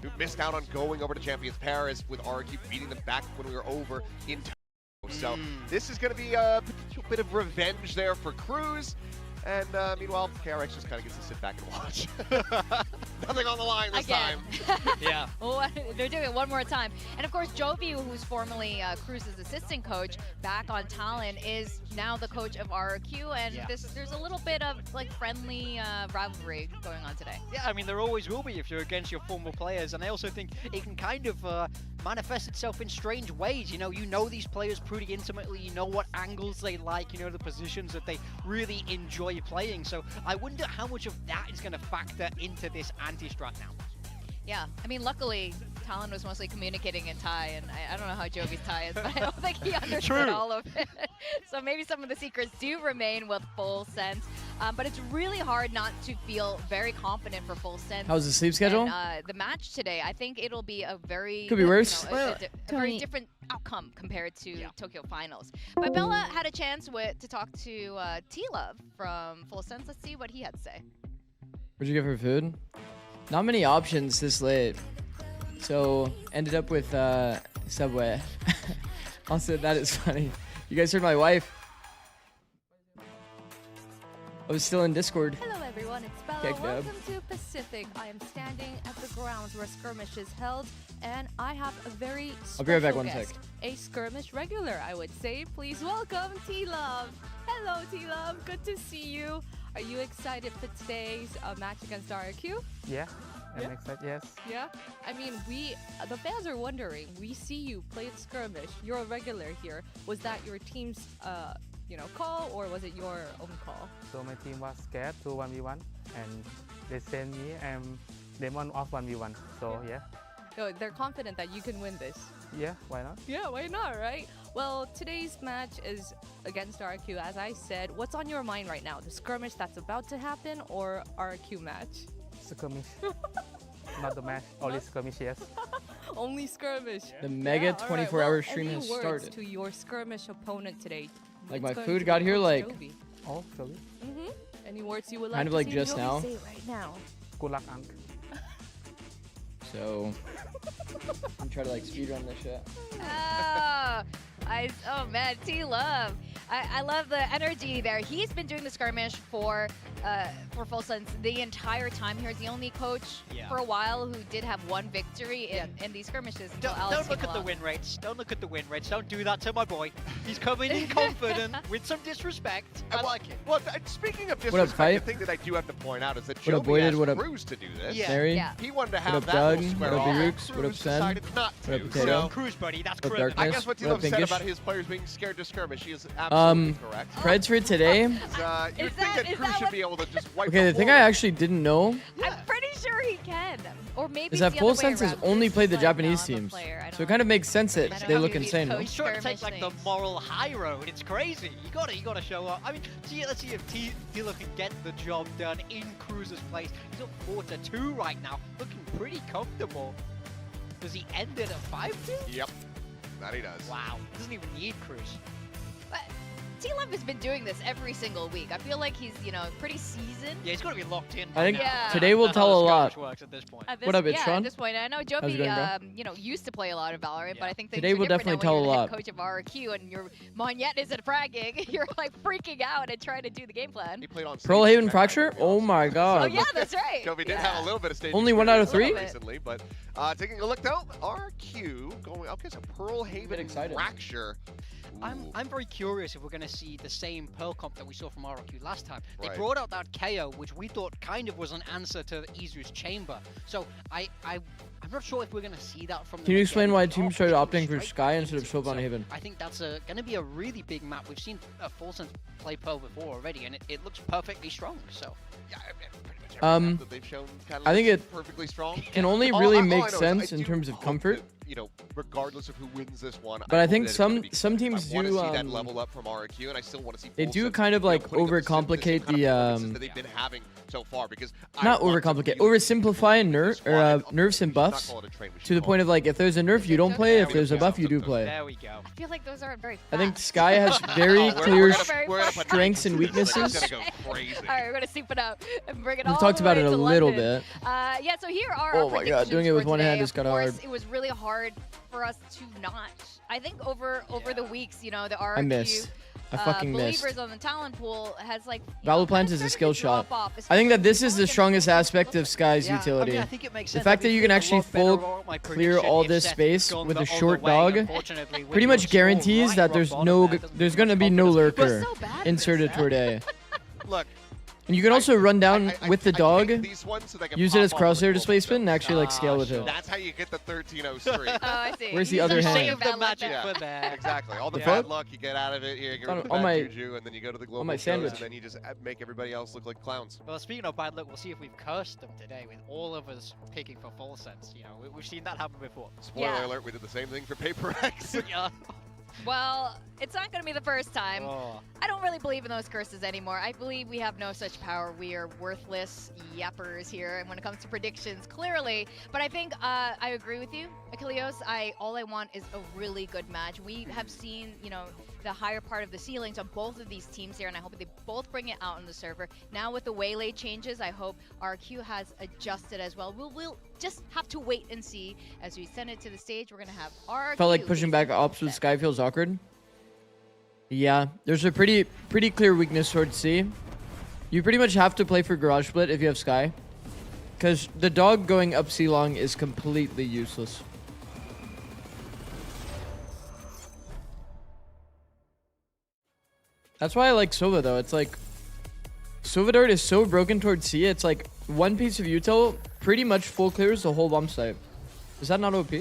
who missed out on going over to Champions Paris with RRQ beating them back when we were over in Tokyo. So this is going to be a potential bit of revenge there for Cruz. And meanwhile, PRX just kind of gets to sit back and watch. Nothing on the line this time. Yeah. Well, they're doing it one more time. And of course, Jovi, who's formerly Cruz's assistant coach, back on Talon, is now the coach of RRQ. And there's a little bit of like friendly rivalry going on today. Yeah, I mean, there always will be if you're against your former players. And I also think it can kind of manifest itself in strange ways. You know these players pretty intimately. You know what angles they like. You know the positions that they really enjoy playing. So I wonder how much of that is going to factor into this anti-strat now. Yeah, I mean, luckily, Talon was mostly communicating in Thai, and I don't know how Jovi's Thai is, but I don't think he understood all of it. So maybe some of the secrets do remain with Full Sense, but it's really hard not to feel very confident for Full Sense. How's the sleep schedule? And, the match today, I think it'll be a very could be worse. A very different outcome compared to Tokyo Finals. But Bella had a chance to talk to T-Love from Full Sense. Let's see what he had to say. What'd you give her food? Not many options this late, so ended up with Subway. Also, that is funny. You guys heard my wife. I was still in Discord. Hello everyone, it's Bella. Welcome to Pacific. I am standing at the grounds where Skirmish is held, and I have a very special I'll be right back, one guest. sec. A Skirmish regular, I would say. Please welcome T-Love. Hello T-Love, good to see you. Are you excited for today's match against RRQ? Yeah, I'm excited, yes. Yeah? I mean, the fans are wondering, we see you play at Skirmish, you're a regular here. Was that your team's call, or was it your own call? So my team was scared to 1v1 and they sent me and they won off 1v1. So yeah. So they're confident that you can win this. Yeah, why not? Yeah, why not, right? Well, today's match is against RRQ, as I said. What's on your mind right now? The skirmish that's about to happen or RRQ match? Skirmish. Not the match, only skirmish, yes. Only skirmish. The mega 24-hour stream has any words started. to your skirmish opponent today? Like It's my going food to got be here Coach like Jovi. Oh, Jovi. Any words you would kind like of to like see just Jovi now. say right now? Good luck, Unc. So I'm trying to like speed run this shit. Oh man, T-Love. I love the energy there. He's been doing the skirmish for Full Sense the entire time. He's the only coach for a while who did have one victory in these skirmishes. Don't look at the win rates. Don't look at the win rates. Don't do that to my boy. He's coming in confident with some disrespect. I like it. Well, speaking of What up, disrespect, Fife? the thing that I do have to point out is that What up, Jovi Boyded? asked What up, Cruz to do this. Mary? Yeah. He wanted to What have up, that Doug? little square What up, off. Berooks? What up, Cruz Sen? decided not What up, to. Potato? So, Cruz, buddy, that's What up, correct. I Darkness? guess what What T-Love up, said Pinkish? about his players being scared to skirmish, he is absolutely correct. Preds for today. You would think that Cruz should be able to just wipe Okay, the thing I floor. actually didn't know I'm pretty sure he can. Or maybe is that it's the Full other way Sense has around. only Cruz played is the like, Japanese no, I'm a teams. player. I So it don't- kind of makes sense that I don't they know look who these insane. coach He's trying to take skirmish like the things. moral high road. It's crazy. You gotta show up. I mean, let's see if Tila can get the job done in Cruz's place. He's up 4-2 right now, looking pretty comfortable. Does he end it at 5-2? Yep, that he does. Wow, doesn't even need Cruz. But T-Love has been doing this every single week. I feel like he's, pretty seasoned. Yeah, he's got to be locked in. I think Yeah. today will That's tell how a the lot. skirmish works at this point. At What up, it's yeah, Sean? at this point, I know How's it Jovi, going, bro? used to play a lot of Valorant, but I think things Today are will different definitely now tell when a you're the lot. head coach of RRQ and your Monyet isn't fragging. You're like freaking out and trying to do the game plan. He played on Pearl stage Haven in Fracture? Japan. Oh my Oh god. yeah, that's right. Jovi did yeah. have a little bit of stage Only 1 out of experience 3? recently, but taking a look though, RQ going. Okay, so Pearl Haven excited. Fracture. Ooh. I'm very curious if we're going to see the same Pearl comp that we saw from RRQ last time. They Right. brought out that KO, which we thought kind of was an answer to Izu's chamber. So I'm not sure if we're going to see that from. Can you explain why teams started Straight opting for Sky back instead of into it. Showdown So Haven? I think that's going to be a really big map. We've seen Full Sense play Pearl before already, and it looks perfectly strong. So Yeah, I mean, pretty much every map that they've shown kind of I think looks it perfectly strong. Can only All really I know make is I sense in do terms of hope comfort. that you know, regardless of who wins this one. But I hope think that it's gonna be some good. teams I want to do see that level up from RRQ, and I still want to see. they full do sets, kind of you know, like putting up the same overcomplicate kind of the performances that they've been having so far, because not I want to overcomplicate, really oversimplify and this squad and nerfs and we should not buffs call it a train, we should to the call point it- of like if there's a nerf you don't play, if there's a buff you do play. There we go. I feel like those aren't very fast. I think Sky has very Oh, clear we're gonna put strengths and 90 It's weaknesses. gonna go crazy. All right, we're gonna soup it up and bring it We've all talked the about way it a to little London. bit. Yeah, so here are Oh our my God, doing it predictions with for one hand today. is kinda Of course, hard. it was really hard for us to not. I think over the weeks, you know, the RRQ I missed. I fucking missed. believers on the talent pool has like VALORANT is a skill shot. I think that this is the strongest aspect of Sky's utility. I mean, I think it makes The sense. fact that you can I'd be actually feeling a lot full better about my clear prediction all if this Seth space had gone with the a other short way, dog unfortunately, with pretty your much score guarantees right that rock there's bottom no there, doesn't there's give gonna much be no confidence. We're lurker so bad at inserted this, today. Look, And you can also run down with the dog, picked these ones so they can use it pop as off with crosshair global displacement, and zones. actually like scale with sure. it. That's how you get the 13-0 streak. Oh, I see. Where's the You other just hand? save Save that the like magic that. for there. Exactly. All the Yeah. bad luck you get out of it, you get rid of the On bad my- juju, and then you go to the global my shows, sandwich. and then you just make everybody else look like clowns. Well, speaking of bad luck, we'll see if we've cursed them today with all of us picking for full sets. You know, we've seen that happen before. Spoiler Yeah. alert, we did the same thing for Paper X. Yeah. Well, it's not going to be the first time. Oh. I don't really believe in those curses anymore. I believe we have no such power. We are worthless yappers here, and when it comes to predictions, clearly. But I think I agree with you, Achilleos. All I want is a really good match. We have seen, you know, the higher part of the ceilings on both of these teams here, and I hope they both bring it out on the server. Now with the waylay changes, I hope RQ has adjusted as well. We'll just have to wait and see as we send it to the stage. We're gonna have RQ. Felt like pushing back ops with Sky feels awkward. Yeah, there's a pretty clear weakness towards C. You pretty much have to play for Garage Split if you have Sky, because the dog going up C long is completely useless. That's why I like Sova though. It's like Sova Dart is so broken towards C. It's like one piece of util pretty much full clears the whole bomb site. Is that not OP?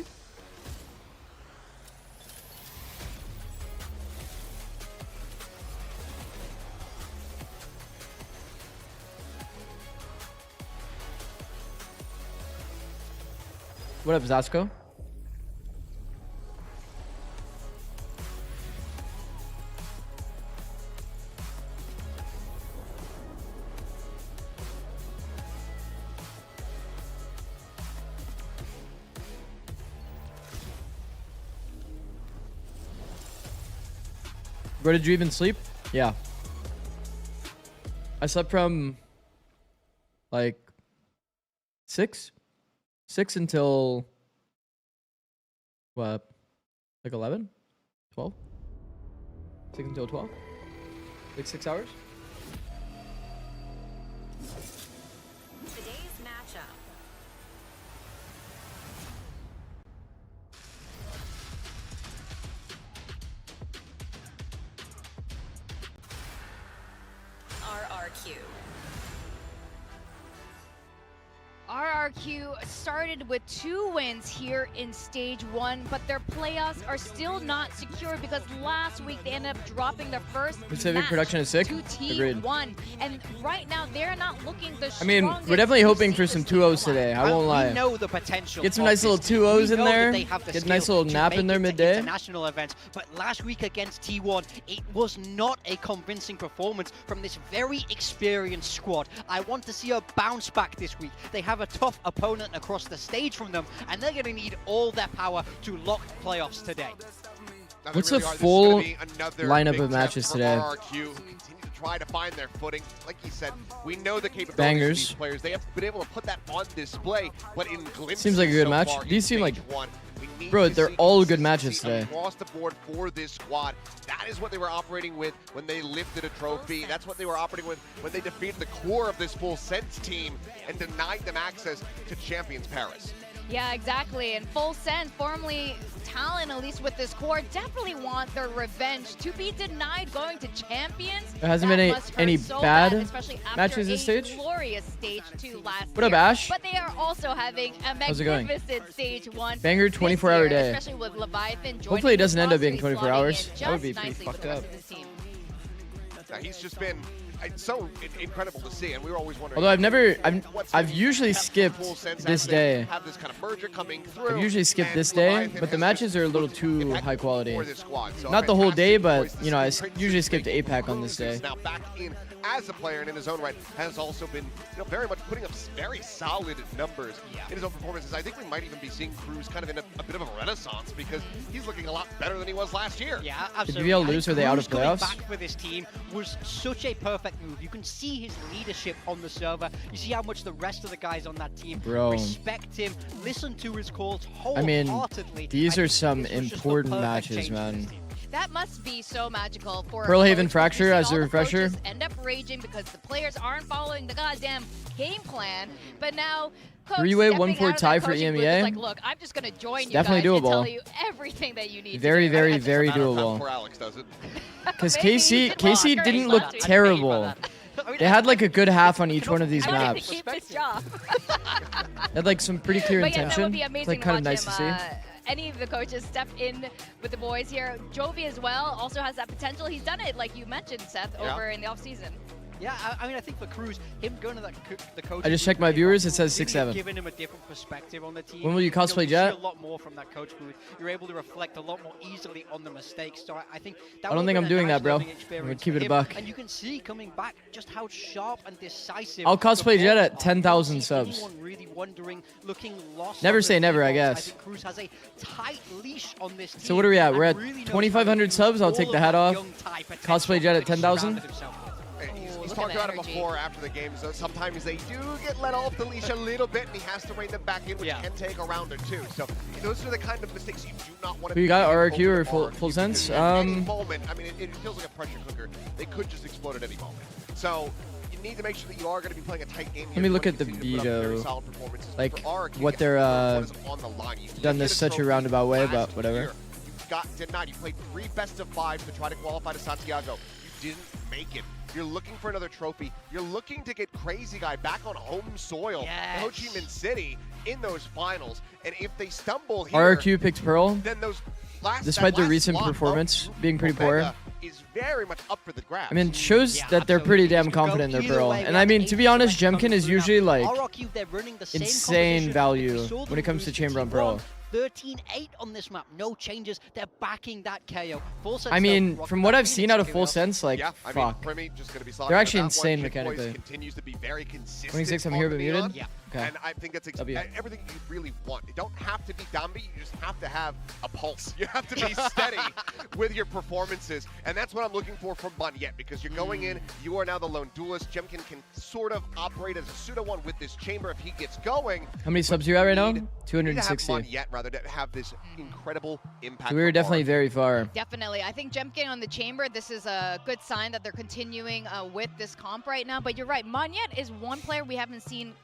What up, Zasco? Bro, did you even sleep? Yeah. I slept from like 6 until what? Like 11? 12? 6 until 12? Like 6 hours? Today's matchup. RRQ. RRQ started with 2 wins here in Stage 1, but their playoffs are still not secure because last week they ended up dropping their first Pacific match production is sick. to Agreed. T1. And right now, they're not looking the I mean, strongest we're definitely we've hoping seen for this some team 2-0s in a while. today. I won't We lie. know the potential. Get some of nice little this team. 2-0s We in know that there. they have the Get a nice skill little to nap make in there it to midday. international events, but last week against T1, it was not a convincing performance from this very experienced squad. I want to see a bounce back this week. They have a tough opponent across the stage from them, and they're going to need all their power to lock playoffs today. Now, they What's really the are. This is full gonna be another lineup big of test matches for today? RRQ, who continue to try to find their footing. Like you said, we know the capabilities Bangers. of these players. They have been able to put that on display, but in glimpses Seems like a good so match. far in These seem Stage like- 1. We need Bro, to they're see all good matches consistency today. across the board for this squad. That is what they were operating with when they lifted a trophy. That's what they were operating with when they defeated the core of this full sense team and denied them access to Champions Paris. Yeah, exactly. And Full Sense, formerly Talon, at least with this core, definitely want their revenge. To be denied going to Champions, There hasn't that been must hurt any so bad especially after matches this a stage? glorious Stage 2 last What up, year. Ash? But they are also having a How's it going? magnificent Stage 1 Banger this 24-hour year, day. especially with Leviathan joining Hopefully it the doesn't end up squad, being so he's 24 slotting hours. in That would just be pretty nicely with fucked the rest up. of his team. Now, he's just been it's so incredible to see, and we were always wondering. Although I've usually skipped this day. Have this kind of merger coming through. I've usually skipped this day, Leviathan but the has matches are a little looked too impeccable high quality. for this squad. So Not the whole day, but fantastic you know, I choice to see. usually skipped APAC on this Cruz is day. now back in as a player and in his own right has also been, very much putting up very solid numbers in his own performances. I think we might even be seeing Cruz kind of in a bit of a renaissance because he's looking a lot better than he was last year. Yeah, absolutely. VL lose? Are they out of Cruz playoffs? coming back for this team was such a perfect move. You can see his leadership on the server. You see how much the rest of the guys on that team respect him, listen to his calls wholeheartedly. I mean, these are some This was just the important perfect matches, change for this man. team. That must be so magical for Pearl a Haven coach, Fracture because as a all the refresher. coaches end up raging because the players aren't following the goddamn game plan. But now, coach Three-way stepping 1-4 out of tie that for coaching booth is EMEA. like, look, I'm just gonna join you definitely guys and doable. tell you everything that you need. Very, to do. very, very It's a matter of time doable. before Alex does it. Because Maybe KC you can walk didn't her look in. terrible. They had like a good half on each one of these I want him maps. to keep his job. They had like some pretty clear But yeah, that intention. would be It's amazing like to kind of watch nice to see. him, any of the coaches step in with the boys here. Jovi as well also has that potential. He's done it, like you mentioned, Seth, over in the offseason. Yeah, I mean, I think for Cruz, him going to the coach. I just checked my viewers. It says 6-7. Giving him a different perspective on the team. When will you cosplay see Jet? a lot more from that coach booth. You're able to reflect a lot more easily on the mistakes. So I think that I don't will think be I'm a doing nice that, bro. learning I'm experience gonna keep for it a him. buck. And you can see coming back just how sharp and decisive. I'll the cosplay Jet balls at are. 10,000 You don't see subs. anyone really wondering, looking lost. Never on say the never, I balls. guess. I think Cruz has a tight leash on this team. So what are we at? We're and at really knows 2,500 how to use subs. I'll take all the of hat that off. young type potential Cosplay Jet at that he's 10,000. surrounded himself with. He's look at talked the about it energy. before after the game, so sometimes they do get let off the leash a little bit, and he has to rein them back in, which can take a round or two. So those are the kind of mistakes you do not want to Who you got, RRQ or full sense? At any moment, I mean, it feels like a pressure cooker. They could just explode at any moment. So you need to make sure that you are going to be playing a tight game. Let me look at the veto, like what they're done this such a roundabout way, but whatever. You got denied. You played 3 best-of-5s to try to qualify to Santiago. You didn't make it. You're looking for another trophy. You're looking to get Crazy Guy back on home soil, Ho Chi Minh City, in those finals. And if they stumble here, RRQ picked Pearl. then those last, Despite that their last recent block performance of being pretty poor. Omega is very much up for the grabs. I mean, it shows that they're pretty damn confident in their Pearl. And I mean, to be honest, Jemkin is usually like RRQ, they're running the same insane composition. value We saw them when it comes to lose Chamber on T1, Pearl. 13-8 on this map, no changes. They're backing that KO. Full sense I mean, though, from what I've Phoenix seen out of KO. full sense, like, yeah, I mean, fuck. Primi just going to be They're actually with that one. insane Kid Boys mechanically. continues to be very consistent. 26, I'm on here the but Neon, muted? Yeah. Okay. And I think that's W. everything you really want. You don't have to be Dambi, you just have to have a pulse. You have to be steady with your performances. And that's what I'm looking for from Monyet, because you're going in, you are now the lone duelist. Jemkin can sort of operate as a pseudo-1 with this chamber if he gets going. How many subs you at right now? Need to have 260. Monyet, rather, to have this incredible impact. So we were from definitely RRQ. very far. Definitely. I think Jemkin on the chamber, this is a good sign that they're continuing with this comp right now. But you're right, Monyet is one player we haven't seen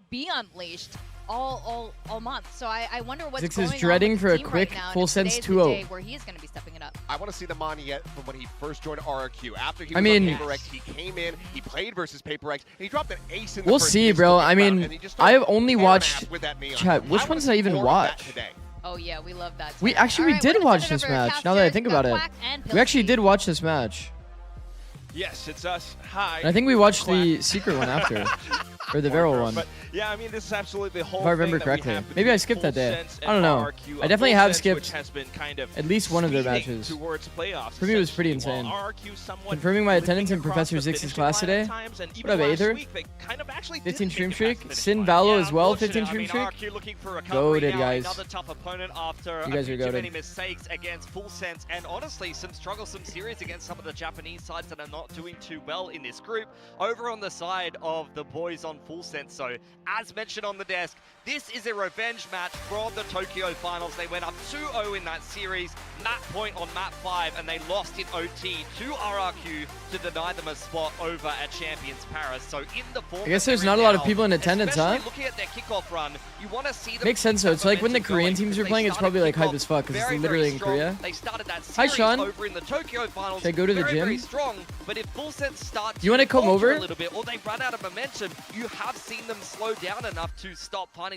be unleashed all month. So I wonder what's Zix going is on dreading with for the a team quick right now, and full if sense today's the 2-0. day where he is going to be stepping it up. I want to see the Monyet from when he first joined RRQ. After he was I mean- on Paper X, he came in, he played versus Paper X, and he dropped an ace in the We'll first see, pistol bro. round, I mean, and he just started I've only tearing watched ass with that Neon. chat. Which I ones wanna did I even see more of that watch? today. Oh yeah, we love that. We tonight. actually All we right, did we're gonna watch send it this over to match. Cast Now that I Jared, think got about it, Quack and we actually Pilsy. did watch this match. Yes, it's us. Hi. And I think we watched the secret one after, or the Viral one. But yeah, I mean, this is absolutely the whole If I remember thing that we correctly. have Maybe I between skipped that Full day. Sense I don't and know. RRQ. I definitely Full have Sense, skipped which has been kind of at least one of their speeding matches. towards playoffs. For me, it was pretty essentially, insane. while RRQ somewhat Confirming my limping attendance in across Professor the Zix's finishing class line at today. times, and What even up, last Aether? week, they kind of actually 15 didn't stream make it past streak. the Sin finish line. Valo Yeah, as well, unfortunate. 15 stream I mean, streak. RRQ looking for recovery Goated, now, guys. another tough opponent after You guys a are few too goated. many mistakes against Full Sense, and honestly, some troublesome series against some of the Japanese sides that are not doing too well in this group. Over on the side of the boys on Full Sense, so as mentioned on the desk, this is a revenge match from the Tokyo Finals. They went up 2-0 in that series, map point on map 5, and they lost in OT to RRQ to deny them a spot over at Champions Paris. So in the form I guess that there's they're not in a lot of now, people in attendance, huh? especially looking at their kickoff run, you want to see them Makes sense though. keep It's that like when the momentum Korean going, teams are because playing, they it's probably like started hype as fuck because it's very, literally very in strong. Korea. They started that Hi, series Sean. over in the Tokyo Finals. Should I go to the very, gym? very strong, but if Full Sense start You wanna come falter over? a little bit, or they run out of momentum, you have seen them slow down enough to stop finding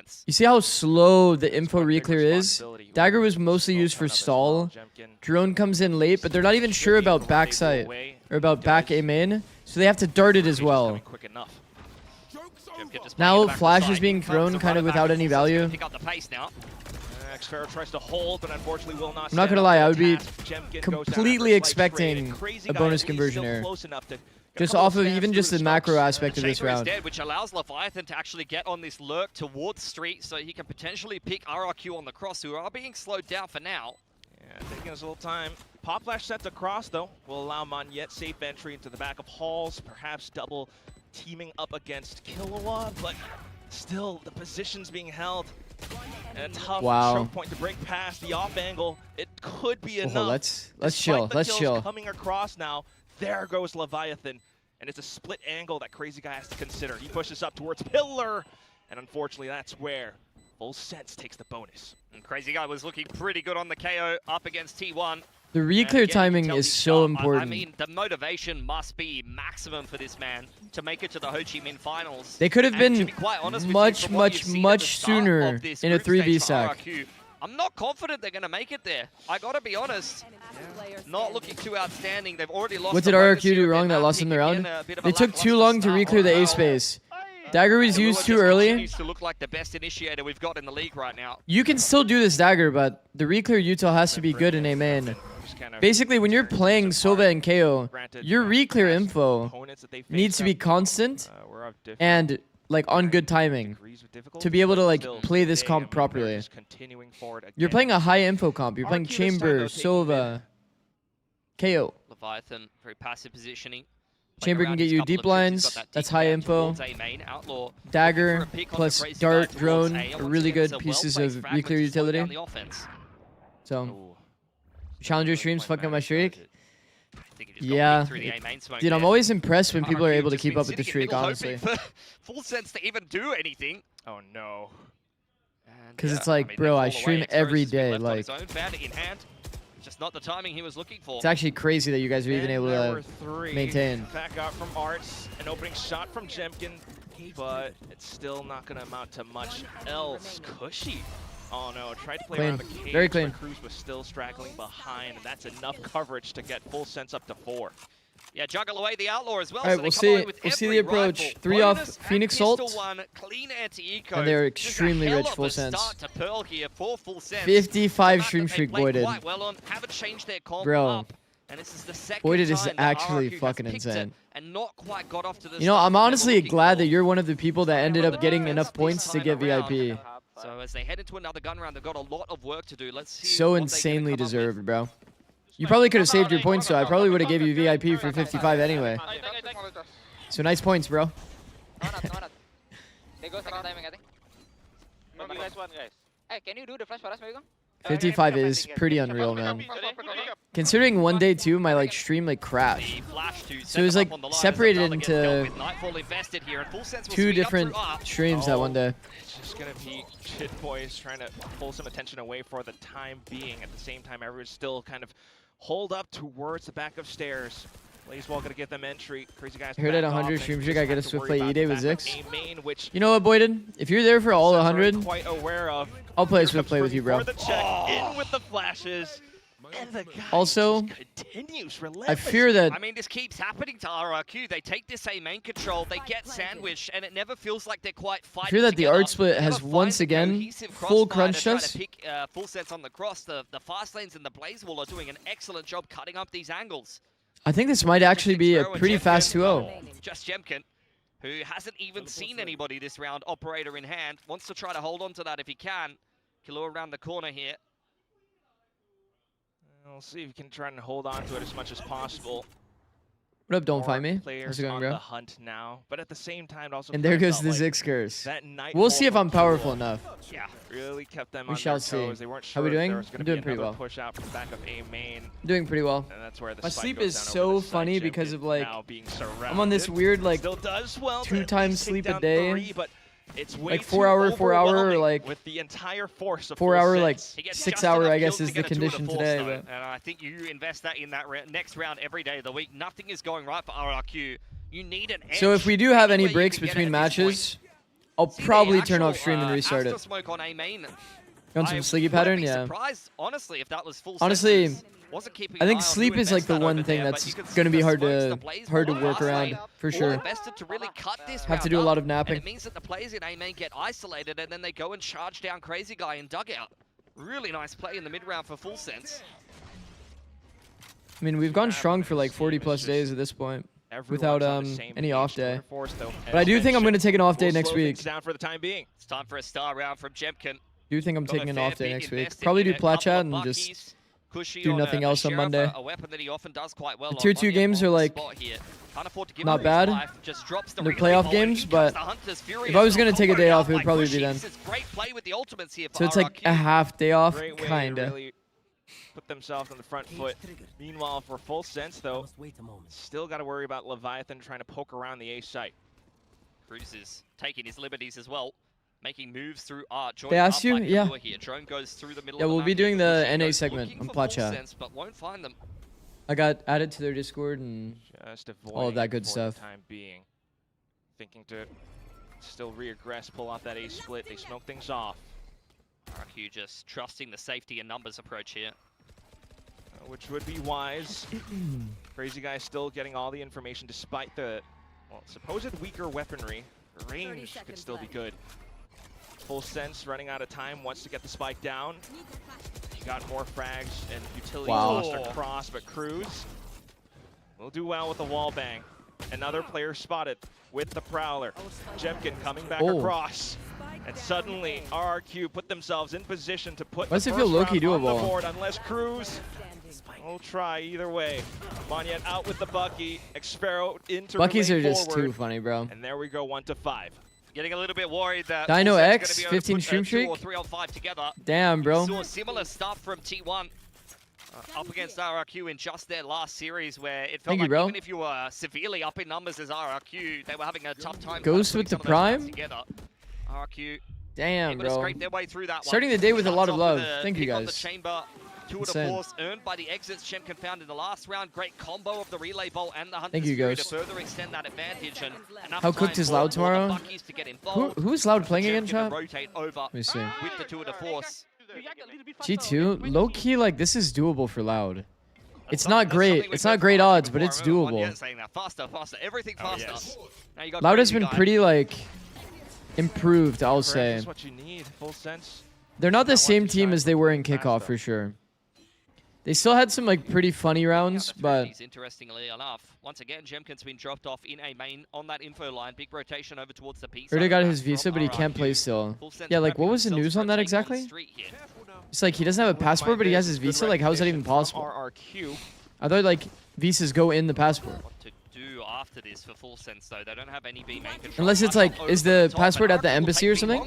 sense. You see how slow the info One big reclear is? responsibility Dagger when was mostly you used for open up as well. stall. Jemkin Drone comes in late, but they're not even sure should be able about to run backside away. or about He back does. A main, so they have to dart it as Just well. coming quick enough. Now Flash is being thrown kind of without any value. Pick up the pace now. Xferro tries to hold, but unfortunately will not. I'm not gonna lie, I would be Jemkin completely expecting a bonus conversion error. Just off of even just the macro aspect of this round. Dead, which allows Leviathan to actually get on this lurk towards Street, so he can potentially pick RRQ on the cross, who are being slowed down for now. Yeah, taking his little time. Pop Flash set to cross, though, will allow Monyet safe entry into the back of Halls, perhaps double teaming up against Killua, but still the position's being held. And a tough choke point to break past the off angle. It could be enough. Let's chill. Let's chill. Coming across now. There goes Leviathan. And it's a split angle that Crazy Guy has to consider. He pushes up towards Pillar. And unfortunately, that's where Full Sense takes the bonus. And Crazy Guy was looking pretty good on the KO up against T1. The reclear timing is so important. I mean, the motivation must be maximum for this man to make it to the Ho Chi Minh finals. They could have been much sooner in a 3v sack. I'm not confident they're going to make it there. I got to be honest. Not looking too outstanding. They've already lost. What did RRQ do wrong that lost them the round? They took too long to reclear the A space. Dagger was used too early. To look like the best initiator we've got in the league right now. You can still do this dagger, but the reclear util has to be good in A main. Basically, when you're playing Sova and KO, your reclear info needs to be constant and like on good timing to be able to like play this comp properly. You're playing a high info comp. You're playing Chamber, Sova, KO. Leviathan, very passive positioning. Chamber can get you deep lines. That's high info. Dagger plus dart, drone, are really good pieces of reclear utility. So, Challenger streams fucking up my streak. Yeah, dude, I'm always impressed when people are able to keep up with the streak, honestly. Full Sense to even do anything. Oh no. Because it's like, bro, I stream every day. Like, just not the timing he was looking for. It's actually crazy that you guys are even able to maintain. Back out from Arts, an opening shot from Jemkin, but it's still not going to amount to much else. Cushy. Oh no, tried to play around the cage, very clean. But Cruz was still straggling behind, and that's enough coverage to get Full Sense up to 4. Yeah, juggle away the Outlaw as well. All right, we'll see. We'll see the approach. 3 off Phoenix Salt, and they're extremely rich Full Sense. 55 stream streak voided. Bro, voided is actually fucking insane. You know, I'm honestly glad that you're one of the people that ended up getting enough points to get VIP. So as they head into another gun round, they've got a lot of work to do. Let's see. So insanely deserved, bro. You probably could have saved your points, though. I probably would have gave you VIP for 55 anyway. So nice points, bro. Hey, can you do the flash for us, maybe? 55 is pretty unreal, man. Considering one day too, my like stream like crashed. So it was like separated into 2 different streams that one day. It's just gonna be Kid Boys trying to pull some attention away for the time being. At the same time, everyone's still kind of holed up towards the back of stairs. Blazewall gonna get them entry. Crazy Guys. Heard at 100 streams, you gotta get a Swift Play E-Day with Zix. You know what, Boyden? If you're there for all 100, I'll play a Swift Play with you, bro. In with the flashes. Also, I fear that... I mean, this keeps happening to RRQ. They take this A main control, they get sandwiched, and it never feels like they're quite fighting I fear that together. the art split has once again full crunched us. Full Sense on the cross. The fast lanes and the Blazewall are doing an excellent job cutting up these angles. I think this might actually be a pretty fast 2-0. Just Jemkin, who hasn't even seen anybody this round, operator in hand, wants to try to hold on to that if he can. Killua around the corner here. We'll see if we can try and hold on to it as much as possible. What up, Don't Find Me? How's it going, bro? The hunt now, but at the same time, also. And there goes the Zix curse. We'll see if I'm powerful enough. Yeah, really kept them. We shall see. They weren't sure. How we doing? I'm doing pretty well. Push out from the back of A main. Doing pretty well. And that's where the my sleep is so funny because of like I'm on this weird like 2 times sleep a day. It's like 4 hour, like with the entire force of 4 hour, like 6 hour, I guess is the condition today. But and I think you invest that in that next round every day of the week. Nothing is going right for RRQ. You need an edge. So if we do have any breaks between matches, I'll probably turn off stream and restart it. Smoke on A main. On some Sliggy pattern, yeah. Surprised, honestly, if that was full. Honestly, Wasn't keeping I an think eye on sleep who is like the invested one over thing there, but that's you can see going to be the hard smokes, to the blaze work from last around lane, for all sure. invested to really cut this Have to round do a lot up, of napping. and it means that the players in A main get isolated, and then they go and charge down Crazy Guy in dugout. Really nice play in the mid round for Full Sense. I mean, we've gone strong for like 40 plus days at this point without any off day. But I do think I'm going to take an off day next week. Down for the time being. It's time for a star round from Jemkin. Do think I'm Got a taking an fair off day bit next week. invested Probably in do it. plat Couple chat of and just buckies. Cushy do on nothing a else on Sheriff, Monday. A weapon that he often does quite well. The tier 2 games are like not bad. They're playoff games, but if I was going to take a day off, it would probably be then. So it's like a half day off, Great way to kinda. really put themselves on the front foot. Meanwhile, for Full Sense, though, still got to worry about Leviathan trying to poke around the A site. Cruz is taking his liberties as well, making moves through They asked you? Yeah. Here. Drone goes through the middle Yeah, of the we'll map be here. doing the Cushy NA goes segment looking on for plat Full chat. Sense, but won't find them. I got added to their Discord and Just all of that avoiding good it for stuff. the time being. Thinking to still reaggress, pull off that A split. They smoke things off. RRQ just trusting the safety and numbers approach here. Which would be wise. Crazy Guy still getting all the information despite the, well, supposed weaker weaponry. The range could still be good. Full Sense running out of time, wants to get the spike down. He got more frags and utility lost across, but Cruz will do well with the wall bang. Another player spotted with the Prowler. Jemkin coming back across. And suddenly, RRQ put themselves in position to put Why does the it first feel low-key round on the doable? board, unless Cruz will try either way. Monyet out with the Bucky. Xpharaoh into Buckies are relay just forward. too funny, bro. And there we go, 1-5. Getting a little bit worried that Dino Full Sense X, gonna be able to 15 put, stream 2 streak? or 3 on 5 together. Damn, bro. Saw similar stuff from T1 up against RRQ in just their last series, where it felt Thank you, like bro. even if you were severely up in numbers as RRQ, they were having a tough time. Ghost with the Prime? Together. RRQ Damn, able to bro. scrape their way through that one. Starting the day with a lot of Starts off love. with a Thank you, pick on the guys. chamber. Two of the Insane. force earned by the exits Shemkin found in the last round. Great combo of the relay bolt and the Hunter's Thank you, Fury Ghost. to further extend that advantage. And enough How cooked time is for Loud all the tomorrow? Buckies to get involved. Who's Loud playing Shemkin again, to chat? rotate over Let me see. with the two of the force. G2, low key, like this is doable for Loud. It's not great. It's not great odds, but it's doable. Saying that faster, faster, everything faster. Now you got Loud has Crazy been Guy. pretty like improved, I'll say. That's what you need. Full Sense. They're not the same team shine as they were in fast, kickoff though. for sure. They still had some like pretty funny rounds, but Interestingly enough, once again, Jemkin's been dropped off in A main on that info line. Big rotation over towards the P. Erda got his visa, but he can't play still. Yeah, like what was the news on that exactly? It's like he doesn't have a passport, but he has his visa. Like how is that even possible? RRQ. I thought like visas go in the passport. What to do after this for Full Sense though? They don't have any B main control. Unless it's like, is the passport at the embassy or something?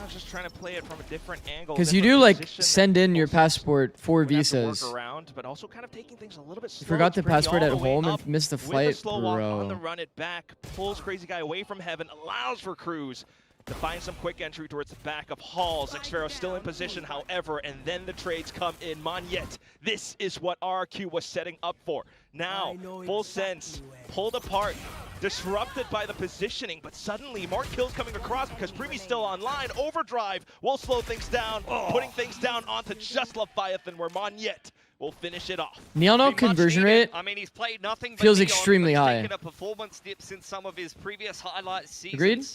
I was just trying to play it from a different angle. Because you do different like position send in your that Full Sense passport for would have to work visas. around, but also kind of taking things a little bit slow. You forgot the to bring you passport all at the way home up and missed the with flight, slow walk on the bro. run it back, pulls Crazy Guy away from heaven, allows for Cruz to find some quick entry towards the back of Halls. Xpharaoh still in position, however, and then the trades come in. Monyet, this is what RRQ was setting up for. Now, Full Sense pulled apart, disrupted by the positioning, but suddenly more kills coming across because Premi's still online. Overdrive will slow things down, putting things down onto just Leviathan, where Monyet will finish it off. Neon Much conversion needed. rate I mean, he's played nothing but feels Neon, extremely but high. taken a performance dip since some of his previous highlight seasons. Agreed?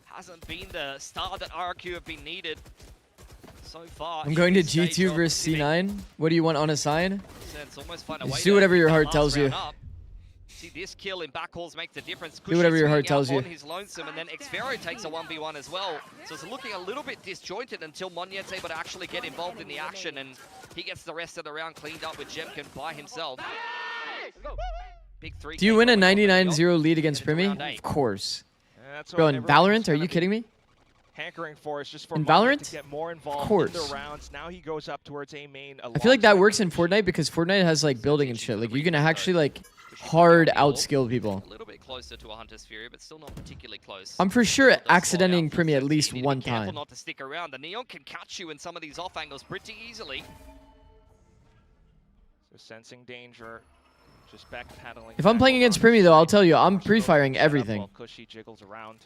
Hasn't been the star that RRQ have been needed so far. I'm going to in this stage G2 of versus teaming. C9. What do you want on a sign? Sense almost find a Just way do to whatever your keep that heart last tells you. round up. See, this kill in backhalls makes a difference. Do whatever your heart tells you. On his lonesome, and then Xpharaoh takes a 1v1 as well. So it's looking a little bit disjointed until Monyet's able to actually get involved in the action, and he gets the rest of the round cleaned up with Jemkin by himself. Big 3. Do you win a 99-0 lead against Primi? Of course. That's Bro, what in everyone's Valorant, are gonna you be kidding me? hankering for is just for In Monyet Valorant? to get more involved Of course. in the rounds. Now he goes up towards A main. I feel like that works in Fortnite because Fortnite has like building and shit. Like you can actually like hard outskill people. A little bit closer to a Hunter's Fury, but still not particularly close. I'm for sure Does fall accidenting out. Primi at So least you need to be one careful time. not to stick around. The Neon can catch you in some of these off angles pretty easily. So sensing danger, just back paddling. If I'm playing against Primi though, I'll tell you, I'm pre-firing everything. While Cushy jiggles around.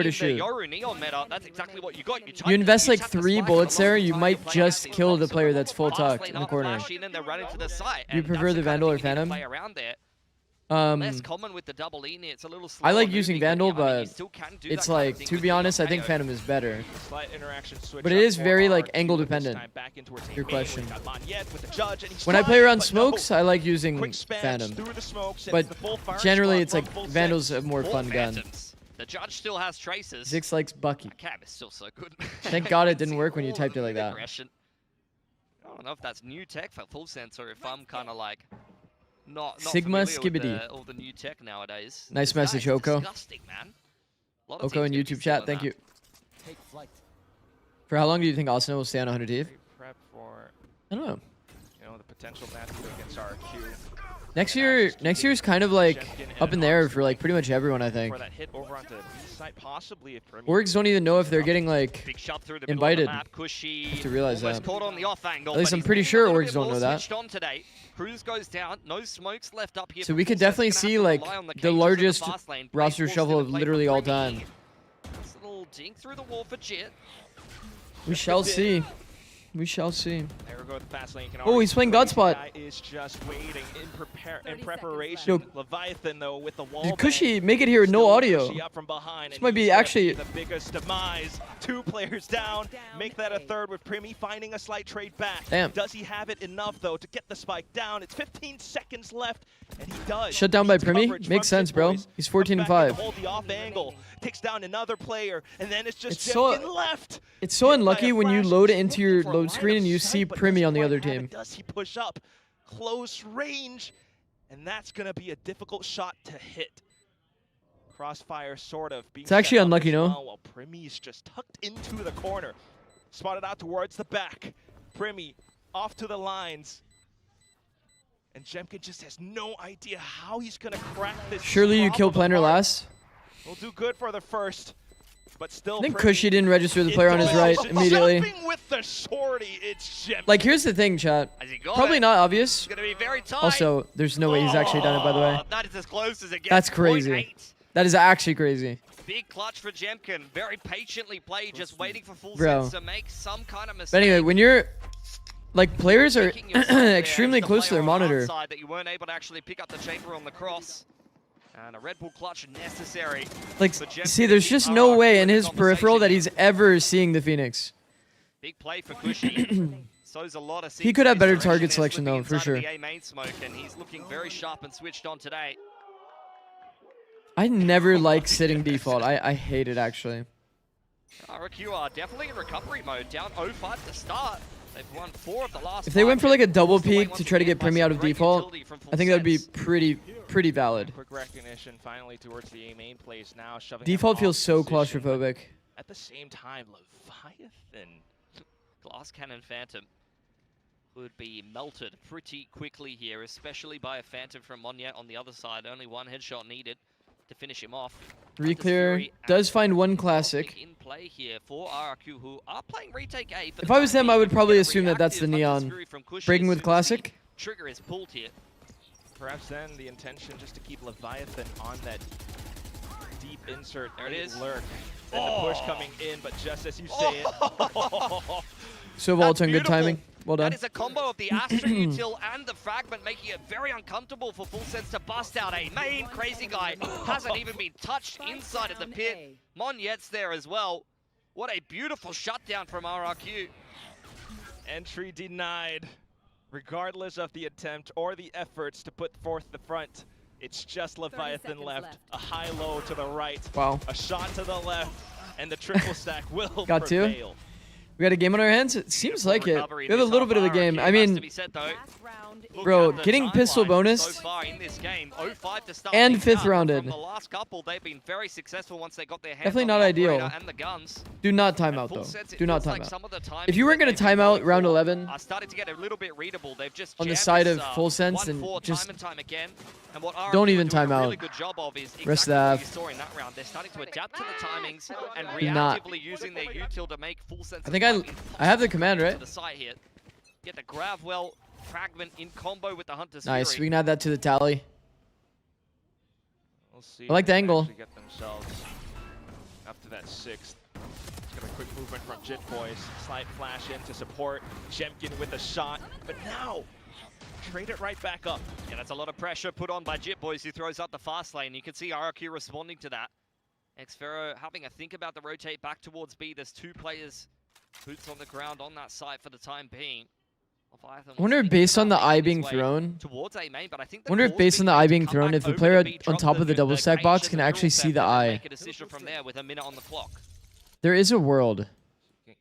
where to in shoot. The Yoru Neon meta, that's exactly what you got. You invest like tap the 3 spike bullets along there, the you side, might you're playing just active kill the box, player so that's full fast tucked lane in the up, corner. flash in, and they're running to the site. You and prefer that's the kind of Vandal or thing you need to Phantom? play around there. Less common with the double E. It's a little slower I like using moving, Vandal, yeah, I mean, you but still can do it's that kind of like, thing to with be the honest, I think KO. Phantom is better. Slight interaction switch But it up is for very like RRQ, angle this dependent. time back in towards Your A main, where question. he got Monyet with the judge, and he's When I play stunned, around but no. smokes, I like using Quick spams Phantom. through the smoke, sends But the full fire generally, squad it's like from full Vandal's sets. a more Four fun gun. Phantoms. The judge still has traces. Zix likes Bucky. That cam is still so good. Thank God it didn't See work when you all typed the it like that. aggression. I don't know if that's new tech for full sense or if I'm kind of like not Sigma familiar with Skibbity. all the new tech nowadays. Nice That message, is Oko. disgusting, man. A lot of Oko in teams gonna be YouTube chat, stealing thank that. you. For how long do you think Asuna will stay on 100 ETH? Prep for, I don't know. you know, the potential matchup against RRQ. Next year's kind of like up in the air for like pretty much everyone, I think. For that hit over onto the B side, possibly if Premier Orgs don't even know if they're getting like Big shot through the invited. middle of the map. Cushy have to realize almost that. caught on the off angle. At least but I'm he's pretty been a sure little orgs bit don't more know that. switched on today. Cruz goes down. No smokes left up here. So for we could Full Sense. definitely Gonna have see to like rely on the the cages in the largest fast lane. roster Playful's shuffle gonna of play literally for all Premi. time. Nice little dink through the wall for Jit. We shall see. We shall see. There we go with the fast lane. You can Oh, he's playing already see Godspot. the guy is just waiting in preparation. Yo. Leviathan though with the wall. Did bang, Cushy make it here with no still audio? Cushy up from behind, This and might be he's gonna actually- the biggest demise. 2 players down. Make that a third with Premi finding a slight trade back. Damn. Does he have it enough though to get the spike down? It's 15 seconds left, and he does. Shut down by Beats Premi? coverage Makes from sense, Jit bro. Boys. He's Comes 14 and back in 5. to hold the off angle. Takes down another player, and then it's just It's so- Jemkin left. It's so Hit by unlucky a when you flash. load it He's into looking your for a load line screen and of you sight, see but Premi doesn't on the quite other have it. team. Does he push up? Close range, and that's going to be a difficult shot to hit. Crossfire sort of being It's actually set up unlucky, as no? well, while Premi's just tucked into the corner. Spotted out towards the back. Premi off to the lines. And Jemkin just has no idea how he's going to crack this. Surely you swab kill of a Planner mark. last? Will do good for the first, but still. I think Premi Cushy didn't register the player on his into right it. immediately. Jumping with the shorty, it's Jemkin. Like, here's the thing, chat. Has he got Probably it? not obvious. It's gonna be very tight. Also, there's no way he's actually done it, by the way. Oh, that is as close as it gets. That's crazy. 0.8. That is actually crazy. Big clutch for Jemkin. Very patiently played, just waiting for Full Bro. Sense to make some kind of mistake. But anyway, when you're... Like, players are Picking yourself there extremely as the close to player their on the monitor. outside that you weren't able to actually pick up the chamber on the cross. And a Red Bull clutch necessary. Like, for Jemkin see, to there's keep just no RRQ way in the his peripheral that conversation. he's ever seeing the Phoenix. Big play for Cushy. Sows a lot of He could have better direction target there, selection, slipping though, for inside of sure. the A main smoke, and he's looking very sharp and switched on today. I never like sitting default. I hate it, actually. RRQ are definitely in recovery mode, down 0-5 to start. They've won 4 of the last If they went 5, for like a and double forced away peek once to try to again get by Premi some out of great default, utility from Full I think that would be Sense. pretty valid. Quick recognition finally towards the A main plays now, shoving Default them feels off so position, but claustrophobic. At the same time, Leviathan. Glass Cannon Phantom would be melted pretty quickly here, especially by a Phantom from Monyet on the other side. Only one headshot needed to finish him off. Hunter's Reclear Fury does find one absolutely classic. in play here for RRQ, who are playing retake A. For If the I was time them, I being, would but we probably get a assume that that's the reactive Hunter's Neon. Fury from Cushy Breaking as with soon as the classic. Trigger is pulled here. Perhaps then the intention just to keep Leviathan on that deep insert. There it is. Lurk. Then the push coming in, but just as you say it. So That's Volton, good beautiful. timing. Well done. That is a combo of the Astra util and the fragment, making it very uncomfortable for Full Sense to bust out A main. Crazy guy hasn't even been touched inside of the pit. Monyet's there as well. What a beautiful shutdown from RRQ. Entry denied. Regardless of the attempt or the efforts to put forth the front, it's just Leviathan left. A high-low to the right. Wow. A shot to the left. And the triple stack will Got two? prevail. We got a game on our hands? It seems like it. Recovery We have a this little bit of a half game. RRQ I has to mean, be said, though. Look bro, at the getting pistol timeline bonus so far in this game, 0-5 to start and things fifth out. rounded. From the last couple, they've been very successful once they got their hands Definitely on not the ideal. operator and the guns. do not time out, Full though. sets, it Do not feels time like out. some of the If you weren't timings going that to they've time been out going round for 11 are starting to get a little bit readable. They've just on the jammed side this, of Full Sense 1-4 and just time and time again. And what don't RRQ even are doing time a out. really good job of is Rest exactly what of you saw in that round. They're starting to adapt to the timings and Do not. reactively using their util to make Full Sense. I think I have the command, right? To the side here. Get the Gravwell fragment in combo with the Hunter's Nice. We Fury. can add that to the tally. We'll see. I like if the they angle. actually Get themselves up to that 6th. It's got a quick movement from Jit Boys. Slight flash in to support. Jemkin with a shot. But now, trade it right back up. Yeah, that's a lot of pressure put on by Jit Boys, who throws up the fast lane. You can see RRQ responding to that. Xfero having a think about the rotate back towards B. There's 2 players, boots on the ground on that site for the time being. I wonder if based on the eye being thrown, towards A main, but I think wonder if based on the eye being thrown, if the player on top of the double stack box can actually see the eye. Make a decision from there with a minute on the clock. There is a world.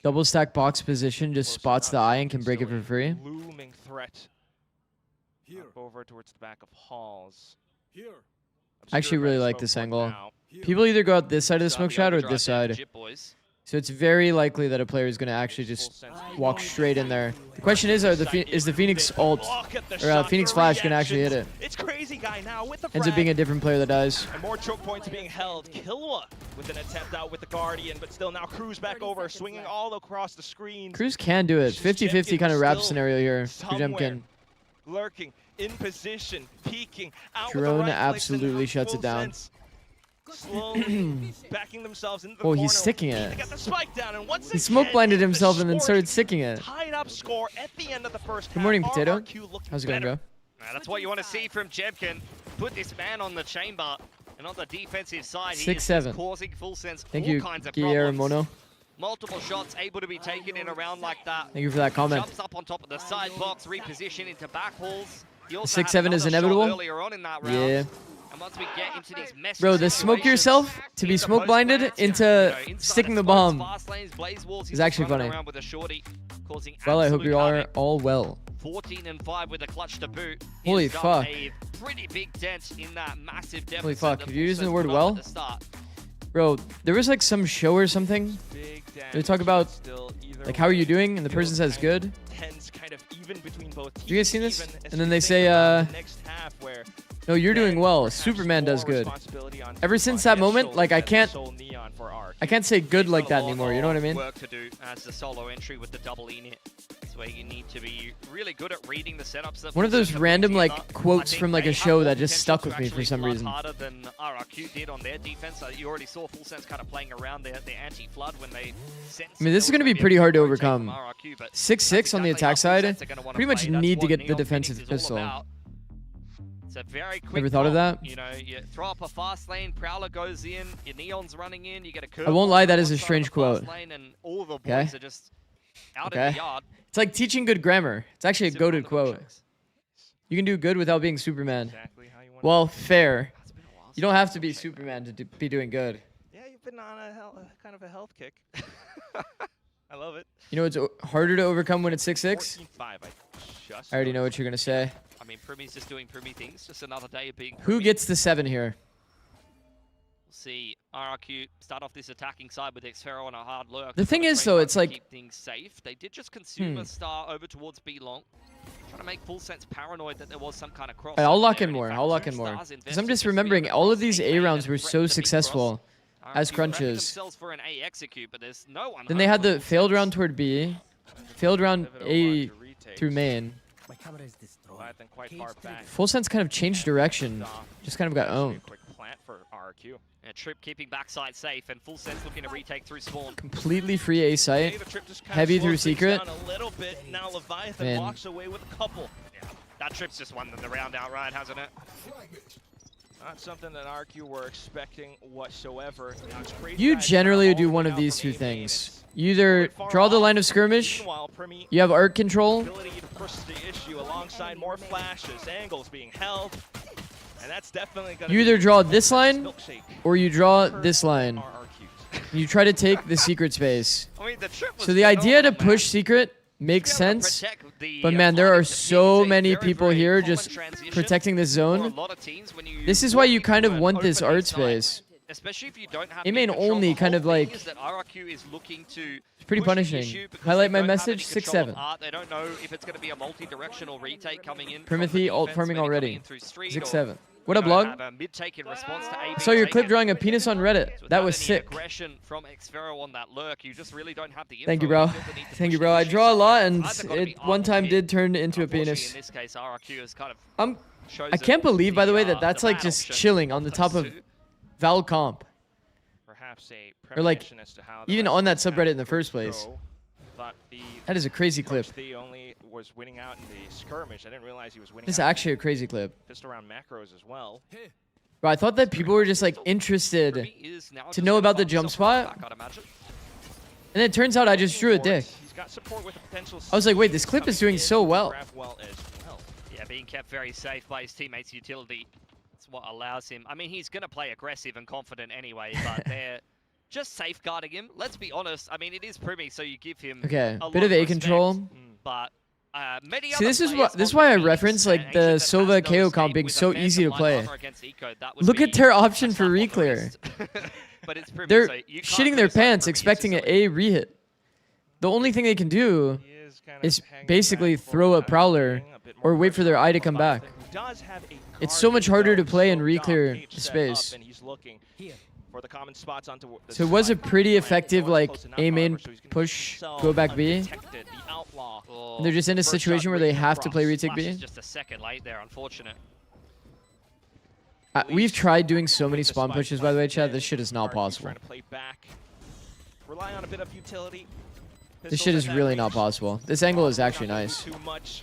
Double stack box position just spots the eye and can break it for free. Looming threat. Up over towards the back of Halls. I actually really like this angle. People either go out this side of the smoke shot or this side. So it's very likely that a player is going to actually just walk straight in there. The question is the Phoenix ult or Phoenix Flash going to actually hit it? It's crazy guy now with the Ends up being a different player that dies. And more choke points being held. Killua with an attempt out with the Guardian, but still now Cruz back over, swinging all across the screen. Cruz can do it. 50-50 kind of wrap scenario here for Jemkin. Lurking, in position, peeking, out Drone with the right absolutely shuts it down. Slowly backing themselves into the Oh, corner. he's sticking it. They got the spike down, and once He smoke again, blinded it's the himself and then short, started sticking it. tied up score at the end of the first Good morning, half. Potato. RRQ looking How's it going, better. bro? That's what you want to see from Jemkin. Put this man on the chamber, and on the defensive side, he is 6-7. causing full sense Thank all you, kinds of Guillermo problems. Mono. Multiple shots able to be taken in a round like that. Thank you for that comment. Jumps up on top of the side box, reposition into back halls. 6-7 is inevitable. Earlier on in that round. Yeah. And once we get into these messy Bro, the smoke situations, yourself to be smoke blinded into sticking the bomb is actually funny. Well, I hope you are all well. 14-5 with a clutch to boot. Holy He's done fuck. A pretty big dent in that massive deficit. Holy fuck, that if you're using the Fulsen's word put up well, at the start. bro, there was like some show or something. They talk about like how are you doing, and the person says good. Kind of even between both teams, You guys seen this? even as And then we they think say, about the next half where no, you're doing then well. perhaps Superman does more good. responsibility on Ever T1 since that and moment, shoulders like I than can't Soul Neon for RRQ. I can't say good like that Got a lot anymore. You know what I of mean? Work to do as the solo entry with the double E-net. That's where you need to be really good at reading the setups. That One of those Fulsen's random putting like together. quotes I think from like they a have show more that just potential stuck to with me for actually some flood reason. harder than RRQ did on their defense. You already saw Full Sense kind of playing around their anti-flood when they sent. I mean, this is going to be pretty hard to overcome. 6-6 on the attack side. Pretty much need to get the defensive pistol. It's a very quick Ever thought of comp. that? You know, you throw up a fast lane, Prowler goes in, your Neon's running in, you get a curve. I won't lie, that is a on one side of strange the quote. fast lane, and all the boys Okay. are just out in Okay. the yard. It's like teaching good grammar. It's actually a Simple on goated the quote. milkshakes. You can do good without being Superman. Exactly how you want Well, fair. It's been a while You don't have to be Superman to be doing good. Yeah, you've been on a kind of a health kick. I love it. You know it's harder to overcome when it's 6-6? 14-5, I just I already know what you're going to say. I mean, Primy's just doing Primy things. Just another day of being Who Primy. gets the 7 here? We'll see RRQ start off this attacking side with Xfero on a hard lurk. The thing Trying to is, though, frame it's up to like- keep things safe. They did just consume a star over towards B long. Trying to make Full Sense paranoid that there was some kind of cross. I'll over lock there, in and more. fact, I'll lock 2 in more. stars Because I'm invested just to remembering free all of across these A A main rounds and were threaten so the B cross. successful as RRQ ready crunches. themselves for an A execute, but there's no one Then they home had for the Full failed Sense. round toward B, failed round A through main. Then quite far back. Full Sense kind of changed direction. Just kind of got owned. Quick plant for RRQ. And Trip keeping backside safe, and Full Sense looking to retake through spawn. Completely free A site. The trip just kinda Heavy through slows things secret. down a little bit. Now Leviathan Man. walks away with a couple. That Trip's just won the round outright, hasn't it? Not something that RRQ were expecting whatsoever. Now, it's crazy You guys generally now do all one the of way these out two from A main. things. You either Far draw the off. line of skirmish, Meanwhile, Primy you have arc control, ability to push the issue alongside more flashes, angles being held, and that's definitely going to you either draw this line or you draw this line. You try to take the secret space. I mean, the Trip was So the idea to phenomenal, push man. secret makes Just be able to sense, protect the, but man, there flank are of the so teams. It's a many very, people very here common just transition protecting this for a zone. lot of teams when you This is why you walk kind of into an want this open art site, space. especially if you don't have It may any control. only The kind whole of thing like- is that RRQ is looking to It's pretty push the punishing. issue because Highlight they my don't have any message, control of 6-7. art. They don't know if it's going to be a multi-directional retake coming in. Primothy alt farming already. 6-7. 6-7. What up, blog? Saw your clip drawing a penis on Reddit. That was sick. Aggression from Xfero on that lurk. You just really don't have the Thank you, info. bro. You feel the need to Thank you, push bro. the I issue. draw a lot, and Either gotta be it one time Arnold did turn into a Unfortunately, penis. In this case, RRQ is kind of I chosen can't believe, by the way, that the that's like bad just option chilling on the top of two. Val Comp. Perhaps a Or like, premonition as to how the even rest on of that the subreddit in the match first would place. go. thought the That is a crazy clip. Coach The only was winning out in the skirmish. I didn't realize he was winning. This is out actually a crazy clip. pistol round macros as well. Bro, I thought that people were just like interested to know about the jump spot. And it turns out I just drew a dick. He's got support with a potential. I was like, wait, this clip is doing so well. Yeah, being kept very safe by his teammates' utility. It's what allows him. I mean, he's going to play aggressive and confident anyway, but they're just safeguarding him. Let's be honest. I mean, it is Primi, so you give him Okay, a bit lot of A respect, control. But many See, this is other why I players reference on the like team the that Sova has no KO escape comp being with a so Phantom easy to line play. armor against Eco, that would Look be at their a option for slap on the re-clear. wrist. But it's Primi, They're so you can't shitting their criticize pants Primi, expecting an it's just A re-hit. The only thing they can do is basically throw a Prowler or wait for their eye to come back. It's so much harder to play and re-clear space. So it was a pretty effective like A main push, go back B. And they're just in a situation where they have to play retake B. Just a second late there, unfortunate. We've tried doing so many spawn pushes, by the way, Chad. This shit is not possible. Rely on a bit of utility. This shit is really not possible. This angle is actually nice. Too much.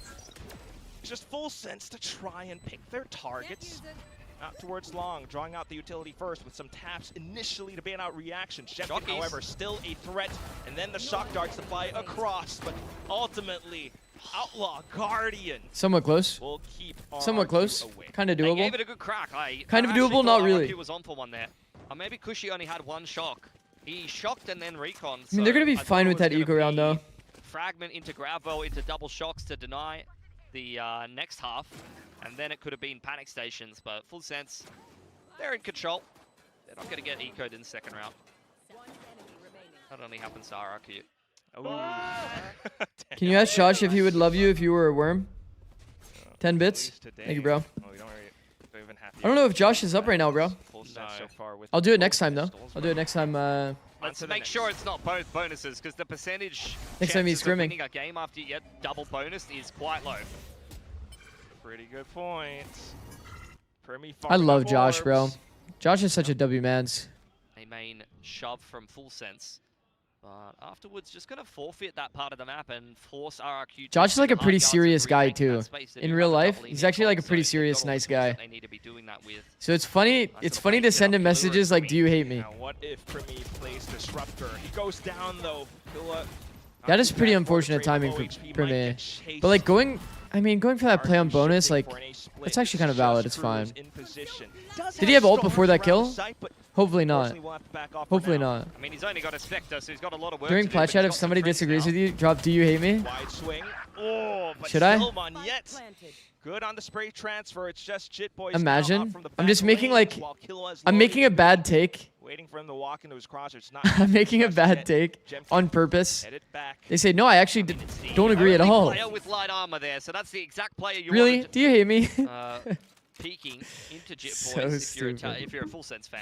Just full sense to try and pick their targets. Out towards long, drawing out the utility first with some taps initially to ban out reaction. Shepkin, however, still a threat, and then the shock darts to fly across, but ultimately, Outlaw Guardian Somewhat close. will keep Somewhat close. Kind of They gave doable. it a good crack. Kind of actually doable, not thought really. RRQ was on for one there. Or maybe Kushi only had one shock. He shocked and then recon. I mean, they're going to be fine with that eco round, though. Fragment into Gravwell into double shocks to deny the next half. And then it could have been panic stations, but full sense, they're in control. They're not going to get ecoed in the second round. That only happens to RRQ. Can you ask Josh if he would love you if you were a worm? 10 bits? Thank you, bro. I don't know if Josh is up right now, bro. I'll do it next time, though. I'll do it next time. Let's make sure it's not both bonuses, because the percentage Next time he's chances of scrimming. winning a game after you get double bonus is quite low. Pretty good point. I love Josh, bro. Josh is such a W-mans. A main shove from full sense. But afterwards, just going to forfeit that part of the map and force RRQ to Josh is like a hard pretty yards and serious guy, retake too. that space to In do real have a life, double he's in actually like a so pretty they've got serious, all the nice tools guy. that they need to be doing that with. So it's funny to send him messages like, do you hate me? Now, what if Primi plays Disruptor? He goes down, though. That is pretty unfortunate timing for me. But like going for that play on bonus, like, that's actually kind of valid. It's fine. Did he have ult before that kill? Hopefully not. Hopefully not. I mean, he's only got a Spectre, so he's got a lot of work During to do, plat but chat, he's if got somebody some friends disagrees now. with you, drop do you hate me? Wide swing. Oh, but Should I? still Monyet. Good on the spray transfer. It's just Jit Boys now Imagine. up from the I'm back just making lanes like, while Killua's I'm loading making a in. bad take. Waiting for him to walk into his crosshair. It's not I'm making a just bad yet. take on purpose. Headed back. They say, no, I actually don't agree at Only all. player with light armor there, so that's the exact player you Really? wanted Do you hate me? peeking into Jit So Boys stupid. if you're a full sense fan.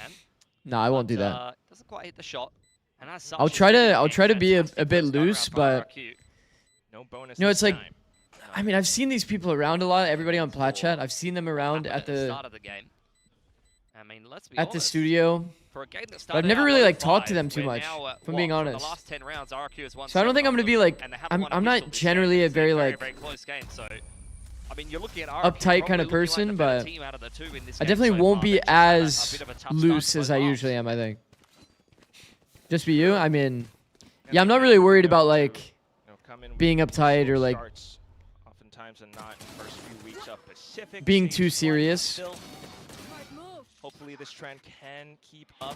No, I won't do that. Doesn't quite hit the shot. And as such, I'll it's try been to be a fantastic bit first go-round loose, for but RRQ. No bonus. you know, it's this like, time. I mean, I've seen these people around a lot. Everybody on plat chat, I've seen them around Happened at the start of the game. I mean, let's be at the honest. studio. For a game that But I've started never out really like 1-5, talked to them too we're much, now, if I'm being from honest. The last 10 rounds, RRQ has won So I don't 7 think I'm of gonna them, be like, and they haven't won a I'm pistol not this generally game. a It's very been like very close game. So I mean, you're looking at RRQ uptight probably kind of looking like person, the better but team out of the two in this I game definitely so won't far. be They've just had a as bit of a tough start loose to as both I halves. usually am, I think. Just be you? I mean, yeah, I'm not really worried about like being uptight or like oftentimes and not in the first few weeks of Pacific. being Stage too one, serious. still, hopefully this trend can keep up.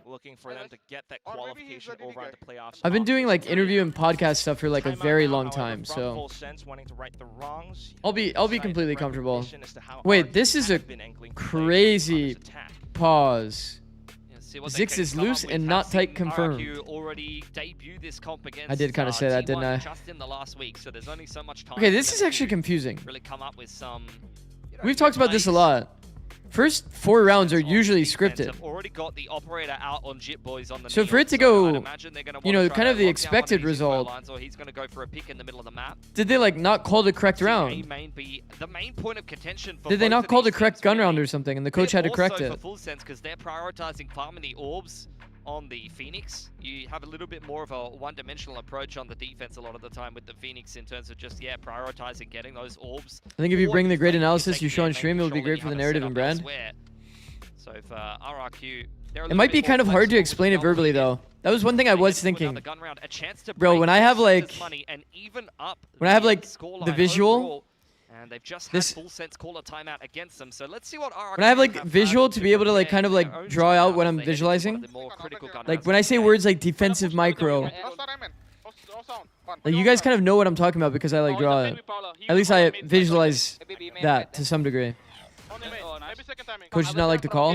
Looking for them to get that qualification over on the playoffs. I've been off doing this like turn. interview and podcast stuff for like a Timeout very now, long however, time, from so Full Sense wanting to right the wrongs. I'll be Decided completely the comfortable. recognition as to how Wait, hard this he is a has been angling to play crazy on this attack. pause. Yeah, see what they Zix can is come up loose with. and Have not tight seen confirmed. RRQ already debuted this comp against I did kind of say that, didn't T1 I? just in the last week, so there's only so much time. Okay, for this them is actually to confusing. really come up with some. We've talked about this a lot. First 4 rounds are usually scripted. Have already got the operator out on Jit Boys on the So Neon, for it to I'd go, imagine they're gonna you wanna know, try kind to of the lock down one expected of these result. lines, or he's going to go for a pick in the middle of the map. Did they like not call the correct The round? main point of contention for Did they both not of call the these correct teams gun really round or something and the coach had to correct also it? for full sense because they're prioritizing farming the orbs on the Phoenix. You have a little bit more of a one-dimensional approach on the defense a lot of the time with the Phoenix in terms of just, yeah, prioritizing getting those orbs. I think if you bring the great Or analysis you show on making stream, it would be sure that great you for the have a narrative and setup brand. elsewhere. So for RRQ, they're a It little might be bit kind more of hard to flexible explain with it verbally Valorant. though. That was one thing I They was get into another thinking. gun round, a chance to Bro, break when I have this like money and even up when I have the like scoreline the visual, overall, and they've just had this full sense call a timeout against them. So let's see what RRQ when I have like have visual had to be able to like prepare kind of their like own draw out timeout what if I'm they head into one of visualizing. the more critical gun Like rounds when I of the say game. words like defensive micro, like you guys kind of know what I'm talking about because I like draw it. At least I visualize that to some degree. Coach did not like the call.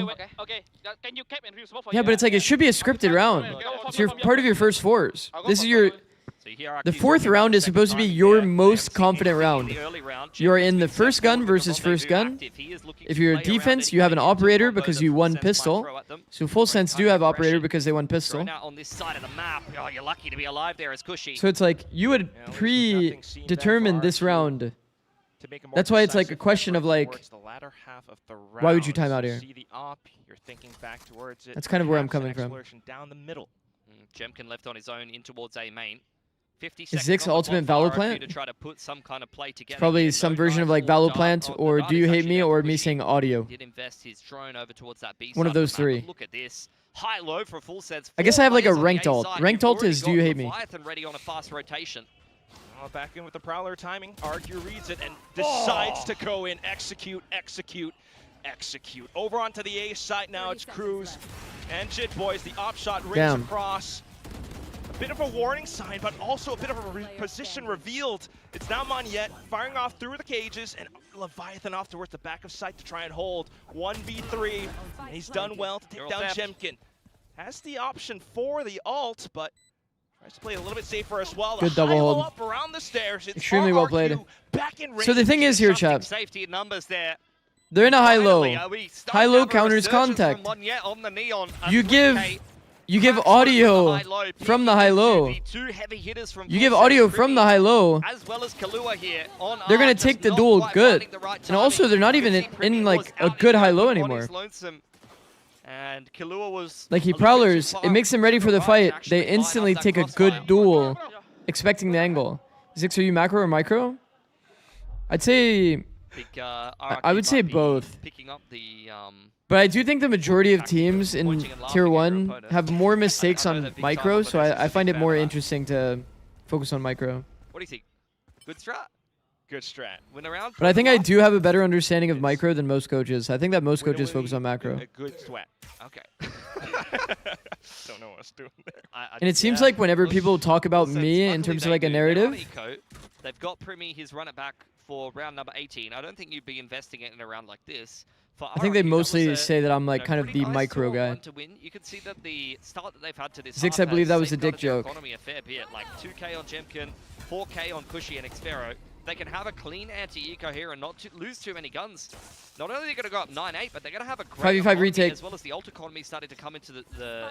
Yeah, but it's like it should be a scripted round. It's your part of your first fours. This is your So you hear RRQ the fourth talking round about is the supposed to be second your time. most They confident obviously round. in the early round. You're Jim's in the been first set gun forward with the versus first rendezvous gun. active. He is looking If to you're a play around defense, it. you have an He's getting into operator one because of you those won full sense pistol. micro at them. So full sense do have operator Aggression. because they won pistol. Thrown out on this side of the map. Oh, you're lucky to be alive there as Cushy. So it's like you would Yeah, at least with nothing seen predetermine that this far round. to make a more That's why it's like a decisive question of effort like, towards the latter half of the why would you round. time out here? See the op, you're thinking back towards it. That's kind of where I'm perhaps an coming from. exploration down the middle. Jemkin left on his own in towards A main. 50 Is seconds Zig's on the ultimate clock for Valo RRQ plant? to try to put some kind of play together. Probably Here, some no version of knife like or Valo dart plant on the or dart do is you hate actually me there. or me Cushy saying audio. did invest his drone over towards that B One of side those the map, but three. Look at this. High low for a full sense. I guess Four I have like a players on the ranked A ult. side. Ranked You've ult already is do got you hate me? Leviathan ready on a fast rotation. Back in with the Prowler timing. RRQ reads it and decides to go in. Execute, execute, execute. Over onto the A side now. It's Cruz and Jit Boys. The op shot rings Damn. across. A bit of a warning sign, but also a bit of a position revealed. It's now Monyet firing off through the cages, and Leviathan off towards the back of sight to try and hold 1v3. And he's done well to take Girl down theft. Jemkin. Has the option for the ult, but tries to play a little bit safer as well. Good The double high-low hold. up around the stairs. It's Extremely well RRQ played. back in So the thing is here, Adjusting chat. Safety numbers there. They're in a high-low. Finally, are we starting High-low to have a counters resurgence contact. from Monyet on the neon? A You 3K. You give Cracks audio the high-low, from the peeking high-low. into the two heavy hitters from You give full audio set, from the Privy, high-low. as well as Kalua here on They're gonna R, just take the not duel quite good. finding the right And also, timing. they're not You even can see in Privy like was a out in good the high-low open on anymore. his lonesome, and Kalua was Like he a little bit too prowlers, far it makes them ready for the right to fight. actually They line up instantly that take a crossfire. good duel, expecting the angle. Zix, are you macro or micro? I'd say, Think, I would RRQ say might be both. Picking up the But I do think the majority of teams in Pointing and laughing Tier at your 1 opponent. have more mistakes I know on they're big micro, time, so but this is I a find big it more fan of that. interesting to focus on micro. What do you think? Good strat? Good strat. Win around? But I think I do have a better understanding of micro than most coaches. I think that most coaches focus on macro. A good sweat. Okay. Don't know what I was doing there. And it seems like whenever people talk about me in terms of like a narrative, They've got Primi, his run it back for round number 18. I don't think you'd be investing it in a round like this. For I think they RRQ, that was mostly a, say that I'm like you know, kind of pretty the nice micro 2-on-1 guy. to win. You can see that the start that they've had to this Zix, half I believe has that was a dick safeguarded their joke. economy a fair bit, like 2k on Jemkin, 4k on Cushy and Xfero. They can have a clean anti-eco here and not lose too many guns. Not only are they going to go up 9-8, but they're going to have a great 5v5 economy, retake. as well as the ult economy starting to come into the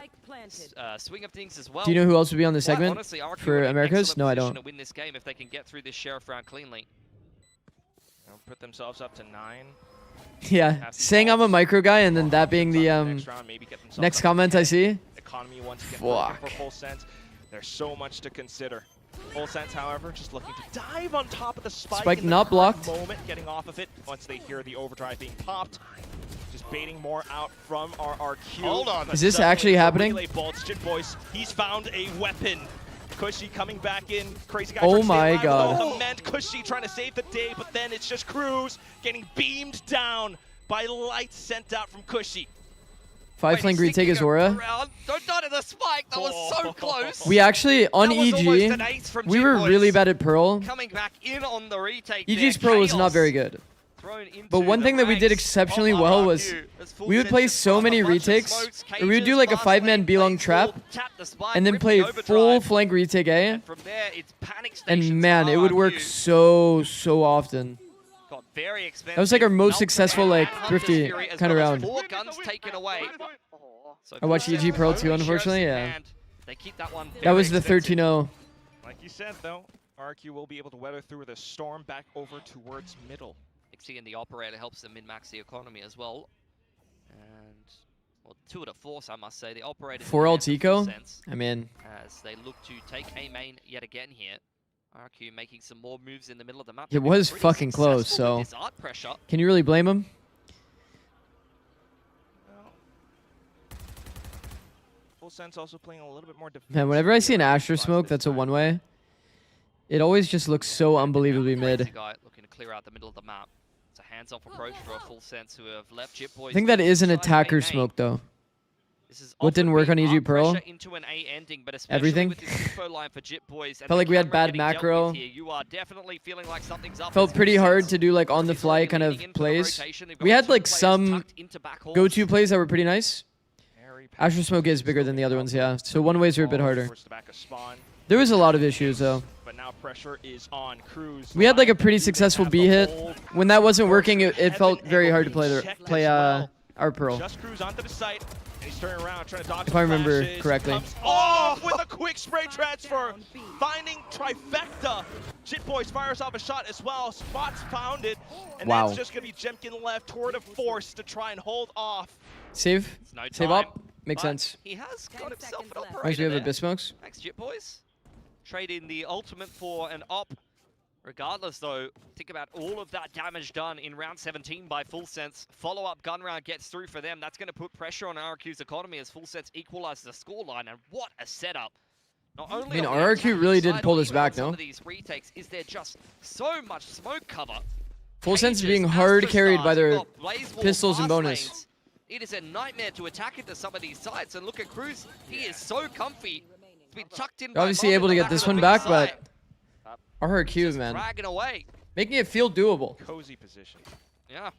swing of things as well. Do you know who else would be on the Quite segment honestly, RRQ for are in an Americas? excellent No, I position don't. to win this game if they can get through this sheriff round cleanly. They'll put themselves up to 9. Yeah, saying I'm a micro guy and then that being the Next round, maybe get themselves next up to comment 10. I see. Economy once again Fuck. for full sense. There's so much to consider. Full sense, however, just looking to dive on top of the spike. Spike in the not correct blocked. Moment, getting off of it once they hear the overdrive being popped. Just baiting more out from RRQ. Hold on. Is this Suddenly, actually the happening? relay bolts, Jit Boys, he's found a weapon. Cushy coming back in. Crazy guy. Oh trying to stay my alive God. with the Ment. Cushy trying to save the day, but then it's just Cruz getting beamed down by lights sent out from Cushy. 5 flank retake is Aura. Don't die to the spike. That was so close. We actually, on That was almost an EG, ace from we Jit were Boys. really bad at Pearl. Coming back in on the retake. EG's there. Pearl was not Chaos very good. thrown into But one the thing that we did ranks exceptionally of well RRQ was as full we would sense play just so put many up a bunch of retakes, smokes, or we would do like a cages, 5-man fast B-long lane, trap, full, tap the spike, and then rip play the full overdrive, flank retake A. and from there it's panic And stations man, for it would work RRQ. so often. Got very expensive. That was like our most Meltdown successful, and like, Hunter's thrifty Fury as kinda well as round. 4 guns taken away. So I watched full EG sense Pearl only too, unfortunately, shares in yeah. hand. They keep that one That very was the expensive. 13-0. Like you said, though, RRQ will be able to weather through the storm back over towards middle. XC and the operator helps them min-max the economy as well. And Well, two of the force, I must say. The operators. 4 ult eco? I mean, as they look to take A main yet again here. RRQ making some more moves in the middle of the map. it was fucking close, so can you really blame him? Full Sense also playing a little bit more defensive. Man, whenever I see an Asher smoke that's a one-way, it always just looks so unbelievably mid. Guy looking to clear out the middle of the map. It's a hands-off approach for a Full Sense who have left Jit Boys. I think that is an attacker smoke, though. What didn't work on EG Pearl? Into an A ending, but Everything. with this info line for Jit Boys and Felt like we had bad getting dealt with macro. here, you are definitely feeling like something's up. Felt pretty hard to do like on-the-fly kind of plays. We had like some go-to plays that were pretty nice. Asher smoke is bigger than the other ones, yeah. So one-ways are a bit harder. There was a lot of issues, though. But now pressure is on Cruz. We had like a pretty successful B hit. When that wasn't working, it felt very hard to play our Pearl. Just Cruz onto the site. And he's turning around, trying to dodge If I remember correctly. Comes off with a quick spray transfer. Finding trifecta. Jit Boys fires off a shot as well. Spots found it. And Wow. that's just going to be Jemkin left toward a force to try and hold off. Save. No Save time, up. Makes but sense. He has got himself an operator Reminds me of a there. Bismokes. Thanks, Jit Boys. Trade in the ultimate for an op. Regardless, though, think about all of that damage done in round 17 by Full Sense. Follow-up gun round gets through for them. That's going to put pressure on RRQ's economy as Full Sense equalizes the scoreline. And what a setup. Not only I mean, on the RRQ attacking really did side, pull but this even on back, some no? of these retakes, is there just so much smoke cover. Full Sense Cages, being hard carried by Astrostars, their you've got Blaze Wall, pistols and fast bonus. lanes. It is a nightmare to attack into some of these sites. And look at Cruz. He is so comfy. He's been tucked in. They're obviously able to get this one back, but RRQ, man. Dragging away. Making it feel doable. Cozy position. Yeah.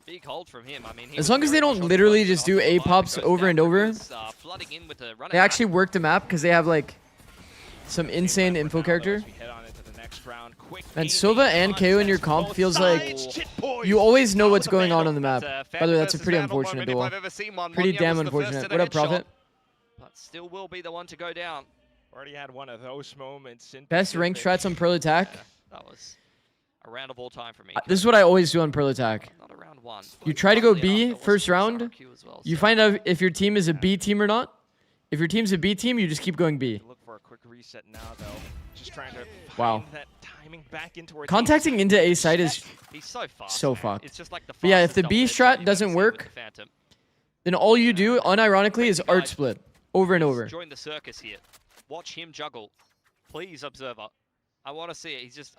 Big hold from him. I mean, As long as they don't literally just do A-pops over and over, flooding in with the they actually work the map because they have like some insane info character. And Silva and KO in your comp feels like you always know what's going on the map. By the way, that's a pretty unfortunate duel. Pretty damn unfortunate. What up, Prophet? But still will be the one to go down. Already had one of those moments in Best rank strats on Pearl Attack. Yeah, that was a round of all time for me. This is what I always do on Pearl Attack. Not a round one. You try to go Funnily B enough, there first was round. RRQ as well, You so- find out if your team is a B team or not. If your team's a B team, you just keep going B. Look for a quick reset now, though. Just trying to Wow. find that timing back into our Contacting into A site is He's so fast. so man. fucked. It's just like the But yeah, if fastest the B double headshot strat you've doesn't ever seen work, with the Phantom. then all you do, unironically, is art split over and over. Join the circus here. Watch him juggle. Please, observer. I want to see it. He's just.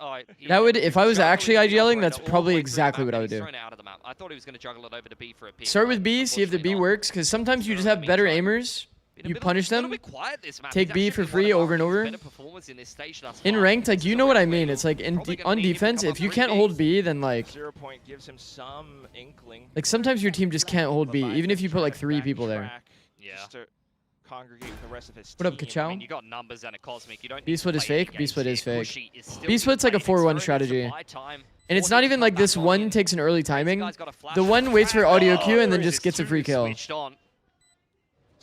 That would, if I was actually juggling the IGLing, operator that's all the probably way through the exactly map, what I and would he's do. thrown it out of the map. I thought he was going to juggle it over to B for a pick. Start but with B, see if the B unfortunately not. works, because sometimes you just have better aimers. Been a You bit- punish little them. bit quiet this map. Take He's B actually for been free one of over and RRQ's over. better performers in this stage thus In far. ranked, like, This you is know a what I rare mean. win. It's like Probably gonna on need him to defense, come if up you with can't three hold Bs. B, then like 0 point gives him some inkling. sometimes your team just can't hold B, even if you put like 3 people there. Yeah. Just to congregate with the rest of his What up, team. Ka-chow? I mean, you got numbers and a cosmic. You don't B need to split is play any fake, B games split is here. fake. Kushi is still B being split's like a played. 4-1 It's very much a strategy. buy time. And it's Forces not to even come like back this on one in. takes an early timing. Guy's got a flash The one waits for audio cue and then Cruz just gets a is free kill. switched on.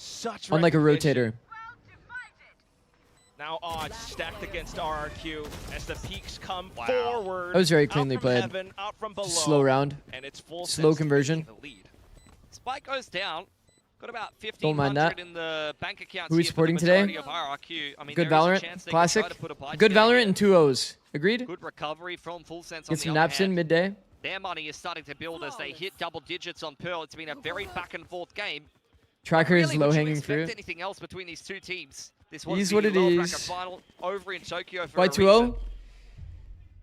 Such On like a recognition. rotator. Now odds stacked against RRQ as the peaks come Wow. forward. That was very out cleanly from played. heaven, out from below, Slow round. and it's full Slow sense conversion. taking the lead. Spike goes down. Got about Don't mind 1,500 that. in the bank accounts Who we here for the supporting today? majority of RRQ. I mean, Good there is a Valorant, chance they could classic. try to put a bite Good together Valorant here. and 2 O's. Agreed? Good recovery from Full Sense on Get the some other naps in hand. midday. Their money is starting to build as they hit double digits on Pearl. It's been a very back and forth game. Tracker is Really, low would you hanging expect fruit. anything else between these two teams? This It was is the what it lower is. bracket final over in Tokyo for Why a 2-0? reason.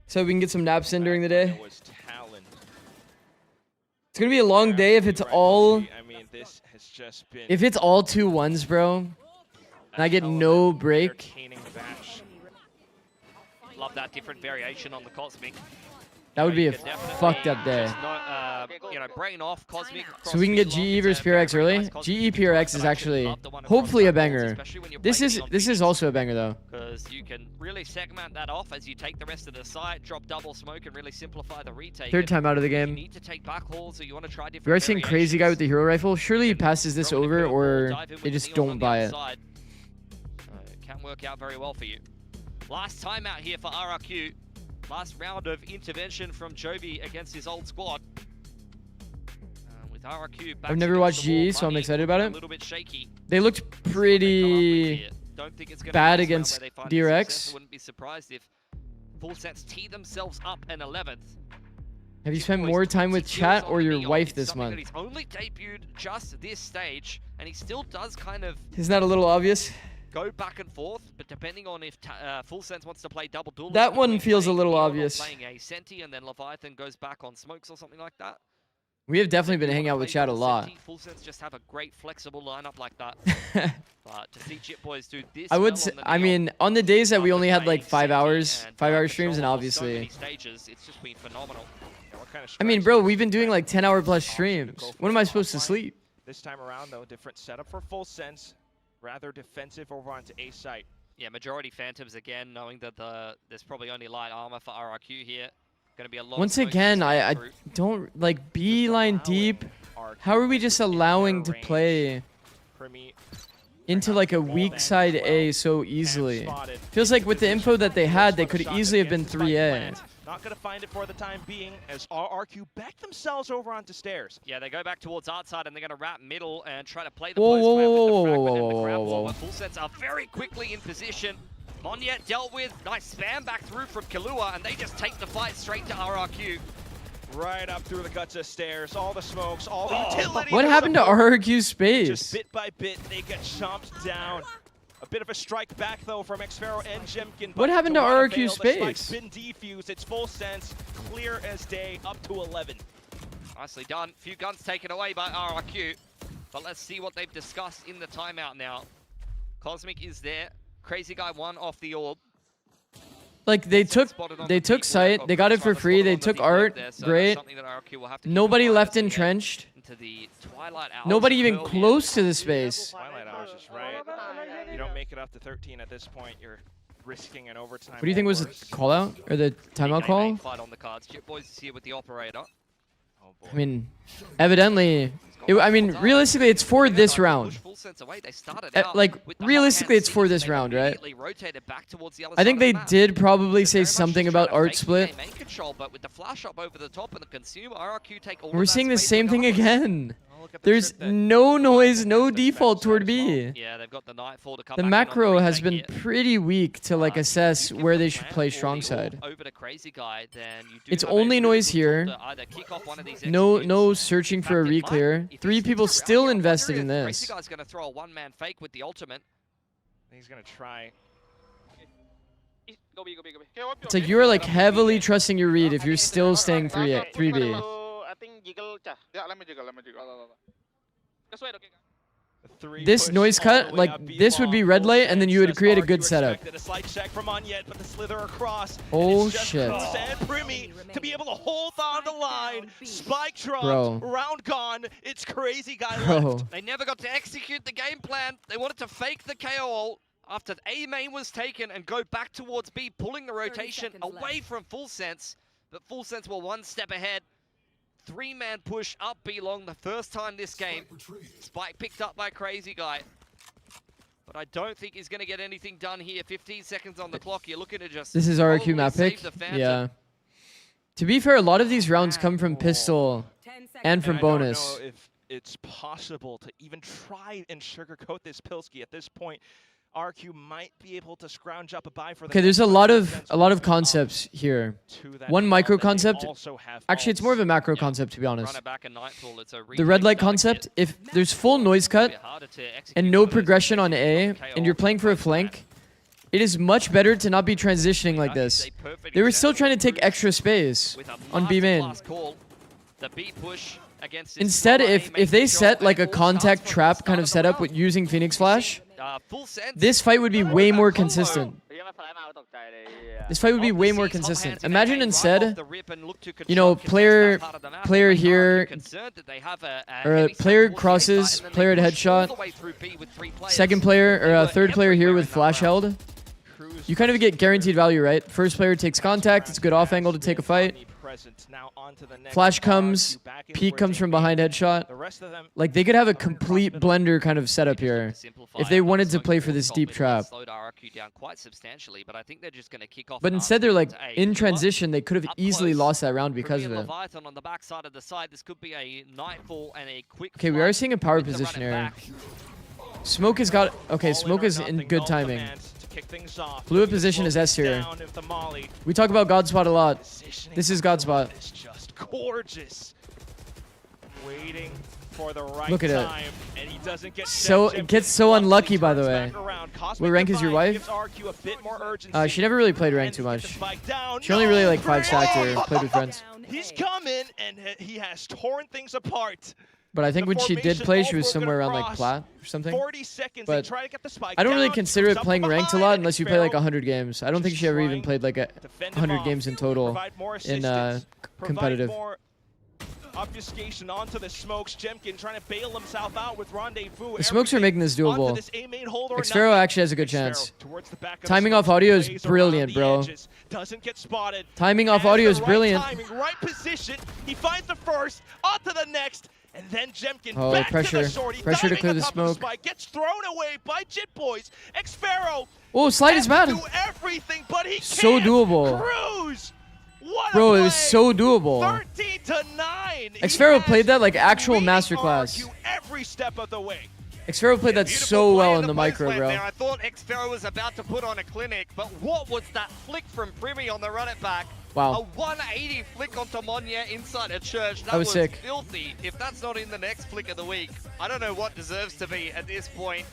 So we can get some naps in during the day. It was talent. It's gonna be a long day if it's all I mean, this has just been if it's all 2-1s, bro. And I get no break. entertaining match. Love that different variation on the Cosmic. That would be a You could definitely fucked up day. just not, you know, brain off Cosmic. So we can get GE versus PRX early. GE PRX is actually hopefully a banger. This is also a banger though. Because you can really segment that off as you take the rest of the site, drop double smoke, and really simplify the retake. Third time out of the You game. need to take back hauls, or you want to try different. We are seeing crazy guy with the hero rifle. Surely he passes this Throw in a over, curveball, or dive in with they the just Neos don't on the buy other it. side. Can work out very well for you. Last time out here for RRQ. Last round of intervention from Jovi against his old squad. With RRQ back I've never against watched the wall. GE, so I'm Money excited about a it. little bit shaky. They looked They come up with pretty here. Don't think it's gonna bad be this round against where they find the success. DRX. I wouldn't be surprised if Full Sets tee themselves up in 11th. Have you Jit spent Boys more time 20 with kills chat on or the your Neon. wife It's this something month? that he's only debuted just this stage, and he still does kind of Isn't that a little obvious? go back and forth, but depending on if Full Sense wants to play double duelist, That one between feels a playing little Neon or obvious. Playing a Senti and then Leviathan goes back on Smokes or something like that. We have definitely been If you hanging wanna out with play chat a full lot. Senti, Full Sense just have a great flexible lineup like that. But to see Jit Boys do this, I would well say, on the I Neon mean, on the days that we after only had playing like 5 Senti hours, and 5 hour Dark streams, and Control on so many obviously. stages, it's just been phenomenal. Yeah, what kind of I mean, strikes bro, do we've been doing like 10-hour plus option to streams. go for When am I supposed to offline? sleep? This time around, though, different setup for Full Sense. Rather defensive over onto A site. Yeah, majority Phantoms again, knowing that there's probably only light armor for RRQ here. Going to be a lot. Once of smoke again, to I stay through. don't like Just beeline allowing deep. RRQ How are we just in their allowing to range. play Primi into out like a the ball weak then side as well. A so and easily? spotted. Feels like with the info that they had, they Looks for could the shot easily have been against the spike 3A. plant. Not going to find it for the time being as RRQ back themselves over onto stairs. Yeah, they go back towards outside and they're going to wrap middle and try to play the Whoa, post whoa, plant with whoa, the whoa, fragment whoa, and the whoa, grab whoa, wall, whoa. but Full Sets are very quickly in position. Monyet dealt with, nice spam back through from Killua, and they just take the fight straight to RRQ. Right up through the guts of stairs, all the smokes, all the utility. What happened to RRQ's Just space? bit by bit, they get chomped down. A bit of a strike back though from Xfero and Jemkin. What but happened to not RRQ avail. The strike's space? been defused. It's Full Sense, clear as day, up to 11. Nicely done. Few guns taken away by RRQ, but let's see what they've discussed in the timeout now. Cosmic is there. Crazy Guy won off the orb. Like they took Spotted on they the took peak site, work, they or got it for Crossfire free, spotted they on the took peak work art, there, so that's great. something that RRQ will have to keep Nobody an eye on left as we get entrenched. into the twilight hours Nobody of even Pearl here. close to the space. Twilight hours is right. You don't make it up to 13 at this point. You're risking an overtime. What do you think was the call out or the timeout call? Fight on the cards. Jit Boys is here with the operator. Oh boy. I mean, evidently, I mean, realistically, it's for this round. Full Sense away. They started Uh, out like, with the realistically, hot-hand it's for seats. this They round, right? immediately rotated back towards the other I think side they of the map. did probably So say very much something just about trying to art fake split. main control, but with the flash up over the top and the consumer, RRQ take all We're of that seeing the space same thing regardless. again. Oh, look at the There's trip that no noise, no the default defense toward side as well. B. Yeah, they've got the Nightfall to come The back in on macro the has retake been here. pretty weak to like If assess you give where the they should plan play or strong the side. orb over to Crazy Guy, then you do It's have a only really noise good tool here. to either kick off one of these No executes. searching In for a fact, it might. reclear. If he 3 sticks people around still here, I invested wonder in if this. Crazy Guy's going to throw a one-man fake with the ultimate. He's going to try. Go B, go B, go B. It's like you're like heavily trusting your read if you're still staying 3B. I think jiggle cah. Yeah, let me jiggle. Just wait, okay. Three This push noise all cut, the way like up B this would be long. red Full light, and then you would Sense create a as good RRQ setup. expected. A slight check from Monyet, but the slither across. Oh, It's just shit. Cruz and Primi to be able to hold on the line. Spike dropped, Bro. round gone. It's Crazy Guy Bro. left. They never got to execute the game plan. They wanted to fake the KO ult after A main was taken and go back towards B, pulling the rotation away from Full Sense. But Full Sense were one step ahead. 3-man push up B long the first time this game. Spike picked up by Crazy Guy. But I don't think he's going to get anything done here. 15 seconds on the clock. You're looking to just This is RRQ probably map save pick. the Phantom. Yeah. To be fair, a lot of these rounds come from pistol and from And bonus. I don't know if it's possible to even try and sugarcoat this Pilsky at this point. RQ might be able to scrounge up a buy for the Okay, there's a next lot one. of Sense concepts here. to that One front, micro and they concept. also have Actually, it's more of a ults. macro Yeah. concept to be honest. Run it back and Nightfall. It's a The red retake light down concept, kit. if there's full noise A cut bit harder to execute and some no of those progression on executions A, KO and you're playing for a flank, it is much better to not be transitioning like That is this. a perfect They were still example trying to of take Cruz extra space with a on B main. masterclass call. The B push against this Instead, smaller if A main they control, set and like a it all starts contact from the trap start kind of the setup round. with using Phoenix Flash, Full Sense. this fight would be way more consistent. เฮียไม่ฟลายมาตกใจเลยเหี้ย This fight would be Off the way more seats, hot consistent. hands in Imagine A, right instead, off the rip and look to you know, contest player- that part of the map. player They are here, concerned that they have a or a heavy set player towards the crosses, side, and then player they at push all headshot, the way through B with 3 players. second player or They a were third player here everywhere with in that flash round. held. Cruz You kind of get guaranteed value, right? First player takes contact, it's a good off angle to take a fight. present. Now on to the next. Flash RRQ comes, back in Peek for a comes from teammate. behind headshot. The rest of them Like, they could have a are across complete middle. blender kind of setup here if they wanted to play for this deep trap. Slowed RRQ down quite substantially, but I think they're just going to kick off. But instead, they're like, a in look. transition, they could have Up easily close, lost that round because of Premier it. Leviathan on the back side of the side. This could be a nightfall and a quick. Okay, we flight are seeing a power with the run position it here. back. Smoke has got... Okay, All Smoke or is in nothing, good no timing. command to kick things off. Fluid Looking to position slow is S things here. down with the molly. We talk about God Spot a lot. Positioning This is for God Fluid Spot. is just gorgeous. Waiting for the right Look at it. time, and he doesn't get So- Jim it gets Jim so bluntly unlucky, by the turns way. back around. Cosmic What rank is your Divide wife? gives RQ a bit more urgency. She never really played rank And too to get the much. spike down. She only really No, like 5 stacked great! or played with friends. He's coming, and he has torn things apart. But I think The when she did formation play, all she was broken somewhere around like across. plat or something. 40 seconds. But they try to get the spike I don't really down, consider it comes up playing from ranked a behind, lot and unless you play like Xpharaoh 100 games. I don't think just she ever even trying played like a defend him 100 off, games in total provide more in assistance, provide competitive. more obfuscation onto the smokes. Jemkin trying to bail himself out with rendezvous. The smokes are making this Onto doable. this A main hold or Xpharaoh nothing. actually has a good Xpharaoh chance. towards the back of the Timing smokes, off audio is plays around brilliant, the bro. edges, doesn't get spotted. Timing off Has audio the is right brilliant. Timing, right position. He finds the first, onto the next, and then Jemkin Oh, back pressure. to the shorty. Pressure to diving clear on the top of smoke. spike, gets thrown away by Jit Boys. Xpharaoh Oh, slide is has to bad. do everything, but he So can't. doable. Cruz. What Bro, a it was play. so doable. 13-9. He Xpharaoh has played that like actual beaten masterclass. RRQ every step of the way. Xpharaoh played that so well in the micro, bro. There. I thought Xpharaoh was about to put on a clinic, but what was that flick from Primi on the run it back? Wow. A 180 flick onto Monye inside a church. That was sick. Filthy. If that's not in the next flick of the week, I don't know what deserves to be at this point.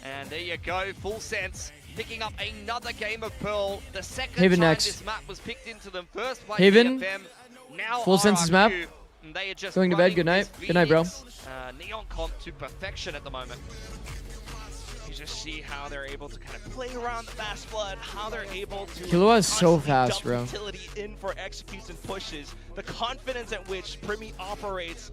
And there you go, Full Sense picking up another game of Pearl. The second Haven time next. this map was picked into them. First by Haven. DFM, now Full Sense's map. RRQ, and they are just Going to bed. running Good night. this Good night, bro. Phoenix, Neon comp to perfection at the moment. You just see how they're able to kind of play around the fast flood, how they're able to Killua is so constantly fast, dump bro. utility in for executes and pushes. The confidence at which Primi operates.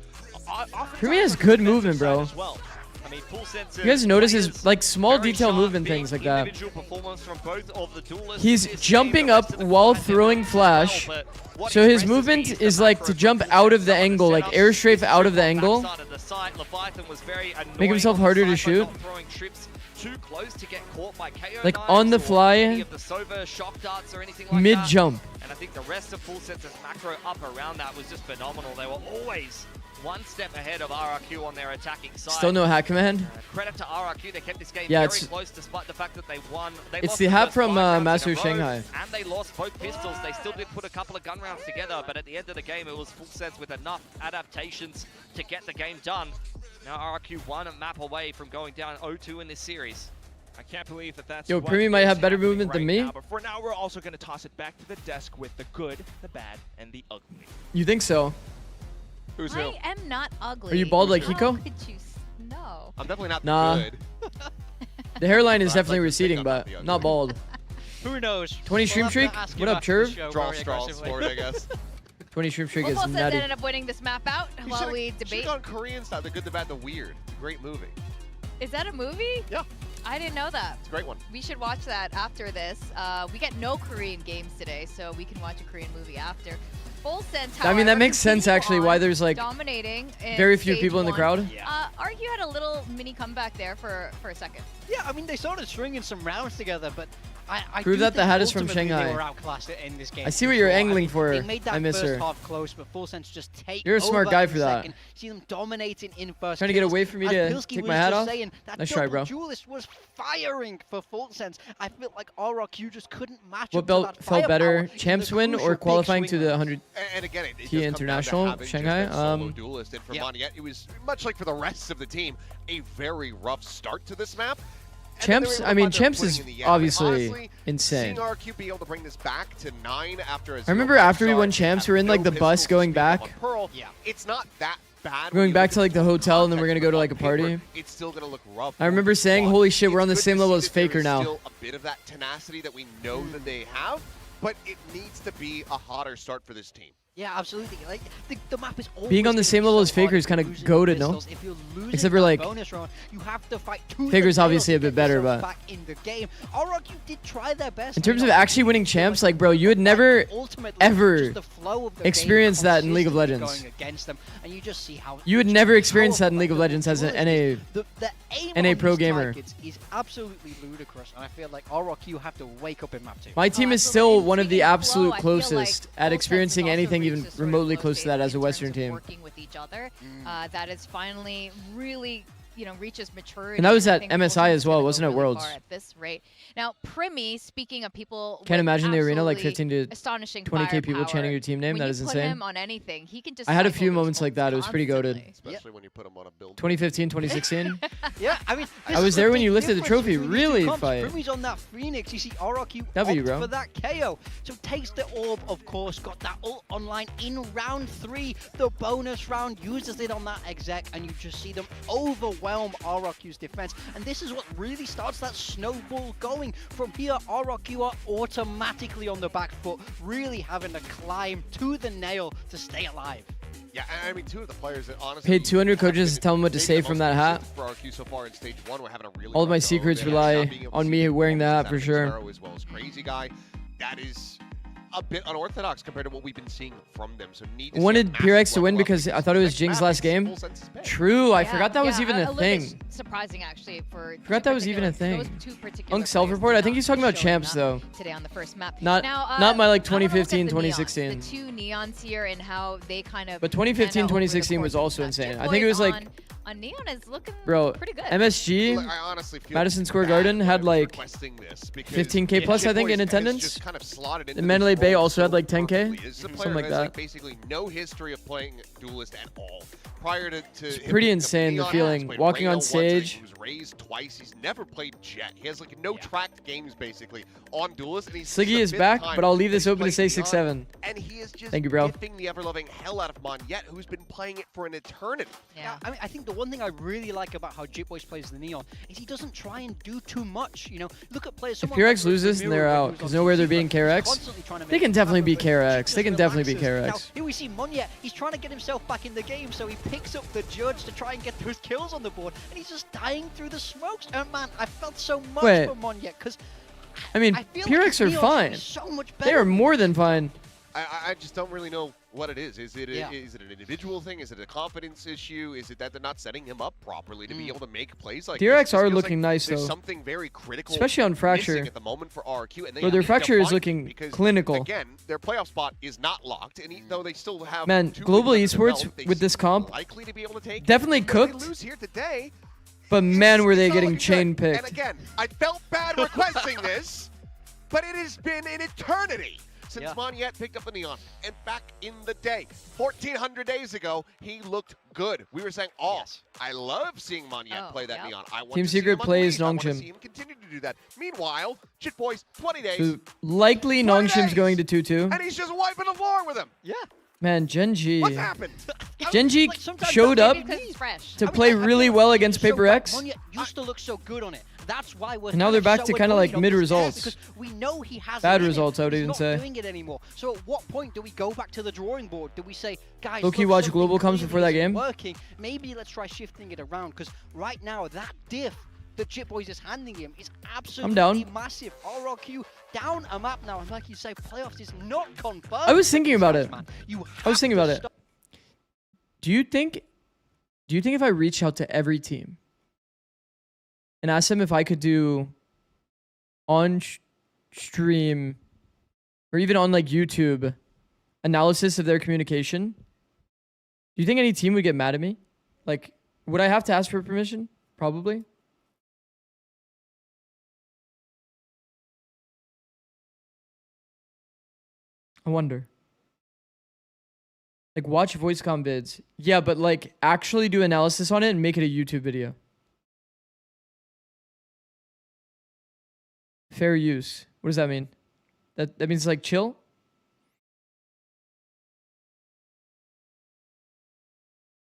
Primi has good movement, bro. As well. I mean, Full Sense. You guys notice his players, like small very detail sharp, movement big things like that. individual performance from both of the duelists He's in this jumping game. The up rest of the while squad throwing did well, flash. but what So his impresses me movement is the is like macro to from jump Full out Sense. of the Some angle, like setups, air strafe out of the on angle. backside of the site. Leviathan was very Make himself annoying on the harder to side by shoot. not throwing trips too close to get caught by KO Like, knives on the or fly, any of the Sova shock darts or anything like Mid that. jump. And I think the rest of Full Sense's macro up around that was just phenomenal. They were always one step ahead of RRQ on their attacking side. Still no hack command. Credit to RRQ, they kept this game Yeah, very it's- close despite the fact that they won. They It's lost the hat first from 5 rounds in Master a row, Shanghai. And they lost both pistols. They still did put a couple of gun rounds together, but at the end of the game, it was Full Sense with enough adaptations to get the game done. Now RRQ 1 map away from going down 0-2 in this series. I can't believe that that's Yo, what Primi might is have better happening movement than right me. now, but for now, we're also going to toss it back to the desk with the good, the bad, and the ugly. You think so? Who's who? I am not ugly. Are you bald like How Hiko? could you no. I'm definitely not Nah. good. The hairline is I'd like definitely to think receding, I'm but not the ugly. not bald. Who knows? 20 stream We'll have to streak? ask What him up, after the Churv? show Draw very straws aggressively. for it, I guess. 20 stream streak Well, is Full Sense nutty. ended up winning this map out while we Should've debate. gone Korean style, the good, the bad, the weird. Great movie. Is that a movie? Yeah. I didn't know that. It's a great one. We should watch that after this. We get no Korean games today, so we can watch a Korean movie after. Full Sense, I mean, that however, makes sense continue actually on why there's like dominating in very few stage people in the 1. crowd. RQ had a little mini comeback there for a second. Yeah, I mean, they started stringing some rounds together, but I Prove do that the think hat is from ultimately Shanghai. They were outclassed in this game. I see what you're for sure. angling mean, for. They made that I miss first her. half close, but Full Sense just take You're a smart over guy in for that. second. See them dominating in first. Trying to get kills. away from me As to Pilsky take was my hat just off? saying, that Nice try, double bro. duelist was firing for Full Sense. I feel like RRQ just couldn't match What up to belt that felt better, firepower in champs the win crucial or big qualifying to swing the rounds. 100? And again, it Key does come down to International, having just Shanghai, that solo duelist. And for yeah. Monyet, it was much like for the rest of the team, a very rough start to this map. And then Champs, they were I mean, able to find Champs their is footing in the end. obviously Honestly, insane. Seeing RQ be able to bring this back to 9 after a I remember after we won start, Champs, have we were in like no the bus pistols to going speak of back. on Pearl. Yeah. It's not that bad. Going back to like the hotel and then we're gonna go to like a party. It's still gonna look rough. I remember saying, But holy shit, we're it's on the good same to level see as that there Faker is now. Still a bit of that tenacity that we know that they have, but it needs to be a hotter start for this team. Yeah, absolutely. Like the map is always Being on the gonna same be level so as Faker hard is if kinda you're losing goated, no? pistols. If you're losing Except for, that like, bonus round, you have to fight tooth Faker's and nail obviously to a bit get better, yourself but back in the game. RRQ did try their best. in terms of actually winning champs, like, bro, you would never ever experience that in League of Legends. Going against them, and you just see how You would never experience that in League of powerful Legends as an Duelist is. NA. The aim NA on pro these gamer. targets is absolutely ludicrous, and I feel like RRQ have to wake up in map 2. My team is absolutely. still And one of the speaking of absolute flow, I feel like closest Full at Sense experiencing has also anything reached even this sort of remotely flow close to state that as a in Western terms of team. working with each other. That is finally really, reaches maturity. And that was I at think Full MSI Sense as is well, gonna go wasn't it, really Worlds? far at this rate. Now, Primi, speaking of people, Can't with imagine the arena like absolutely 15 to astonishing 20K people firepower. chanting your team name. When That you is put insane. him on anything, he can just I had a cycle few those moments like that. It was pretty constantly. goated. Especially when you put him on a build. 2015, 2016. Yeah, I mean, I was there when you lifted the trophy. Really Really fight. Primi's on that Phoenix. You see RRQ W, opt bro. for that KO. So takes the orb, of course, got that ult online in round 3. The bonus round uses it on that exec, and you just see them overwhelm RRQ's defense. And this is what really starts that snowball going. From here, RRQ are automatically on the back foot, really having to climb to the nail to stay alive. Yeah, I mean, two of the players that honestly Paid 200 have coaches been to tell them what to maybe say the from most that hat. consistent for RQ so far in stage 1. We're having a really All of my rough go. secrets They have rely not being able to on see me the wearing the hat performances for out of sure. Sparrow as well as Crazy Guy. That is a bit unorthodox compared to what we've been seeing from them. So need to see a Wanted massive PRX to win level up because I thought it was next Jing's map last makes game. full sense of pay. True, I Yeah, forgot that was yeah, even a a little bit thing. surprising, actually, for Forgot that was even a thing. Those two particular Unk Self-report? players I think he's talking about showing champs, up though. Today on the first map. Not now, not my like I wanna look at 2015, the neons, 2016. The two neons here and how they kind of. But 2015, pan out over the 2016 was course of also the insane. match. I think it was like, on neon is looking bro, pretty good. MSG, Look, I honestly feel Madison Square bad Garden had when like requesting this because 15K plus, I think, Shitboys in has attendance. just kind of slotted into The Mandalay this Bay role also had so like 10K, perfectly. This is a player something like who has like that. basically no history of playing Duelist at all. Prior to It's him pretty picking up insane, the Neon, feeling. he's played Walking Reno on once, I think stage. He was raised twice. He's never played Jet. He has like no tracked games basically on Duelist. And he's Sliggy the is fifth back, time but I'll leave that this he's open to played say Neon, 6-7. And he is just Thank you, bro. gifting the ever-loving hell out of Monyet, who's been playing it for an eternity. Yeah. I mean, I think the one thing I really like about how Jitboys plays the Neon is he doesn't try and do too much. You know, look at players. If someone like PRX loses, then they're Ramiro, out. who's Because on nowhere they're CC, being but KRX. constantly trying to They make can it definitely happen, be but KRX. just They can definitely be relaxes. Now, KRX. here we see Monyet. He's trying to get himself back in the game, so he picks up the Judge to try and get those kills on the board, and he's just dying through the smokes. And man, I felt so much Wait. for Monyet because I mean, I feel like PRX his are Neon's fine. so much They better. are more than fine. I just don't really know what it is. Is it Yeah. is it an individual thing? Is it a confidence issue? Is it that they're not setting him up properly to be able to make plays like PRX this? It are feels looking like nice, there's though. something very critical, Especially on missing Fracture. at the moment for RRQ, and they Bro, their need to Fracture is find it looking because, clinical. Again, their playoff spot is not locked, and though they still have Man, 2 global wins under their esports belt, they with this seem comp likely to be able to take it. definitely If they cooked. lose here today, But man, were they it's not getting looking chain good. And picked. again, I felt bad requesting this, but it has been an eternity since Yeah. Monyet picked up the Neon. And back in the day, 1,400 days ago, he looked good. We were saying, oh, Yes. I love seeing Monyet Oh, play that yep. Neon. I want Team to see Secret him plays unleash. I want to Nongshim. see him continue to do that. Meanwhile, Jitboys, 20 days, So likely 20 Nongshim's days. going to 2-2. and he's just wiping the floor with him. Yeah. Man, Genji. What's happened? Genji Like, sometimes showed that's up Maybe because it's fresh. to I mean, play I feel really like well he's against so Paper bad. X. Monyet used to look so good on it. That's why we're And now they're back to kinda like annoyed on mid this results. because we know he has Bad it in him, results, I would but he's even not say. doing it anymore. So at what point do we go back to the drawing board? Do we say, guys, Low-key look, watch something Global comes clearly before that isn't game. working. Maybe let's try shifting it around because right now that diff that Jitboys is handing him is absolutely down. massive. RRQ down a map now, and like you say, playoffs is not confirmed. I was thinking about Guys, it. man. You I was have thinking to about it. stop- Do you think if I reach out to every team and ask them if I could do on stream or even on like YouTube analysis of their communication, do you think any team would get mad at me? Like, would I have to ask for permission? Probably. I wonder. Like, watch voice comm vids. Yeah, but like, actually do analysis on it and make it a YouTube video. Fair use. What does that mean? That means like chill?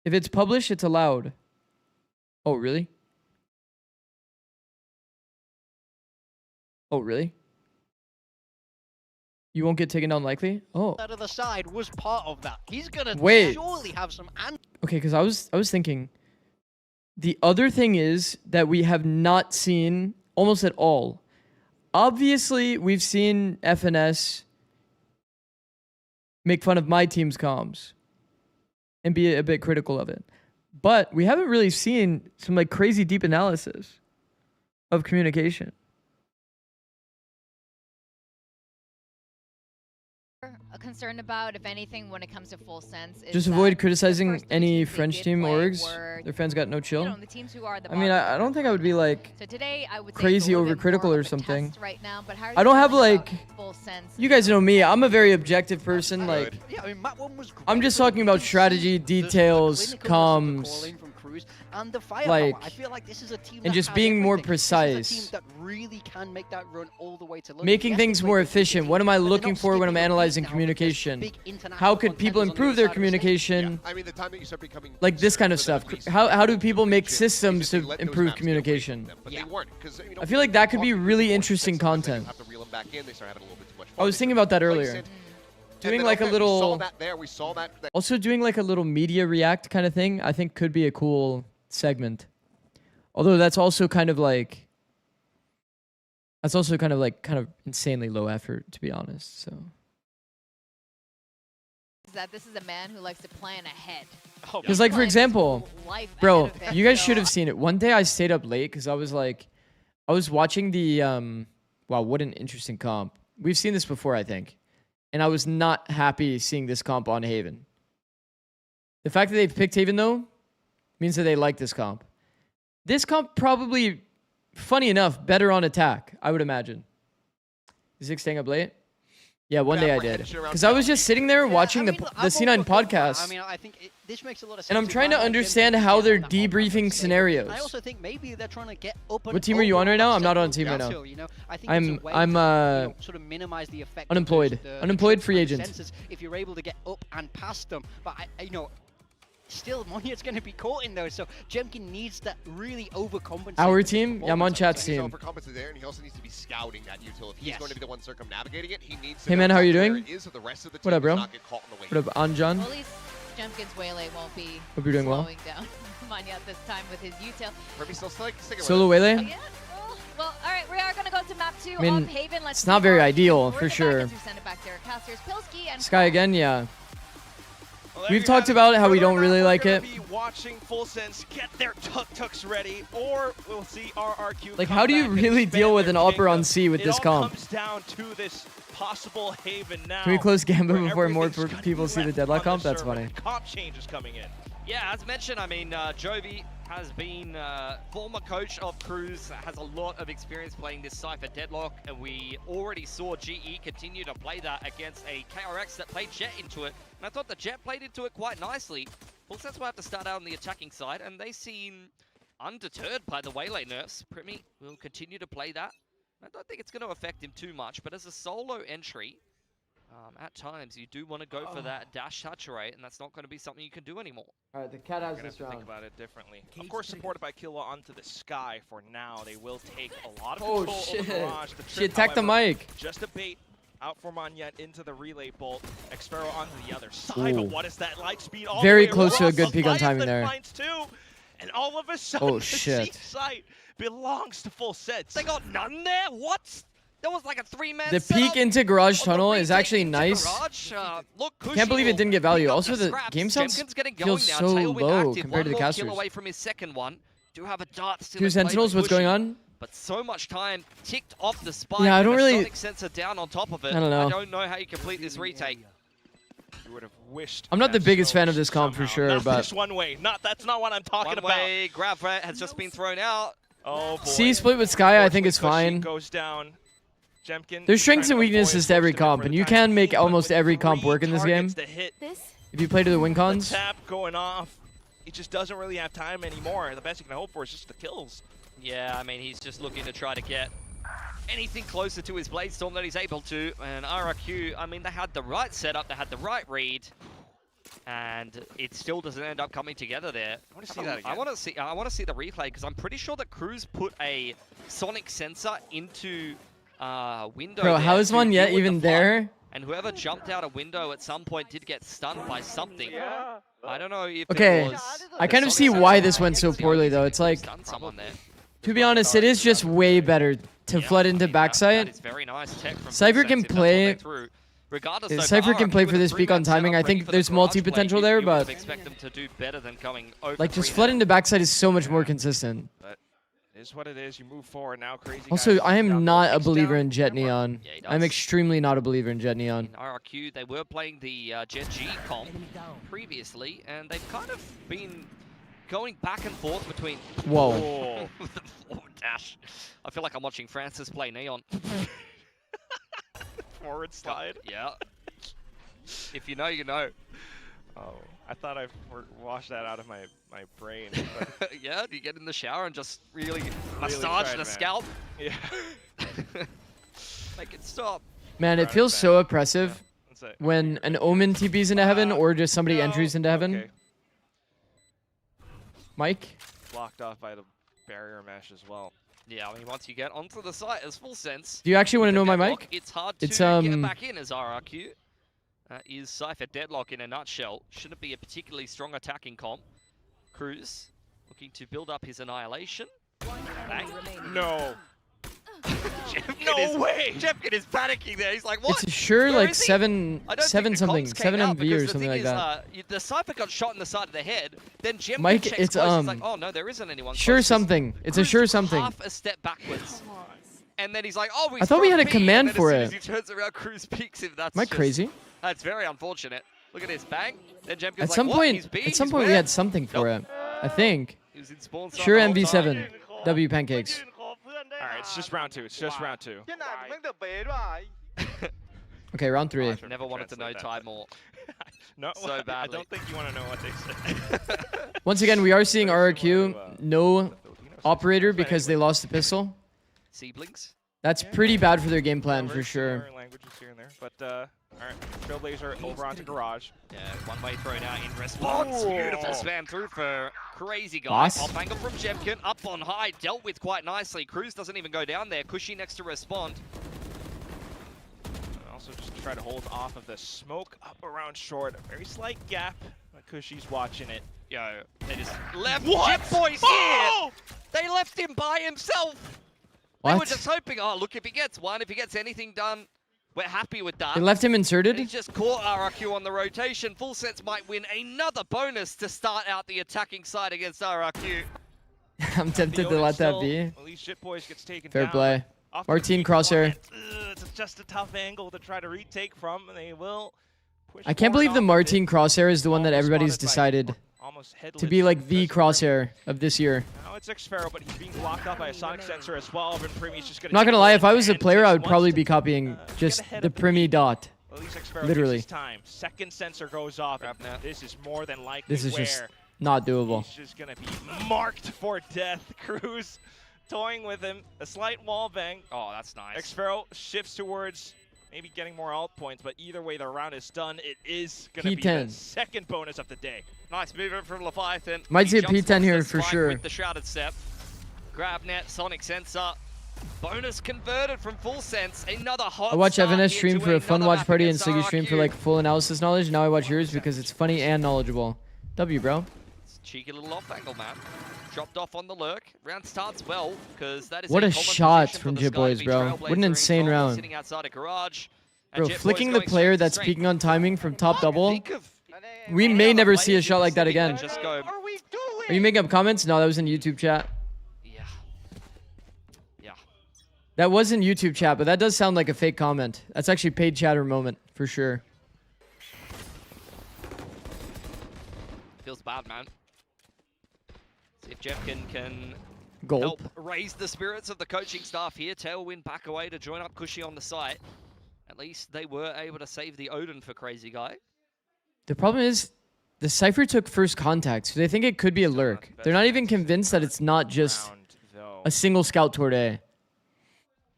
If it's published, it's allowed. Oh, really? Oh, really? You won't get taken down likely? Oh. Out of the side was part of that. He's gonna Wait. surely have some Okay, because I was thinking. The other thing is that we have not seen almost at all. Obviously, we've seen FNS make fun of my team's comms and be a bit critical of it. But we haven't really seen some like crazy deep analysis of communication. Concerned about, if anything, when it comes to full sense, is Just that avoid the criticizing first three any teams they French did team play orgs. were, Their fans got no chill. you know, the teams who are the I mean, I don't think I would be like so today, I would say crazy it's a little bit overcritical more or of a something. test right now, but how are I you don't have feeling about like. full sense? You guys know me. I'm a very objective person. Like, yeah, I mean, Map 1 was great, I'm just but talking about you can strategy, see the details, clinicalness of the comms, calling from Cruz and the firepower. like, I feel like this is a team and that just has being more everything. This is a precise. team that really can make that run all the way to London. making Yes, they things played more with efficient. VCT, What am I but they're looking not for when skipping I'm a beat analyzing now because communication? big international How could people contenders on the improve other their side of the stage. communication? I mean, the time that you start becoming Like this kind of concerned stuff. with at least How do people make region, systems they to let those improve maps get away from communication? them, but Yeah. they weren't, 'cause, you know, I feel like that could be walking really before interesting 6 seconds, content. you have to reel them back in. They start having a little bit too much I fun. was They thinking start about that to earlier. place it. Doing And then, like a okay, we saw little, that there. We saw that. also doing like a little media react kind of thing, I think could be a cool segment. Although that's also kind of like, kind of insanely low effort, to be honest. So. That this is a man who likes to plan ahead. Oh, Because like, for Plans his example, whole life bro, ahead of him, you guys so, should have seen it. One day I stayed up late because I was like, I was watching the, wow, what an interesting comp. We've seen this before, I think. And I was not happy seeing this comp on Haven. The fact that they've picked Haven, though, means that they like this comp. This comp probably, funny enough, better on attack, I would imagine. Is Zig staying up late? Yeah, one day I did. Because I was just sitting there watching the C9 podcast. I mean, I think this makes a lot of sense. And I'm trying to Rivalry understand games how get they're on that whole debriefing conference stage. scenarios. I also think maybe they're trying to get up and What team are you on right now? I'm not on team team right now. You know, I think I'm- it's a way I'm, to, you know, sort of minimize the effect. of unemployed. the Unemployed trips free and the agent. sensors if you're able to get up and past them. But you know, still, Monyet's going to be caught in those. So Jemkin needs to really overcompensate. Our with his team? Yeah, I'm on performance. chat's So he's team. overcompensated there, and he also needs to be scouting that util. If he's Yes. going to be the one circumnavigating it, he needs to Hey, know man, how are you exactly doing? where it is so the rest of the What team up, bro? does not get caught on the way. What up, Anjan? Well, at least Jemkin's waylay won't be Hope you're doing well. slowing down Manya this time with his util. Kirby still sticking with Solo it. Waylay? Yeah. Well, all right, we are going to go to map 2 I mean, of Haven. Let's it's not see very RRQ ideal, bring for it back sure. as we send it back to our casters, Pilsky and Sky again, yeah. Well, there We've you talked have it. about how we Whether or don't not really we're like gonna it. Be watching Full Sense get their tuk-tuks ready, or we'll see RRQ. Like, come how do you back and really expand deal with their an upper on kingdom. C with It this all comp? comes down to this possible Haven now. Can we close Gamba where before more everything's gonna people be see the left deadlock on comp? the That's server. funny. Comp changes coming in. Yeah, as mentioned, I mean, Jovi has been former coach of Cruz, has a lot of experience playing this Cypher Deadlock, and we already saw GE continue to play that against a KRX that played Jet into it, and I thought the Jet played into it quite nicely. Full Sense will have to start out on the attacking side, and they seem undeterred by the Waylay nerfs. Primi will continue to play that. I don't think it's going to affect him too much, but as a solo entry, at times you do want to go for that dash saturate, and that's not going to be something you can do anymore. Alright, the cat has We're gonna have to think about it differently. Of course, supported by Killa onto the Sky for now. They will take a lot of Oh, control shit. over Mirage. The She trip, attacked the however, mic. Just a bait out for Monyet into the relay bolt. Expero onto the other side, Ooh. but what is that light speed? All Very the way close to a across. good peak on Leviathan timing there. finds two, and all of a sudden, Oh, the shit. C site belongs to Full Sense. They got none there? What? There was like a 3-man The setup peak into Garage on the Tunnel is retake actually into nice. Garage. Look, Can't believe it didn't get value. Also, the game sounds Jenkins getting going feels now. so Tailwind low active. compared to the One more casters. kill away from his second one. Do have a dart still Two in play, but Sentinels, what's going pushing. on? But so much time ticked off the spike. Yeah, I with don't a really- Sonic sensor down on top of it. I don't know. I don't know how you complete this retake. You would have wished. I'm not the that biggest fan of Snow this comp for somehow. sure, Not but this one way. That's not what I'm talking One about. way grab threat has just been thrown out. Oh boy. C split with Sky, I think is Unfortunately, fine. Goes down. Jemkin There's strengths trying and to avoid weaknesses to every most of it comp, for and the you time can being, make but almost with every comp 3 work in this game. targets to hit, This If you play to the win the cons. tap going off, he just doesn't really have time anymore. The best he can hope for is just the kills. Yeah, I mean, he's just looking to try to get anything closer to his Blade Storm that he's able to. And RRQ, I mean, they had the right setup, they had the right read, and it still doesn't end up coming together there. I want to see that again. I want to see the replay because I'm pretty sure that Cruz put a sonic sensor into window. Bro, there how is to one yet deal with the even flood. there? and whoever jumped out a window at some point did get stunned by something. I don't know if Okay, it was I kind of the see Sonic why Sensor this went so or poorly though. It's like, stunned someone there. to be honest, it is just way better to flood into That backside. is very nice tech from Cypher Full can Sense if that's what play- they threw. Regardless, though, Cypher can RRQ play with for a this peak on 3-man timing. I setup ready think for there's the garage play, multi-potential you there, would have but expect them to do better than going over like just 3 flood now. into backside is so much more consistent. But it is what it is. You move forward now. Crazy. Also, guys I down am not a kicks believer down. in Jet Neon. Yeah, he I'm does. extremely not a believer in Jet Neon. In RRQ, they were playing the Jet G comp previously, and they've kind of been going back and forth between... Whoa. the forward dash. I feel like I'm watching Francis play Neon. Forward slide. Yeah. If you know, you know. Oh, I thought I washed that out of my brain. But Yeah, you get in the shower and just really massage tried, the man. scalp. yeah. Make it stop. Man, it Right feels back. so oppressive That's it. when an Omen TPs into heaven or just somebody entries into heaven. Okay. Mike? Blocked off by the barrier mesh as well. Yeah, I mean, once you get onto the site, as Full Sense. Do you actually want to know my Deadlock, mic? It's hard It's, to get back in as RRQ. Is Cypher Deadlock in a nutshell. Shouldn't be a particularly strong attacking comp. Cruz looking to build up his annihilation. Bang. No. Jeffkin No is, way! Jeffkin is panicking there. He's like, what? It's sure Where like is he? seven I don't seven think the something, comms came 7 out MV because or the something thing like is, that. The Cypher got shot in the side of the head. Then Jim Mike, checks it's, close. He's like, oh no, there isn't anyone. Sure close. something. It's a Cruz sure took something. Half a step backwards. And then he's like, oh, I thought we had a command and for then as it. soon as he turns around, Cruz peeks him. That's Am I just- crazy? That's very unfortunate. Look at this, bang. Then Jemkin's At like, some what? point, He's B? at some He's point we where? had something for Nope. it. I think. He was in spawn site Sure the whole MV7. time. W pancakes. All right, it's just round 2. It's just round 2. Okay, round 3. I should Never wanted to know translate Ty that. more. No, So I badly. don't think you want to know what they said. Once again, we are seeing Very RRQ similar to, no the Filipinos. operator But because they anyway, lost the pistol. Seedlings. That's pretty bad for their game plan very for sure. similar languages here and there, but all right, Trailblazer over onto Garage. Yeah, one-way throw now in response. Ooh. Beautiful spam through for Crazy Guy. Boss. Off angle from Jemkin, up on high, dealt with quite nicely. Cruz doesn't even go down there. Cushy next to respond. Also just try to hold off of the smoke up around short. A very slight gap. Cushy's watching it. Yo, they just left What? Jet Boys Oh! here. They left him by himself. They were What? just hoping, oh, look, if he gets one, if he gets anything done, we're happy with that. They left him And inserted? he's just caught RRQ on the rotation. Full Sense might win another bonus to start out the attacking side against RRQ. I'm tempted to Fiona let that still- be. At least Shit Boys gets taken Fair down. play. Off the Martine peak crosshair. one, it's just a tough angle to try to retake from, and they will push I can't forward believe the off of Martine it. crosshair is the one that Almost everybody's spotted by decided almost to headless be like the Christopher. crosshair of this year. Now it's Xpharaoh, but he's being blocked off by a sonic sensor as well. And Primi's just gonna Not take gonna lie, full if I was a advantage player, I would once probably to, be copying get just ahead the of the Primi lead. dot. At least Xpharaoh Literally. takes his time. Second sensor goes off, and Grab net. this is more than likely This is where just not doable. he's just gonna be marked for death. Cruz toying with him, a slight wall bang. Oh, that's nice. Xpharaoh shifts towards maybe getting more alt points, but either way the round is done. It is gonna be the P10. second bonus of the day. Nice movement from Leviathan. Might He see a jumps P10 off here the for spike sure. With the shrouded step. Grab net, sonic sensor. Bonus converted from Full Sense. Another hot I watch start Evan S here stream to for a fun another watch map party and against Siggy stream for RRQ. like full analysis knowledge. Now I watch yours because it's funny and knowledgeable. W, bro. It's a cheeky little off angle map. Dropped off on the lurk. Round starts well because that is What a common shot position from for the Jit Boys, Sky bro. Trailblazer What an in insane goal, round. Sitting outside a garage. And Bro, Jet Boys flicking the going player straight to that's straight. peeking on timing from top double. Think of We any may other never see a players shot you like that can stick again. Just go, Are you making up comments? No, that was in YouTube chat. yeah. Yeah. That was in YouTube chat, but that does sound like a fake comment. That's actually paid chatter moment, for sure. Feels bad, man. See if Jemkin can Gulp. help raise the spirits of the coaching staff here. Tailwind back away to join up Cushy on the site. At least they were able to save the Odin for Crazy Guy. The problem is, the Cypher took first contact, so they think it could be a lurk. They're not even convinced that it's not just Round, though, a single scout toward A.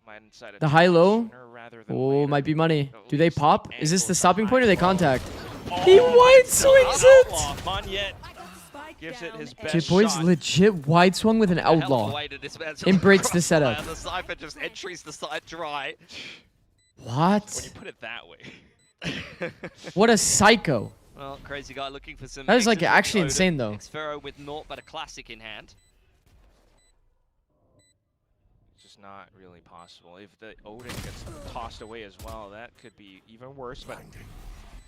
might decide to The high-low? sooner rather than Oh, later. might be money. At Do they least pop? Is this the angles stopping point or they behind low. contact? Oh, He wide swings it! Outlaw. Monyet gives it his best Jit Boys shot. legit wide swung with an Hell of a outlaw. way to dismantle And breaks the crossfire. setup. The Cypher just entries the side dry. What? When you put it that way. What a psycho. Well, crazy guy looking for some. That is like exits with actually Odin. insane though. Xfero with naught but a classic in hand. It's just not really possible. If the Odin gets tossed away as well, that could be even worse. But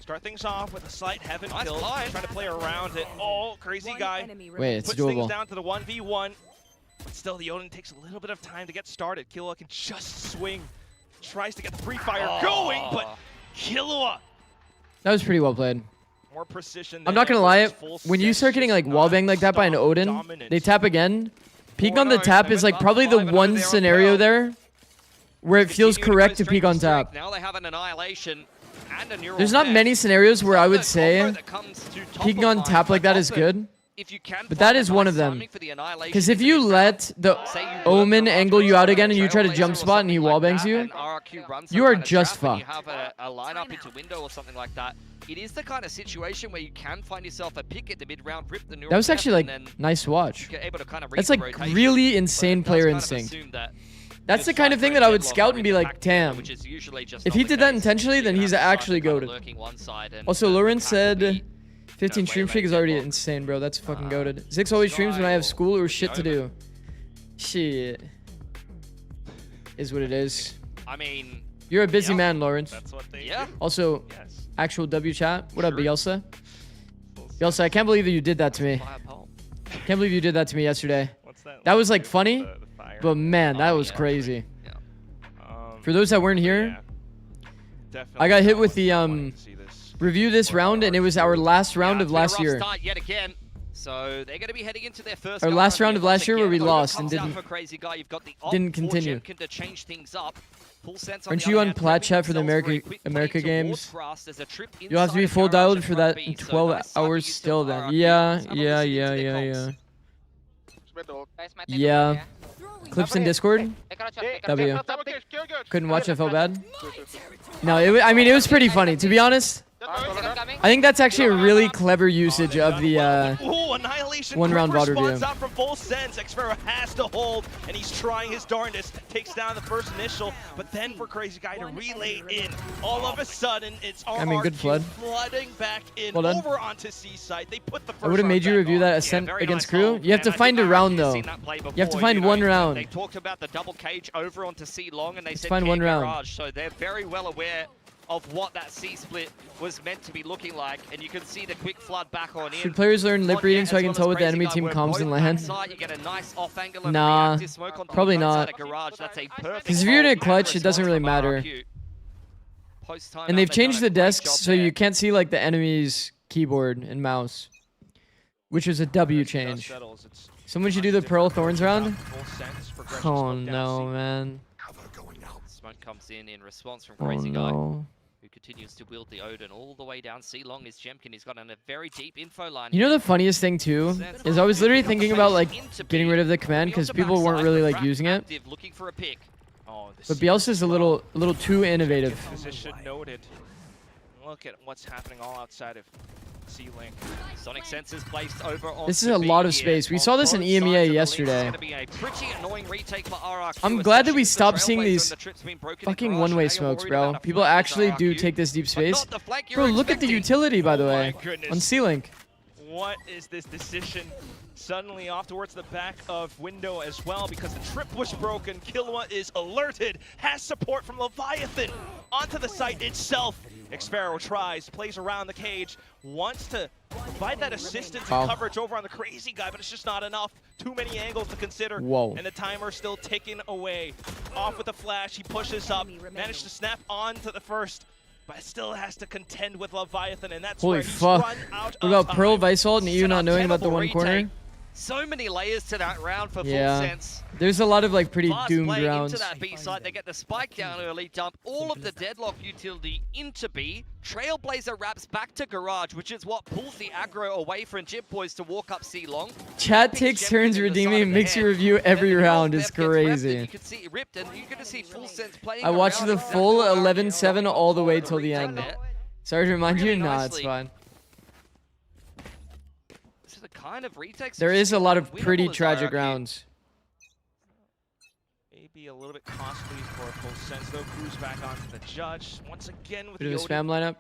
start things off with a slight heaven Nice kill, blind. trying to play around it. Oh, crazy guy. Wait, it's Puts things doable. down to the 1v1. But still, the Odin takes a little bit of time to get started. Killua can just swing. Tries to get the free fire going, but Killua, That was pretty well played. more precision. I'm than not gonna ever. lie, His full when you set start getting just like wallbanged like that by an non-stop Odin, dominance. they tap again. Peek on the 4-0, tap they is went like up probably the 5-0 one there on scenario Pearl. there where it feels Continue correct go to peek straight on for strike. tap. Now they have an annihilation and a neural There's not theft. many scenarios where I would The say combo that comes to top peeking of on mind, tap like but that is often, good. if you can But that find a is one nice of them. timing for the annihilation Because in if the you mid let the round, say you lurk Omen Garage angle you or out again and you try to Trailblazer jump or spot and he something like wallbangs that, you, and RRQ runs you some are kind of just trap and you fucked. have a lineup into window or something like that. It is the kind of situation where you can find yourself a pick at the mid round, rip the neural That was theft, actually like and then nice to watch. you're able to kind of read That's the like rotation, really but it insane does player kind of instinct. assume that That's the you're kind of thing that I would deadlock scout or and be in the like, back corner, damn. which is usually just If not he the did that case. intentionally, then You're he's gonna have actually Cypher kind of goated. lurking one side and Also, the Lauren pack will said be, 15 stream way streak is late already deadlock. insane, bro. That's fucking goated. Zix always streams when I have school or shit to do. Shit. Is what it is. I mean, You're a busy yeah, man, Lawrence. That's what they yeah. do. Also, Yes. actual W chat. What up, Sure. Bielsa? Bielsa, I can't believe that you did that to me. Fire pole. Can't believe you did that to me yesterday. What's that? That was like funny, The fire. but man, that Oh, was yeah. crazy. Um, For those that weren't but here, yeah, definitely I got hit not with the, wanting to see this review this for round, and it was RRQ. our last round Yeah, of it's been a last rough year. Start yet again. So they're going to be heading into their first Our go last round here of last once year where again. we Odin lost comes and out didn't- for crazy guy. You've got the didn't Alt continue. Jemkin to change things up. Full sense Aren't the you other on hand, plat prepping chat for the themselves for a America quick America play towards games? Grass. There's a trip You'll have to be inside full of Garage dialed at for front that B, in so 12 nice timing hours into still the then. RRQ. Yeah, Some of yeah, us into yeah, their yeah, comps. yeah. Yeah. Clips in Discord? W. Couldn't watch it, felt bad? No, I mean, it was pretty funny. To be honest, I think that's actually a really clever usage of the Ooh, annihilation. one round Quick VOD response review. out from full sense. Xfero has to hold, and he's trying his darndest. Takes down the first initial, but then for Crazy Guy to relay in. All of a sudden, it's RRQ I mean, good flood. flooding back in Well done. over onto Seaside. They put the first I would have made you round review back that on. Ascent very against nice Crew. hold. You have to And I find think a round RRQ's though. seen that play You have to before, find know, one They round. talked about the double cage over onto C long, and they said find K one round. Garage, so they're very well aware of what that C split was meant to be looking like, and you can see the quick flood back on in. Should players learn lip Mon reading Yet so I as can well tell as what the Crazy enemy Guy team were comms both in land? backside. You get a nice off angle and Nah, reactive smoke on probably the front not. side of Garage. That's a perfect 'Cause if you're in a hold clutch, and it doesn't really response from matter. RRQ. Post-timeout, And they've they've changed done the a great desks job so there. you can't see like the enemy's keyboard and mouse, which is a W change. Someone should do the Pearl Thorns round. Oh no, man. Smoke comes in response from Oh Crazy Guy, no. who continues to wield the Odin all the way down C long. Is Jemkin. He's got a very deep info line. You know here. the funniest thing too is I was literally thinking about like getting rid of the command because people weren't really like using it. Active, looking for a pick. Oh, the But C Bielsa's a little too innovative. position noted. Look at what's happening all outside of C-Link. Sonic sensors placed over on This is a lot of space. We saw this in EMEA yesterday. I'm glad that we stopped seeing these fucking one-way smokes, bro. People actually do take this deep space. Bro, look at the utility, by the way, on C-Link. What is this decision? Suddenly off towards the back of window as well because the trip was broken. Killua is alerted, has support from Leviathan onto the site itself. Xfero tries, plays around the cage, wants to provide that assistance and coverage over on the Crazy Guy, but it's just not enough. Too many angles to consider. Whoa. And the timer still ticking away. Off with the flash, he pushes up, managed to snap onto the first, but still has to contend with Leviathan, and that's Holy where he's fuck. run out What of about Pearl, time. Vice Ult, and EU not knowing about the one Retake. corner? So many layers to that round for Yeah. Full Sense. There's a lot of like pretty Fast doomed playing rounds. into that B side, they get the spike down early, dump all of the deadlock utility into B. Trailblazer wraps back to Garage, which is what pulls the aggro away from Jip Boys to walk up C long. Chat Picks takes Jemkin turns in the side redeeming of the makes head. you review Then every the Neural round is Theft gets ripped, crazy. and you can see it ripped, and you're going to see Full Sense playing I watched around the exactly full what RRQ 11-7 all the way till the retake end. there. Sorry to remind you, Really nah, it's nicely. fine. This is the kind of retakes There we've is a seen lot of winnable pretty as tragic RRQ. rounds. AB be a little bit costly for Full Sense, though. Cruz back onto the judge. Once again with Bit of the a spam lineup.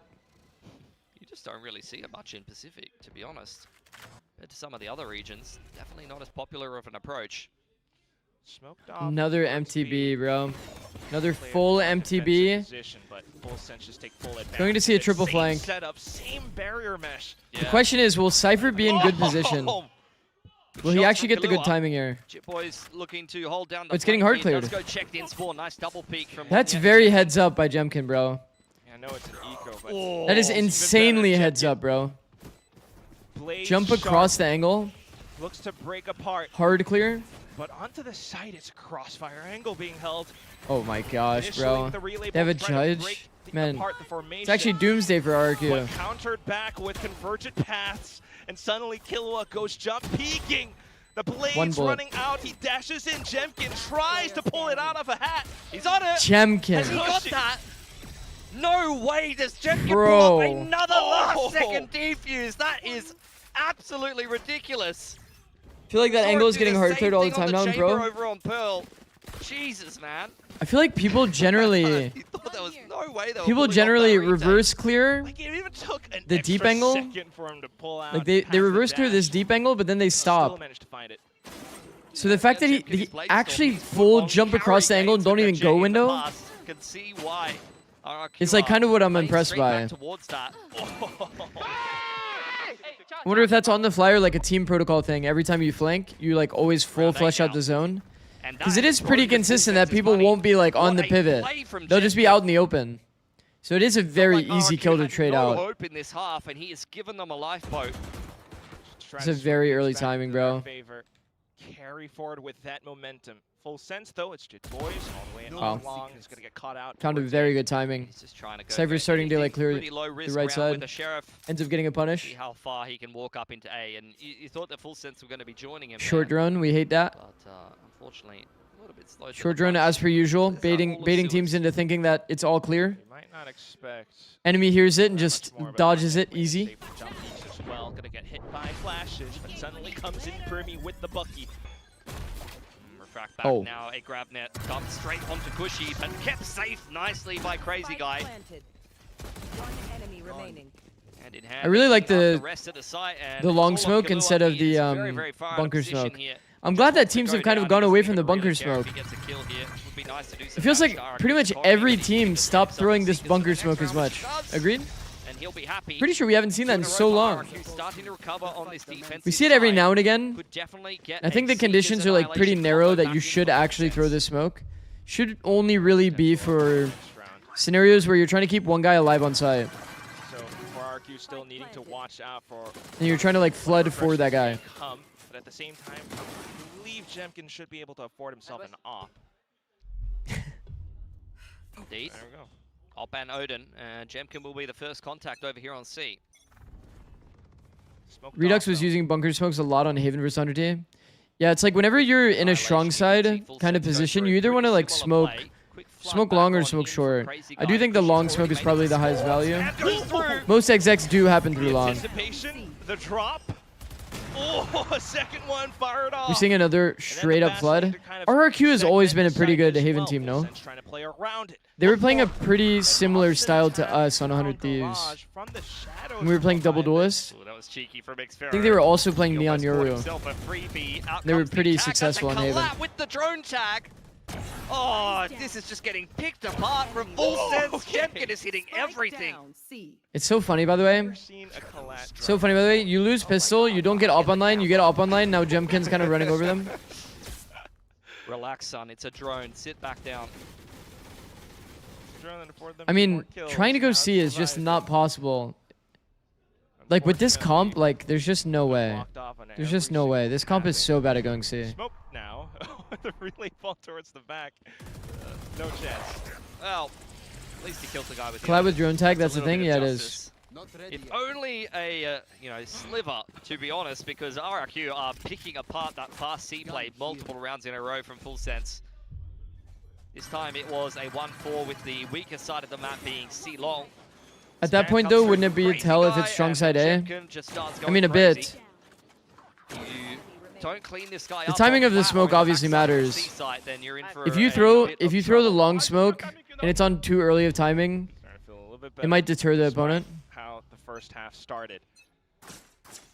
You just don't really see it much in Pacific, to be honest. Compared to some of the other regions, definitely not as popular of an approach. Smoked off. Another MTB, bro. Another full MTB. Position, but Full Sense just take full Going to see a triple same flank. Setup, same barrier mesh. The question is, will Cypher be in good position? Will he actually get the good timing here? Chip Boys looking to hold down the It's getting hard flank here. cleared. Does go checked in spawn. Nice double peek from That's Monyet. very heads up by Jemkin, bro. Yeah, I know it's an eco, but That is even insanely better. heads up, bro. Blade Jump sharp, across the angle. looks to break apart, Hard clear. but onto the side, it's a crossfire angle being held. Oh my gosh, Initially, bro. the relay They have a bolts try to judge? break Man, apart the formation, it's actually doomsday for RRQ. but countered back with convergent paths, and suddenly Killua goes jump peeking. The One blade's bullet. running out. He dashes in. Jemkin tries to pull it out of a hat. He's on it. Jemkin. Has he got that? No way does Jemkin Bro. pull up another Oh. last second defuse. That is absolutely ridiculous. I feel like that Sword angle is did getting the hard same cleared all the thing on time now, chamber bro. over on Pearl. Jesus, man. I feel like people generally, He thought there was no way they were people pulling off generally that retake. reverse clear. Like it even took an The extra deep angle? second for him to pull out. Like they past the reverse clear this dash. deep angle, but then they Still stop. managed to find it. So the fact that Jemkin, his he blade actually storm, he's full on jump carry across the angle and gains don't with even that go J in the window. past. Can see why. RRQ It's like are kind of what I'm playing impressed straight back by. towards that. I wonder if that's on the fly or like a team protocol thing. Every time you flank, you like always full Round eight flesh out now. the zone. And Because that it is has pretty broken consistent Full that Sense's people money. won't be like on What the a pivot. play from They'll just be Jemkin. out in the open. So it is a very Felt like easy RRQ kill to had trade no out. hope in this half, and he has given them a lifeboat. Trying It's to a very swing early things back timing, into their bro. favor. Carry forward with that momentum. Full Sense though, it's Jit Boys all the way in Wow. long. He's gonna get caught out. Found a towards very it. good timing. He's just trying to go. Cypher's for starting to, like, anything clear pretty low risk right round side. With the Sheriff. Ends up getting a See punish. how far he can walk up into A, and you thought that Full Sense were going to be joining him. Short there, drone, we hate that. but unfortunately, a little bit slow. to Short the drone punch. as per usual, This is all baiting of teams Suez. into thinking that it's all clear. You might not expect Enemy hears it and that just much more, but dodges it definitely easy. safe jump peeks as well. Gonna get hit by flashes, but suddenly comes in Brimmy with the Bucky. Refract back Oh. now. A grab net comes straight onto Cushy, but kept safe nicely by Crazy Guy. One enemy remaining. Hand in hand. I really like picking up the rest of the site, and the it's long all on smoke Killua. instead of He the, is very, very far out of bunker position smoke. here. I'm glad that Wants to teams go have kind of down. gone He away doesn't from the even really bunker care if smoke. he gets a kill here. Would be nice to do It some feels damage like to pretty RRQ. much Corey every really team gets stopped himself throwing to this seek bunker into the smoke next as round, much. which he does, Agreed? And he'll be happy. Pretty sure we haven't seen that in Two in a so row for long. RRQ starting to recover on this defensive We see it every side. now and again. Could definitely get I think a the conditions Seeker's are like pretty Annihilation narrow combo that back you in should full actually throw sense. this smoke. Should only really be for Next round. scenarios where you're trying to keep one guy alive on site. So for RQ still needing to watch out for And you're trying to like flood for that guy. come, but at the same time, I believe Jemkin should be able to afford himself an op. Indeed. There we go. Op and Odin. Jemkin will be the first contact over here on C. Smoked Redux off, was though. using bunker smokes a lot on Haven versus Undertale. Yeah, it's like whenever you're in a strong side kind of position, you either want to like smoke long or smoke short. I do think the long smoke is probably the highest value. And goes through. Most execs do happen through The long. anticipation, the drop. Oh, a second one fired off. We're seeing another straight up flood. RRQ has always been a pretty good Haven team, no? Trying to play around it. They were playing a pretty similar style to us on 100 Thieves. When we were playing Double Duelist. That was cheeky from I think they were also playing Neon Yoru. Yoru. They were pretty successful on Haven. With the drone tag. Oh, this is just getting picked apart from full sense. Jemkin is hitting everything. It's so funny, by the way. Never seen a collat drop. So funny, by the way. You lose pistol, you don't get up online, you get up online. Now Jemkin's kind of running over them. Relax, son. It's a drone. Sit back down. Drone and afford them I mean, more kills. trying to go Now C is just survive. not possible. Like with this comp, Unfortunately, like there's just no way. blocked off on There's just every no way. single This comp is tapping. so bad at going C. Smoke now. The relay fall towards the back. No chance. Well, at least he killed the guy with the Collab other. with drone tag, That's that's a the little thing. bit Yeah, of it is. justice. If only a sliver, to be honest, because RRQ are picking apart that fast C play multiple rounds in a row from full sense. This time it was a 1-4 with the weaker side of the map being C long. At that point, though, wouldn't it be a tell if it's strong side A? I mean, a bit. don't clean this guy The up timing on of the flat or smoke in obviously backside of the matters. C site, then you're in for If you a throw bit if of you throw the trouble. long smoke and it's on too early of timing, Starting to feel a little bit it better might deter the despite opponent. how the first half started.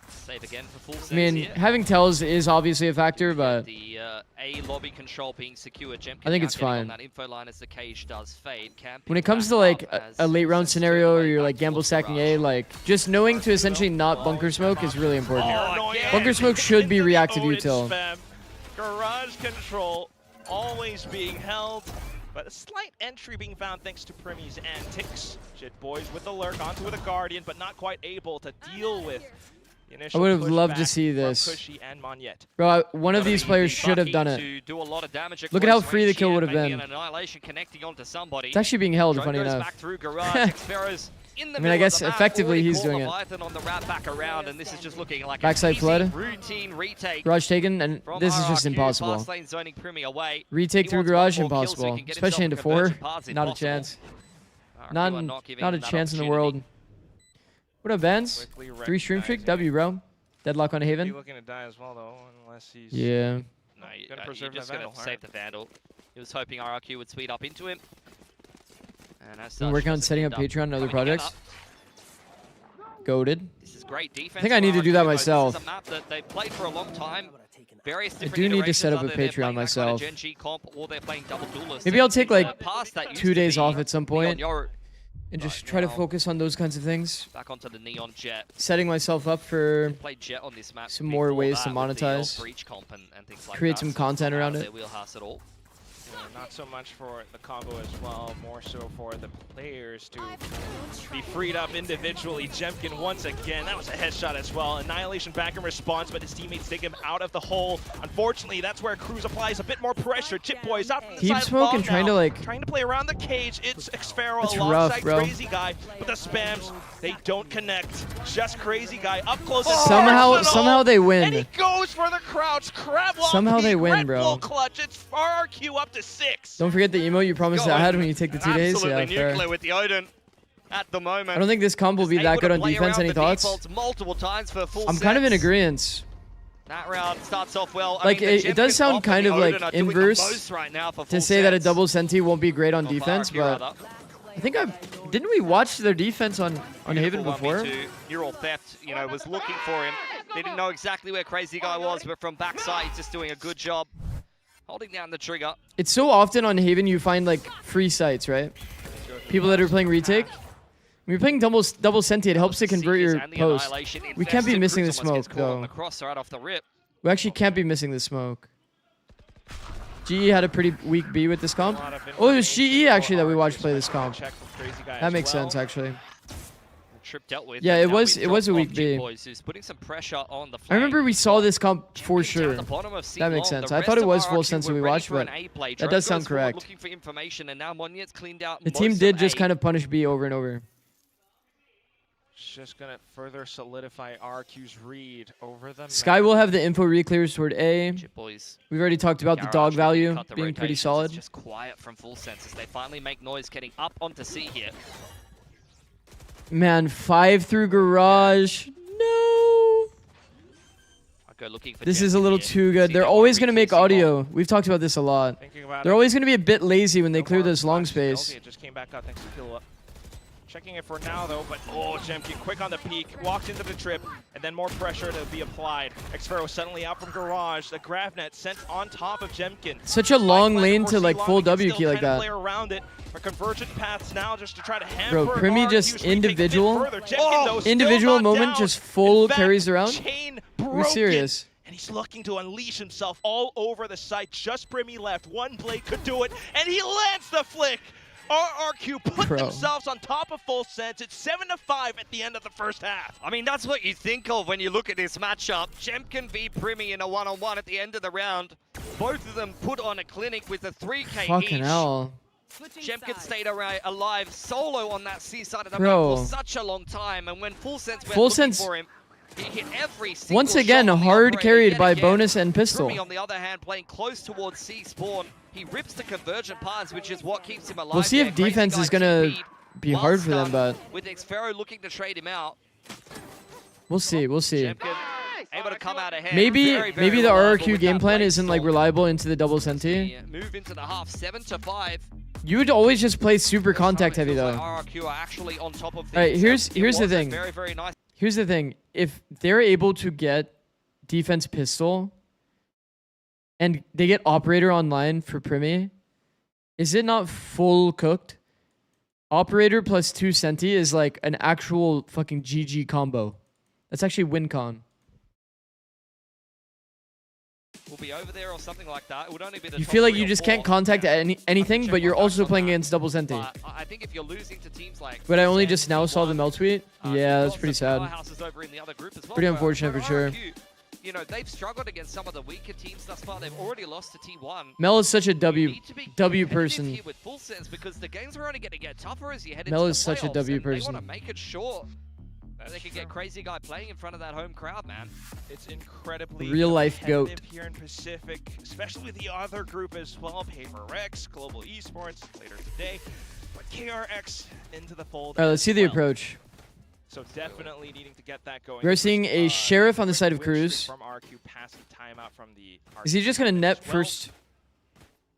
Save again for full sense I mean, here. having tells is obviously a factor, but The A lobby control being secure. Jemkin I think now it's getting on fine. that info line as the cage does fade. Can when it pick comes back to like up as a late round Full Sense scenario turn or right you're back like gamble towards stacking Garage. A, like just knowing to essentially not bunker smoke is really important. Oh, again. Bunker smoke should be Into the reactive Odin util. spam. Garage control always being held, but a slight entry being found thanks to Primy's antics. Jit Boys with the lurk onto the Guardian, but not quite able to deal with the initial I would have loved to pushback see from this. Cushy and Monyet. Bro, one of Gotta these be players should have lucky done it. to do a lot of damage at Look at how close free the range kill here. would have Maybe been. an annihilation connecting onto somebody. It's actually being held, Drone funny goes enough. back through Garage. Xfero's in the I mean, I middle of guess the map, effectively already he's caught doing it. Leviathan on the wrap back around, and this is just looking like Backside an easy flood. routine retake. Garage taken, and From this is just RRQ, impossible. fast lane zoning Primy away. Retake He through wants garage, one more kill so he impossible. can get Especially himself into a 4, conversion pass if not a possible. chance. RRQ Not, are not giving not a him that chance in the opportunity. world. What up, Benz? Quickly 3 stream streak, recognizing- W, bro. Deadlock on Be Haven. looking to die as well though, unless he's Yeah. No, Gonna you're preserve just that going to Vandal, save the Vandal. He was hoping RRQ would speed up into him. And as Been such, working on doesn't setting end up Patreon and other coming together. projects. Goated. This is great defense. I think I need to do that myself. This is a map that they've played for a long time. Various I different do need to set up a iterations, either they're Patreon playing that myself. Kind of Gen G comp, or they're playing double duelist. Maybe I'll take In the like past, that used 2 to days be off at some point Neon Yoru. and just Right try to now- focus on those kinds of things. Back onto the Neon Jet. Setting myself up for Played Jet on this map. some more before ways to that with the old monetize. Breach comp and things like Create that, some so content not out around of it. their wheelhouse at all. not so much for the combo as well, more so for the players to be freed up individually. Jemkin once again, that was a headshot as well. Annihilation back in response, but his teammates take him out of the hole. Unfortunately, that's where Cruz applies a bit more pressure. Chip Boy's out from the Keep side smoking, long trying now, to, like- trying to play around the cage. It's Xfero That's alongside rough, bro. Crazy Guy, but the spams, they don't connect. Just Crazy Guy up close and Somehow they win. and he goes for the crouch. Crab walk Somehow they peek, win, Red bro. Bull clutch. It's RRQ up to 6. Don't forget the emote you promised Go I had on. when you take the 2 days. Absolutely Yeah, fair. nuclear with the Odin at the moment. I don't think this comp will be Just that able good to on play defense. around Any the thoughts? defaults multiple times for full I'm kind of in sets. agreement. That round starts off well. Like, it does sound kind of like inverse right now for To full say that a sets. double senti won't be great on Or defense, RRQ but rather. I think didn't we watch their defense on Haven Beautiful before? 1v2. Neural Theft, was looking for him. They didn't know exactly where Crazy Guy was, but from backside, he's just doing a good job. Holding down the trigger. It's so often on Haven you find like free sites, right? People that are playing retake. When you're playing double senti, it helps to convert your post. We can't be missing the smoke though. The cross right off the rip. We actually can't be missing the smoke. GE had a pretty weak B with this comp. Oh, it was GE actually that we watched play this comp. That makes sense actually. Trip dealt with. Yeah, and it now was- we it was drop a off weak Jim B. Boys, who's putting some pressure on the I remember flank. we saw this comp for Jemkin's sure. down the bottom of That makes C-Long. sense. The I thought rest it of was full RRQ sense that were we ready watched, for an but A play. that Drone does sound goes forward correct. Looking for information, and now Monyet's cleaned out The most team of did just A. kind of punish B over and over. Just gonna further solidify RQ's read over them. Sky will have the info reclears toward A. Chip Boys. We've already talked about the Garage dog looking to value cut the being pretty rotations. solid. It's just quiet from full senses. They finally make noise getting up onto C here. Man, 5 through garage. No. I'll go looking for This is a Jensen little here. too good. See They're if they always want going to make retake C-Long. audio. We've talked about this a lot. Thinking about They're it. always going to be a bit lazy when they No clear more this long flashes. space. Okay, it just came back out thanks to Killua. Checking it for now though, but Jemkin quick on the peak, walks into the trip, and then more pressure to be applied. Xfero suddenly out from garage. The Gravnet sent on top of Jemkin. Such a long Spike lane for to like C-Long, full he can W still key like kinda that. play around it. For convergent paths now just to try to hamper Bro, Primy just RRQ's retake a bit individual- further. Jemkin, though, still individual not moment, down. just full In fact, carries around. chain We're broken. serious. And he's looking to unleash himself all over the site. Just Primy left. One blade could do it. And he lands the flick. RRQ put Bro. themselves on top of full sense. It's 7-5 at the end of the first half. I mean, that's what you think of when you look at this matchup. Jemkin v Primy in a one-on-one at the end of the round. Both of them put on a clinic with a 3K Fucking each. hell. Jemkin stayed alive solo on that C side of the Bro. map for such a long time, and when Full Sense went Full looking Sense- for him, he hit every single Once again, shot on the hard operator carried yet by again. bonus and pistol. Primy, on the other hand, playing close towards C spawn. He rips the convergent paths, which is what keeps him alive. We'll see there. if Crazy defense Guy is going to TP'd be while hard for them, stunned, but with Xfero looking to trade him out. we'll see. We'll see. Jemkin able able to come out ahead. Maybe Very, very maybe the reliable RRQ with game that plan play isn't like stall. reliable into the double senti. Move into the half, 7-5. You would always just play super contact heavy though. RRQ are actually on top of things. Alright, here's It the was a thing. Very, very nice. Here's the thing. If they're able to get defense pistol and they get operator online for Primi, is it not full cooked? Operator plus 2 senti is like an actual fucking GG combo. That's actually win con. Will be over there or something like that. It would only be the You top feel like 3 you or just 4. can't contact anything, check but you're my also facts on playing that. against double senti. But I think if you're losing to teams like But I only Sen, just now saw the T1, Mel tweet. you've Yeah, that's got pretty some sad. powerhouses over in the other group as well, Pretty but unfortunate for sure. RRQ, you know, they've struggled against some of the weaker teams thus far. They've already lost to T1. Mel is such a You W need to be W competitive person. here with full sense because the games are only going to get tougher as you head Mel into is the such a playoffs, W and They want person. to make it sure that they can get Crazy Guy playing in front of that home crowd, man. It's incredibly Real life goat. competitive here in Pacific, especially with the other group as well. PRX, Global Esports later today, but KRX into the fold. All right, let's see as the well. approach. So definitely needing to get that going. We're seeing a sheriff on the side of quick win Cruz. streak from RQ passing timeout from the Is he just gonna RQ net as well. first?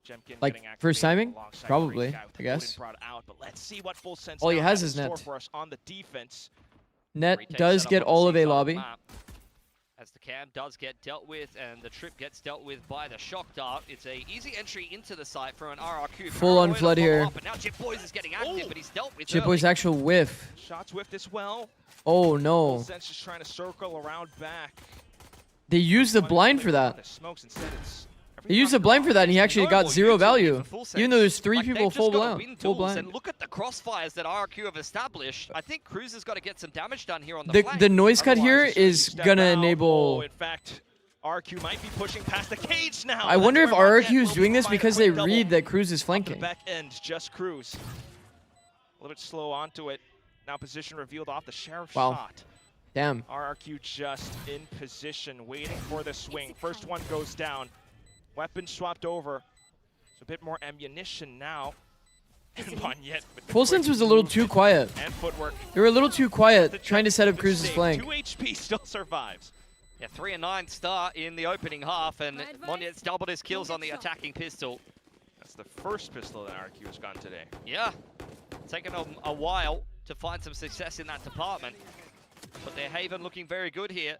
Jemkin Like, getting first activated timing? alongside Probably, Breakout. I guess. Odin brought out, but let's see what full sense All he now has in is store net. for us on the defense. Net Retake does setup get on the all of C a side the lobby. map. As the cam does get dealt with and the trip gets dealt with by the shock dart, it's a easy entry into the site for an RRQ. Full on Paranoid to flood follow here. up, and now Chip Boys is getting active, but he's dealt with Chip Boy's early. actual whiff. Shots whiffed as well. Oh Full no. sense just trying to circle around back. They used the blind for that. The smokes instead. It's They used the blind for that and he actually got zero value. Even though there's 3 Like, people they've just full gotta blind. win Full duels, blind. And look at the crossfires that RRQ have established. I think Cruz has got to get some damage done here on the The flank. noise cut here Otherwise, as soon as is you step gonna out, enable. oh, in fact, RQ might be pushing past the cage now. I That's wonder if where Marquette RRQ is will doing this find a because quick they double. read that Cruz is Off the flanking. back end, just Cruz. A little bit slow onto it. Now position revealed off the sheriff Wow. shot. Damn. RRQ just in position, waiting for the swing. First one goes down. Weapon swapped over. So a bit more ammunition now. And Monyet with the Full quick sense was a little move too quiet. and footwork. They were a little too The quiet trying to check set up is Cruz's safe. flank. 2 HP still survives. Yeah, 3 and 9 start in the opening half, and Monyet's doubled his kills on the attacking pistol. That's the first pistol that RQ has gone today. Yeah, taken a while to find some success in that department. But their Haven looking very good here.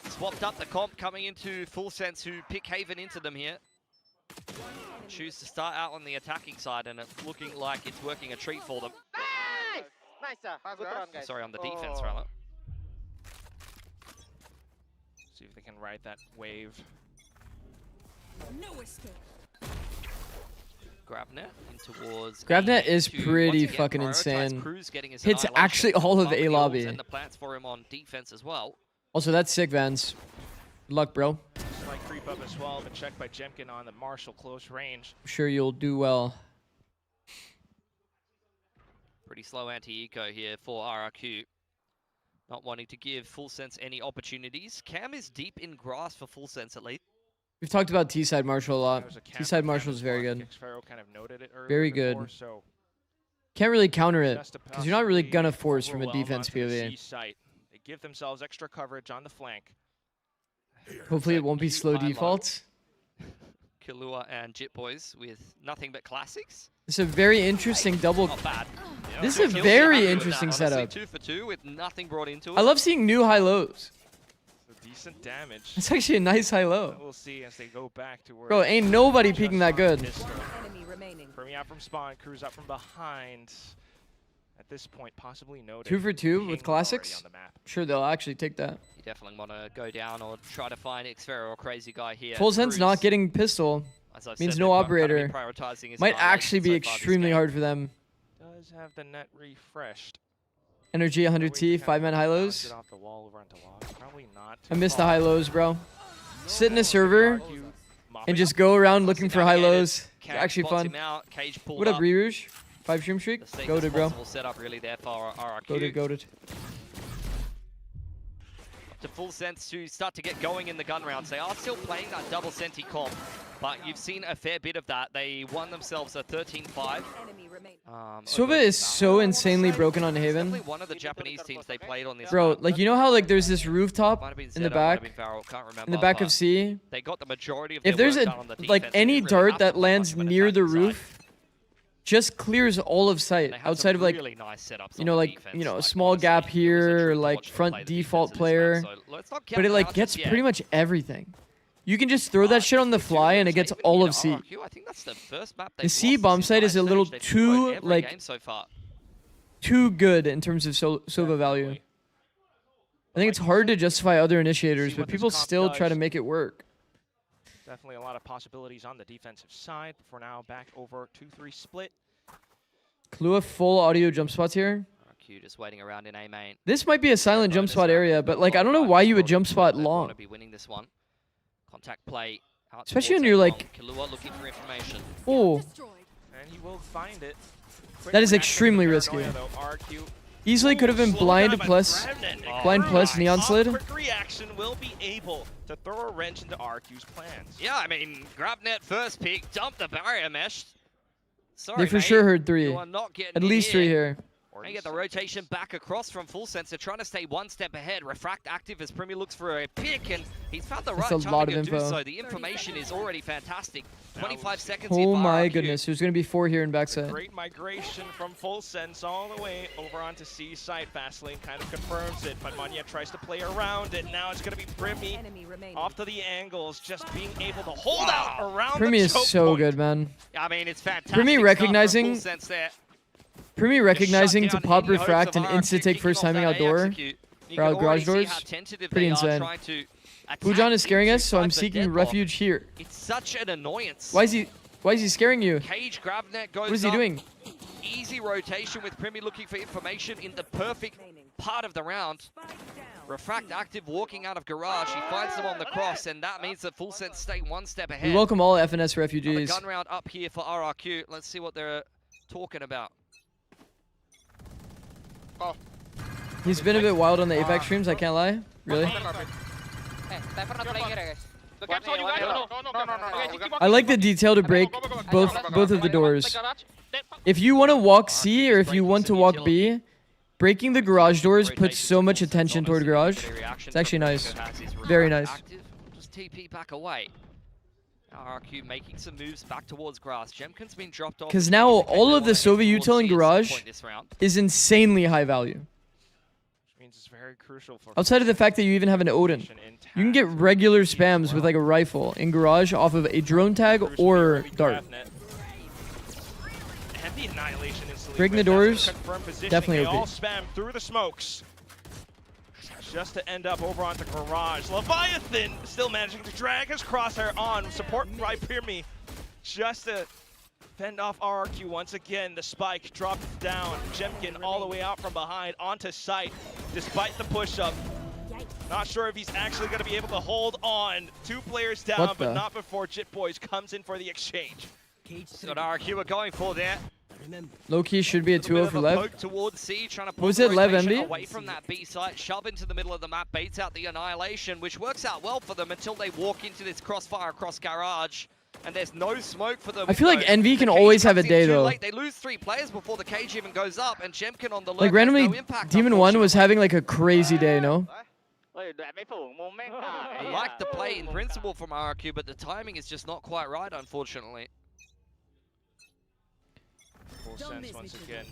Swapped up the comp coming into Full Sense, who pick Haven into them here. Choose to start out on the attacking side, and it's looking like it's working a treat for them. Sorry, on the defense, rather. See if they can ride that wave. Grabnet in towards Grabnet A is to pretty once again fucking prioritize insane. Cruz getting his Hits annihilation, actually all of farming A the lobby. orbs and the plants for him on defense as well. Also, that's sick, Vans. Good luck, bro. Slight creep up as well, but checked by Jemkin on the Marshall close range. I'm sure you'll do well. Pretty slow anti-eco here for RRQ. Not wanting to give Full Sense any opportunities. Cam is deep in grass for Full Sense at least. We've talked about T-side Marshall a lot. There's a camp T-side for Marshall Cam is as very well. good. Xfero kind of noted it earlier Very before, good. So Can't really counter it just a because you're not really possibly gonna force from a overwhelm defense onto the POV. C site. They give themselves extra coverage on the flank. Hopefully, it won't be Cute slow high-low. defaults. Killua and Jit Boys with nothing but classics. It's a very interesting double. Not bad. This Two is a kills, very you're happy with interesting that, honestly. setup. 2 for 2 with nothing brought into it. I love seeing new high lows. So decent damage. It's actually a nice high low. We'll see as they go back to where. Bro, ain't nobody just peeking that on good. pistol. Enemy remaining. Firming out from spawn, Cruz up from behind. At this point, possibly noted. 2 for 2 King with already classics. on the map. Sure, they'll actually take that. You definitely want to go down or try to find Xfero or Crazy Guy here. Full sense Cruz, not getting pistol as I've means said, no they've gotta be operator. prioritizing his Might annihilation actually be so far this extremely game. hard for them. Does have the net refreshed. Energy 100T, 5-man high lows. Get off the wall over onto log. Probably not. I miss the far. high lows, bro. Sit in a server RQ mopping and just up. go around looking for high Navigated. lows. It's Cam actually spots fun. him out, Cage pulled What up, up. Rouge? 5 stream streak? The safest Goated, bro. possible setup really there for RRQ. Goated, goated. To Full Sense to start to get going in the gun rounds. They are still playing that double senti comp, but you've seen a fair bit of that. They won themselves a 13-5. Enemy remaining. Sova is so insanely broken on Haven. Definitely one of the Japanese teams they played on this Bro, map. like, you know how, like, there's this rooftop Might have been in the Zeta, might have back? been Farrell, can't remember, In the back but of C? they got the majority of If their there's work a, done on the like, defense, any they really dart have that to lands much of an near the attacking side. roof, just clears all of sight They had outside some of, like, really nice setups you on know, the like, defense, you know, a like, small honestly, gap it was a here, true or, like, watch them front play the default defense in this player. map, so let's not count But it, them like, out gets just yet. pretty much everything. You can just throw that shit on the fly, and it gets Even all here of at C. RRQ, I think that's the first map The they've C lost bomb this site is a entire little stage. They've won too, every like, game so far. too good in terms of Sova value. I think it's hard to justify other initiators, See but what this people comp still try to does. make it work. Definitely a lot of possibilities on the defensive side. For now, back over 2-3 split. Kahlua full audio jump spots here. RRQ just waiting around in A main. This might be a silent jump Bonus spot round. area, but, like, I don't know Right, why you would Florida jump spot they want long. to be winning this one. Contact play. Out Especially towards when you're, A like- long. Kahlua looking for information. Oh, And he will find it. Quick That is reaction extremely to risky. paranoia, though. RRQ. easily could have been Slowed blind down by plus Brandon. blind Oh, plus nice. neon slid. Quick reaction will be able to throw a wrench into RQ's plans. Yeah, I mean, grab net first pick, dump the barrier mesh. Sorry, They for mate, sure heard 3. You are not getting At in least 3 here. And get the rotation back across from full sense. They're trying to stay one step ahead. Refract active as Premier looks for a pick, and he's found the right That's a lot timing of to do info. so. The information is already fantastic. 25 seconds Oh here for my RRQ. goodness, there's gonna be 4 here in backside. Great migration from full sense all the way over onto C side. Fastlane kind of confirms it, but Manya tries to play around it. Now it's going to be Primi Enemy remaining. off to the angles, just being able to hold out around Primi the is choke so point. good, man. I mean, it's fantastic. Primi stuff from recognizing- full sense there. Primi recognizing Shut to down pop any hopes refract of and RRQ insta take kicking first off timing that outdoor. execute. You for our can garage already see doors. how tentative Pretty they are insane. trying to attack Pujan is scaring us, so I'm into seeking deadlock. refuge here. It's such an annoyance. Why is he scaring you? Cage grab net goes What is he up. doing? Easy rotation with Primi looking for information in the perfect part of the round. Refract active walking out of garage. He finds them on the cross, and that means that full sense stay one step ahead. We welcome all FNS Another refugees. gun round up here for RRQ. Let's see what they're talking about. He's been a bit wild on the Apex streams, I can't lie. Really? I like the detail to break both of the doors. If you want to walk C or if you want to walk B, breaking the garage doors puts so much attention toward garage. It's actually nice. Very nice. Active, just TP back away. RRQ making some moves back towards grass. Jemkin's been dropped off. Because now all of the Sova util in garage this round. is insanely high value. Which means it's very crucial for Outside of the fact that you even have an Odin. You can get regular spams with like a rifle in garage off of a drone tag or dart. And the annihilation instantly. Breaking the doors, definitely They OP. all spam through the smokes. Just to end up over onto garage. Leviathan still managing to drag his crosshair on. Support by Pirmi. Just to fend off RRQ once again. The spike dropped down. Jemkin all the way out from behind onto site. Despite the push-up. Not sure if he's actually going to be able to hold on. 2 players down, What but the? not before Jit Boys comes in for the exchange. So what RRQ are going for there. Low key should be a 2-0 for Lev. Poke towards C, trying to pull What was the it, Lev rotation MB? away from that B site, shove into the middle of the map, baits out the annihilation, which works out well for them until they walk into this crossfire across garage. And there's no smoke for them. I feel like though. Envy The can cage always have comes a in day, too though. late. They lose 3 players before the cage even goes up, and Jemkin on the lurk Like has randomly, no impact, Demon 1 was unfortunately. having like a crazy day, no? I like the play in principle from RRQ, but the timing is just not quite right, unfortunately. Full sense once again.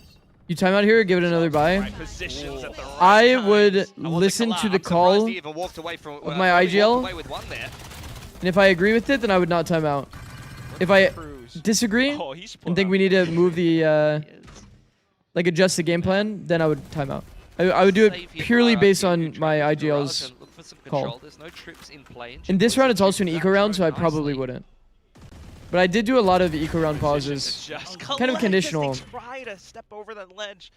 You time out here or give it another buy? Right positions at the right I times. would wasn't listen allowed. to the I'm surprised call, he even walked away from, of my only walked IGL. away with 1 there. and if I agree with it, then I would not time out. If I Cruz. disagree Oh, he's and think we need to move the, like adjust the game plan, then I would time out. I would do it Save here for purely RRQ, based who on try my to garage IGL's and look for some call. control. There's no trips in play. In this round, it's also an eco round, so I Nicely. probably wouldn't. But I did do a lot of eco round pauses. Just Kind of conditional. They try to step over the ledge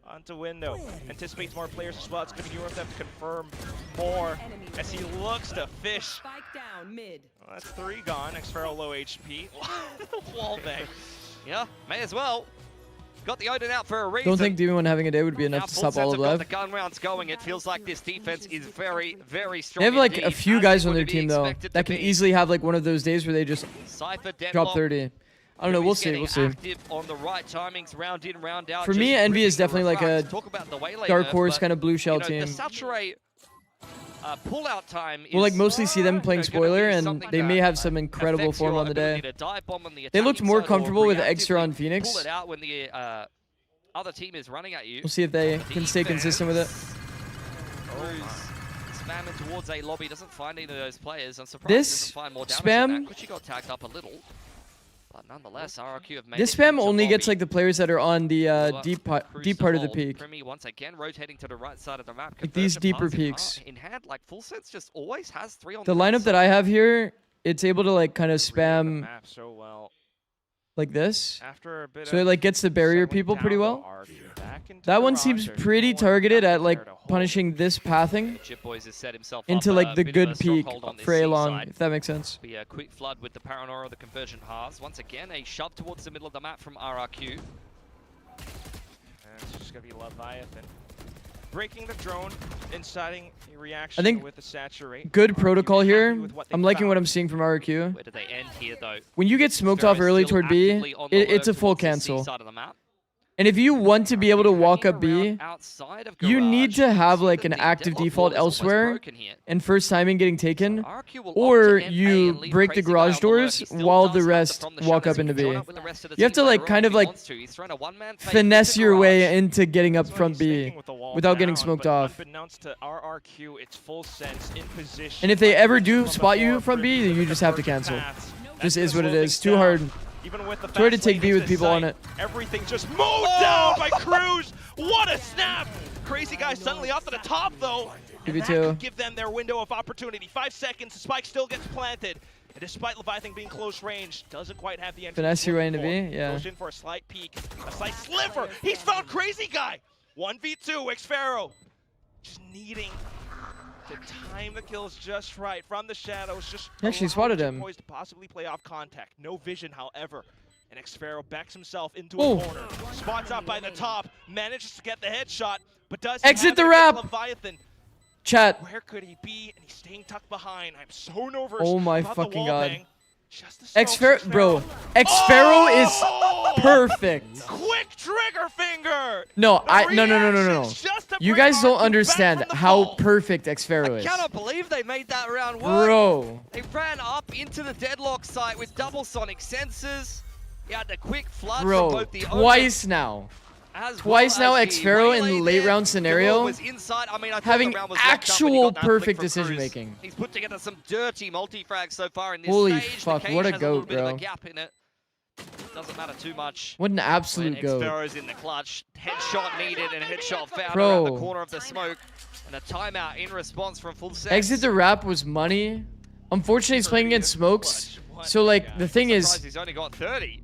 onto window. Anticipates more players as well. It's going to be Europe to confirm more as he looks to fish. Spike down mid. Well, that's 3 gone. Xferro low HP. Wall bang. Yeah, may as well. Got the Odin out for a reason. Don't think Demon 1 having a day would be Now enough to full stop all sets of have got Lev. the gun rounds going. It feels like this defense is very, very strong. They have like a indeed, few as guys it on their would be team though expected that to can be. easily have like one of those days where they just Cypher, drop Deadlock, 30. I don't know. We'll see. Getting We'll see. active on the right timings, round in, round out. For just me, Envy is ripping the definitely like a refracts. Talk about the waylay dark nerf, horse but, kind of blue shell you know, team. The saturate pull-out time We'll like is, mostly see them playing you know, gonna spoiler, be and something they may that have some incredible affects form your on the ability day. to dive bomb on the They looked attacking more side or comfortable with Extra on reactively Phoenix. Pull it out when the other team is running at you. We'll see if they can stay consistent with it. Spamming towards a lobby, doesn't find either of those players. I'm surprised This doesn't find more damage spam- than that. Gucci got tagged up a little. But nonetheless, RRQ have made This it spam into only lobby. gets like the players that are on the Well, deep Cruz part to of the hold. peak. Primi once again rotating to the right side of the map. Like these Conversion deeper pass in peaks. In hand, like Full Sense just always has 3 on The right lineup that side. I have here, it's able to like kind of Reading the spam map so well. like this. After a bit So it of like gets the barrier settling people down, pretty though, well. RRQ back into That one garage. seems There's pretty no one targeted back at there like to hold. punishing this pathing Chip Boys has set himself into up like a the bit of good a peak stronghold on this for A C long, side. if that makes sense. Be a quick flood with the Paranoia or the Conversion Halves. Once again, a shove towards the middle of the map from RRQ. And it's just gonna be Leviathan breaking the drone, inciting a reaction think with the saturate. Good RRQ protocol happy here. with what they I'm liking what found. I'm seeing from RRQ. Where do they end here, though? When you get smoked Sparrow off early still toward B, actively on the it's a lurk full towards the C cancel. side of the map. And if you want to be able to walk up B, Hanging around outside of you need Garage. to have See like that an the active deadlock default wall is almost elsewhere broken here. and first timing getting taken, RRQ will or opt to end A you and leave break the Crazy Guy garage on the lurk. doors He still while does the have rest from the walk shadows up into to join B. up with the rest of the You have team to like later on kind if of he like wants to. He's thrown a one-man fake finesse into your way Garage. into getting up That's why from he's B sticking with the wall without getting down, smoked but off. Unbeknownst to RRQ, it's Full Sense in position. And if they Like ever we do saw spot you before, from B, Primi you with just the have to conversion cancel. paths. That's Just gonna is what it slow is. things Too down. hard. Even with the Try to fast take lane B with into people on sight, it. Everything just mowed down by Cruz. What a snap! Crazy Guy suddenly off to the top though. And that BB2. could give them their window of opportunity. 5 seconds, the spike still gets planted. And despite Leviathan being close range, doesn't quite have the entry. Finesse he's your way looking into for. B, yeah. Goes in for a slight peek, a slight sliver. He's found Crazy Guy. 1v2, Xpharaoh. Just needing to time the kills just right from the shadows. Just Actually allow spotted Chip him. Boys to possibly play off contact. No vision, however. And Xpharaoh backs himself into Oh. a corner. Spots up by the top, manages to get the headshot, but does Exit have the it against wrap. Leviathan. Chat. Where could he be? And he's staying tucked behind. I'm so nervous. Oh my about the fucking wall God. bang. Just the smokes, Xpharaoh, bro. Xpharaoh Oh! is perfect. Quick trigger finger. No, The no. reactions just to You bring guys don't RRQ back understand from the how fall. perfect Xpharaoh I is. cannot believe they made that round work. Bro. They ran up into the deadlock site with double sonic sensors. He had the quick flood from Bro, both the twice now. as Twice well now as the Xpharaoh in the waylay late there. round The scenario, ball was inside. I mean, I thought having the round was locked up when he actual got that flick perfect from Cruz. decision-making. He's put together some dirty multi-frags so far in this Holy stage. fuck, the cage what a has a little goat, bit of bro. a gap in it. Doesn't matter too much. What an When absolute goat. Xpharaoh's in the clutch, headshot needed and headshot found Bro. around the corner of the smoke. And a timeout in response from Full Sense. Exit the wrap was money. Unfortunately, he's playing against smokes. So, like, the thing is, Surprised he's only got 30.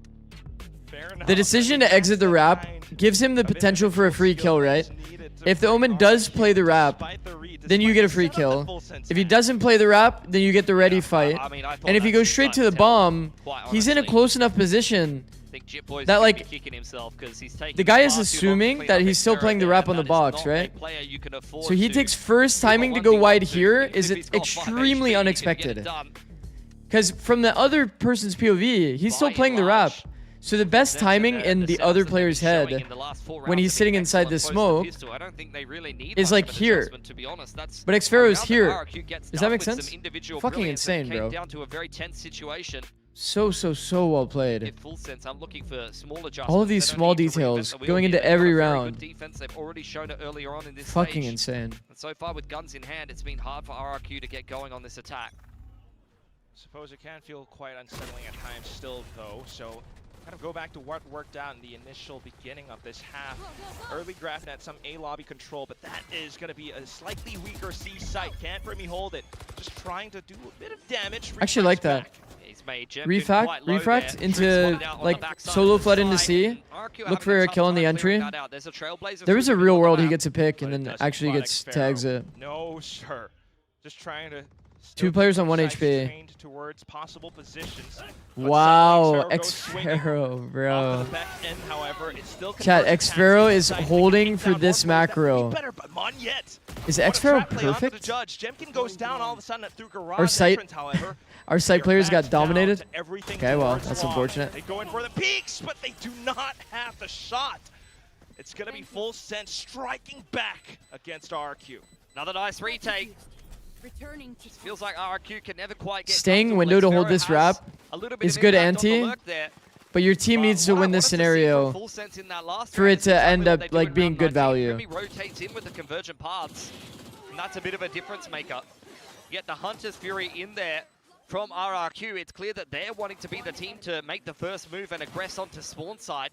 the decision to exit the wrap gives him the potential for a free kill, right? If the Omen does play the wrap, then you get a free kill. If he doesn't play the wrap, then you get the ready fight. I mean, I thought And if he that goes seemed straight to like the tell, bomb, quite he's in a honestly. close enough position. I think Jip Boy's that, gonna like, be kicking himself 'cause he's taking the guy is far too long to assuming clean that up he's still Xpharaoh playing the there, wrap and on the that is box, not a right? player you can afford So he to takes first do timing what to go 1v1 wide to. here Even is if he's got 5 extremely HP, he can get it unexpected. done. Because from the other person's POV, he's still By and playing the wrap. large, So the best timing in the cells other that they've player's been showing head in the last 4 when rounds he's have sitting been inside the excellent post smoke pistol. I don't think they really need is much like of an here. adjustment, to be honest. That's But a Xpharaoh's round here. RRQ gets Does done that make with some sense? individual Fucking brilliance and insane, came bro. down to a very tense situation. So well played. In Full Sense, I'm looking for small adjustments. All of these They don't small need to reinvent details the wheel going here. into They've got every a very good round. defense. They've already shown it earlier on in this Fucking stage. insane. And so far, with guns in hand, it's been hard for RRQ to get going on this attack. Suppose it can feel quite unsettling at times still though, so kind of go back to what worked out in the initial beginning of this half. Early draft at some A lobby control, but that is going to be a slightly weaker C site. Can't Primi hold it. Just trying to do a bit of damage. Actually like Refracts that. back. He's made Jem quite low Refract there. into Spotted out on like the backside solo of the flood into side. C. RRQ Look having for a tough kill on time the entry. clearing that out. There's a Trailblazer There is a through the real middle of world the he map. gets a pick But and it then doesn't actually spot gets Xpharaoh. tags it. No, sir. Just trying to 2 players on 1 Sides HP. trained towards possible positions. Wow, But suddenly Xpharaoh, Off bro. of the back end, however, it's still Chat, conversion Xpharaoh taxi is inside, holding taking for down this more players. That would macro. be better, but Monyet. Is What a Xpharaoh trap play onto the perfect? judge. Jemkin goes down all of a sudden through garage Our site- entrance, however. Our site They're players got matched down dominated. to everything Okay, well, towards that's long. unfortunate. They go in for the peaks, but they do not have the shot. It's going to be full sense striking back against RRQ. Another nice retake. Returning to Feels like RRQ can never quite get Staying comfortable. window to hold Xpharaoh this has wrap a little bit is of good impact on the anti, lurk there. but your team needs to What I win this wanted to see from scenario Full Sense in that last for round it is to exactly end what up they do like in being round good 19. value. Really rotates in with the convergent paths, and that's a bit of a difference maker. Get the Hunter's Fury in there from RRQ. It's clear that they're wanting to be the team to make the first move and aggress onto spawn side.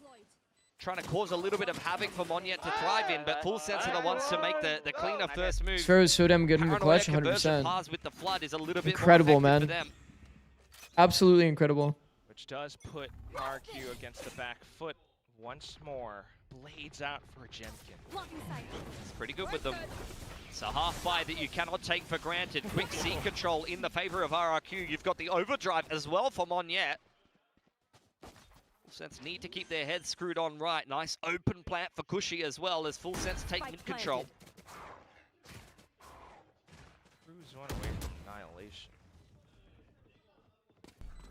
Trying to cause a little bit of havoc for Monyet to thrive in, but Full Sense are the ones to make the cleaner first move. Xpharaoh is so damn good in the Paranoia clutch, conversion 100%. paths with the flood is a little bit Incredible, more effective man. for them. Absolutely incredible. Which does put RRQ against the back foot once more. Blades out for Jemkin. It's pretty good with them. It's a half buy that you cannot take for granted. Quick seat control in the favor of RRQ. You've got the overdrive as well for Monyet. Full Sense need to keep their heads screwed on right. Nice open plant for Cushy as well as Full Sense take mid control. Cruz one away from annihilation.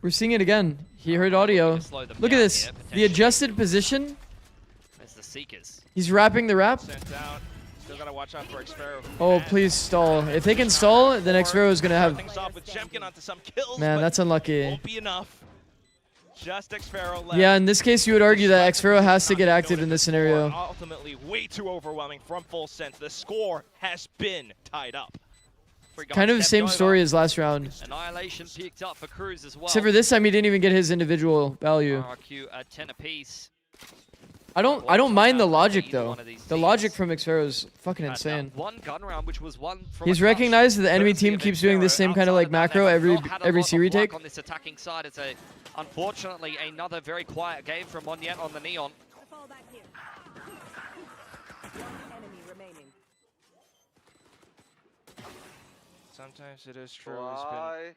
We're seeing it again. He heard audio. Slow them Look at down this. here, The potentially. adjusted position. There's the Seekers. He's wrapping the wrap. Sent out. Still gotta watch out for Xpharaoh. Oh, please stall. If they can stall, then Xpharaoh is going to Start have... things off with Jemkin onto some kills, Man, but that's unlucky. won't be enough. Just Xpharaoh left. Yeah, in this case, you would argue that Xpharaoh has to get active in this scenario. Ultimately, way too overwhelming from Full Sense. The score has been tied up. Kind of the same story as last round. Annihilation picked up for Cruz as well. Except for this time, he didn't even get his individual value. RRQ at 10 apiece. I don't mind the logic, Either though. one of these The teams. logic from Xpharaoh is fucking Had that insane. one gun round, which was one from He's a clutch. recognized that the enemy Courtesy team of keeps doing this Xpharaoh. same kind of Outside like of that, macro they have every not had a every lot C of luck retake. on this attacking side. It's unfortunately another very quiet game from Monyet on the Neon. fall back here. One enemy remaining. Sometimes it is true. He's been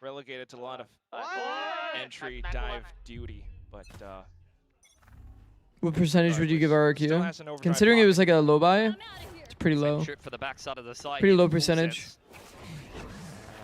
relegated to a lot of entry dive duty, but What percentage would you give still RRQ? has an overdrive Considering it was like a low buy, it's pretty Same low. trip for the backside of the site. Pretty in low Full percentage. Sense.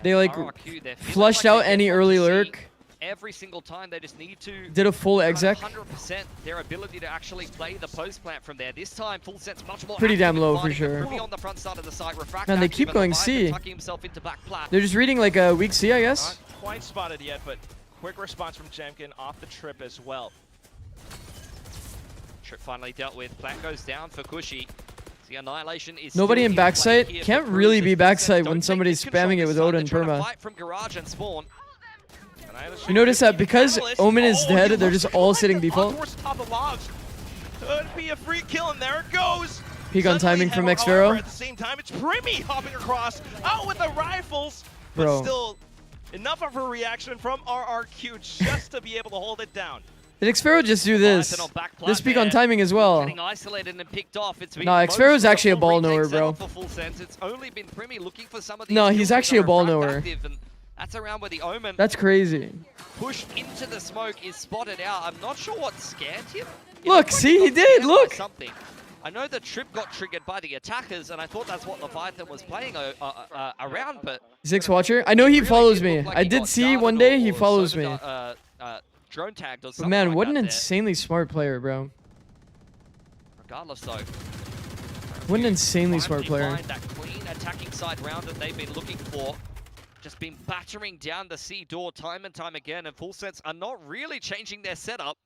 They like RRQ, they're feeling flushed like out they any get what early to see lurk. Every single time they just need to Did a full exec. 100% their ability to actually play the post plant from there. This time, Full Sense much more Pretty active damn in low for finding the sure. Privy on the front side of the site. Refract Man, they active keep and going Leviathan C. tucking himself into back plat. They're just reading like a weak C, I guess. not quite spotted yet, but quick response from Jemkin off the trip as well. Trip finally dealt with. Plant goes down for Cushy. The Annihilation is Nobody still in in play backside. here for Can't Cruz really as be Full Sense backside don't when take somebody's mid control spamming it this with side. Odin They're trying to perma. fight from garage and spawn. You notice that because Omen is dead, they're just all sitting default. Top of logs. Could be a free kill, and there it goes. Peak on timing from However, Xpharaoh. at the same time, it's Primi hopping across. Out with the rifles, but Bro. still enough of a reaction from RRQ just to be able to hold it down. Did Xpharaoh just do this? Leviathan on back plat This peak on there. timing as well. Getting isolated and picked off. It's been Nah, most Xpharaoh's of the actually a full ball retake knower, setup bro. For Full Sense. It's only been Primi looking for some of these No, he's kills with actually a the ball refract knower. active, and that's around where the Omen That's crazy. push into the smoke is spotted out. I'm not sure what scanned him. It Look, looked like see, he got did, scanned by look. Something. I know the trip got triggered by the attackers, and I thought that's what Leviathan was playing around, but Six watcher. I know he really follows did me. look like I he did got see guarded one day he or follows sort me. of, drone tagged or But something man, like what that an there. insanely smart player, bro. Regardless, though. What an insanely smart Finally player. find that clean attacking side round that they've been looking for. Just been battering down the C door time and time again, and Full Sense are not really changing their setup.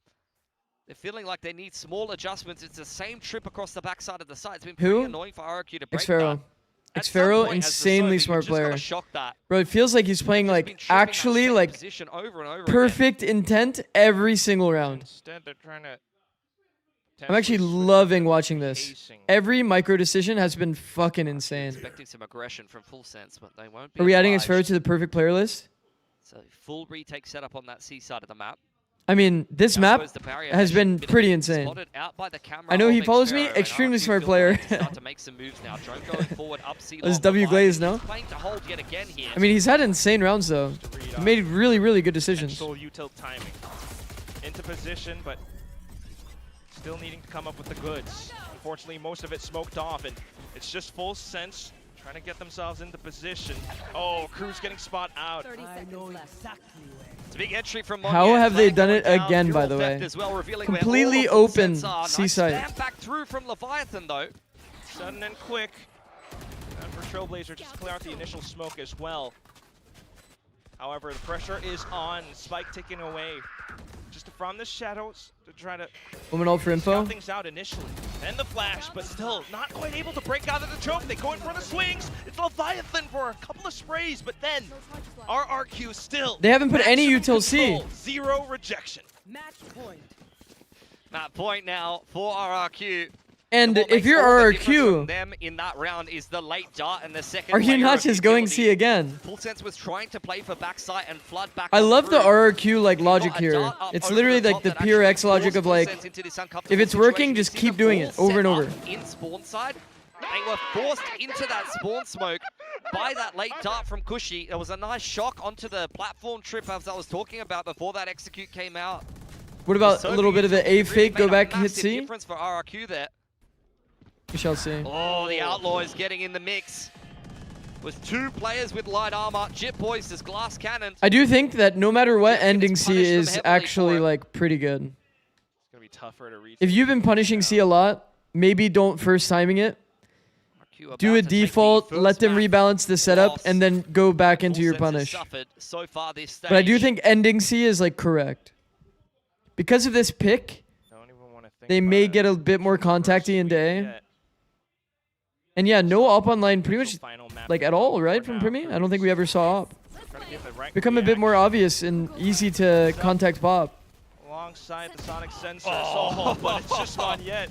They're feeling like they need small adjustments. It's the same trip across the backside of the site. It's been pretty Who? annoying for RRQ to break Xpharaoh. that. At some Xpharaoh, point, as the insanely Soviet, smart you just gotta player. shock that. Bro, it feels like he's playing They've just like been tripping that actually same like position over and over again. perfect intent every single round. Instead, they're trying to. I'm actually loving watching this. Every micro decision has been fucking insane. Expecting some aggression from Full Sense, but they won't be. Are we adding obliged. Xpharaoh to the perfect player list? So full retake setup on that C side of the map. I mean, this map has been pretty insane. I know he follows me. Extremely smart player. This W Glaze now. I mean, he's had insane rounds though. He made really, really good decisions. Util timing. Into position, but still needing to come up with the goods. Unfortunately, most of it smoked off, and it's just full sense trying to get themselves into position. Oh, Cruz getting spot out. 30 seconds left. It's a big entry from How have they done it again, by the way? Well, completely open seaside. Nice back through from Leviathan, though. Sudden and quick. And for Trailblazer, just clear out the initial smoke as well. However, the pressure is on. Spike taken away. Just from the shadows to try to Woman ult for info. scout things out initially. And the flash, but still not quite able to break out of the choke. They go in for the swings. It's Leviathan for a couple of sprays, but then RRQ still. They haven't put any maximum util C. control, zero rejection. Match point. That point now for RRQ. And what if makes you're all the difference from RRQ, them in that round is the late dart and the second are you layer not of just going utility. C again? Full Sense was trying to play for backside and flood back. I on love the through. RRQ like logic Got a here. dart up It's over literally the like top the that actually PRX logic forced of Full like, Sense into this uncomfortable if it's working, situation. just You see keep the doing full it over and setup over. In spawn side, they were forced into that spawn smoke by that late dart from Cushy. There was a nice shock onto the platform trip as I was talking about before that execute came out. What about So a little bit of the A really fake, go made a back and hit massive C? difference for RRQ there. We shall see. Oh, the Outlaw is getting in the mix. With two players with light armor, Jit Boys is glass cannon. I do think that no matter what, Just ending punish C them is heavily actually for it. like pretty good. It's gonna be tougher to reach. If you've been punishing C a lot, maybe don't first timing it. Do a default, let them rebalance the setup, and then go back into your punish. So far this stage. But I do think ending C is like correct. Because of this pick, Don't even wanna think they about may it. get a bit more contacty into A. Yeah. And yeah, no op online pretty much Final map like at all, right, from Primi? I don't think we ever saw op. Trying to get the right Become a bit more obvious and easy to contact pop. alongside the sonic sensors. Oh, but it's just not yet.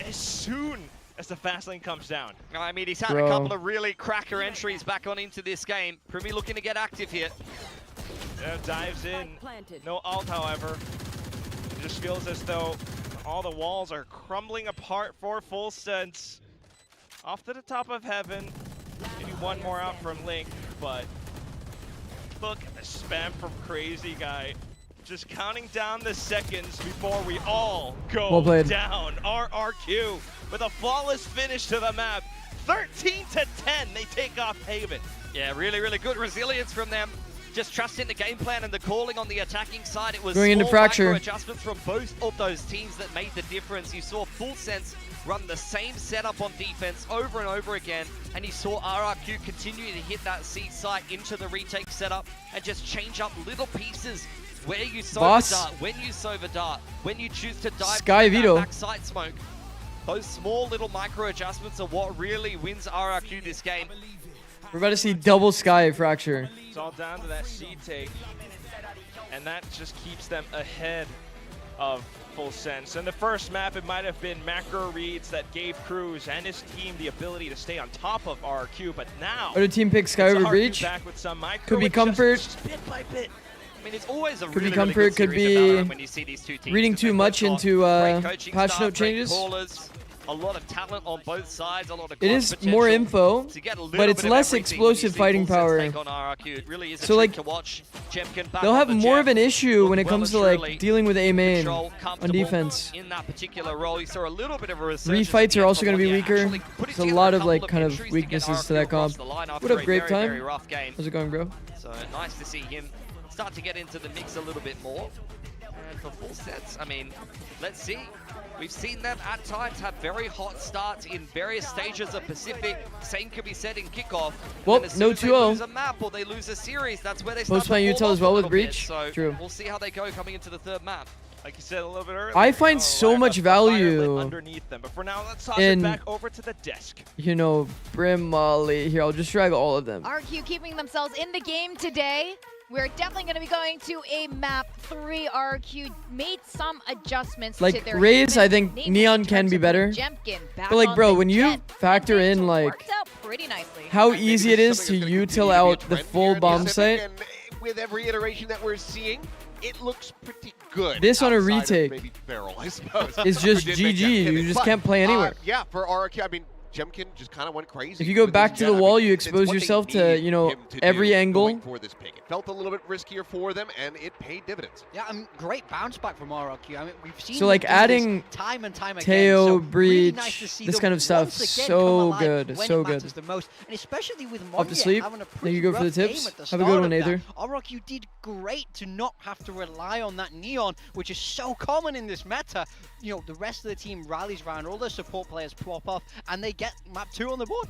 As soon as the fast lane comes down. I mean, he's had Bro. a couple of really cracker entries back on into this game. Primi looking to get active here. Dives in. Planted. No ult, however. It just feels as though all the walls are crumbling apart for Full Sense. Off to the top of heaven. Maybe one more out from Link, but look at the spam from Crazy Guy. Just counting down the seconds before we all go Well played. down. RRQ with a flawless finish to the map. 13-10, they take off Haven. Yeah, really, really good resilience from them. Just trusting the game plan and the calling on the attacking side. It was Going into small Fracture. micro adjustments from both of those teams that made the difference. You saw Full Sense run the same setup on defense over and over again, and you saw RRQ continue to hit that C site into the retake setup and just change up little pieces where you sow Boss. the dart, when you sow the dart, when you choose to dive Sky into that Vito. backside smoke. Those small little micro adjustments are what really wins RRQ this game. We're about to see double Sky Fracture. It's all down to that C take, and that just keeps them ahead of Full Sense. In the first map, it might have been macro reads that gave Cruz and his team the ability to stay on top of RRQ, but now Other team pick Sky it's over RRQ Breach. back with some micro Could be adjustments, comfort. just bit by bit. I mean, it's always a Could be really, comfort, really good could series of be Valorant when you see these two teams. reading because too they've much both got into great coaching patch staff, note great changes. callers, a lot of talent on both sides, a lot of It is growth more potential info, to get a little but it's bit of less everything when you explosive see fighting Full Sense power. take on RRQ. It really is a So, treat like, to watch. Chempkin back They'll on have the more jet. of an issue Look when it well comes and to truly like dealing with A main control, on comfortable defense. in that particular role. You saw a little bit of a resurgence Refights again are also from going to be Logia, weaker. actually putting There's a together lot of couple like kind of entries to get weaknesses to RRQ that comp. across the line after What up, a Grape very, Time? very rough game. How's it going, bro? So nice to see him start to get into the mix a little bit more. And for Full Sense, I mean, let's see. We've seen them at times have very hot starts in various stages of Pacific. Same could be said in kickoff. Well, And as soon no as they 2-0. lose a map or they lose a series, that's where they start Post my to fall util off as well a with little bit. Breach. So True. we'll see how they go coming into the third map. Like you said a little bit earlier. I find so right much up the fire lit value underneath them. But for now, let's toss in- it back over to the desk. You know, Brim, Molly. Here, I'll just drag all of them. RQ keeping themselves in the game today. We're definitely going to be going to a map 3. RQ made some adjustments Like, to their Raze, Haven, I think namely Neon in can terms be of better. Jemkin back But like, on bro, the when you jet, factor and in it like worked out pretty nicely. how Maybe easy this it is is to something that's gonna util continue to be a out the trend full here in bomb Pacific, site, and with every iteration that we're seeing, it looks pretty good. This on a outside of retake maybe Feral, I suppose. It's who just did make that GG. pivot. You just But, can't play anywhere. Yeah, for RRQ, I mean, Jemkin just kind of went crazy. If you go with back his to jet. the I wall, mean, you it's expose what they yourself to, needed you know, him to every do angle. going for this pick. It felt a little bit riskier for them, and it paid dividends. Yeah, great bounce back from RRQ. I mean, we've seen So, them like, do adding this time and time again. Teo, So really Breach, nice to see this them kind of stuff, once again so come alive good, when so it good. matters the most, and especially with Off to Monya sleep. having a There pretty you go for the rough game tips. at the Have a good start one, of that. Aether. RRQ did great to not have to rely on that Neon, which is so common in this meta. You know, the rest of the team rallies around, all their support players plop off, and they get map 2 on the board.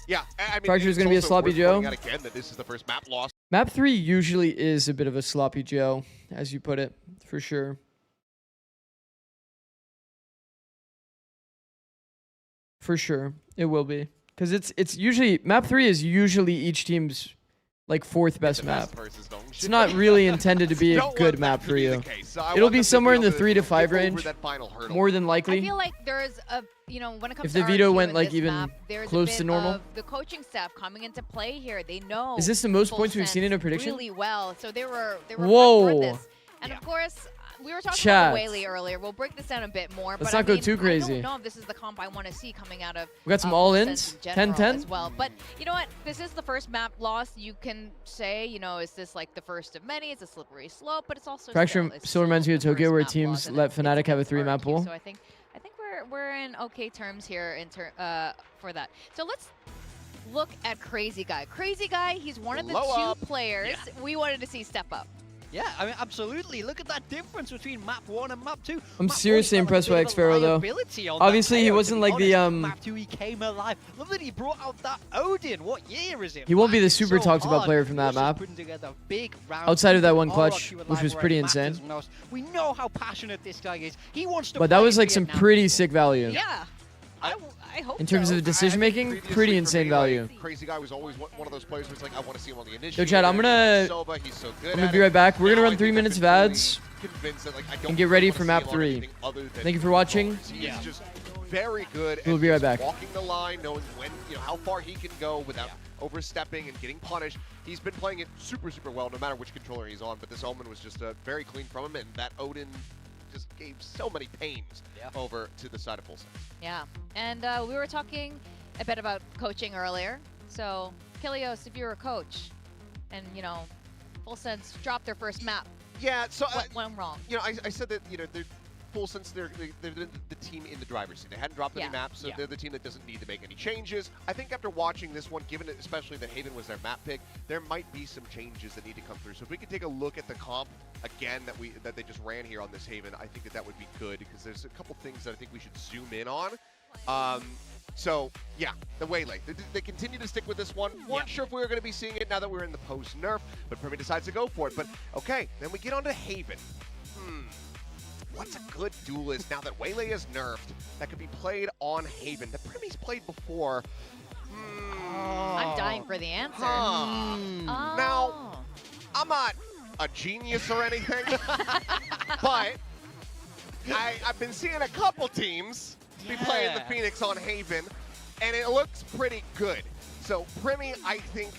Yeah, I mean, Fracture's it's gonna be a also sloppy worth Joe. pointing out again that this is the first map loss. Map 3 usually is a bit of a sloppy Joe, as you put it, for sure. For sure, it will be. Because it's usually, map 3 is usually each team's, like, 4th best map. It's not really intended to be a good map for you. It'll be somewhere in the 3 to 5 range, more than likely. I feel like there's a, you know, when it comes If to the veto RRQ went, in like, this even map, there's close a bit to normal. of the coaching staff coming into play here. They know. Is this the most full points we've seen in a sense prediction? really well, so they were Whoa. prepped for this. And of course, we were talking Chat. about the Whaley earlier. We'll break this down a bit more. Let's but not go I mean, too crazy. I don't know if this is the comp I want to see coming out of. We got some Full all-ins, Sense in general 10-10. as well. But you know what? This is the first map loss. You can say, you know, is this like the first of many? It's a slippery slope, but it's also Fracture still reminds me of the Tokyo, first where map teams loss, and let it's Fnatic have a against 3-map RRQ, pool. So I think we're in okay terms here for that. So let's look at Crazy Guy. Crazy Guy, he's one of the two players we wanted to see step up. Yeah, I mean, absolutely. Look at that difference between map 1 and map 2. I'm Map seriously 1 felt impressed like a by bit of a Xpharaoh, though. liability on that Obviously, he player, to wasn't be like the, honest. Map 2, he came alive. Love that he brought out that Odin. What year is it? He won't be the Man, super it's so talked about hard. player from that Also map. putting together big rounds. Outside of that one RRQ clutch, alive which was where it pretty matters insane. most. We know how passionate this guy is. He wants to But that play was in like some Vietnam. pretty sick value. Yeah, I hope In terms so. of decision making, Previously pretty for insane me, value. like, Crazy Guy was always one of those players who's like, I want to see him on the initiative. Yo, Chad, I'm gonna be right back. We're gonna run 3 minutes of ads and get ready for map 3. Thank you for watching. He's just very good We'll at be right just back. walking the line, knowing when, you know, how far he can go without overstepping and getting punished. He's been playing it super, super well, no matter which controller he's on. But this Omen was just very clean from him, and that Odin just gave so many pains over to the side of Full Sense. Yeah, and we were talking a bit about coaching earlier. So, Kilios, if you're a coach, and you know, Full Sense dropped their first map, Yeah, so what went wrong? you know, I said that, you know, they're Full Sense, they're the team in the driver's seat. They hadn't dropped any maps, so they're the team that doesn't need to make any changes. I think after watching this one, given it, especially that Haven was their map pick, there might be some changes that need to come through. So if we could take a look at the comp again that they just ran here on this Haven, I think that would be good, because there's a couple things that I think we should zoom in on. So, yeah, the Waylay. They continue to stick with this one. Weren't sure if we were going to be seeing it now that we're in the post-nerf, but Primi decides to go for it. But, okay, then we get on to Haven. What's a good duelist now that Waylay is nerfed that could be played on Haven? The Primi's played before. I'm dying for the answer. Now, I'm not a genius or anything, but I've been seeing a couple teams be playing the Phoenix on Haven, and it looks pretty good. So Primi, I think,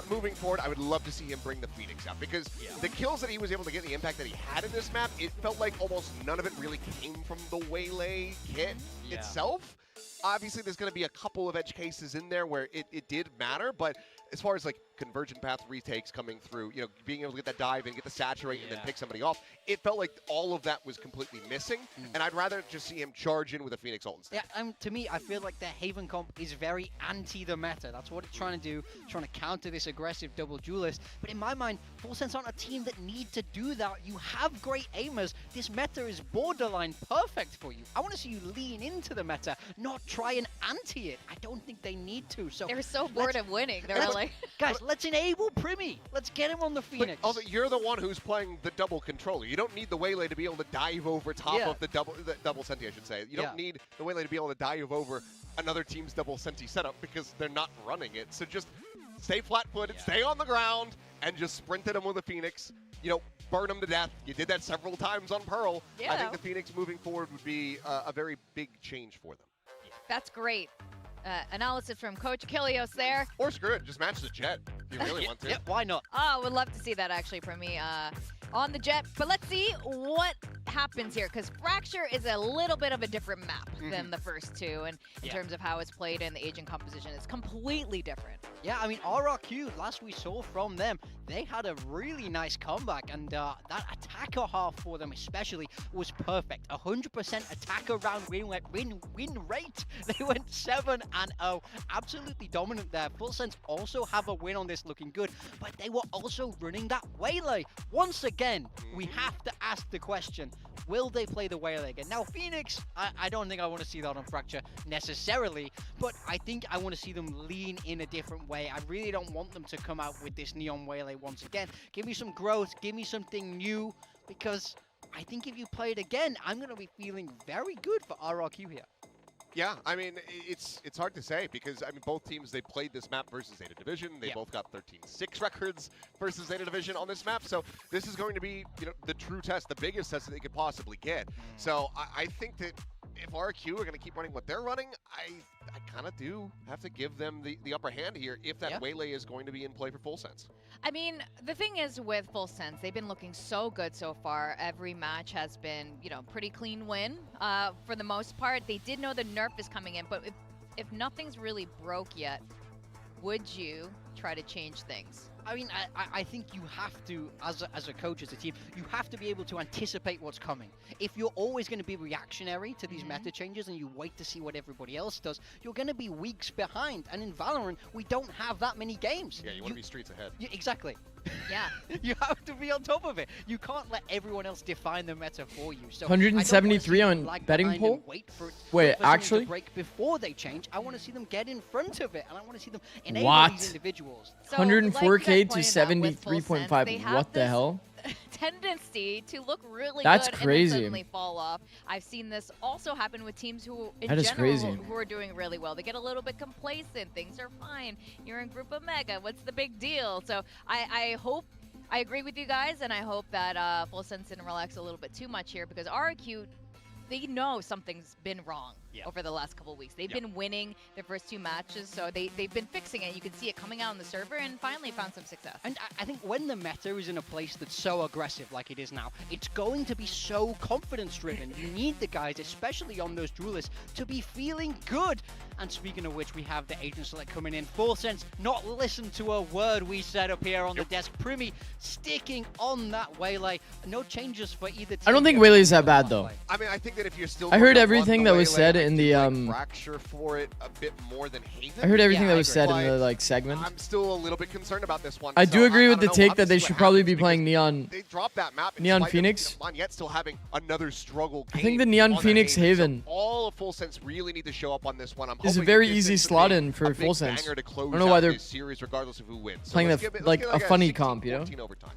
moving forward, I would love to see him bring the Phoenix out, because the kills that he was able to get, the impact that he had in this map, it felt like almost none of it really came from the Waylay kit itself. Obviously, there's going to be a couple of edge cases in there where it did matter, but as far as like convergent path retakes coming through, you know, being able to get that dive and get the saturate and then pick somebody off, it felt like all of that was completely missing, and I'd rather just see him charge in with a Phoenix ult instead. Yeah, to me, I feel like the Haven comp is very anti the meta. That's what it's trying to do, trying to counter this aggressive double duelist. But in my mind, Full Sense aren't a team that need to do that. You have great aimers. This meta is borderline perfect for you. I want to see you lean into the meta, not try and anti it. I don't think they need to. So They're so bored of winning. They're like, guys, let's enable Primi. Let's get him on the Phoenix. But also, you're the one who's playing the double controller. You don't need the Waylay to be able to dive over top of the double Senti, I should say. You don't need the Waylay to be able to dive over another team's double Senti setup, because they're not running it. So just stay flat-footed, stay on the ground, and just sprint at them with a Phoenix. You know, burn them to death. You did that several times on Pearl. I think the Phoenix moving forward would be a very big change for them. that's great. Analysis from Coach Kilios there. Or screw it, just match the Jet if you really want to. Yeah, why not? Oh, would love to see that actually from me. on the jet. But let's see what happens here, because Fracture is a little bit of a different map than the first two, and in terms of how it's played and the agent composition, it's completely different. Yeah, I mean, RRQ, last we saw from them, they had a really nice comeback, and that attacker half for them especially was perfect. 100% attacker round win rate. They went 7-0. Absolutely dominant there. Full Sense also have a win on this, looking good, but they were also running that Waylay. Once again, we have to ask the question, will they play the Waylay again? Now, Phoenix, I don't think I want to see that on Fracture necessarily, but I think I want to see them lean in a different way. I really don't want them to come out with this Neon Waylay once again. Give me some growth, give me something new, because I think if you play it again, I'm going to be feeling very good for RRQ here. Yeah, I mean, it's hard to say because, I mean, both teams, they played this map versus Zeta Division. They both got 13-6 records versus Zeta Division on this map. So this is going to be, you know, the true test, the biggest test that they could possibly get. So I think that if RRQ are going to keep running what they're running, I kind of do have to give them the upper hand here if that Waylay is going to be in play for Full Sense. I mean, the thing is with Full Sense, they've been looking so good so far. Every match has been, you know, pretty clean win for the most part. They did know the nerf is coming in, but if nothing's really broke yet, would you try to change things? I mean, I think you have to, as a coach, as a team, you have to be able to anticipate what's coming. If you're always going to be reactionary to these meta changes and you wait to see what everybody else does, you're going to be weeks behind. And in Valorant, we don't have that many games. Yeah, you want to be streets ahead. Yeah, exactly. Yeah. You have to be on top of it. You can't let everyone else define the meta for you. So 173 on betting pool? Wait, actually? To break before they change. I want to see them get in front of it, and I want to see them enable these individuals. So, 104K to like 73.5. What the hell? Tendency to look really That's good crazy. and then suddenly fall off. I've seen this also happen with teams who, in That is general, crazy. who are doing really well. They get a little bit complacent. Things are fine. You're in Group Omega. What's the big deal? So I hope, I agree with you guys, and I hope that Full Sense didn't relax a little bit too much here, because RRQ, they know something's been wrong over the last couple of weeks. They've been winning their first two matches, so they've been fixing it. You can see it coming out on the server and finally found some success. And I think when the meta is in a place that's so aggressive like it is now, it's going to be so confidence-driven. You need the guys, especially on those duelists, to be feeling good. And speaking of which, we have the agent select coming in. Full Sense, not listen to a word we said up here on the desk. Primi sticking on that Waylay. No changes for either team. I don't think Waylay's that bad, though. I mean, I think that if you're still... I heard everything that was said in the Fracture for it a bit more than Haven. I heard everything that was said in the segment. I'm still a little bit concerned about this one. I do agree with the take that they see should what probably happens, be playing because Neon. They dropped that map in Neon spite Phoenix. of Yet still having another struggle game I think the Neon on that Phoenix Haven. So all of Full Sense really need to show up on this one. I'm It's a hoping very that this easy is slot a in for big Full Sense. banger to close I don't know why out they're this series regardless of who wins. So playing let's the give it- like let's get a funny 16-14 comp, you know? overtime.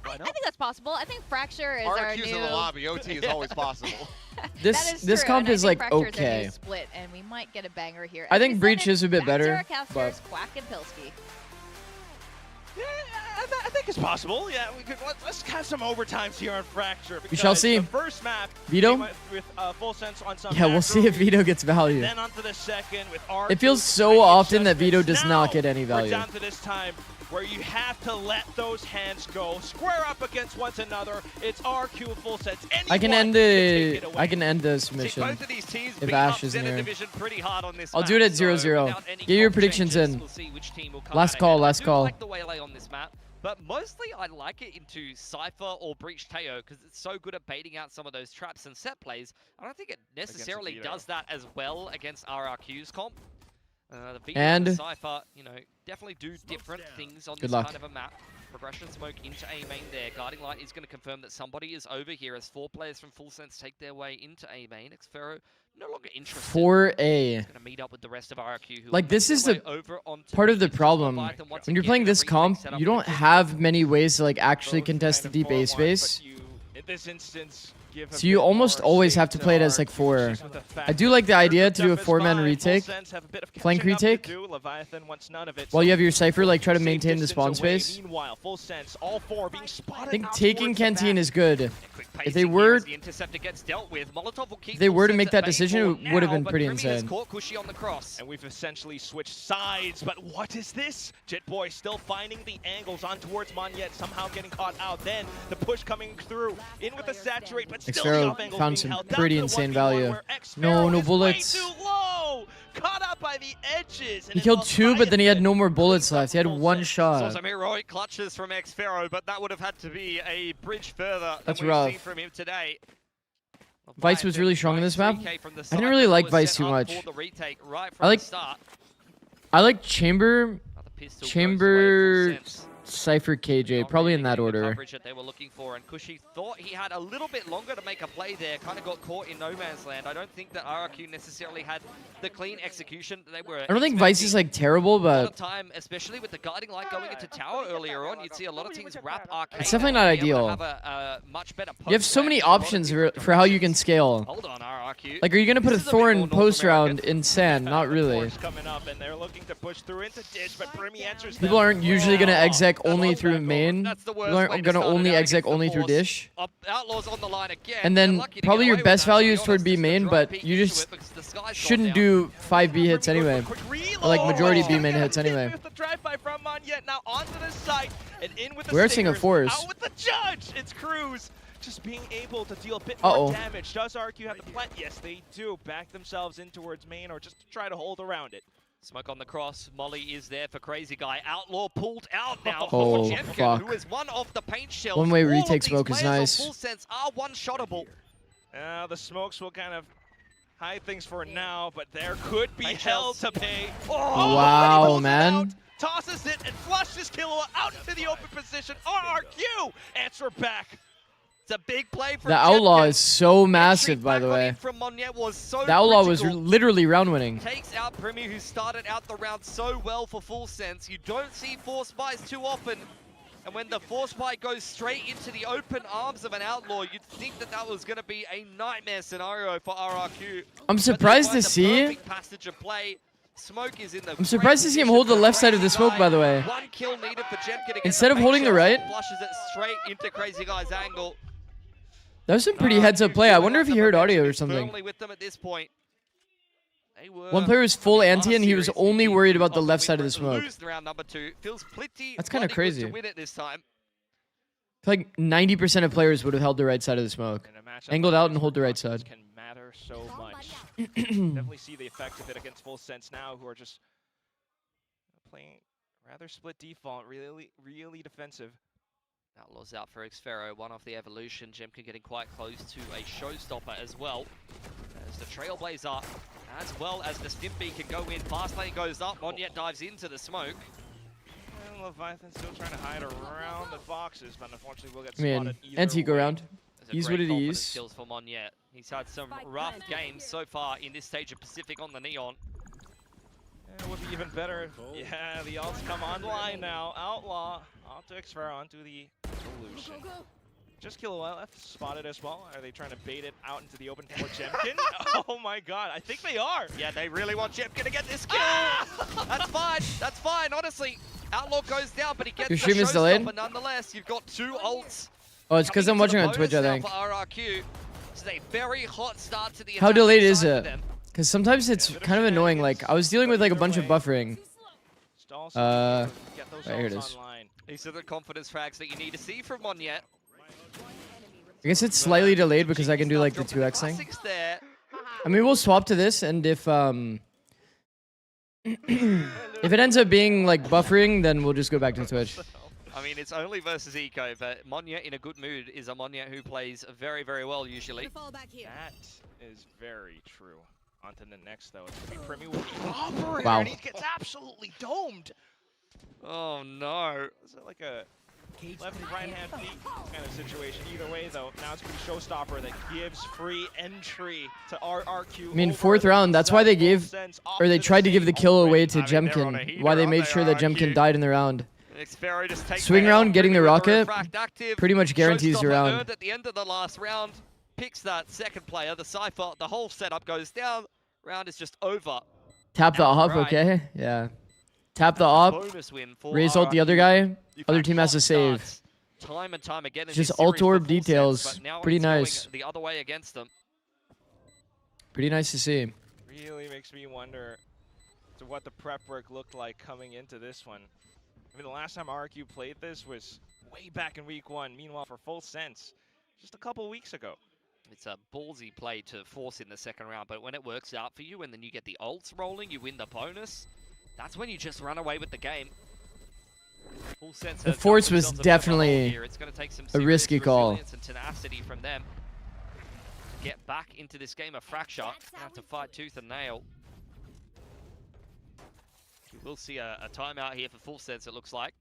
I think that's possible. I think Fracture is our RRQ's new... in the lobby. OT is always possible. That This true, comp and I is think like Fracture's our new okay. split, and we might get a banger here. I As think we Breach send it is a bit back to better, our casters, but- Quack and Pilsky. Yeah, I think it's possible. Yeah, we could. Let's have some overtimes here on Fracture. We shall see. The first map Vito? with Full Sense on some. Yeah, we'll see if Vito gets value. Then onto the second with R. It feels so often that Vito does not get any value. We're down to this time where you have to let those hands go, square up against one another. It's RQ Full Sense. I can end the submission. Both of these teams if beat Ash up isn't Zeta here. Division pretty hard on this I'll map, do it at so 0-0. without any Get your comp predictions changes, in. we'll see which team will come Last out call, ahead. last I do call. like the Waylay on this map, but mostly I like it into Cypher or Breach Teo because it's so good at baiting out some of those traps and set plays. I don't think it necessarily does that as well against RRQ's comp. The Vito and the Cypher, you know, definitely do different things on this kind of a map. Progression smoke into A main there. Guiding Light is going to confirm that somebody is over here as 4 players from Full Sense take their way into A main. Xfero no longer interested. 4A. Going to meet up with the rest of RRQ. Who Like, this is the over onto part of the B. problem. Leviathan once When you're again playing in a this retake comp, setup. you don't have many ways to like actually contest the deep A space. In this instance, give a So you bit almost more always shape have to play it as like RRQ, 4. just with the fact I do that like the idea to do a Death is 4-man fine. retake, Full Sense have a bit of flank catching up to retake, do. Leviathan wants none of it, while so you have your Cypher like try to safe maintain the distance spawn away. space. Meanwhile, Full Sense, all 4 being spotted. I think out taking towards the Canteen back. is good. Quick If they pacing were- here as the interceptor gets dealt with. Molotov will keep If they were to Full make Sense that at bay decision, for it would have now, been but pretty Primi has insane. caught Cushy on the cross. And we've essentially switched sides, but what is this? Jetboy still finding the angles on towards Monyet, somehow getting caught out. Then the push coming through, in with the saturate, but still the Xfero off angles found being some held down pretty to the insane 1v1 value. where No, Xfero no is bullets. way too low, caught up by the edges. And He it killed was 2, but then he had Leviathan no more bullets left. He had Full 1 Sense. shot. Some heroic clutches from Xfero, but that would have had to be a bridge further That's than we've rough. seen from him today. Vice was really strong in this map. 3K from the I side, didn't really but like was Vice set too up much. for the retake right I from like- the start. I like Chamber, Another pistol goes Chamber, away, Full Sense. Cypher, KJ, Not probably really in that getting the order. coverage that they were looking for, and Cushy thought he had a little bit longer to make a play there. Kind of got caught in no man's land. I don't think that RRQ necessarily had the clean execution that they were. I don't think Vice is like terrible, A lot of but time, especially with the guiding light going into tower earlier on, you'd see a lot of teams wrap arcade. It's definitely not to be able to ideal. have a much better you have so post many play, a lot of options different for how you can directions. scale. Hold on, RRQ. Like, are you gonna put a This is a bit Thorn more North post round American. in sand? Not really. Force coming up, and they're looking to push through into ditch, but Primi answers People them. aren't usually gonna exec That's only all through back over. main. That's the worst People way aren't to gonna start it only out exec against the only through Force. dish. Outlaws on the line again. And They're then lucky to probably get your away with best that, to be value is toward honest. B Just the main, drop but peek you into just it because the sky's gone shouldn't down. do 5 B hits anyway. Or like majority B main hits anyway. With the drive-by from Monyet, now onto the site and in with the We're seeing a stingers, force. Out with the judge. It's Cruz just being able to deal a bit Uh-oh. more damage. Does RQ have the plant? Yes, they do. Back themselves in towards main, or just try to hold around it. Smoke on the cross. Molly is there for Crazy Guy. Outlaw pulled out now Oh, for Jemkin, fuck. who is one off the paint shells. One-way All of retake these smoke is players on nice. Full Sense are one-shottable. The smokes will kind of hide things for now, but there could be Paint hell shells. to pay. Wow, he pulls it man. out, tosses it and flushes Killua out into the open position. RRQ answer back. It's a big play for The Outlaw Jemkin. is so Entry massive, by back the on way. in from Monyet was so The Outlaw was critical. literally round winning. Takes out Primi, who started out the round so well for Full Sense. You don't see Force Spies too often. And when the Force Spy goes straight into the open arms of an Outlaw, you'd think that that was going to be a nightmare scenario for RRQ. I'm But they surprised find to the see. perfect passage of play. Smoke is in the I'm surprised to see him hold the left side of the smoke, by the way. One kill needed for Jemkin to get Instead the of paint holding the shells, right. flushes it straight into Crazy Guy's angle. That was some pretty heads-up play. I wonder if he heard audio or something. Firmly with them at this point. They were One player was full anti, and he was seriously only deep worried about the possibly left side of the smoke. lose the round number 2. Feels pretty That's kinda bloody good crazy. to win it this time. I feel like 90% of players would have held the right side of the smoke. In a matchup Angled like out this and hold where the right confidence side. Can matter so much. Definitely see the effect of it against Full Sense now, who are just playing rather split default, really defensive. Outlaws out for Xfero, one off the evolution. Jemkin getting quite close to a showstopper as well. As the Trailblazer, as well as the Stimpy can go in. Fast lane goes up, Monyet dives into the smoke. And Leviathan still trying to hide around the boxes, but unfortunately will get I mean, spotted either anti go way. around. There's a He's great what it confidence is. Skills for Monyet. He's had some rough games so far in this stage of Pacific on the Neon. It would be even better. Yeah, the ults come online now. Outlaw onto Xfero, onto the solution. Just Killua left spotted as well. Are they trying to bait it out into the open for Jemkin? Oh my god, I think they are. Yeah, they really want Jemkin to get this kill. Ah! That's fine, honestly. Outlaw goes down, but he gets Your the stream is delayed? showstopper nonetheless. You've got 2 ults. Oh, it's because I'm coming watching into on the Twitch, I bonus think. now for RRQ. This is a very hot start to the How attacking delayed is side for it? them. Because sometimes it's kind of annoying. Like, I was dealing with like a bunch of buffering. Also get those right, here it ults is. online. These are the confidence frags that you need to see from Monyet. I guess it's slightly delayed because I can do like the 2x thing. Classics there. I mean, we'll swap to this, and if if it ends up being like buffering, then we'll just go back to Twitch. I mean, it's only versus Eco, but Monyet in a good mood is a Monyet who plays very, very well usually. That is very true. On to the next, though. It's going to be Primi with the operator, Wow. and he gets absolutely domed. Oh no. Is it like a left and right hand feet kind of situation? Either way, though, now it's going to be Showstopper that gives free entry to RRQ. I mean, over 4th round, that's why they Full gave, Sense or they off to tried to give the same kill already. away to I mean, they're on a Jemkin. heater, Why they aren't made they, sure that RRQ? Jemkin died in the round. Xfero just takes Swing the round, head off, getting the Primi with rocket, refract active. pretty much guarantees the Showstopper round. earned at the end of the last round. picks that second player, the Cypher, the whole setup goes down. Round is just over. Tap the op, Outright. okay? Yeah. Tap the op. Bonus win for Raise ult the other RRQ. guy. You've Other had team has hot to save. starts time and time again in Just this ult series orb for Full Sense, details. but now Pretty it's going nice. the other way against them. Pretty nice to see. Really makes me wonder to what the prep work looked like coming into this one. I mean, the last time RRQ played this was way back in week 1. Meanwhile, for Full Sense, just a couple weeks ago. It's a ballsy play to force in the second round, but when it works out for you and then you get the ults rolling, you win the bonus, that's when you just run away with the game. Full Sense The has force got was themselves a bit of a hole definitely here. It's gonna take some a risky serious call. resilience and tenacity from them to get back into this game of Fracture. Gonna have to fight tooth and nail. We will see a timeout here for Full Sense, it looks like.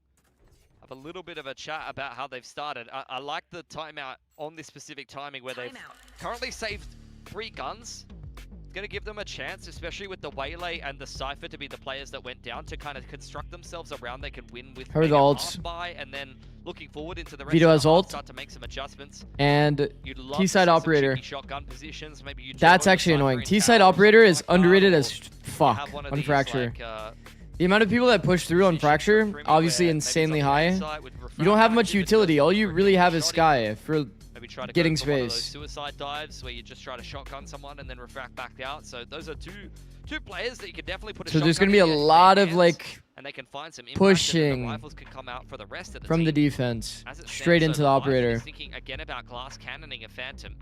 Have a little bit of a chat about how they've started. I like the timeout on this specific timing where they've currently saved 3 guns. It's going to give them a chance, especially with the Waylay and the Cypher to be the players that went down, to kind of construct themselves around they can win with Heard maybe the a ults. half buy, and then looking forward into the rest Vito of has the half, ult. start to make some adjustments. And You'd love to T-side see some operator. cheeky shotgun positions. Maybe you That's juggle the actually Cypher annoying. in T-side towers, operator is like that, underrated or as you fuck have one of on these, Fracture. like, The amount of people that push through on positions Fracture, for Primi obviously where maybe insanely it's on the high. inside with You don't have refract much active, it utility. doesn't All you for really have is shoddy. Sky for Maybe try to getting go for one of those space. suicide dives where you just try to shotgun someone and then refract back out. So those are two players that you could definitely put a So there's shotgun going to be in a their lot of hands, like and they can find some impact, and pushing the rifles can come out for the rest of the from team. the defense As it straight stands, into the so Viking operator. is thinking again about glass cannoning a Phantom.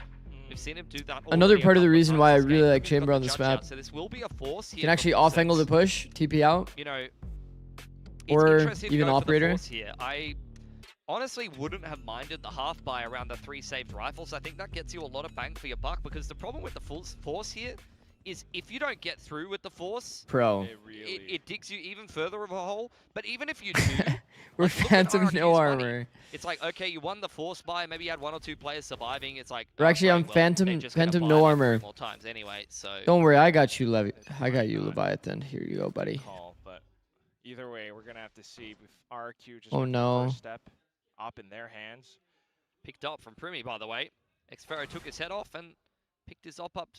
We've seen him do that Another already a part of the couple reason times why I this game. really like He's got Chamber the on this judge map. out, so this will be a force here Can for actually Full off angle the Sense. push, TP out. You know, Or it's interesting to even go for the operator. force here. I honestly wouldn't have minded the half buy around the 3 saved rifles. I think that gets you a lot of bang for your buck, because the problem with the full force here is if you don't get through with the force, Pro. it digs you even further of a hole. But even if you do, We're like, look at Phantom RRQ's no money. armor. It's like, okay, you won the force buy, maybe you had 1 or 2 players surviving. It's like, We're actually okay, on well, Phantom- they're just gonna Phantom buy no me 3 armor. more times anyway, so Don't worry, I got you, I got you, Leviathan. Here you go, buddy. Call, but either way, we're gonna have to see if RRQ just Oh, took the no. first step up in their hands. picked up from Primi, by the way. Xfero took his head off and picked his op up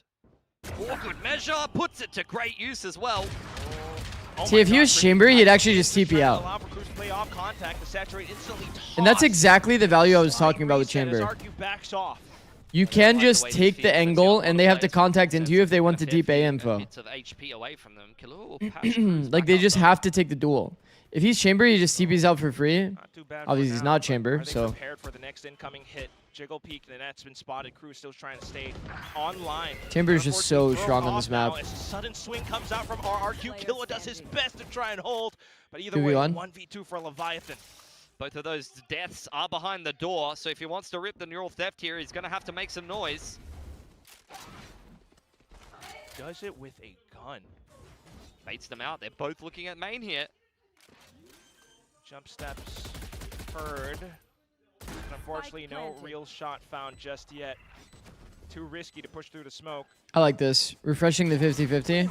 for good measure. Puts it to great use as well. Oh See, my if he God, was Primi Chamber, he'd tries actually to just TP try to out. allow for Cruz to play off contact, the saturate instantly And that's tossed. exactly the value I was Slide talking about with reset as Chamber. RRQ backs off. You can just take the angle, and they have to contact into you if they want the deep A info. Bits of HP away from them. Khalil patched Cruz Like, back they up, just though. have to take the duel. If he's Chamber, he just TPs out for free. Not too bad for Obviously, he's now, not but Chamber, are they so... prepared for the next incoming hit? Jiggle peek, the net's been spotted. Cruz still trying to stay online. Chamber is just so Unfortunately, thrown strong on off this map. now as a sudden swing comes out from RRQ. Killa does his best to try and hold, but either 2v1. way, 1v2 for Leviathan. Both of those deaths are behind the door, so if he wants to rip the neural theft here, he's going to have to make some noise. Does it with a gun. Baits them out. They're both looking at main here. Jump steps heard. Unfortunately, no real shot found just yet. Too risky to push through the smoke. I like this. Refreshing the 50-50.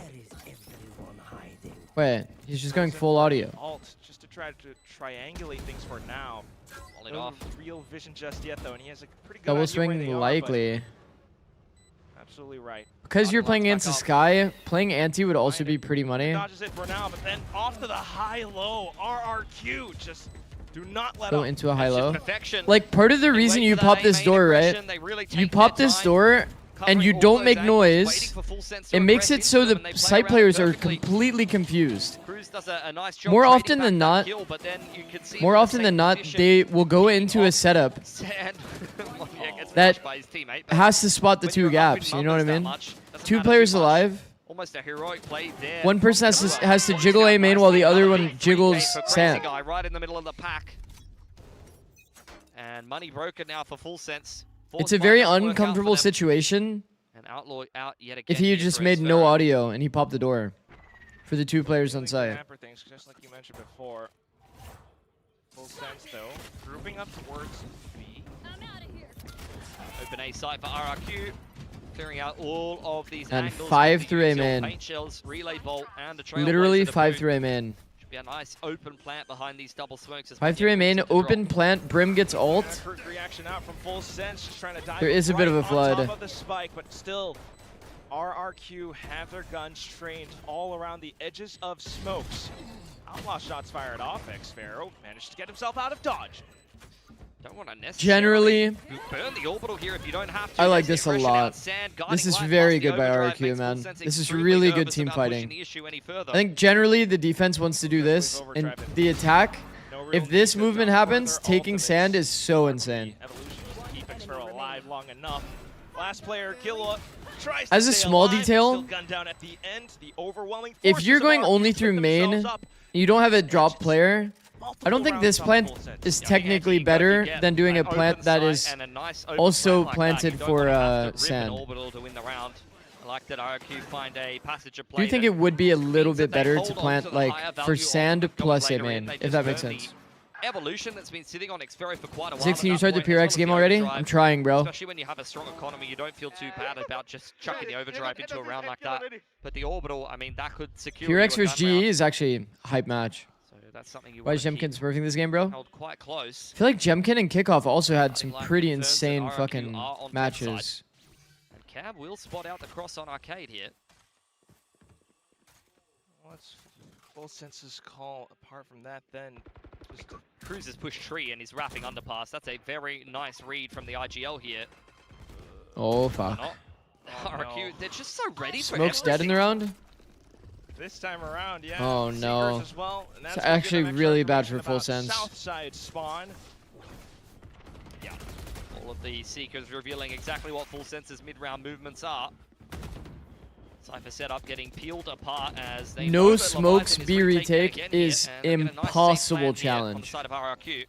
Wait, he's just going full audio. Alt just to try to triangulate things for now. All it No off. real vision just yet though, and he has a pretty good Double idea where they swing are, likely. but absolutely right. Because you're playing Unlocks against back up. Sky, playing anti would also be pretty money. Dodges it for now, but then off to the high-low. RRQ just do not let Go up. into a That's just high-low. perfection. Like, part of the They reason wait you for that pop this main door, right? aggression, they really You take pop their this time, door, and you covering all don't those make angles, noise. waiting for Full Sense to It makes aggress it so into them, the and they play side around players are perfectly. completely confused. Cruz does a nice job More trading often back than that not- kill, but then you can see More from the often same than not, position, they will go picking into a off setup Sand. Monia gets that flushed by his teammate, but has to spot the when two you're up in gaps, you know what I numbers that mean? much, doesn't 2 matter players too much. alive. Almost a heroic play there. One person has to jiggle A main while the other one jiggles sand. Guy right in the middle of the pack. And money broken now for Full Sense. It's a very uncomfortable situation And Outlaw out yet again. if he here just for made no Xfero. audio and he popped the door for the 2 players on Really site. hamper things, just like you mentioned before. Full Sense though, grouping up towards B. Open A site for RRQ. Clearing out all of these And angles. 5 with the through A usual main. Paint shells, relay bolt, and a trailblazer Literally to 5 boot. through A main. Should Be a nice open plant behind these double smokes. 5-3 main, open plant, Brim gets ult. Quick reaction out from Full Sense, just trying to dive There is a bit of a right flood. on top of the spike, but still, RRQ have their guns trained all around the edges of smokes. Outlaw shots fired off. X-Pharaoh managed to get himself out of dodge. Don't want to necessarily Generally, burn the orbital here if you don't have to. I like There's this a aggression lot. out, Sand This guiding is light very past the good by overdrive RRQ, makes man. Full Sense This is extremely really good nervous team about pushing fighting. the issue any further. I think generally the defense wants to do this, and the attack, if this movement happens, taking sand is so insane. Evolution just keep X-Pharaoh alive long enough. Last player, Killua, tries As to a stay small alive, detail, still gunned down at the end. The overwhelming if forces you're of going RRQ only put through main, themselves up. you don't have a drop player, I don't think Multiple this rounds plant on Full Sense. is Yeah, technically you better get than doing a an plant open that site is and a nice open also plant like that. planted You don't for wanna have to rip an sand. orbital to win the round. I like that RRQ find a passage of Do play you think that it would be a little means that bit they better hold to on plant to the like higher for value sand of the plus a later in, main, they if just that makes burn the sense? Evolution that's been sitting on X-Pharaoh for quite a while. Zix, at can you that start the point, as well PRX as game the already? overdrive. I'm trying, bro. Especially when you have a strong economy, you don't feel too bad about just chucking the overdrive into a round like that. But the orbital, I mean, that could secure you a PRX versus gun round. GE is actually a hype match. So that's something you Why want is to Jemkin keep smurfing this game, bro? held quite close. I feel like Jemkin and Kickoff also had some Like pretty confirms that insane RRQ fucking are on matches. And Cab will spot out the cross on Arcade here. What's Full Sense's call apart from that then? Just Cruz has pushed tree and he's wrapping underpass. That's a very nice read from the IGL here. Oh, fuck. Not RRQ, they're just so ready for Smoke's dead in the everything. round? this time around, yeah. Oh, Seekers no. as well, and that's It's gonna give actually them extra really bad information for Full about Sense. South side spawn. All of the Seekers revealing exactly what Full Sense's mid-round movements are. Cypher setup getting peeled apart as they No know that smokes Leviathan B is retaking retake again here, is and they're getting a nice safe impossible plan here on the challenge. side of RRQ.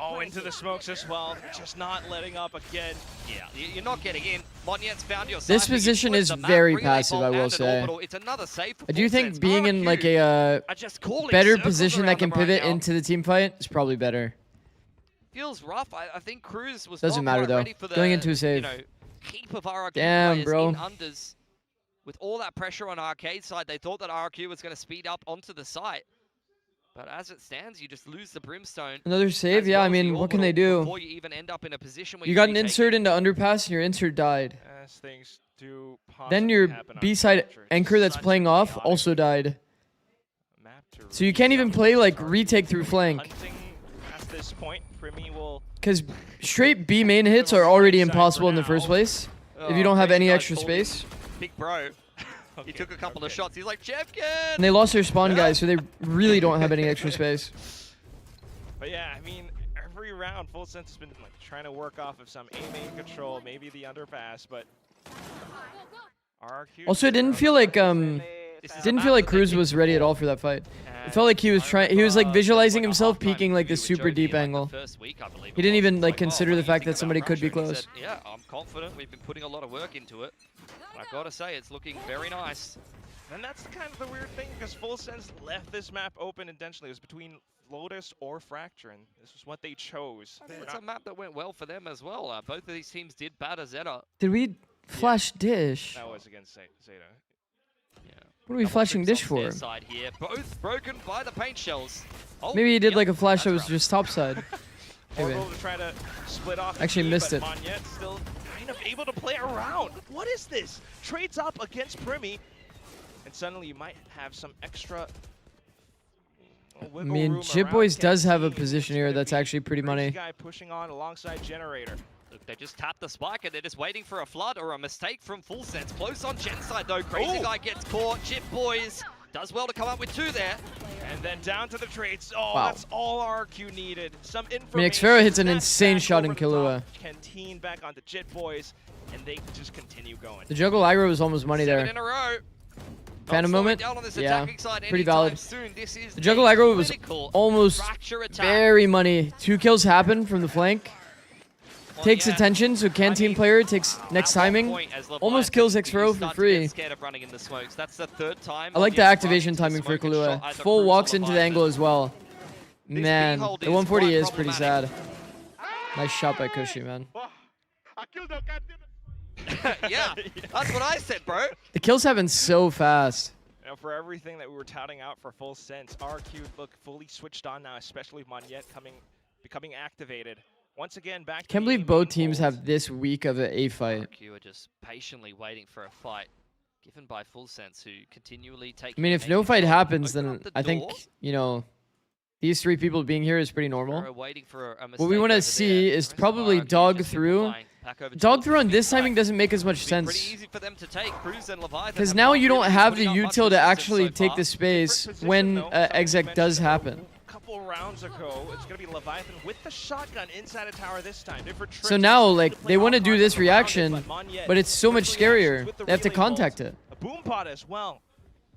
Oh, into the smokes as well. Just not letting up again. Yeah, you're not getting in. Monyet's found your This Cypher, you position flip is the map, very relay passive, bomb I will and an say. orbital. It's another save for I do Full think Sense. being in like RRQ a are just calling better circles position that around can them right pivot now. into the team fight is probably better. Feels rough. I think Cruz was Doesn't not matter, quite though. ready for the, Going into a save. You know, heap of RRQ Damn, players bro. in unders. With all that pressure on Arcade side, they thought that RRQ was going to speed up onto the site. But as it stands, you just lose the Brimstone. Another save? as Yeah, well I as the mean, what can they orbital do? Before you even end up in a position where You got an retake insert it. into underpass and your insert died. As things do Then possibly your happen on B-side Capture. It's anchor that's such a playing off chaotic also died. map to So you read can't even out. play like RRQ retake through flank. hunting past this point. Primi will Because straight B main hits are already impossible in the first place. If you don't have Crazy any guy extra pulled in. space. Big bro. He Okay, took a couple of okay. shots. He's like, Jevkin! And they lost their spawn guys, so they really don't have any extra space. But yeah, I mean, every round, Full Sense has been like trying to work off of some A-main control, maybe the underpass, but RRQ. Also, it didn't feel like This is a didn't map feel like that they Cruz picked was ready at for. all for that fight. It And felt like he was I trying. He was like remember there's visualizing a himself halftime peeking like interview the with super Joe deep Dean, like, angle. the first week, I believe He it didn't was. even It's like "Oh, consider what the do you fact think that somebody about could be Fracture?" And he close. said, yeah, I'm confident. We've been putting a lot of work into it. And I gotta say, it's looking very nice. And that's kind of the weird thing, because Full Sense left this map open intentionally. It was between Lotus or Fracture, and this was what they chose. I mean, it's a map that went well for them as well. Both of these teams did batter Zeta. Did we flash dish? That was against Zeta. Yeah. What are we Double flashing trips dish on their for? side here. Both broken by the paint shells. Oh, Maybe he did yep, like a flash that was that's just topside. Maybe. Orbital to try to split off the Actually team, missed but it. Monyet still kind of able to play around. What is this? Trades up against Primi, and suddenly you might have some extra I wiggle mean, room Jit around. Boys Can't does have a see position who's here gonna that's be actually pretty Crazy money. Guy pushing on alongside Generator. Look, they just tapped the spike and they're just waiting for a flood or a mistake from Full Sense. Close on Gen side though. Crazy Ooh. Guy gets caught. Chip Boys does well to come up with two there. And then down to the trades. Oh, Wow. that's all RRQ needed. Some information. I mean, Xfero hits an Snap insane back shot in over the top. Killua. Canteen back onto Jit Boys, and they just continue going. The juggle aggro was almost money 7 there. in a row. Phantom Not slowing moment? down on this Yeah, attacking side pretty anytime valid. Soon. This is The juggle a aggro was critical almost fracture attack. very money. 2 kills happen from the flank. Takes yeah. attention, so Canteen player takes next At one timing. point, as Leviathan, Almost kills you Xfero for start to free. get scared of running in the smokes. That's the third time. I like the Monyet's activation run into timing for the smoke and shot Killua. either Full Cruz or walks into the Leviathan. angle as well. This Man, behold the is 140 quite is pretty sad. problematic. Nice shot by Cushy, man. I killed the cat. Yeah, that's what I said, bro. The kills happen so fast. Now, for everything that we were touting out for full sense, RRQ look fully switched on now, especially Monyet becoming activated. Once again, back to Can't the believe both main teams hold. have this week of an A fight. RRQ are just patiently waiting for a fight given by Full Sense, who continually take. I mean, if no fight happens, then I think, you know, these three people being here is pretty normal. Waiting for a What we want to see is probably dog through. Dog through on this timing doesn't make as much sense. Because now you don't have the util to actually take the space when exec does happen. Couple rounds ago, it's going to be Leviathan with the shotgun inside a tower this time. So now, like, they want to do this reaction, but it's so much scarier. They have to contact it. A boom pot as well.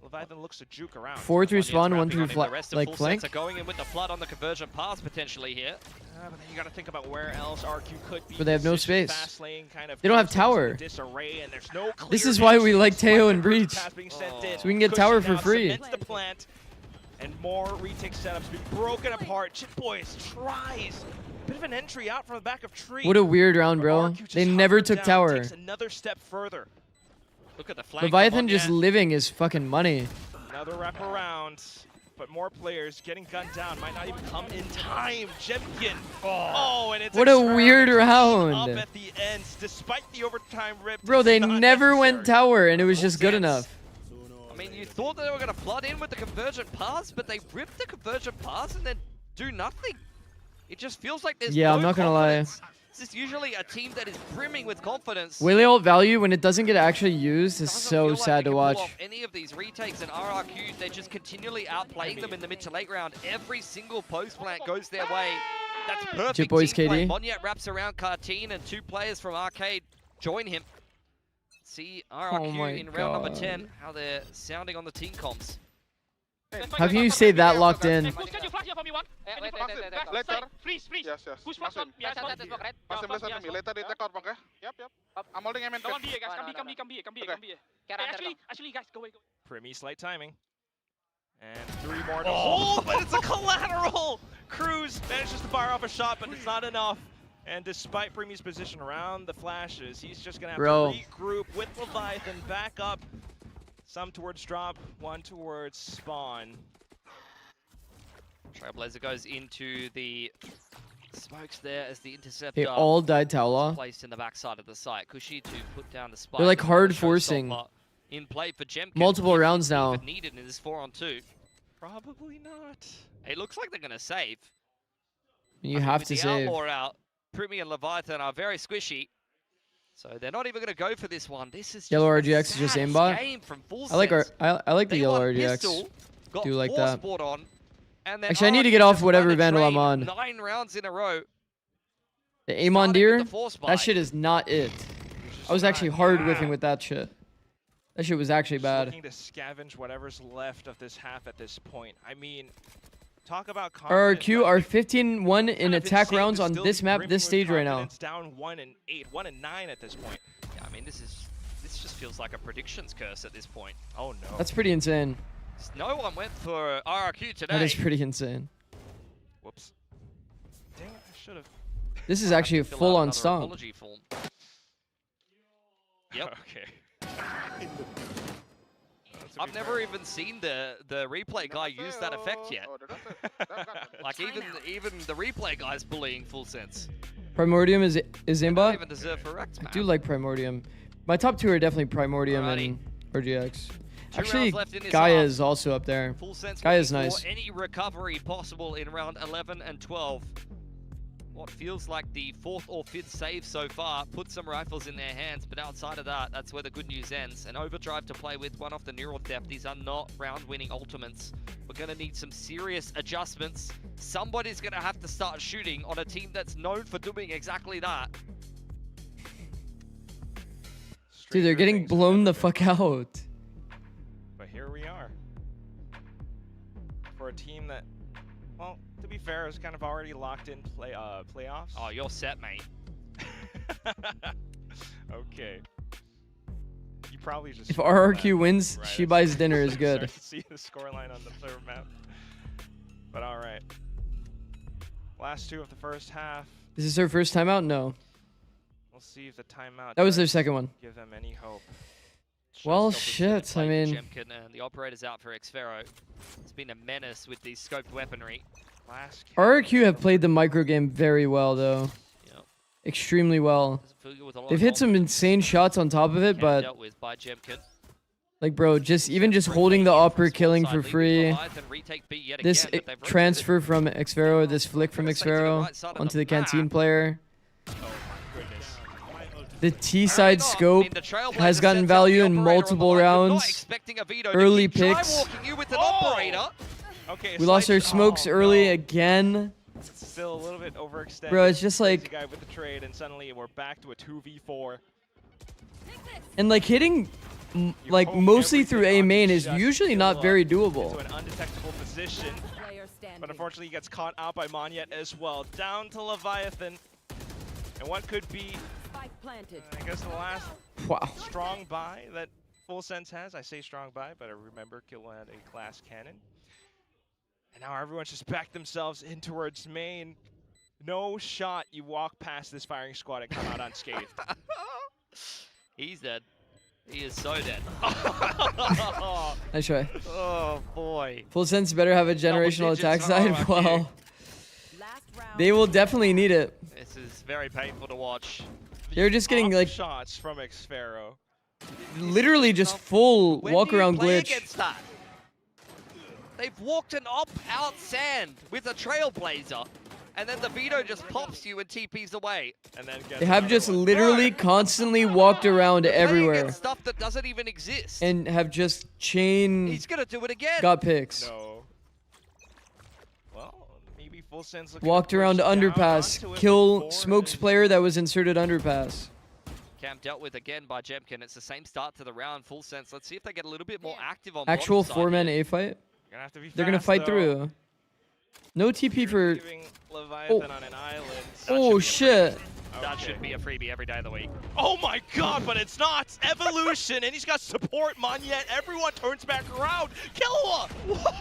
Leviathan looks to juke around. 4 through spawn, 1 through like flank. Are going in with the flood on the conversion pass potentially here. But then you got to think about where else RQ could be. But they have no positioned. space. Fast lane kind of They don't have goes into tower. disarray, and there's no This clear is why we entry. like Teo and Swiper Breach. pass being sent in. So we can get Cushion tower for now free. cements the plant, and more retake setups being broken apart. Chip Boys tries. Bit of an entry out from the back of tree. What a weird round, But bro. RQ just They never hovers took down, tower. takes another step further. Look at the flank. Leviathan just living is fucking money. Another wrap around, but more players getting gunned down. Might not even come in time. Jemkin. Oh, and it's What a experiment weird up round. at the end, despite the overtime rip. Bro, it's they not never went necessary. tower, and it was Full just good sense. enough. I mean, you thought they were going to flood in with the convergent pass, but they ripped the convergent pass and then do nothing. It just feels like there's Yeah, no I'm not gonna lie. confidence. This is usually a team that is brimming with confidence. Whaley ult value, when it doesn't get actually used, is Doesn't so feel like sad they to can watch. pull off any of these retakes, and RRQ, they're just continually outplaying them in the mid to late round. Every single post plant goes their way. That's perfect Chip Boys team play. KD. Monyet wraps around Cartine, and 2 players from Arcade join him. See RRQ my in round number God. 10, how they're sounding on the team comps. How can you say that locked in? Push, can you flash here for me one? Can you flash? Flash, Later. Freeze, freeze. Yes, yes. Push flash on behind spawn. Passing blast at me. Later they take out, okay? Yep, yep. I'm holding him in. Come on, B, guys. Come B, come B, come B, come B. Actually, guys, go away, go. Primi slight timing. And 3 more to hold, but it's a collateral! Cruz manages to fire off a shot, but it's not enough. And despite Primi's position around the flashes, he's just gonna have Bro. to regroup with Leviathan back up. Some towards drop, 1 towards spawn. Trailblazer goes into the smokes there as the interceptor. They all died Taola. Placed in the backside of the site. Kushi to put down the spike. They're like with hard the showstopper forcing. in play for Jemkin. Multiple rounds now. If needed in this 4-on-2. Probably not. It looks like they're going to save. You have With to the save. Outlaw out, Primi and Leviathan are very squishy. So they're not even going to go for this one. This is Yellow just a RGX is just sad aimbot. game from Full I like Sense. I like the They yellow won RGX. pistol, got Do like 4 that. spot on, and then Actually, I need to RRQ get off just whatever run the Vandal I'm train on. 9 rounds in a row. The aim on starting deer, with the 4 spike. that shit is not it. I was actually hard whiffing with that shit. That shit was actually Just bad. looking to scavenge whatever's left of this half at this point. I mean, talk about RRQ are confidence, 15-1 in kind of attack insane rounds to on still this be map, brimming this with stage right now. confidence, Down 1 and 8, 1 and 9 at this point. Yeah, I mean, this just feels like a predictions curse at this point. Oh no. That's pretty insane. No one went for RRQ today. That is pretty insane. Whoops. Dang it, I should have. This is actually a Fill out full-on another stomp. apology form. Yep. Okay. I've never even seen the replay guy use that effect yet. Like even the replay guy's bullying Full Sense. Primordium is They don't aimbot. even deserve for Rex, I man. do like Primordium. My top 2 are definitely Primordium Alrighty. and RGX. 2 Actually, rounds left in this Gaia half. is also up there. Full Sense Guy is looking nice. for any recovery possible in round 11 and 12. What feels like the 4th or 5th save so far, put some rifles in their hands, but outside of that, that's where the good news ends. An overdrive to play with, one off the neural theft. These are not round-winning ultimates. We're going to need some serious adjustments. Somebody's going to have to start shooting on a team that's known for doing exactly that. Dude, they're Stranger getting things blown have the happened. fuck out. But here we are. For a team that, well, to be fair, is kind of already locked in playoffs. Oh, you're set, mate. Okay. You probably just. If know RRQ that wins, right she as- buys dinner is I good. start to see the scoreline on the third map. But all right. Last 2 of the first half. Is this their first timeout? No. We'll see if the timeout. That was their does second one. Give them any hope. Well, Showstopper's shit, gonna play I mean- Jemkin, and the operator's out for Xfero. It's been a menace with these scoped weaponry. Last RRQ have played the micro game very well, though. Yep. Extremely well. Doesn't fill you with a lot They've of hit some confidence. insane shots on top of it, Cam but dealt with by Jemkin. like, bro, just holding the upper, killing for free. This transfer from Xfero, this flick from Xfero onto the canteen player. The T-side scope has gotten value in multiple rounds. Early picks. Okay, We lost our smokes early no. again. Still a little bit overextended. Bro, it's just Crazy like- guy with the trade, and suddenly we're back to a 2v4. And like hitting like hope mostly through everything A on main the is just usually kill not up very into doable. an undetectable position. But unfortunately, he gets caught out by Monyet as well. Down to Leviathan. And what could be, I guess, the last Wow. strong buy that Full Sense has. I say strong buy, but I remember Killa had a glass cannon. And now everyone's just backed themselves in towards main. No shot you walk past this firing squad and come out unscathed. He's dead. He is so dead. Nice try. Oh boy. Full Sense better have a generational digits attack on side. RRQ. Well, they will definitely need it. This is very painful to watch. They're just getting Off like shots from Xfero. literally just full When walk do you around play glitch. against that? They've walked an op-out sand with a Trailblazer, and then the Vito just pops you and TPs away. And then gets They have another just one. literally constantly walked around Playing everywhere against stuff that doesn't even exist. and have just chain He's gonna do it again. got picks. No. Well, maybe Full Sense looking Walked to around push down underpass, onto it kill before smokes it- player that was inserted underpass. Cam dealt with again by Jemkin. It's the same start to the round, Full Sense. Let's see if they get a little bit more active on Actual bottom side 4-man here. A fight. Gonna have to be They're gonna fast, fight though. through. No TP for. Leaving Leviathan on an island. Oh shit! That should be a freebie every day of the week. Oh my god, but it's not! It's Evolution, and he's got support, Monyet. Everyone turns back around. Killua!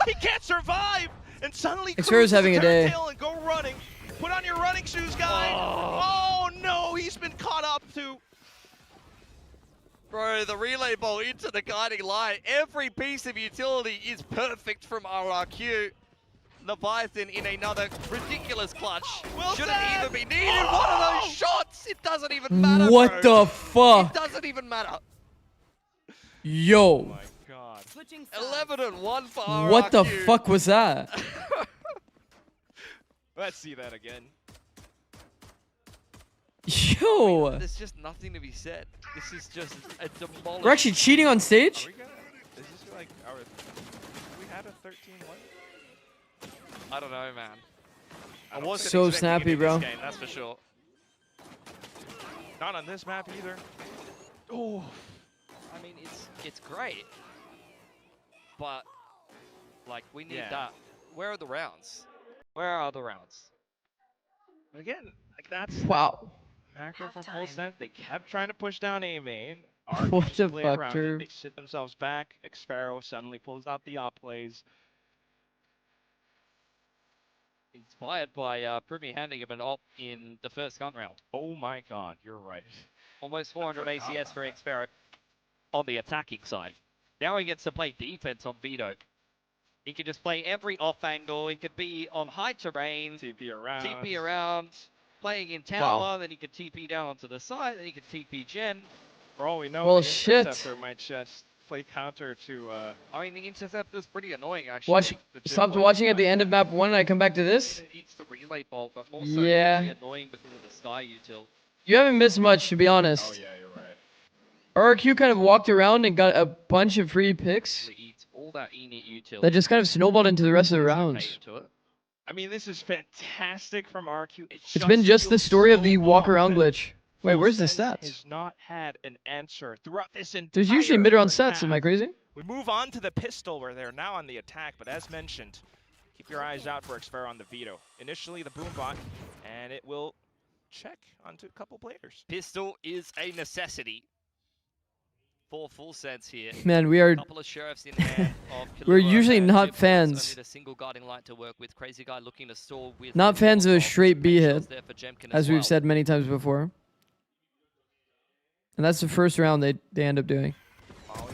He can't survive! And suddenly Xfero's Cruz having a day. tail and go running. Put on your running shoes, guys! Oh no, he's been caught up to... Bro, the relay ball into the guiding light. Every piece of utility is perfect from RRQ. Leviathan in another ridiculous clutch. Wilson! Shouldn't even be needed. One of those shots. It doesn't even matter, What bro. the fuck? It doesn't even matter. Yo! Oh my god. 11-1 for RRQ. What the fuck was that? Let's see that again. Yo! There's just nothing to be said. This is just a demolished. We're actually cheating on Are stage? we gonna... Is this like our... We had a 13-1? I don't know, man. I wasn't So expecting snappy, it in bro. this game, that's for sure. Not on this map either. Oh. I mean, it's great, but like we need Yeah. that. Where are the rounds? Where are the rounds? Again, like that's Wow. macro from Full Sense. They kept trying to push down A main. What the Play fuck, around it. Drew? They sit themselves back. Xfero suddenly pulls out the op plays. Inspired by Primi handing him an op in the first gun round. Oh my god, you're right. Almost 400 ACS for Xfero on the attacking side. Now he gets to play defense on Vito. He can just play every off angle. He could be on high terrain, TP around. TP around, playing in tower, then he could TP down onto the side, then he could TP gen. For all we know, Well, the shit. Interceptor might just play counter to I mean, the interceptor's pretty annoying, actually. Watch. The Stopped Jim watching at the end of map 1 and I come back to this. It eats the relay ball, but also Yeah. really annoying because of the sky util. You haven't missed much, to be honest. Oh yeah, you're right. RRQ kind of walked around and got a bunch of free picks It eats all that init util. that just kind of snowballed into the rest of the rounds. To it. I mean, this is fantastic from RQ. It's been just the feels story of so the walk long around that glitch. Wait, Full where's the Sense stats? Has not had an answer throughout this entire There's usually mid-round first stats, am I half. crazy? We move on to the pistol where they're now on the attack, but as mentioned, keep your eyes out for Xfero on the Vito. Initially the boom bot, and it will check onto a couple players. Pistol is a necessity for Full Sense here. Man, we are. Couple of sheriffs in hand of We're Killua usually and not Jim Phillips, fans. only a single guiding light to work with. Crazy guy looking to stall with Not fans of a Molotov. straight B Pink hit, shells there for Jemkin as well. we've said many times before. And that's the first round they end up doing. Molly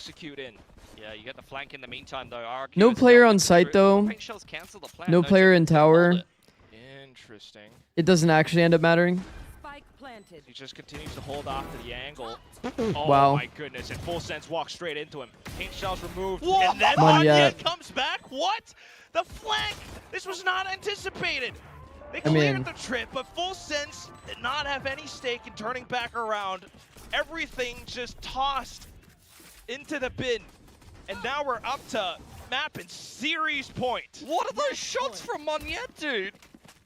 execute in. Yeah, you get the flank in the meantime, though. RRQ No is player not on site, through. though. Paint shells cancel the plan. No player in Jim can hold tower. it. Interesting. It doesn't actually end up mattering. Spike planted. He just continues to hold off to the angle. Oh Wow. my goodness, and Full Sense walks straight into him. Paint shells removed, Whoa! and then Monyet. Monyet comes back. What? The flank! This was not anticipated. They I cleared mean- the trip, but Full Sense did not have any stake in turning back around. Everything just tossed into the bin. And now we're up to map and series point. What are those shots from Monyet, dude?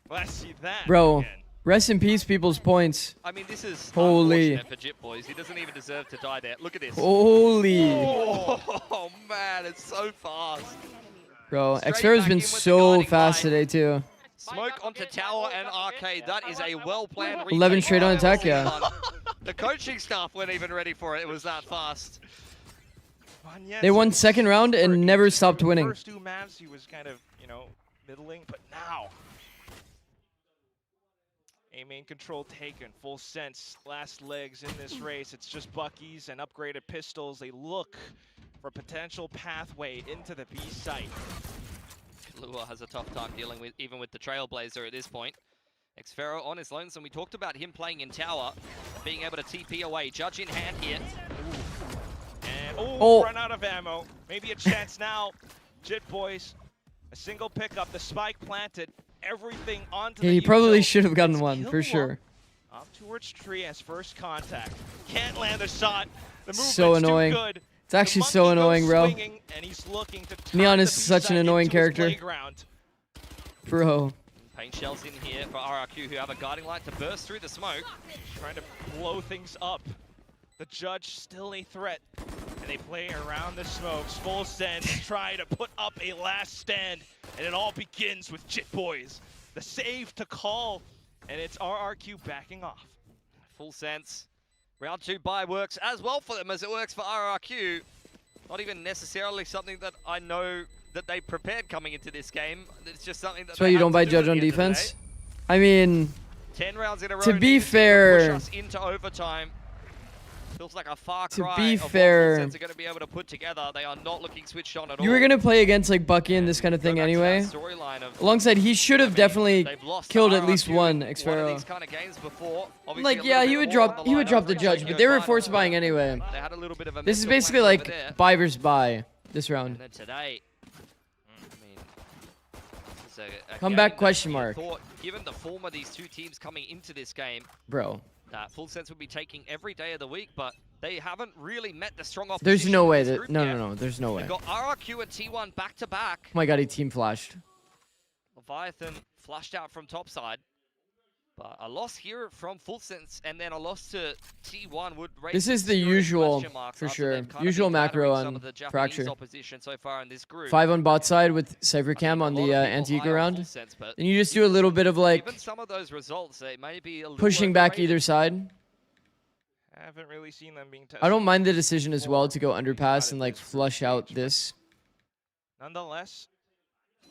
Let's see that Bro, again. rest in peace, people's points. I mean, this is Holy. unfortunate for Jip Boys. He doesn't even deserve to die there. Look at this. Holy. Oh, man, it's so fast. Bro, Straight Xfero's back been in with the so guiding fast line. today, too. Smoke onto tower and arcade. That is a well-planned 11 retake straight on by attack, yeah. L1. The coaching staff weren't even ready for it. It was that fast. Monyet's They won been second round and super never easy. stopped The winning. First two maps he was kind of, middling, but now A main control taken, Full Sense, last legs in this race. It's just Bucky's and upgraded pistols. They look for a potential pathway into the B site. Lua has a tough time dealing with even with the Trailblazer at this point. Xfero on his lonesome. We talked about him playing in tower, being able to TP away. Judge in hand here. And Oh. run out of ammo. Maybe a chance now. Jit Boys, a single pickup, the spike planted, everything onto Yeah, the he probably util. should have gotten It's one, for Killua sure. Up towards tree as first contact. Can't land the shot. The movement's So annoying. too good. It's actually The so monkey goes annoying, bro. swinging, and he's looking to turn Neon the is B such an site annoying into his character. playground. Bro. Paint shells in here for RRQ, who have a guiding light to burst through the smoke. Trying to blow things up. The Judge still a threat. And they play around the smokes. Full Sense try to put up a last stand. And it all begins with Jit Boys. The save to call. And it's RRQ backing off. Full sense. Round 2 buy works as well for them as it works for RRQ. Not even necessarily something that I know that they prepared coming into this game. It's just something that That's why they you had don't to buy do Judge at on the end of the defense. day. I mean, 10 rounds in a row. To be needed fair- push us into overtime. Feels like a far To cry be of what fair- Full Sense are going to be able to put together. They are not looking switched on at all. you were going to play against like Bucky and this kind of Go thing back to that anyway. storyline of- Alongside, he should have definitely they've lost to killed at least RRQ one in one of Xfero. these kind of games before. Obviously Like, a yeah, little he bit would more drop on the he would line drop over the Judge, Tokyo but they were Finals, force buying but anyway. They had a little bit of a This is mental basically break like over there. buy versus buy this round. And then today, I mean, this is a Comeback game that question you mark. thought, given the form of these two teams coming into this game, Bro, that Full Sense would be taking every day of the week, but they haven't really met the strong opposition. there's no in way this that group no, yet. no, no, there's no way. They've got RRQ and T1 back to back. Oh my god, he team flashed. Leviathan flashed out from topside. But a loss here from Full Sense and then a loss to T1 would raise This is some the serious usual, question marks for after sure. they've kind of Usual been macro battering some on of the Japanese Fracture. opposition so far in this group. 5 on bot side with Cypher Cam on the anti-eco round. Then you just do a little bit of like Given some of those results, they may be a little pushing back overrated. either side. Haven't really seen them being tested. I don't mind the decision as well to go Not underpass at and like this group flush out stage, but this. Nonetheless,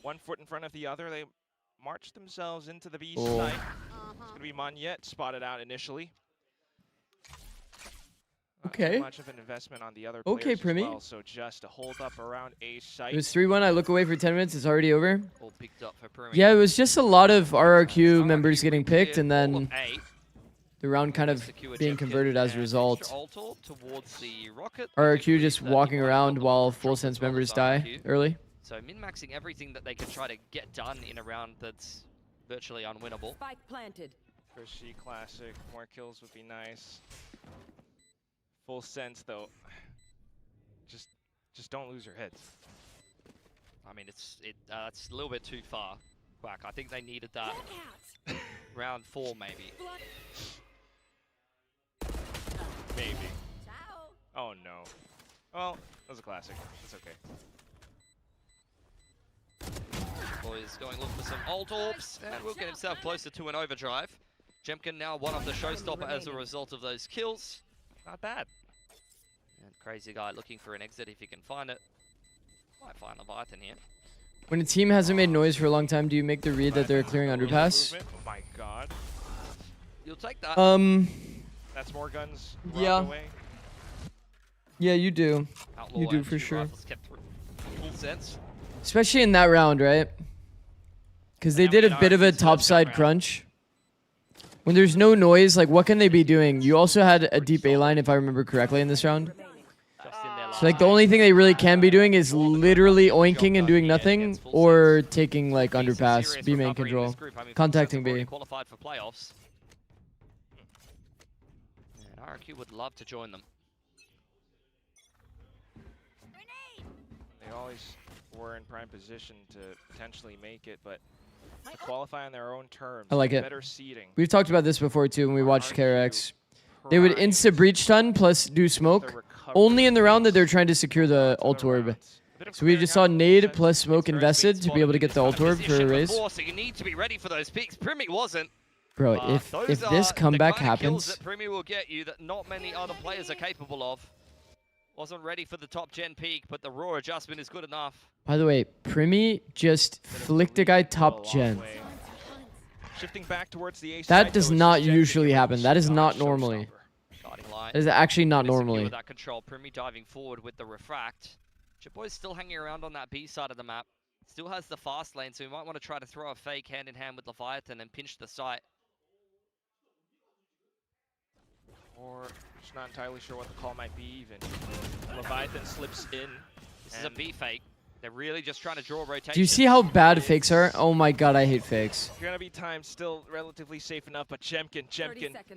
one foot in front of the other, they march themselves into the B Oh. site. It's going to be Monyet spotted out initially. Not too Okay. much of an investment on the other Okay, players as Primi. well, so just to hold up around A site. It was 3-1. I look away for 10 minutes. It's already over. All picked up for Primi. Yeah, it was just a lot of RRQ RRQ members getting picked and cleared all then of A. the round kind of Secure being jet kit converted as a and result. extra alto towards the rocket. RRQ just That walking might around help while them Full drop Sense as well members as die RRQ. early. So min-maxing everything that they can try to get done in a round that's virtually unwinnable. Spike planted. First G Classic, more kills would be nice. Full Sense though, just don't lose your heads. I mean, it's a little bit too far. Quack. I think they needed that round 4 maybe. Maybe. Oh no. Well, that was a classic. It's okay. Boys going look for some alt orbs and will get himself closer to an overdrive. Jemkin now one of the showstopper as a result of those kills. Not bad. And Crazy Guy looking for an exit if he can find it. Might find Leviathan here. When a team hasn't made noise for a long time, do you make the read that they're clearing underpass? Movement. Oh my god. You'll take that. That's more guns. Yeah. Away. Yeah, you do. Outlaw You do and for two sure. rifles kept through. Full sense. Especially in that round, right? Because they Now did we a get bit of a RRQ's first topside round. crunch. When there's no noise, like what can they be doing? You also had a deep A line, if I remember correctly, in this round. Just in their So like the only thing they really can be doing is literally oinking and doing nothing, or taking like underpass, B main control, contacting B. Qualified for playoffs. And RRQ would love to join them. They always were in prime position to potentially make it, but to qualify on their own terms. I like it. Better seeding. We've talked about this before too when we watched RRQ KRX. They would primed insta breach stun plus do the smoke recovery only in the round that phase they're trying to secure the to the ult orb. rounds. A bit of So we just saw clearing out nade sense plus smoke it's very invested sweet to be able to spot get the ult orb for a Position raise. before, so you need to be ready for those peaks. Primi wasn't. Bro, but if those this are comeback the kind of kills happens, that Primi will get you that not many other players are capable of. Wasn't ready for the top gen peak, but the raw adjustment is good enough. by the way, Primi just flicked a guy Go a top long gen. way. Shifting back towards the A side, That though, does it's not suggesting usually it happen. was That is not a normally. showstopper. Guiding light. That is actually not Secure normally. that control. Primi diving forward with the refract. Chaboy's still hanging around on that B side of the map. Still has the fast lane, so we might want to try to throw a fake hand in hand with Leviathan and pinch the site. Or just not entirely sure what the call might be even. Leviathan slips in. This is a B fake. They're really just trying to draw rotation. Do you see how bad fakes are? Oh my god, I hate fakes. Gonna be time still relatively safe enough, but Jemkin.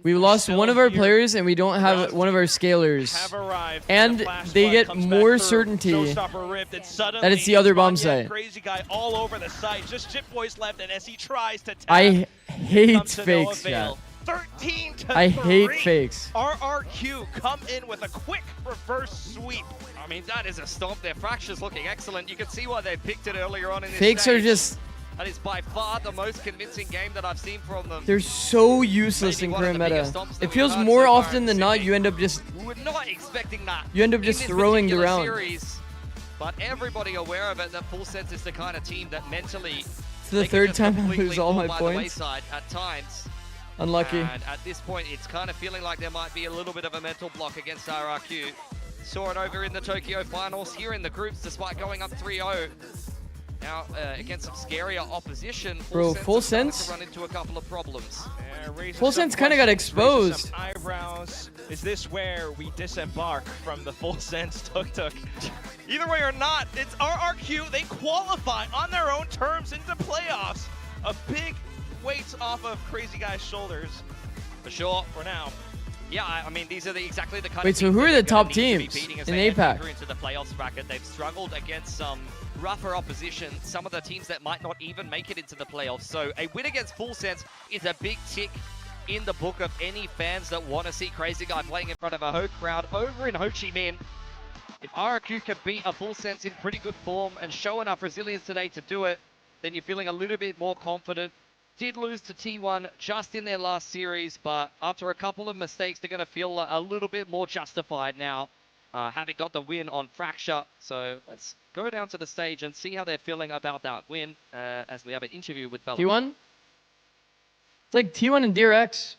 We lost still one of our here. players and we don't have one of our scalers. Have arrived. And the flash they flood get comes back more through. certainty Showstopper ripped, and suddenly that it's the other bomb Monyet, site. Crazy guy all over the site. Just Chip Boy's left, and as he tries to tap, I hate comes to no fakes, avail. chat. 13 to I hate 3. fakes. RRQ come in with a quick reverse sweep. I mean, that is a stomp. Their fracture's looking excellent. You can see why they picked it earlier on in this Fakes are stage. just, That is by far the most convincing game that I've seen from them. they're so useless Maybe in one of current the meta. biggest stomps that It we've feels had more so far often in than not, Sydney. you end up just, We were not expecting that. You end up in just this throwing the particular round. Series, but everybody aware of it, that Full Sense is the kind of team that mentally it's the they can third just time I completely lose all fall my by the points. wayside at times. Unlucky. And at this point, it's kind of feeling like there might be a little bit of a mental block against RRQ. Saw it over in the Tokyo finals, here in the groups, despite going up 3-0. Now, against some scarier opposition, Bro, Full Sense? to run into a couple of problems. Full Sense kind of got exposed. Eyebrows. Is this where we disembark from the Full Sense tuk-tuk? Either way or not, it's RRQ. They qualify on their own terms into playoffs. A big weight off of Crazy Guy's shoulders. For sure. For now. Yeah, I mean, these are exactly the kind Wait, of so teams who that are they're the gonna top need to be teams beating as in they APAC? enter into the playoffs bracket. They've struggled against some rougher opposition, some of the teams that might not even make it into the playoffs. So a win against Full Sense is a big tick in the book of any fans that want to see Crazy Guy playing in front of a Ho crowd over in Ho Chi Minh. If RRQ can beat a Full Sense in pretty good form and show enough resilience today to do it, then you're feeling a little bit more confident. Did lose to T1 just in their last series, but after a couple of mistakes, they're going to feel a little bit more justified now, having got the win on Fracture. So let's go down to the stage and see how they're feeling about that win as we have an interview with VALORANT. T1? It's like T1 and DRX.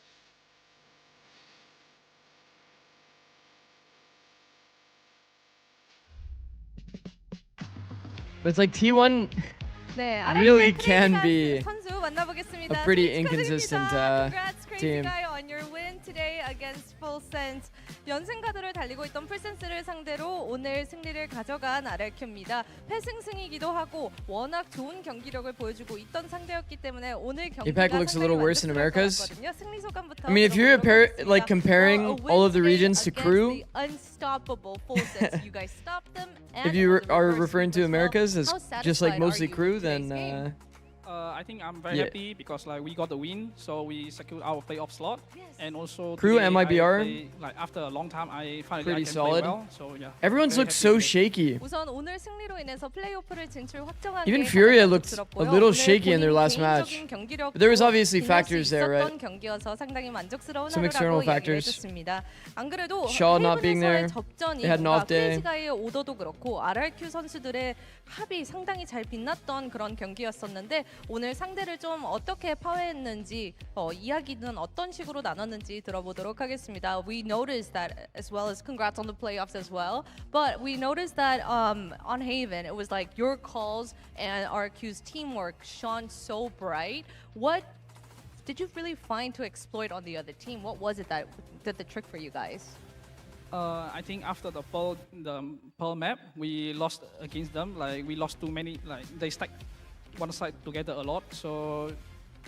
But it's like T1 네, really RRQ can be 선수 만나보겠습니다. a pretty 축하드립니다. inconsistent Congrats, Crazy team. Guy, on your win today against Full Sense. 연승가도를 달리고 있던 풀센스를 상대로 오늘 승리를 가져간 RRQ입니다. 패승승이기도 하고 워낙 좋은 경기력을 보여주고 있던 상대였기 때문에 오늘 경기가 APAC looks a little worse in Americas. 같거든요. 승리 소감부터 I mean, if you're 들어보도록 like 하겠습니다. comparing A win all of the today regions to against crew, the unstoppable Full Sense. You guys stopped them. if and you on the are reverse referring sweep to as well. Americas as How just like satisfied mostly are you crew, with today's then game? I think I'm very Yeah. happy because like we got the win, so we secured our playoff slot, and also Crew today I MIBR, play, like after a long time, I finally pretty I can solid. play well. So yeah. Everyone's very looked happy so today. shaky. 우선 오늘 승리로 인해서 플레이오프를 진출 확정한 Even 게 Furia 가장 looked a 만족스럽고요. little 오늘 shaky in their 본인 last match. 개인적인 경기력도 But there was obviously 빛날 수 factors there, right? 있었던 경기여서 상당히 만족스러운 Some external 하루라고 factors. 얘기를 해줬습니다. 안 그래도 Shaw not being there. 헤이븐에서의 접전이 They had an off day. 크레이지가의 오더도 그렇고 RRQ 선수들의 합이 상당히 잘 빛났던 그런 경기였었는데 오늘 상대를 좀 어떻게 파괴했는지 이야기는 어떤 식으로 나눴는지 들어보도록 하겠습니다. We noticed that as well as congrats on the playoffs as well. But we noticed that on Haven, it was like your calls and RRQ's teamwork shone so bright. What did you really find to exploit on the other team? What was it that did the trick for you guys? I think after the Pearl map, we lost against them. Like we lost too many. Like they stacked one side together a lot. So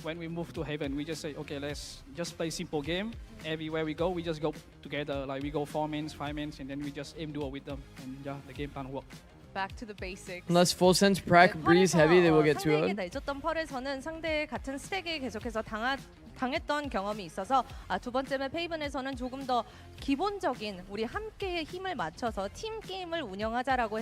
when we moved to Haven, we just say, okay, let's just play simple game. Everywhere we go, we just go together. Like we go 4 mains, 5 mains, and then we just aim duel with them. And yeah, the game plan worked. Back to the basics. Unless full sense, prac, breeze, heavy, they will get 2-0. 상대에게 내줬던 펄에서는 상대의 같은 스택에 계속해서 당했던 경험이 있어서 두 번째 맵 헤이븐에서는 조금 더 기본적인 우리 함께 힘을 맞춰서 팀 게임을 운영하자라고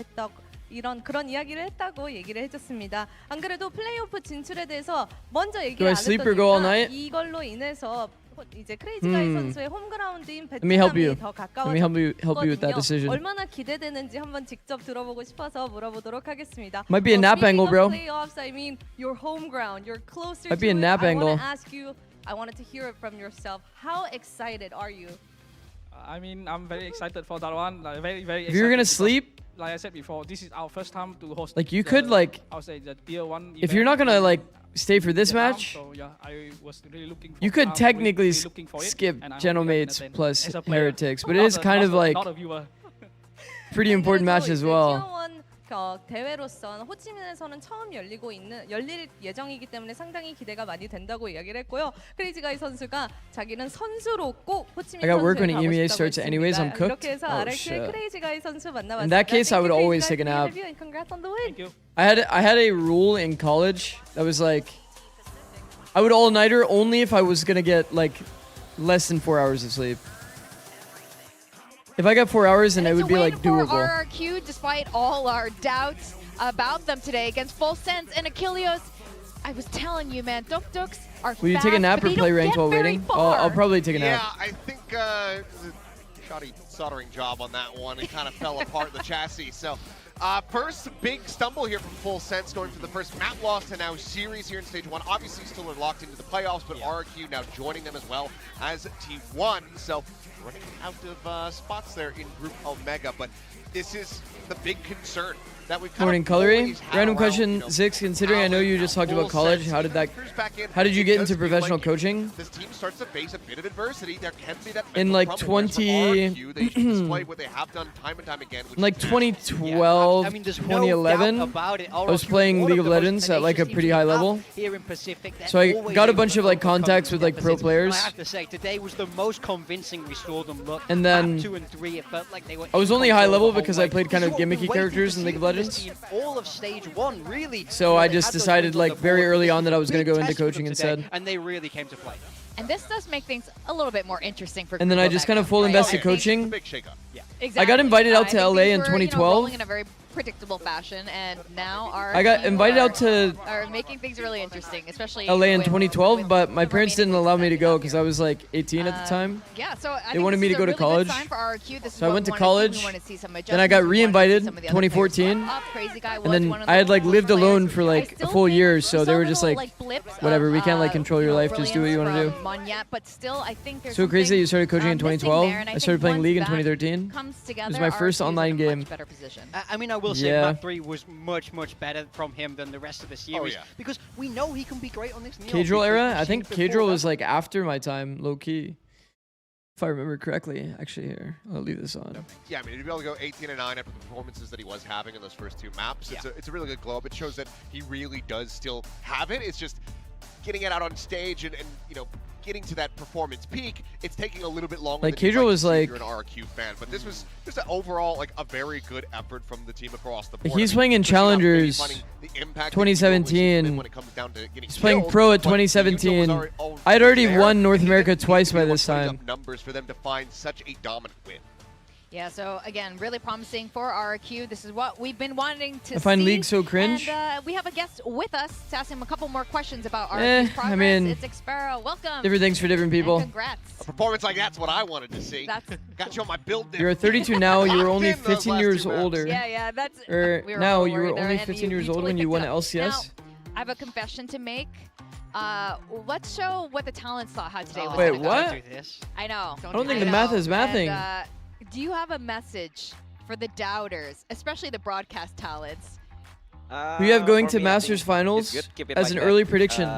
그런 이야기를 했다고 얘기를 해줬습니다. 안 그래도 플레이오프 진출에 대해서 먼저 얘기를 안 했더니까 이걸로 인해서 이제 크레이지 가이 선수의 홈그라운드인 베트남이 더 가까워졌거든요. 얼마나 기대되는지 한번 직접 들어보고 싶어서 물어보도록 하겠습니다. Might be a nap angle, bro. Playoffs, I mean, your home ground, you're closer Might be to a nap it. angle. I want to ask you, I wanted to hear it from yourself. How excited are you? I mean, I'm very excited for that one. Like very, very excited. If you're gonna sleep, like I said before, this is our first time to host. Like you could like, I would say the tier 1. if you're not gonna like stay for this match, so yeah, I was really looking for you could technically skip Genomates plus Heretics, but it is kind of like pretty important match as well. 대회로선 호치민에서는 처음 열릴 예정이기 때문에 상당히 기대가 많이 된다고 이야기를 했고요. 크레이지 가이 선수가 자기는 선수로 꼭 호치민 I got work when 선수에 가고 EMEA 싶다고 starts anyways. I'm 했습니다. cooked. 이렇게 해서 Oh RRQ의 shit. 크레이지 가이 선수 만나봤습니다. In that case, I would always take a nap. Congrats on the win. Thank you. I had a rule in college that was like, I would all-nighter only if I was gonna get like less than 4 hours of sleep. If I got 4 hours, then it would be like doable. For RRQ, despite all our doubts about them today against Full Sense and Achilles, I was telling you, man, Duk Duks are Will you take a nap or play ranked while waiting? I'll probably take a nap. Yeah, I think it was a shoddy soldering job on that one. It kind of fell apart the chassis. So first big stumble here from Full Sense, going for the first map loss and now series here in stage 1. Obviously still are locked into the playoffs, but RRQ now joining them as well as T1. So running out of spots there in Group Omega, but this is the big concern that we've Morning, Colory. Random question, Zix. Considering I know you just talked about college, how did you get into professional coaching? This team starts to face a bit of adversity. There can be that In like 20, they display what they have done time and time again. in like 2012, I mean, there's 2011, no doubt about it. I was playing League of Legends at like a pretty high level. Here in Pacific, So I got a bunch of like contacts with like pro players. I have to say, today was the most convincing we saw them look. And then Map 2 and 3, it felt like they were I was only high level the because whole I played way. kind of This is what gimmicky we've been characters in waiting League of to see Legends. from this team. All of stage 1, really. So I just decided like very early on that I was going to go into coaching instead. And they really came to play. And this does make things a little bit more interesting for And then I just kind of full invested coaching. Big shakeup. Yeah. I got invited out to I think LA things in were, 2012. rolling in a very predictable fashion, and now I got invited out to are making things really interesting, especially LA in with 2012, but my the parents didn't remaining allow weeks me to that go we because have I was like 18 at the time. Yeah, so I They think wanted this me is to go a to really college. good sign for RRQ. This is So I what went we to wanted see. We college. wanted to see some Then I got adjustments. We wanted to see re-invited some of the other players 2014. step up. Crazy Guy And was then one of I had the like players lived alone who for I like still a full think year, so they some were just little, like, blips whatever, of, we can't like control your life, just do what you want to do. brilliance from Monyet, but still, I think there's So crazy that you started coaching in missing 2012. there, and I started think playing once League in that 2013. comes It together, was my first RRQ is in a online much game. better position. I mean, I will say Yeah. map 3 was much better from him than the rest of the series. yeah. Because we know he can be great on this Neon. Cadril because era? we've I seen think it before. Cadril was like after my time, low key. If I remember correctly, actually here, I'll leave this on. Yeah, I mean, to be able to go 18-9 after the performances that he was having in those first 2 maps, it's a really good glow up. It shows that he really does still have it. It's just getting it out on stage and you know, getting to that performance peak, it's taking a little bit longer. Like, than you'd Cadril to was see if like- you're an RRQ fan, but this was just an overall like a very good effort from the team across the board. He's I mean, playing in especially not really Challengers finding the impact 2017. when it comes down to getting He's playing kills, pro at but the user was 2017. already I had already there, won North and he America didn't twice by really this put enough time. numbers for them to find such a dominant win. Yeah, so again, really promising for RRQ. This is what we've been wanting to see. I find League so cringe. And we have a guest with us to ask him a couple more questions about RRQ's I progress. mean, it's Xpera. Welcome. Different things for different people. And congrats. A performance like that's what I wanted to see. That's Got you on my build there. You're 32 now, you were Locked only in those 15 last years 2 maps. older. yeah, that's. Or we were now all you were worried there, only and 15 years you old totally when you picked won it up. LCS. Now, I have a confession to make. Let's show what the talents thought how today was. Wait, gonna go. what? Don't do this. I know. I don't think the math is mathing. And, do you have a message for the doubters, especially the broadcast talents? Who you have going for to me, I Masters think Finals it's good. Keep it as like an that. early prediction?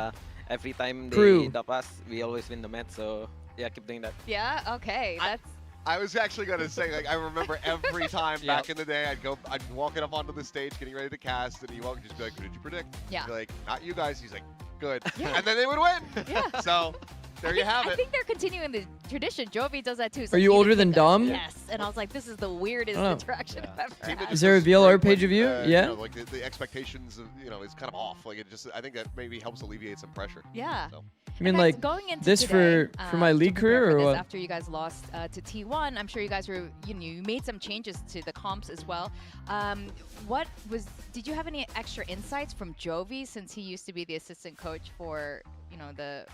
Every time Crew. they dub us, we always win the match. So yeah, keep doing that. Yeah. Okay. That's. I was actually gonna say, like, I remember every time back in the day, I'd be walking up onto the stage, getting ready to cast, and he would just be like, "Who did you predict?" Yeah. I'd be like, "Not you guys." He's like, "Good," Yeah. and then they would win. Yeah. So there you have I it. think they're continuing the tradition. Jovi does that too. Are you older than Dom? Yes. And I was like, this is the weirdest I don't know. interaction I've ever Team that had. Is just there a does VLR great page when, of you? you Yeah. know, like the expectations of, is kind of off. Like it just, I think that maybe helps alleviate some pressure. Yeah. So. I mean, And guys, like, going into this today, for my to league prepare career for or this what? After you guys lost to T1, I'm sure you guys were, you made some changes to the comps as well. Did you have any extra insights from Jovi since he used to be the assistant coach for, the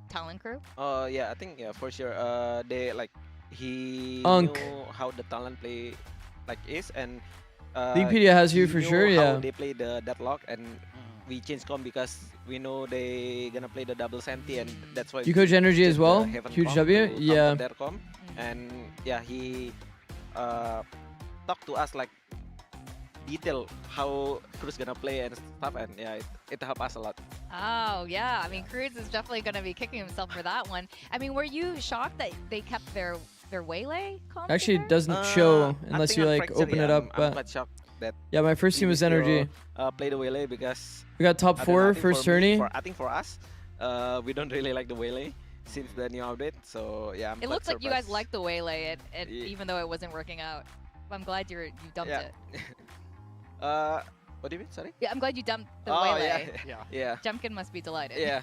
talent crew? Yeah, I think for sure. He Unk. knew how the talent play is, and Leaguepedia has you he for knew sure. how Yeah. they play the deadlock, and we changed comp because we know they gonna play the double senti, and that's why You coach Energy as changed the well. Heaven Huge comp W. to counter Yeah. their comp. And yeah, he talked to us like detail how Cruz gonna play and stuff, and yeah, it helped us a lot. Oh, yeah. I mean, Cruz is definitely going to be kicking himself for that one. I mean, were you shocked that they kept their waylay comp? Actually, in it there? doesn't show I unless think you on like Fracture, open yeah, it up. I'm But quite shocked that yeah, my first team was we Energy. still, play the waylay because We got top I don't know, I four think first for me- tourney. I think for us, we don't really like the waylay since the new update. So yeah, I'm It quite looks like you guys surprised. liked the waylay, Yeah. even though it wasn't working out. I'm glad you dumped Yeah. it. What do you mean? Sorry. Yeah, I'm glad you dumped the Oh waylay. yeah, Yeah. yeah, Jumpkin must be delighted. yeah.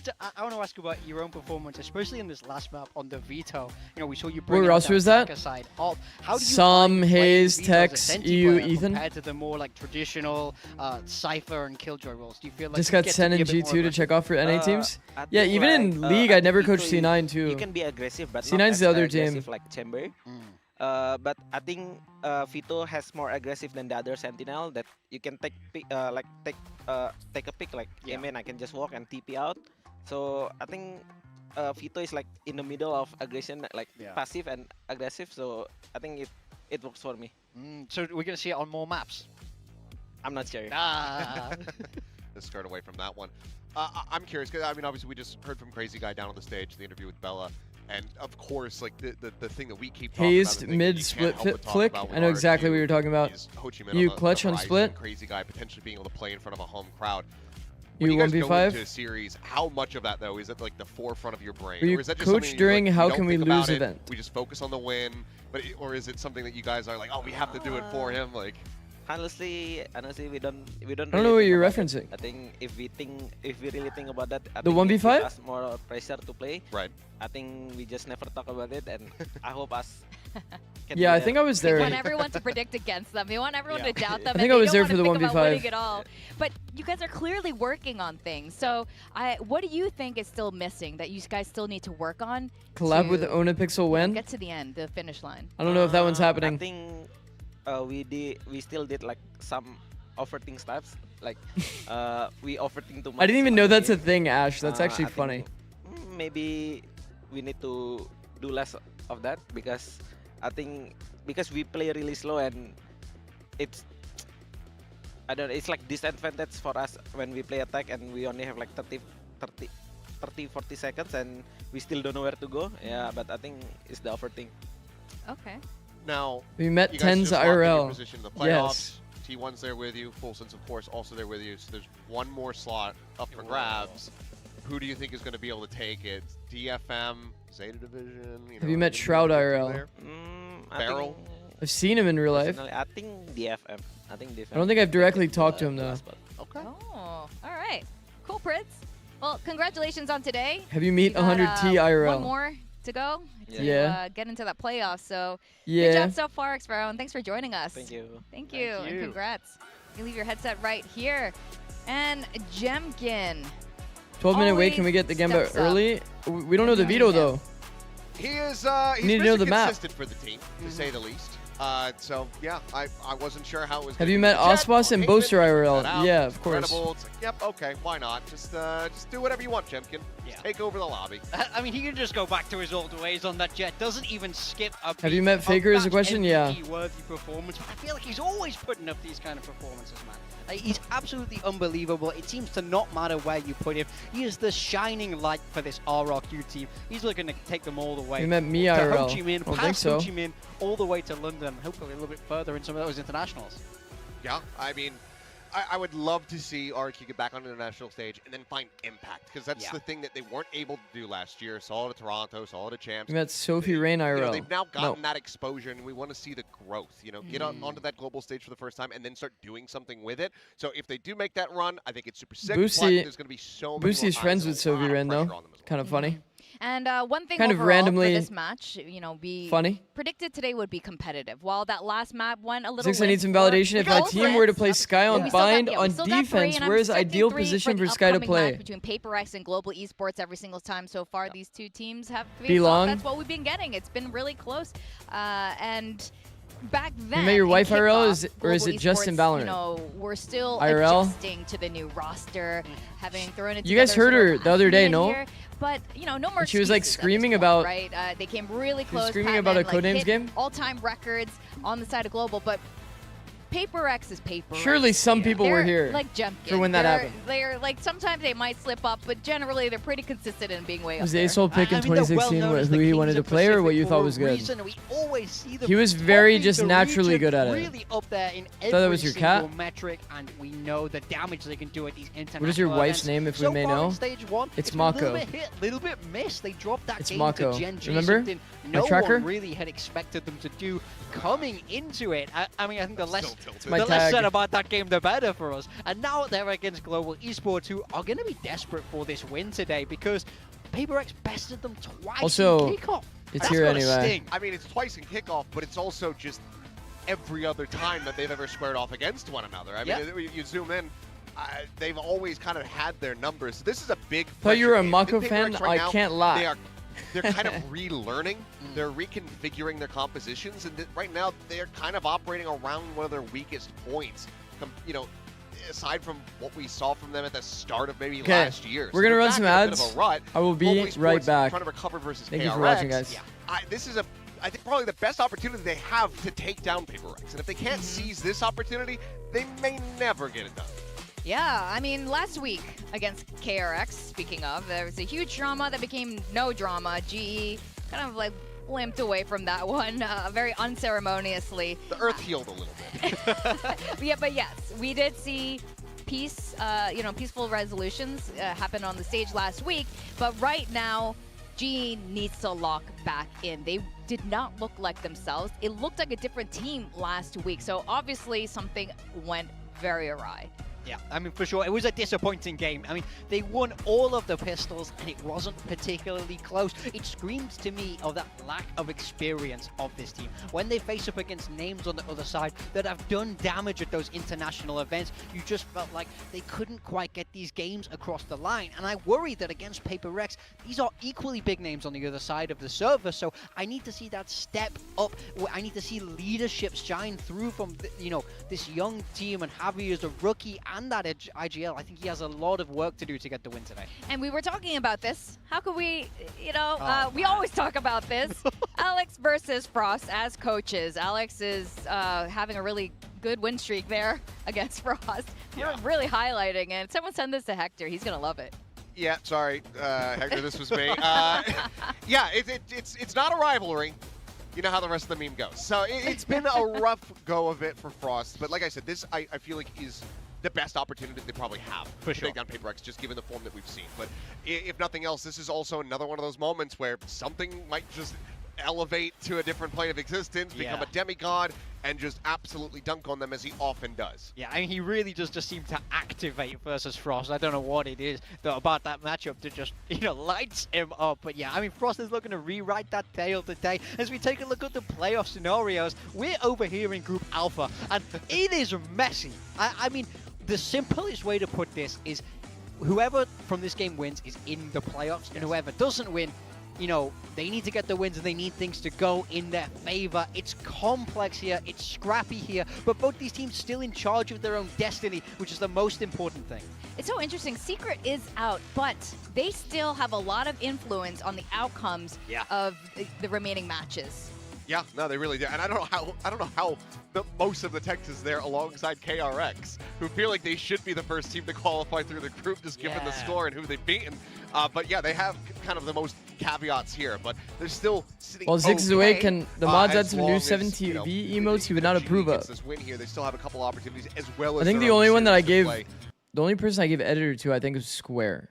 So I want to ask you about your own performance, especially in this last map on the Veto. We saw you What bring roster was that? Side. How do you Some, find playing Hayes, Veto as a Tex, Senti EU, player Ethan. compared to the more like traditional Cypher and Killjoy roles? Do you feel like Just you got get to Sen be a and bit more G2 to aggressive? check off for NA teams. I Yeah, think, even in like, League, I never Veto coached C9 too. You can be aggressive, but C9 not is as the other team. aggressive like Chamber. Mm. But I think Vito has more aggressive than the other Sentinel that you can take a pick like Yeah. man, I can just walk and TP out. So I think Vito is like in the middle of aggression, like Yeah. passive and aggressive. So I think it works for me. So we're gonna see it on more maps. I'm not sure. Ah. Let's start away from that one. I'm curious, because I mean, obviously we just heard from Crazy Guy down on the stage, the interview with Bella, and of course, like the thing that we keep talking Hazed about, and mid you can't split help but talk flick. about with I know exactly what RRQ you're talking about. is Ho Chi Minh You on the clutch on horizon, split. Crazy Guy potentially being able to play in front of a home crowd. When You you guys go 1v5. into a series, how much of that though is at like the forefront of your brain, Were you or is that just coach something during you, like, How you don't Can We think about Lose it, event? We just focus on the win, or is it something that you guys are like, oh, we have to do it for him, like? Honestly, we don't. I don't know what think you're about it. referencing. I think if we really think about that, I The think it 1v5? gives us more pressure to play. Right. I think we just never talk about it, and I hope us. Can Yeah, do I that. think I was They there. want everyone to predict against them. They want everyone to doubt them. I think and I was they there don't for the wanna think about 1v5. winning at all. But you guys are clearly working on things. So what do you think is still missing that you guys still need to work on? Collab with to, Ona Pixel when? Get to the end, the finish line. I don't know if that one's I happening. think we still did like some overthink stuffs. Like we overthink too much. I didn't even on know the that's a game. thing, Ash. That's actually I think, funny. Maybe we need to do less of that because I think because we play really slow and it's I don't know, it's like disadvantage for us when we play attack and we only have like 30 40 seconds and we still don't know where to go. Yeah, but I think it's the overthink. Okay. Now, We met you guys Tens just locked in your IRL. position in the playoffs. Yes. T1's there with you. Full Sense, of course, also there with you. So there's one more slot up for grabs. Who do you think is going to be able to take it? DFM, Zeta Division? Have you met Shroud IRL? there? I Barrel? think, I've seen him in real life. personally, I think DFM. I think DFM. I don't think I've directly talked to him though. Okay. Oh, all right. Cool, Prince. Well, congratulations on today. Have you You meet got, 100T IRL? One more to go to Yeah. get into that playoff. So Yeah. good job so far, Xparrow, and thanks for joining us. Thank you. Thank you, Thank and you. congrats. You leave your headset right here. And Jemkin. 12-minute wait. Can we get the Gamba steps up. early? We don't know the Yeah. veto though. He is need to know Mr. the map. Consistent for the team, to say the least. So yeah, I wasn't sure how it was. Have gonna you be met Jet Osbos or and Haven. Boaster Figured IRL? that out. Yeah, of course. Incredible. It's like, yep, okay, why not? Just do whatever you want, Jemkin. Just take over the lobby. I mean, he can just go back to his old ways on that Jet. Doesn't even skip a beat. Have you met Faker is a question? Yeah. Worthy performance. But I feel like he's always putting up these kind of performances, man. Like, he's absolutely unbelievable. It seems to not matter where you put him. He is the shining light for this RRQ team. He's looking to take them all the way. You met me to IRL. Ho Chi Minh, I don't think past so. Ho Chi Minh, all the way to London. Hopefully a little bit further in some of those internationals. Yeah, I mean, I would love to see RRQ get back on the international stage and then find impact, because that's the thing that they weren't able to do last year. Saw it at Toronto, saw it at Champs. You met Sophie Rain IRL. You know, they've now gotten that exposure, and we want to see the growth. You know, get onto that global stage for the first time, and then start doing something with it. So if they do make that run, I think it's super sick. But there's going to be so many Boosie's more friends eyes with and a Sophie lot of Rain, though. pressure on them as well. Kind of funny. And one thing Kind of overall randomly for this match, you know, we funny. predicted today would be competitive. While that last map went a little Six, I need some limp for validation. If my both team were to sides. play Sky on We still got- bind we on still got three, defense, and I'm where is expecting ideal 3 position the for Sky to upcoming play? match between PaperX and Global Esports every single time so far. These two teams have faced Belong. off. That's what we've been getting. It's been really close. And back then, met your in wife IRL, kickoff, or is Global it just in Esports, Valorant? You know, we're still IRL? adjusting to the new roster, having thrown it You guys together heard sort her of the other day, last no? minute here. But you know, no more. And she was like excuses at screaming this point, about. right. They came really She was close. screaming Patman, about a like, Codenames hit game? all-time records on the side of Global, but PaperX is PaperX. Surely some people were They're here like Jemkin. for when that happened. They're like, sometimes they might slip up, but generally they're pretty consistent in being way up Was there. the Ace pick in I mean, they're 2016 well known as who the he Kings wanted to of play, or what Pacific you for thought a was good? reason. We always see them He was very topping just the naturally region, good at it. Really up there in every Thought that was your single cat? metric, and we know the damage they can do at these international What is your wife's events. name, if we So may far know? in stage 1, It's been a little Mako. bit hit, little bit missed. They dropped that It's game Mako. to Gen G, Remember? something My no tracker? one really had expected them to do coming into it. I mean, I think the less My the less tag. said about that game, the better for us. And now they're against Global Esports, who are going to be desperate for this win today because PaperX bested them twice Also, in kickoff. it's That's here gotta anyway. sting. I mean, it's twice in kickoff, but it's also just every other time that they've ever squared off against one another. I mean, you zoom in, they've always kind of had their numbers. This is a big. Thought you were a pressure game. Mako PaperX fan? right now, I can't lie. They're kind of relearning. They're reconfiguring their compositions, and right now they're kind of operating around one of their weakest points. You know, aside from what we saw from them at the start of maybe last year. We're gonna they're run back some in a bit of ads. a rut. I will be Global right Esports back. Trying to recover versus Thank KRX. you for watching, guys. This is I think probably the best opportunity they have to take down PaperX. And if they can't seize this opportunity, they may never get it done. Yeah, I mean, last week against KRX, speaking of, there was a huge drama that became no drama. GE kind of like limped away from that one very unceremoniously. The earth healed a little bit. But yes, we did see peace, peaceful resolutions happen on the stage last week. But right now, GE needs to lock back in. They did not look like themselves. It looked like a different team last week. So obviously something went very awry. Yeah, I mean, for sure, it was a disappointing game. I mean, they won all of the pistols, and it wasn't particularly close. It screams to me of that lack of experience of this team. When they face up against names on the other side that have done damage at those international events, you just felt like they couldn't quite get these games across the line. And I worry that against PaperX, these are equally big names on the other side of the server, so I need to see that step up. I need to see leadership shine through from, this young team, and Javi is a rookie, and that IGL. I think he has a lot of work to do to get the win today. And we were talking about this. How could we, we always talk about this. Alex versus Frost as coaches. Alex is having a really good win streak there against Frost. We're really highlighting it. Someone send this to Hector. He's going to love it. Yeah, sorry, Hector, this was me. Yeah, it's not a rivalry. You know how the rest of the meme goes. So it's been a rough go of it for Frost. But like I said, this I feel like is the best opportunity they probably have to take down PaperX, just given the form that we've seen. But if nothing else, this is also another one of those moments where something might just elevate to a different plane of existence, become a demigod, and just absolutely dunk on them as he often does. Yeah, I mean, he really does just seem to activate versus Frost. I don't know what it is about that matchup that just, lights him up. But yeah, I mean, Frost is looking to rewrite that tale today. As we take a look at the playoff scenarios, we're over here in Group Alpha, and it is messy. I mean, the simplest way to put this is whoever from this game wins is in the playoffs, and whoever doesn't win you know, they need to get the wins and they need things to go in their favor. It's complex here, it's scrappy here, but both these teams still in charge of their own destiny, which is the most important thing. It's so interesting. Secret is out, but they still have a lot of influence on the outcomes of the remaining matches. Yeah, no, they really do. And I don't know how most of the tech is there alongside KRX, who feel like they should be the first team to qualify through the group, just given the score and who they've beaten. But yeah, they have kind of the most caveats here, but they're still sitting. While Zix is away, okay, can the mods add as some long new as, 7TV emotes he would not approve of? This win here, they still have a couple opportunities as well as. I think their the own only one that I series to gave, play. the only person I gave editor to, I think is Square.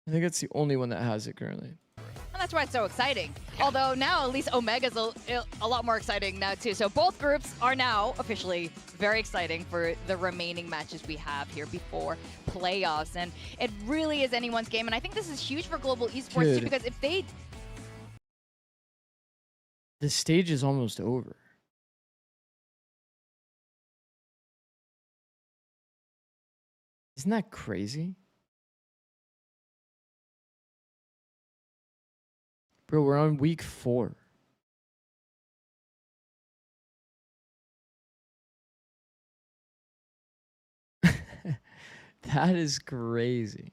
I think it's the only one that has it currently. And that's why it's so exciting. Although now at least Omega's a lot more exciting now too. So both groups are now officially very exciting for the remaining matches we have here before playoffs. And it really is anyone's game. And I think this is huge for global esports too, because if they... The stage is almost over. Isn't that crazy? Bro, we're on week 4. That is crazy.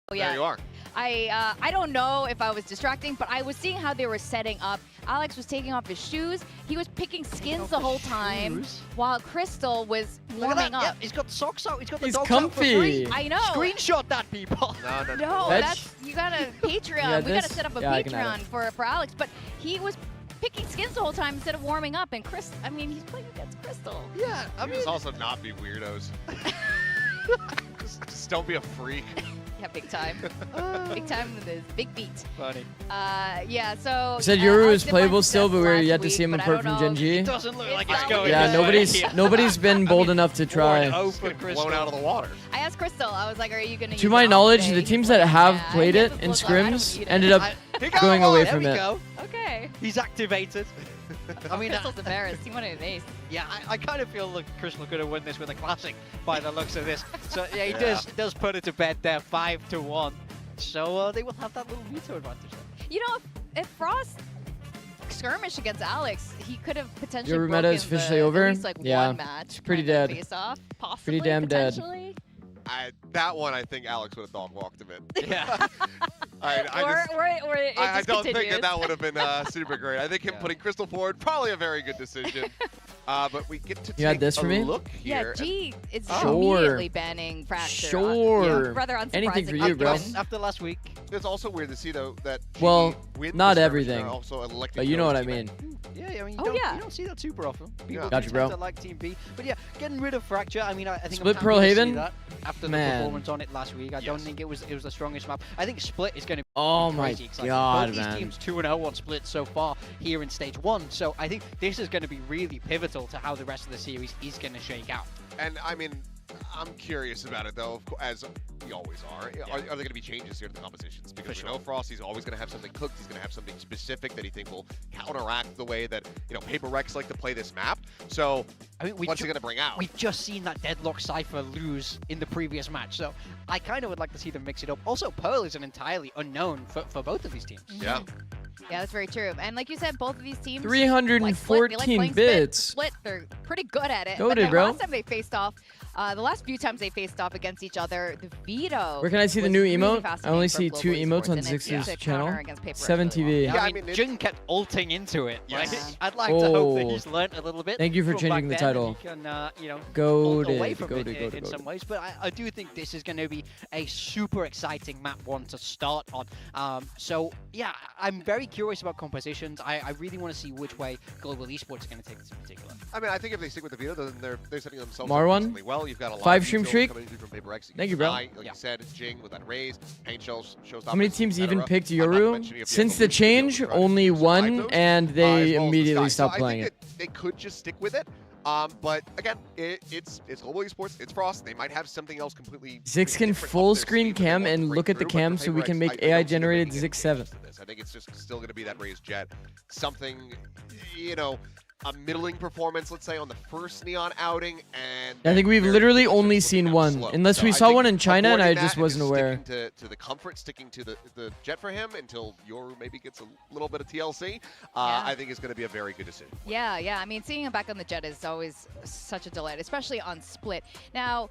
Oh, yeah. There you are. I don't know if I was distracting, but I was seeing how they were setting up. Alex was taking off his shoes. He was picking skins the whole time, while Crystal was warming up. Yeah, he's got socks out. He's got the He's dogs out for free. comfy. I know. Screenshot that, people. No, that's you gotta Patreon. Yeah, we gotta set up a I can add Patreon for Alex. But he was picking skins the whole time instead of warming up. And Chris, I mean, he's playing against Crystal. Yeah, I You mean, just also not be weirdos. just don't be a freak. Yeah, big time. Big time with his big beat. funny. Yeah, so... You said Yoru Alex is did playable find still, but success we're last yet to week, see him but I apart don't from know. Gen G. It doesn't look like it's It's going Yeah, this way. nobody's been bold enough to try. Over Blown out of the water. I asked Crystal, I was like, are you going to To my knowledge, the teams that have played it in scrims ended up going away from it. Go. Okay. He's activated. I mean, Crystal's embarrassed. He wanted an ace. yeah, I kind of feel like Crystal could have won this with a classic by the looks of this. So yeah, he does put it to bed there, 5-1. So they will have that little veto advantage there. You know, if Frost skirmish against Alex, he could have potentially Your broken meta is officially over? at least like Yeah, one match. it's pretty kind of dead. Face off, possibly, Pretty damn dead. potentially. That one, I think Alex would have dog walked him in. Yeah. I don't think that would have been super great. I think him putting Crystal forward, probably a very good decision. But we get to You had take this a for me? look Yeah, here. G is Sure. immediately banning Fracture. Sure. Rather unsurprising. Anything for you, bro. After last week. It's also weird to see, though, that Well, GD with not the skirmish everything, are also electing but you know what I Joe's mean. Yeah, I mean, Oh, yeah. you don't see that super often. People Gotcha, do bro. tend to like Team B. But yeah, getting rid of Fracture, I mean, I think Split I'm Pearl happy to see Haven? that after Man. the performance on it last week. I don't think it was the strongest map. I think Split is going to be Oh my crazy exciting. god, Both these man. teams 2-0 on Split so far here in Stage 1. So I think this is going to be really pivotal to how the rest of the series is going to shake out. And I mean, I'm curious about it though, as we always are. Are there going to be changes here to the compositions? Because we know Frosty's always going to have something cooked. He's going to have something specific that he think will counteract the way that Paper Rex like to play this map. So, I mean, what's he going to bring out? We've just seen that Deadlock Cypher lose in the previous match, so I kind of would like to see them mix it up. Also, Pearl is an entirely unknown for both of these teams. Yeah. Yeah, that's very true. And like you said, both of these teams 314 bits. Split, they're pretty good at it. Goated, but the bro. last time they faced off, the last few times they faced off against each other, the veto. Where can I see the was new really emote? I fascinating only for see global 2 esports, emotes on and it's Zix's to channel. counter against Paper 7 really well. TV. Yeah, I I mean, mean, Jin kept ulting into it. Yes. Like, I'd like to hope that Oh. he's learned a little bit. Thank you for from changing back the then, title. and he can, pull away Goated, from goated, it goated, in some goated. ways. But I do think this is going to be a super exciting map one to start on. So, yeah, I'm very curious about compositions. I really want to see which way global esports are going to take this in particular. I mean, I think if they stick with the veto, then they're setting themselves Marwan? up decently well. You've got a lot 5 of stream veto streak? coming through from Paper Rex. Thank you, bro. Like you said, Jing with that raise, Paint Shells shows How many teams even picked I'm not Yoru? mentioning if you Since have the to lose change, those, only survive one, those, and as they well as the immediately Sky. stopped So playing I it. think that they could just stick with it. But again, it's global esports. It's Frost. They might have something else completely. Zix can different up full their screen sleeve that they cam want to and bring look at the through, but cam for so we Paper can Rex, make I don't AI see them generated making any Zix 7. changes to this. I think it's just still going to be that raised jet. Something, a middling performance, let's say, on the first Neon outing, and I think we've they're literally just only looking seen out one, slow. unless So we I saw think one in China and I avoiding just that wasn't and aware. Sticking to the comfort, sticking to the jet for him until Yoru maybe gets a little bit of TLC, I think is going to be a very good decision. Yeah, yeah. I mean, seeing him back on the jet is always such a delight, especially on split. Now,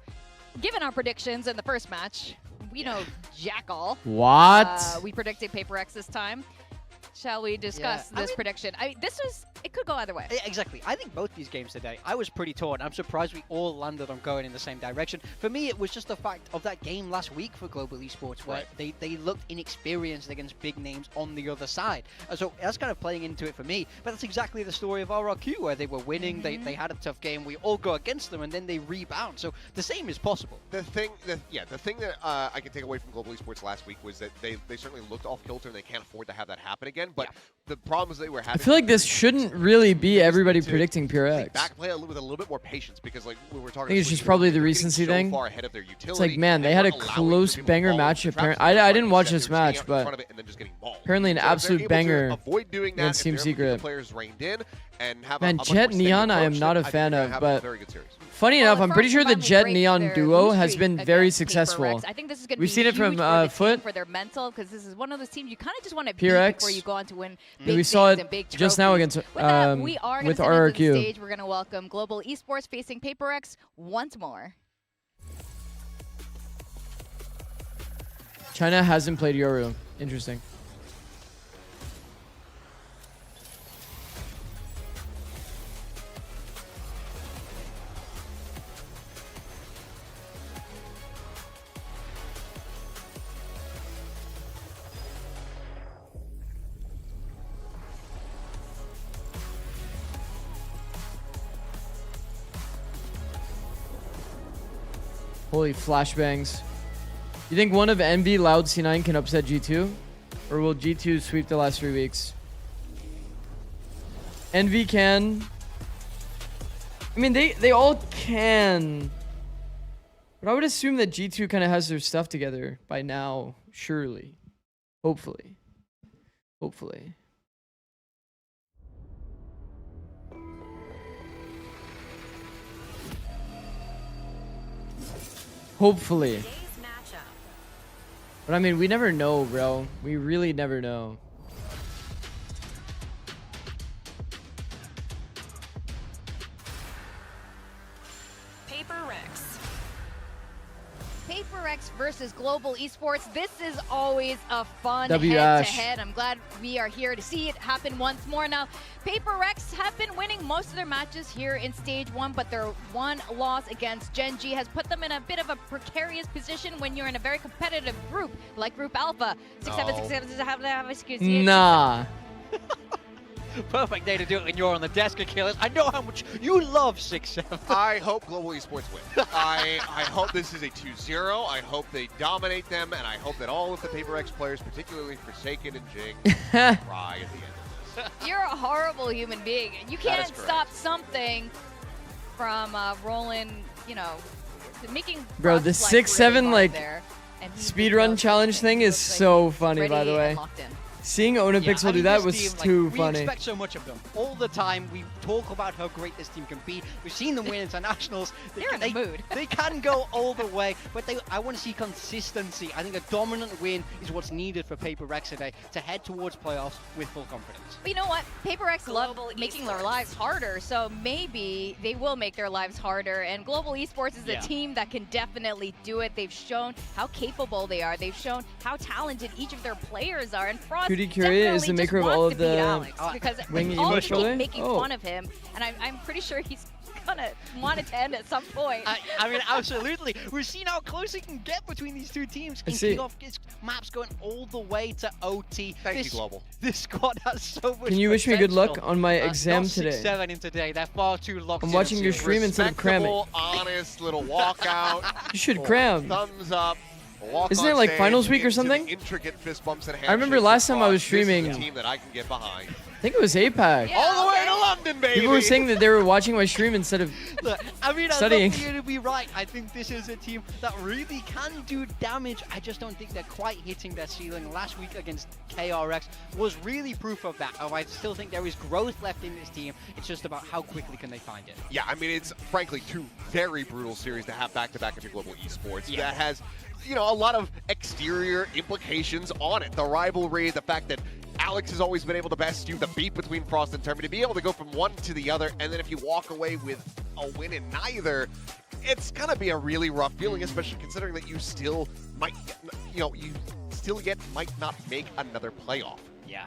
given our predictions in the first match, we know jack all. What? We predicted Paper X this time. Shall we discuss this prediction? It could go either way. Exactly. I think both these games today, I was pretty torn. I'm surprised we all landed on going in the same direction. For me, it was just the fact of that game last week for Global Esports where they looked inexperienced against big names on the other side. So that's kind of playing into it for me. But that's exactly the story of RRQ where they were winning, they had a tough game, we all go against them, and then they rebound. So the same is possible. The thing that I can take away from Global Esports last week was that they certainly looked off kilter and they can't afford to have that happen again. But the problems they were having. I feel like this shouldn't really be everybody predicting PRX. Backplay with a little bit more patience because, like we were talking. I think it's just probably the recency thing. Far ahead of their utility, it's like, man, they had a close banger match. Apparently, I didn't watch this match, but apparently an absolute banger against Team Secret. Man, Jet Neon, I am not a fan of, but funny enough, I'm pretty sure the Jet Neon duo has been very successful. I think this is going to We've be seen it from Foot. For their mental, because this is one of those teams you kind of just want to beat PRX. before you go on to win big We saw things it and big just now trophies. against We are going with to send into the RRQ. stage. We're going to welcome Global Esports facing Paper X once more. China hasn't played Yoru. Interesting. Holy flashbangs. You think one of Envy, Loud, C9 can upset G2? Or will G2 sweep the last 3 weeks? Envy can. I mean, they all can. But I would assume that G2 kind of has their stuff together by now. Surely. Hopefully. Hopefully. Hopefully. But I mean, we never know, bro. We really never know. Paper X versus Global Esports. This is always a fun W head-to-head. I'm glad we are here to see it happen once more. Now, Paper X have been winning most of their matches here in Stage 1, but their one loss against Gen G has put them in a bit of a precarious position when you're in a very competitive group, like Group Alpha. 6-7. Nah. Perfect day to do it when you're on the desk, Achilles. I know how much you love 6-7. I hope Global Esports win. I hope this is a 2-0. I hope they dominate them, and I hope that all of the Paper X players, particularly Forsaken and Jing, cry at the end of this. You're a horrible human being. You can't stop something from rolling, you know, making. Bro, the 6-7 like speedrun challenge thing is so funny, by the way. Seeing Onapixel do that was too funny. We expect so much of them all the time. We talk about how great this team can be. We've seen them win internationals. They're in the mood. They can go all the way, but I want to see consistency. I think a dominant win is what's needed for Paper X today to head towards playoffs with full confidence. But you know what? Paper X love making their lives harder, so maybe they will make their lives harder. And Global Esports is a team that can definitely do it. They've shown how capable they are. They've shown how talented each of their players are. And Frost Curia is the maker of all of the because wing all emotes, keep making fun of him, and I'm pretty sure he's gonna want it to end at some point. I mean, absolutely. We've seen how close he can get between these two teams. Inking off his maps going all the way to OT. Thank you, Global. This squad has so much Can you wish me good luck potential. on my exam Not today? 6-7 in today. They're far too locked I'm watching your stream instead of cramming. Honest little walkout. You should cram. Thumbs up. Isn't it like finals week or something? Intricate fist bumps and I remember last time I was streaming. This is a team that I can get behind. I think it was APAC. Yeah, All the way okay. to London, baby. People were saying that they were watching my stream instead of Look, I mean, studying. I'd love for you to be right. I think this is a team that really can do damage. I just don't think they're quite hitting their ceiling. Last week against KRX was really proof of that. I still think there is growth left in this team. It's just about how quickly can they find it. Yeah, I mean, it's frankly two very brutal series to have back-to-back into global esports. Yeah. That has, you know, a lot of exterior implications on it. The rivalry, the fact that Alex has always been able to best you, the beat between Frost and Termi, to be able to go from one to the other, and then if you walk away with a win in neither, it's gonna be a really rough feeling, especially considering that you still might, you know, might not make another playoff. Yeah.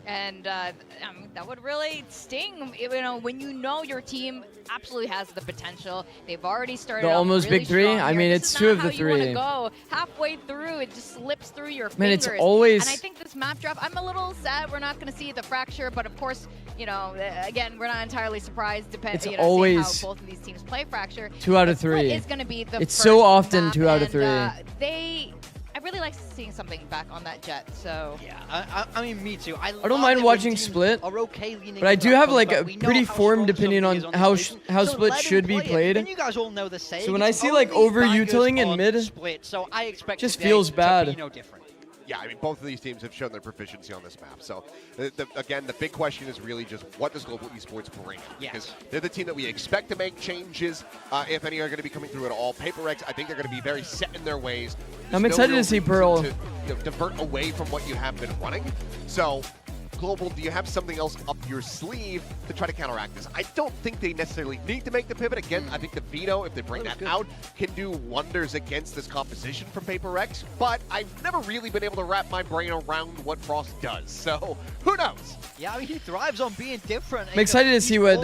And that would really sting, you know, when you know your team absolutely has the potential. They've already started The off almost really big three? strong I here. mean, This it's is two not of the how you wanna three. go. Halfway through, it just slips through your Man, fingers. it's always- And I think this map draft, I'm a little sad we're not going to see the fracture, but of course, you know, again, we're not entirely surprised. It's Seeing always how both of these teams play fracture. 2 out of The split 3. is going to be the It's first so often map, 2 out of and, 3. I really like seeing something back on that Jet. So Yeah, I mean, me too. I don't love mind it when watching teams Split, are okay leaning but I into do that have push, like but a we know pretty how formed strong opinion somebody on is how this sh- station, how so Split let him should be play it. played. And you guys all know the saying. So when I it's see, like, only overutiling bangers in on mid, Split, so I expect just today feels to bad. be no different. Yeah, I mean, both of these teams have shown their proficiency on this map. So, again, the big question is really just what does global esports bring? Yes. Because they're the team that we expect to make changes, if any are going to be coming through at all. PaperX, I think they're going to be very set in their ways. I'm There's excited no real to see reason Pearl. To, divert away from what you have been running. So, Global, do you have something else up your sleeve to try to counteract this? I don't think they necessarily need to make the pivot. Again, I think the veto, if they bring that out, can do wonders against this composition from PaperX, but I've never really been able to wrap my brain around what Frost does, so who knows? Yeah, I mean, he thrives on being different. I'm excited to see what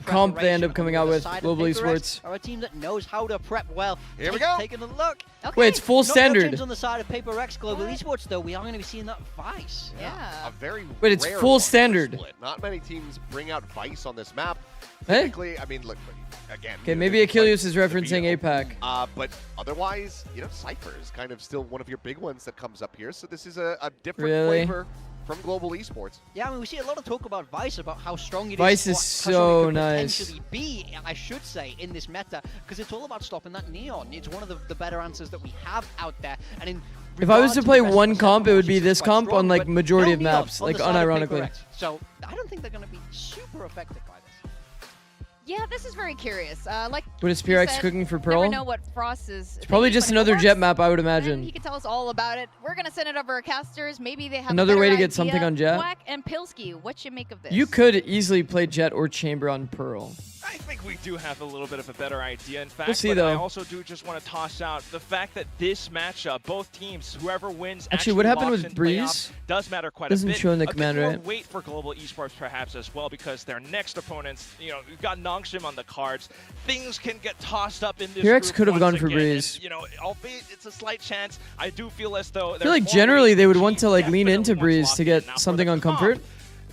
comp they end up preparation coming on out the with side of Global PaperX Esports. Are a team that knows how to prep well. Here we go. Taking a look. okay. Wait, it's full No standard. change on the side of PaperX Global Esports, though. We are going to be seeing that Vice. Yeah. A very Wait, it's rare full one for standard. Split. Not many teams bring out Vice on this map. Hey? Typically, I mean, look, again. Okay, you know, maybe there's Achilles is the referencing veto. APAC. But otherwise, you know, Cypher is kind of still one of your big ones that comes up here. So this is a different Really? flavor from Global Esports. Yeah, I mean, we see a lot of talk about Vice, about how strong it Vice is. is how strong so it could nice. potentially be, I should say, in this meta, because it's all about stopping that Neon. It's one of the better answers that we have out there. And in If I was regard to the play rest one of the comp, it would be setup, this it's quite comp strong, on like but majority no of Neon maps, on like the side of unironically. PaperX. So I don't think they're going to be super affected by this. Yeah, this is very curious. Like But is you PRX said, cooking for never Pearl? know what Frost is. It's probably just another jet map, I would Then imagine. he can tell us all about it. We're gonna send it over our casters. Maybe they have a Another better way to get idea. something on Jet? Quack and Pilsky, what you make of this? You could easily play Jet or Chamber on Pearl. I think we do have a little bit of a better idea. In fact, We'll see, but though. I also do just want to toss out the fact that this matchup, both teams, whoever wins, Actually, what happened locks with in Breeze? playoffs, does matter quite Doesn't a bit. show in the A bit command, more right? weight for Global Esports perhaps as well, because their next opponents, you know, we've got Nongshim on the cards. Things can get tossed up in this PRX group could have once gone for again, Breeze. and, you know, albeit it's a slight chance, I do feel as though I feel like generally they would want to like lean into Breeze to get something on comfort.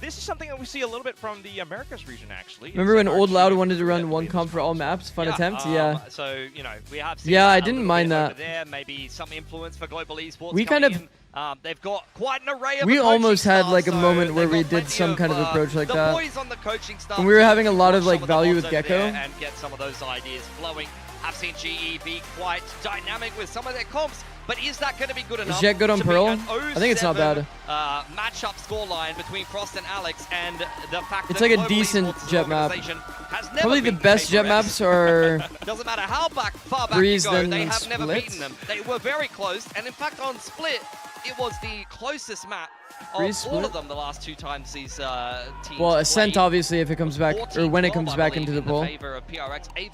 This is something that we see a little bit from the Americas region, actually. Remember when It's Old RRQ Loud wanted to run that one plays comp for all maps? Fun attempt? Yeah. Yeah. So, you know, we have seen Yeah, that I a didn't little mind bit over that. there. Maybe some influence for Global Esports. We coming kind in. They've got quite an array of We coaching almost had staff, like a so moment where they've we got did plenty some kind of approach like the that. boys on the coaching staff And we were to having a lot of watch like some the value mods with over there Gecko. and get some of those ideas flowing. I've seen GE be quite dynamic with some of their comps, but is that going to be good enough? Jet good on to beat Pearl? an I think it's not 0-7, bad. matchup scoreline between Frost and Alex, and the fact It's that like a Global decent Esports as an jet map. organization has never Probably the beaten best jet PaperX. maps are Doesn't matter how far back Breeze you go, than they have never Split. beaten them. They were very close, and in fact on Split, it was the closest map of Breeze, all of Split? them the last two times these teams well, Ascent played. obviously if it comes back or when it 14-12, comes I back believe, into the in pool. favor of PRX. A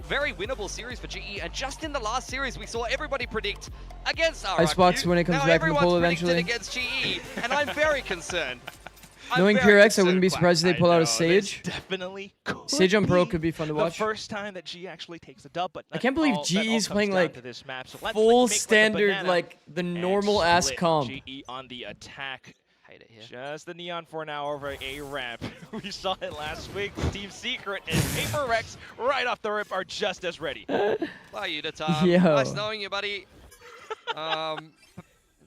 very winnable series for GE, and just in the last series, we saw everybody predict against RRQ. Icebox when it comes now back in the pool everyone's predicted eventually. against GE, and I'm very concerned. Knowing PRX, I wouldn't be surprised if they pull out a Sage. Definitely could Sage on Pearl be could be fun to the watch. first time that G actually takes a dub, but I can't believe that all GE's comes playing down like to this map. So let's full make like a standard, banana like the and normal ass split comp. GE on the attack. Hate it here. Just the Neon for now over a ramp. We saw it last week with Team Secret, and PaperX right off the rip are just as ready. Bye, Udata. Yo. Nice knowing you, buddy.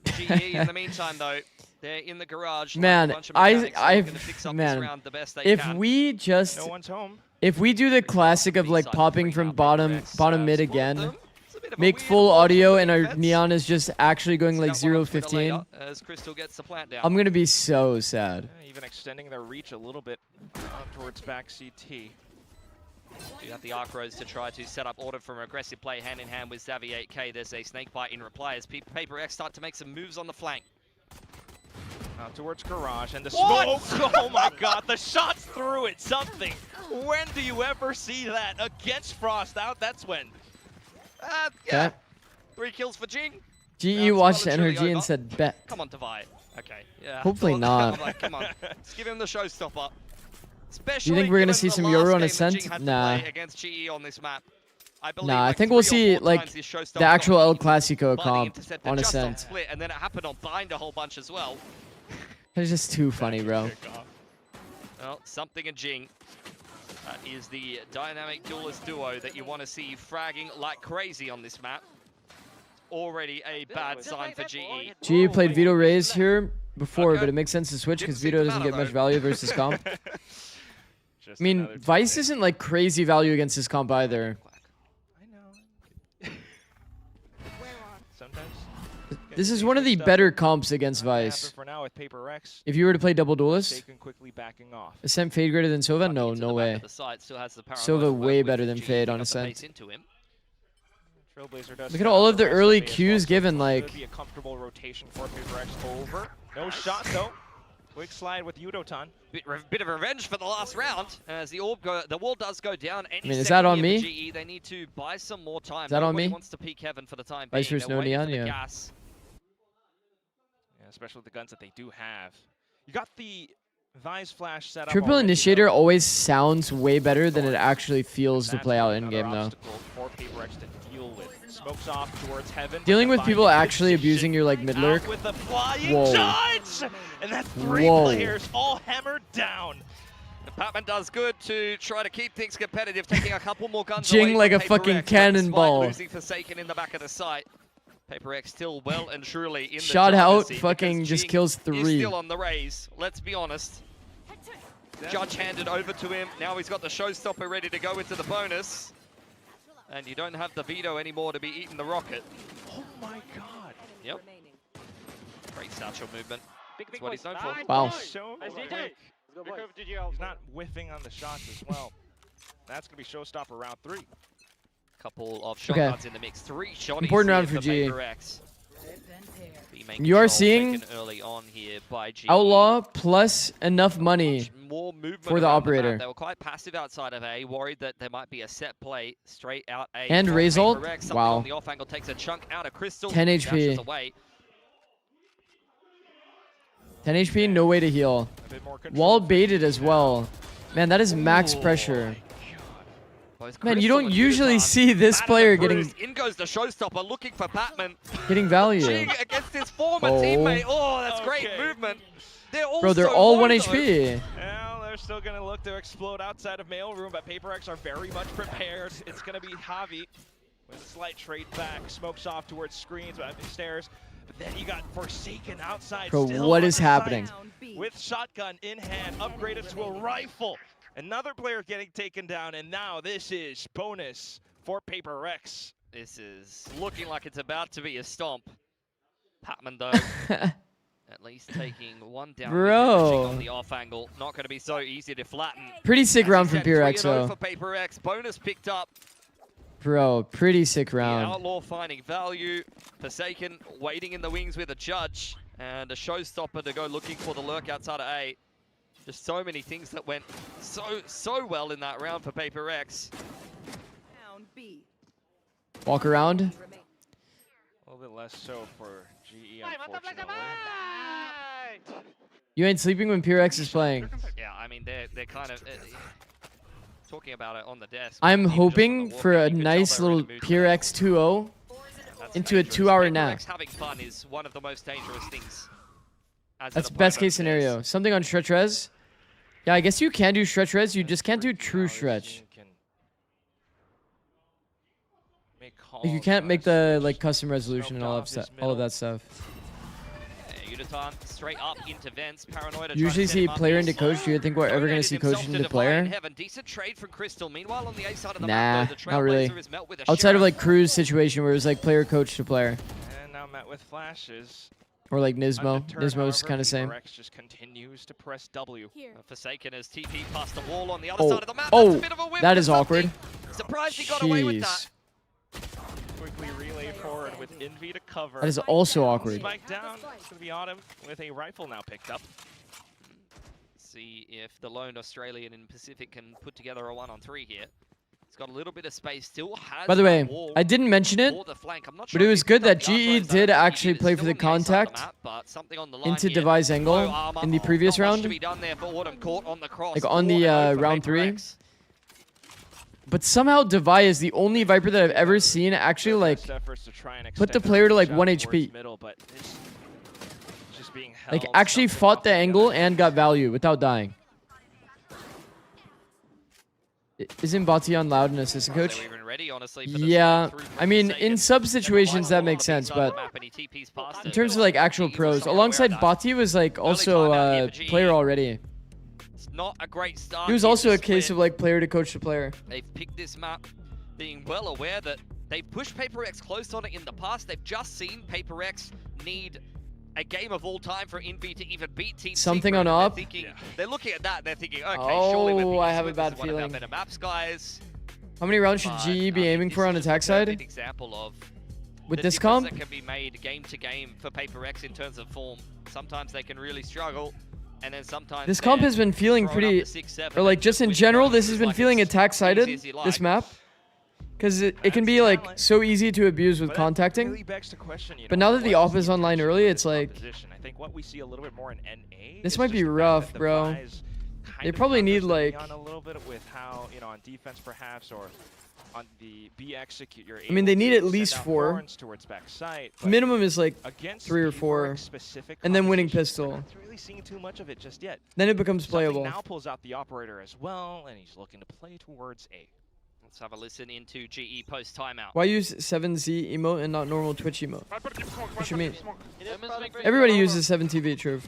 GE, in the meantime, though, They're in the garage. Man, like a bunch of mechanics who are gonna fix up man, this round the best they if can. we just, No one's home. if we do the classic of like B-side popping free from now, bottom PRX, mid spotted again, them. It's a bit of a make weird full approach audio, from the and our defense. neon is just actually going like Got one on 0-15, Twitter later as Crystal gets the plant down. I'm gonna be so sad. Yeah, even extending their reach a little bit towards back CT. You have the Arcros to try to set up order from aggressive play hand in hand with Xavi 8K. There's a snake bite in reply as Paper X start to make some moves on the flank. Out towards garage and the What? smoke. Oh my god, the shots through it. Something. When do you ever see that against Frost out? That's when. Yeah. Okay. 3 kills for Jing. GE Now watched it's well and energy truly and over. said bet. Come on, Divide. Okay. Yeah. Hopefully I'm not. like, come on. Let's give him the showstopper. Do Especially you think we're gonna given see the some last Euro on game that Ascent? Jing had to Nah. play against GE on this map. I believe Nah, I like think we'll 3 or see 4 like times his showstopper the actual got El beat. Clasico Binding comp interceptor on just on Ascent. split, and then it happened on bind a whole bunch as well. It's just too funny, bro. Well, something and Jing. That is the dynamic duelist duo that you want to see fragging like crazy on this map. Already a bad sign for GE. GE played Vito Rays here before, Okay. but it makes sense to switch because Didn't see Vito the doesn't meta, get much though. value versus comp. Just I mean, another Vice teammate. isn't like crazy value against his comp either. I know. Sometimes. This is one of the better comps against Vice. For now with Paper X. If you were to play double duelist, Taken quickly backing off. Ascent Fade greater than Sova? Tucking No, into no the back way. of the side, still has the power Sova to work way with better than GE, Fade pick on up the Ascent. pace into him. Trailblazer does Look at all of the rest early base cues also. given, Could like- be a comfortable rotation for Paper X over. No shot though. Quick slide with Yudotan. Bit of revenge for the last round as the wall does go down. Any mean, is second that on here for me? GE, they need to buy some more time. Is that on Nobody me? wants to peek heaven for the time Vice being. versus They're no waiting neon, for the yeah. gas. Yeah, especially with the guns that they do have. You got the Vise Flash set up. Triple already, Initiator though. always sounds way better than it actually feels to That's play out in another game, though. obstacle for Paper X to deal with. Smokes off towards heaven. Dealing with Combined people good actually position. abusing your like mid Out lurk. with the flying Whoa. dodge! And that's 3 Whoa. players all hammered down. The Patman does good to try to keep things competitive, taking a couple more guns Jing away like from a Paper fucking X, but despite cannonball. losing Forsaken in the back of the site. Paper X still well and truly in the Shot out, driver's seat fucking because just Jing kills is 3. still on the raise, let's be honest. Judge handed over to him. Now he's got the showstopper ready to go into the bonus. And you don't have the veto anymore to be eating the rocket. Oh my god. Yep. Great satchel movement. That's what he's known for. Wow. So quick. He's not whiffing on the shots as well. That's going to be showstopper round 3. Couple of Okay. shotguns in the mix. 3 shotties Important here round for GE. Paper X. The main You are control seeing taken early on here by GE. Outlaw plus enough money. More movement for the around operator. map. They were quite passive outside of A, worried that there might be a set play straight out A. And from Razor. Paper X. Something Wow. on the off angle takes a chunk out of Crystal. 10 HP. dashes away. 10 HP, no way to heal. A bit more control Wall for baited GE as now. well. Man, that is max Oh pressure. Both Man, you Crystal don't and usually Yutan see this battered player and getting bruised. In goes the showstopper, looking for Patman. value. Jing against his former Oh. teammate. Oh, that's great Okay. movement. They're all Bro, they're so all low, 1 though. HP. Well, they're still going to look to explode outside of mailroom, but Paper X are very much prepared. It's going to be Javi with a slight trade back. Smokes off towards screens, but stairs. But then you got Forsaken outside. Bro, still what on is the happening? site with shotgun in hand, upgraded to a rifle. Another player getting taken down, and now this is bonus for Paper X. This is looking like it's about to be a stomp. Patman, though, at least taking one down. Bro. On the off angle. Not going to be so easy to flatten. Pretty sick As round he from said, PRX 3-0 though. for Paper X. Bonus picked up. Bro, pretty sick The round. Outlaw finding value. Forsaken waiting in the wings with a judge. And a showstopper to go looking for the lurk outside of A. Just so many things that went so well in that round for Paper X. Walk around. A little bit less so for GE, unfortunately. You ain't sleeping when PRX is playing. Yeah, I mean, they're kind of talking about it on the desk. I'm Even just hoping on the for walkout, a you could tell nice they were in little the mood. PRX 2-0 That's into a dangerous. 2-hour Paper nap. X having fun is one of the most dangerous things. As That's an best opponent case scenario. is. Something on stretch res. Yeah, I guess you can do stretch res. You just can't do true stretch. You can't make the like custom resolution and all of that stuff. Yeah, Yudotan straight up into Vents. Paranoid. Usually see player into coach. Do you think we're ever going to see coach into player? Decent trade from Crystal. Meanwhile, on the A side of the Nah, map, the not really. Trailblazer is met with a Outside of Sheriff. like Cruz situation where it was like player coach to player. And now met with flashes. Or like Nismo. Undeterred, Nismo's however, kind of same. PRX just continues to press W. Forsaken as TP past the wall on the other Oh, side of the map. That's a bit of a whip that for is awkward. something. Surprised he got away with that. Jeez. Quickly relayed forward with Envy to cover. That is also awkward. Spike down. It's going to be Autumn with a rifle now picked up. See if the lone Australian in Pacific can put together a 1-on-3 here. He's got a little bit of space. Still has By the way, that wall I didn't mention it, for the flank. I'm not but sure it if was he good that picked up the GE archers did that actually it's play still for the on side of contact map, but something on the line into here. device angle Low armor. in the previous Not much round. to be done there for Autumn, caught on the cross. Like on the 4-0 for round 3. PRX. But somehow Devi is the only Viper that I've ever seen actually like put the player to like 1 HP. Middle, but it's just being Like held actually something fought off the other angle end. and got value without dying. Isn't Batian loud in assistant coach? They're even ready, honestly, for the Yeah, through I mean, Forsaken. in sub situations that Never mind makes sense, on the but map and he TPs past in it. terms of like actual GE was pros, somewhere alongside aware of that. Bati was like also timeout here for GE. player already. It's not a great start. He was here also to a case split. of like player to coach to player. They've picked this map being well aware that they've pushed PaperX close on it in the past. They've just seen PaperX need a game of all time for Envy to even beat Team Something Secret, on and up. They're, thinking, they're looking at that, they're thinking, okay, surely we're Oh, I beating have a Swift. bad This is one of our feeling. better maps, guys. How many rounds should But, GE be I aiming think for on this is attack a side? perfect example of With the this difference comp? that can be made game to game for PaperX in terms of form. Sometimes they can really struggle, and then sometimes This comp they're has been feeling throwing up pretty, the 6-7 or like and just in winning general, games this has been like feeling it's attack sided, easy as you this like. map. Because it can be like so easy to abuse with But that contacting. really begs the question, you But know, now that the what op is the online intention early, of it's this like, composition? I think what we see a little bit more in NA this is might just be the fact rough, that the bro. Vi's kind They of probably need, counters the like- Neon a little bit with how, you know, on defense perhaps, or on the B execute, you're I mean, they able need to at send least out 4. horns towards backside, but Minimum is like against 3 or PRX 4. specific And then winning compositions, we're pistol. not really seeing too much of it just yet. Then it becomes Something playable. now pulls out the operator as well, and he's looking to play towards A. Let's have a listen into GE post timeout. Why use 7Z emote and not normal Twitch emote? What you mean? Everybody uses 7TV, true.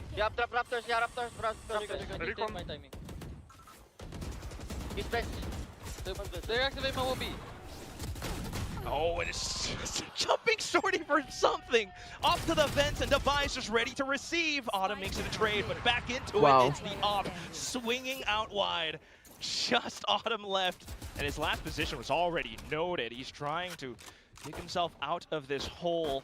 Oh, and it's just a jumping sortie for something. Off to the vents, and Device is ready to receive. Autumn makes it a trade, but back into Wow. it. It's the op swinging out wide. Just Autumn left, and his last position was already noted. He's trying to dig himself out of this hole.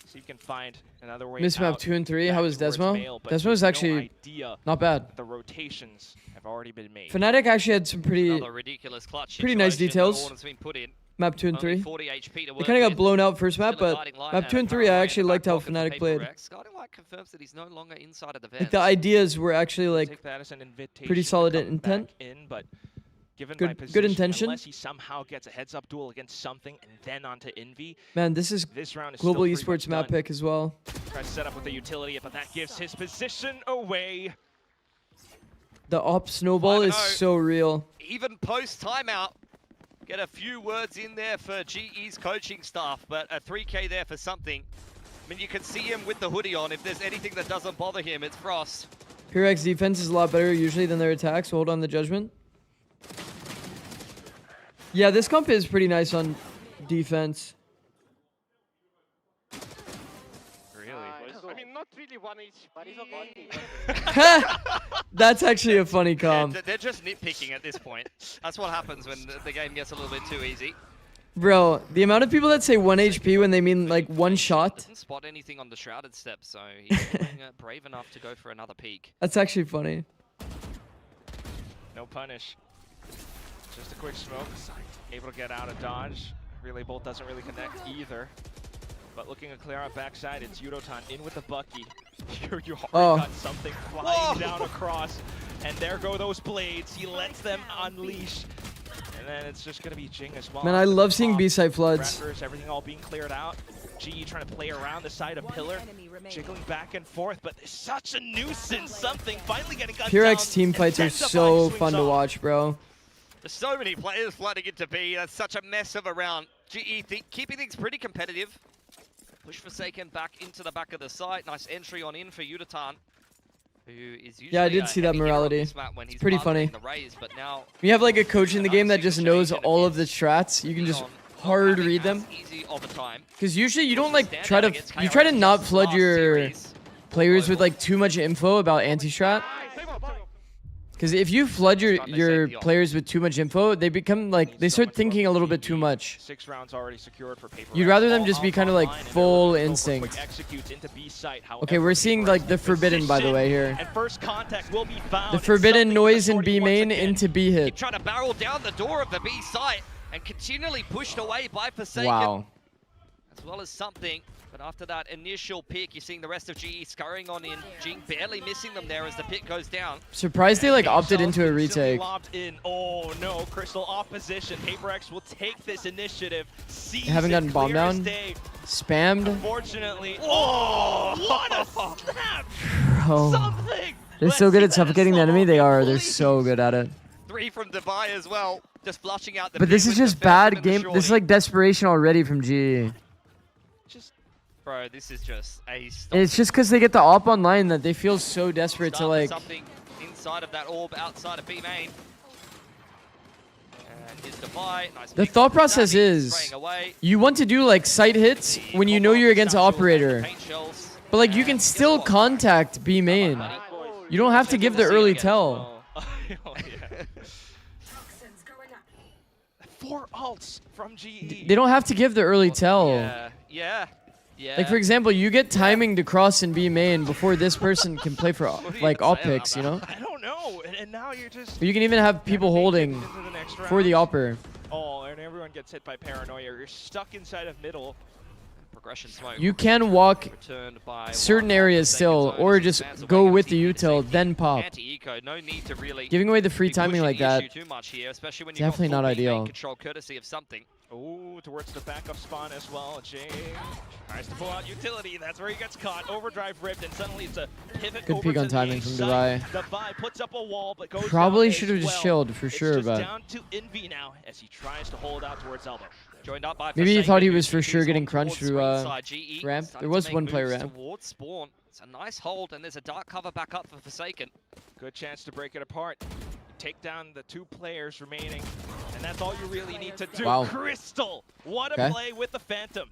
See if he can find another way Mismap out 2 and 3. How back was towards Desmo? Mail, but Desmo is no actually idea not bad. the rotations have already been made. Fnatic actually had some pretty Another ridiculous clutch pretty nice situation that details. Autumn's been put in. map 2 and Only 3. 40 HP to They work kind of got with. blown out first map, Still a but guiding light map and 2 a and 3 I Paranoid actually in the liked how back pocket Fnatic for played. PaperX. Guiding light confirms that he's no longer inside of the Like vents. the ideas were actually like Take that as an invitation pretty to solid come intent. back in, but given Good- my good position, intention. unless he somehow gets a heads-up duel against something and then onto Envy, man, this is this round is global still pretty esports much map done. pick as well. Tries to set up with the utility, but that gives his position away. The op snowball is 5-0. so real. Even post timeout, get a few words in there for GE's coaching staff, but a 3K there for something. I mean, you can see him with the hoodie on. If there's anything that doesn't bother him, it's Frost. PRX defense is a lot better usually than their attack, so hold on the judgment. Yeah, this comp is pretty nice on defense. Really? I mean, not really 1 HP. That's actually a funny comp. They're just nitpicking at this point. That's what happens when the game gets a little bit too easy. Bro, the amount of people that say 1 HP when they mean like one shot, Doesn't spot anything on the shrouded step, so he's feeling, brave enough to go for another peek. that's actually funny. No punish. Just a quick smoke. Able to get out of dodge. Relay bolt doesn't really connect either. But looking to clear out backside, it's Yudotan in with the Bucky. You already got something flying down across. And there go those blades. He lets them unleash. And then it's just going to be Jing as well. Man, I love seeing B-side floods. Raptors, everything all being cleared out. GE trying to play around the side of Pillar. Jiggling back and forth, but there's such a nuisance. Something finally getting gunned down. PRX team fights are and so Device fun to swings off. watch, bro. There's so many players flooding into B. That's such a mess of a round. GE keeping things pretty competitive. Push Forsaken back into the back of the site. Nice entry on in for Yutatan, who is usually Yeah, I did see that morality. It's pretty funny. The raise, but now We have like a coach in the game that just knows all of the strats. You can just hard read them. easy of a time. Because usually you don't like try to not flood your players with like too much info about anti-strat. Because if you flood your players with too much info, they become like, they start thinking a little bit too much. 6 rounds already secured for Paper You'd rather them just be kind of like full instinct. Okay, we're seeing like the forbidden, by the way, here. And first contact will be found. The forbidden noise in B main into B hit. Keep trying to barrel down the door of the B site and continually pushed away by Forsaken. Wow. As well as something. But after that initial pick, you're seeing the rest of GE scurrying on in. Jing barely missing them there as the pick goes down. Surprised they like opted into a retake. Oh no, Crystal off position. PaperX will take this initiative. Haven't gotten bombed down. Spammed. Unfortunately. Oh, what a snap! Bro. Something. They're so good at suffocating the enemy. They are. They're so good at it. 3 from Dubai as well. Just flushing out the But this is just bad game. This is like desperation already from GE. Bro, this is just a It's just because they get the op online that they feel so desperate to like. Something inside of that orb outside of B main. And here's Dubai. Nice The thought process is you want to do like sight hits when you know you're against operator. But like you can still contact B main. You don't have to give the early tell. 4 ults from GE. They don't have to give the early tell. Yeah. Like for example, you get timing to cross in B main before this person can play for like op picks, you know? I don't know. And now you're just. But you can even have people holding for the opper. Oh, and everyone gets hit by paranoia. You're stuck inside of middle. Progression smoke. You can walk certain areas still, or just go with the util, then pop. No need to really Giving away the free timing like that, too much here, especially when definitely not ideal. Control courtesy of something. Oh, towards the backup spawn as well. Jing tries to pull out utility. That's where he gets caught. Overdrive ripped, and suddenly it's a pivot. Good peek on timing from Dubai. Dubai puts up a wall, but goes probably should have just chilled for sure, but down to Envy now as he tries to hold out towards Elbow. Joined up by maybe he thought he was for sure getting crunched through ramp. There was one player ramp. Towards spawn. It's a nice hold, and there's a dark cover back up for Forsaken. Good chance to break it apart. Take down the 2 players remaining, and that's all you really need to do. Wow. Crystal, what a play with the Phantom.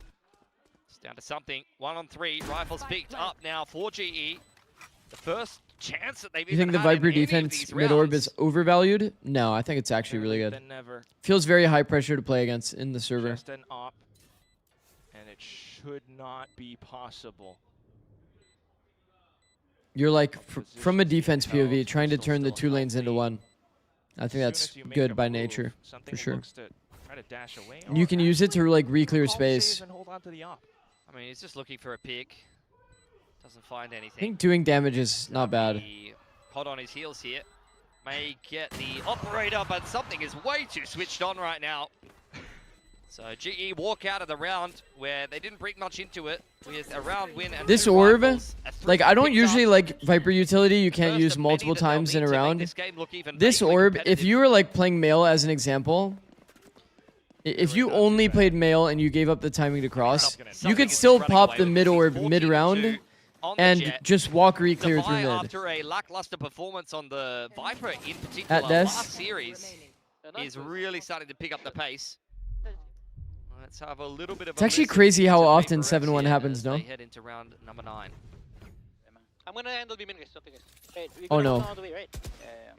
It's down to something. 1 on 3. Rifles picked up now for GE. The first chance that they've You think the Viper defense mid-orb is overvalued? No, I think it's actually really good. Feels very high pressure to play against in the server. Just an op, and it should not be possible. You're like, from a defense POV, trying to turn the 2 lanes into 1. I think that's good by nature, for sure. You can use it to like re-clear space. I mean, he's just looking for a pick. Doesn't find anything. I think doing damage is not bad. Hot on his heels here. May get the operator, but something is way too switched on right now. So GE walk out of the round where they didn't bring much into it with a round win. And this orb, like I don't usually like Viper utility you can't use multiple times in a round. This orb, if you were like playing male as an example, if you only played male and you gave up the timing to cross, you could still pop the mid orb mid-round and just walk re-clear through mid. After a lackluster performance on the Viper in particular At last series, is really starting to pick up the pace. Let's have a little bit of it's actually crazy how often 7-1 happens, no? Head into round number 9. I'm gonna handle B main, guys. Wait, oh no. Right? Yeah.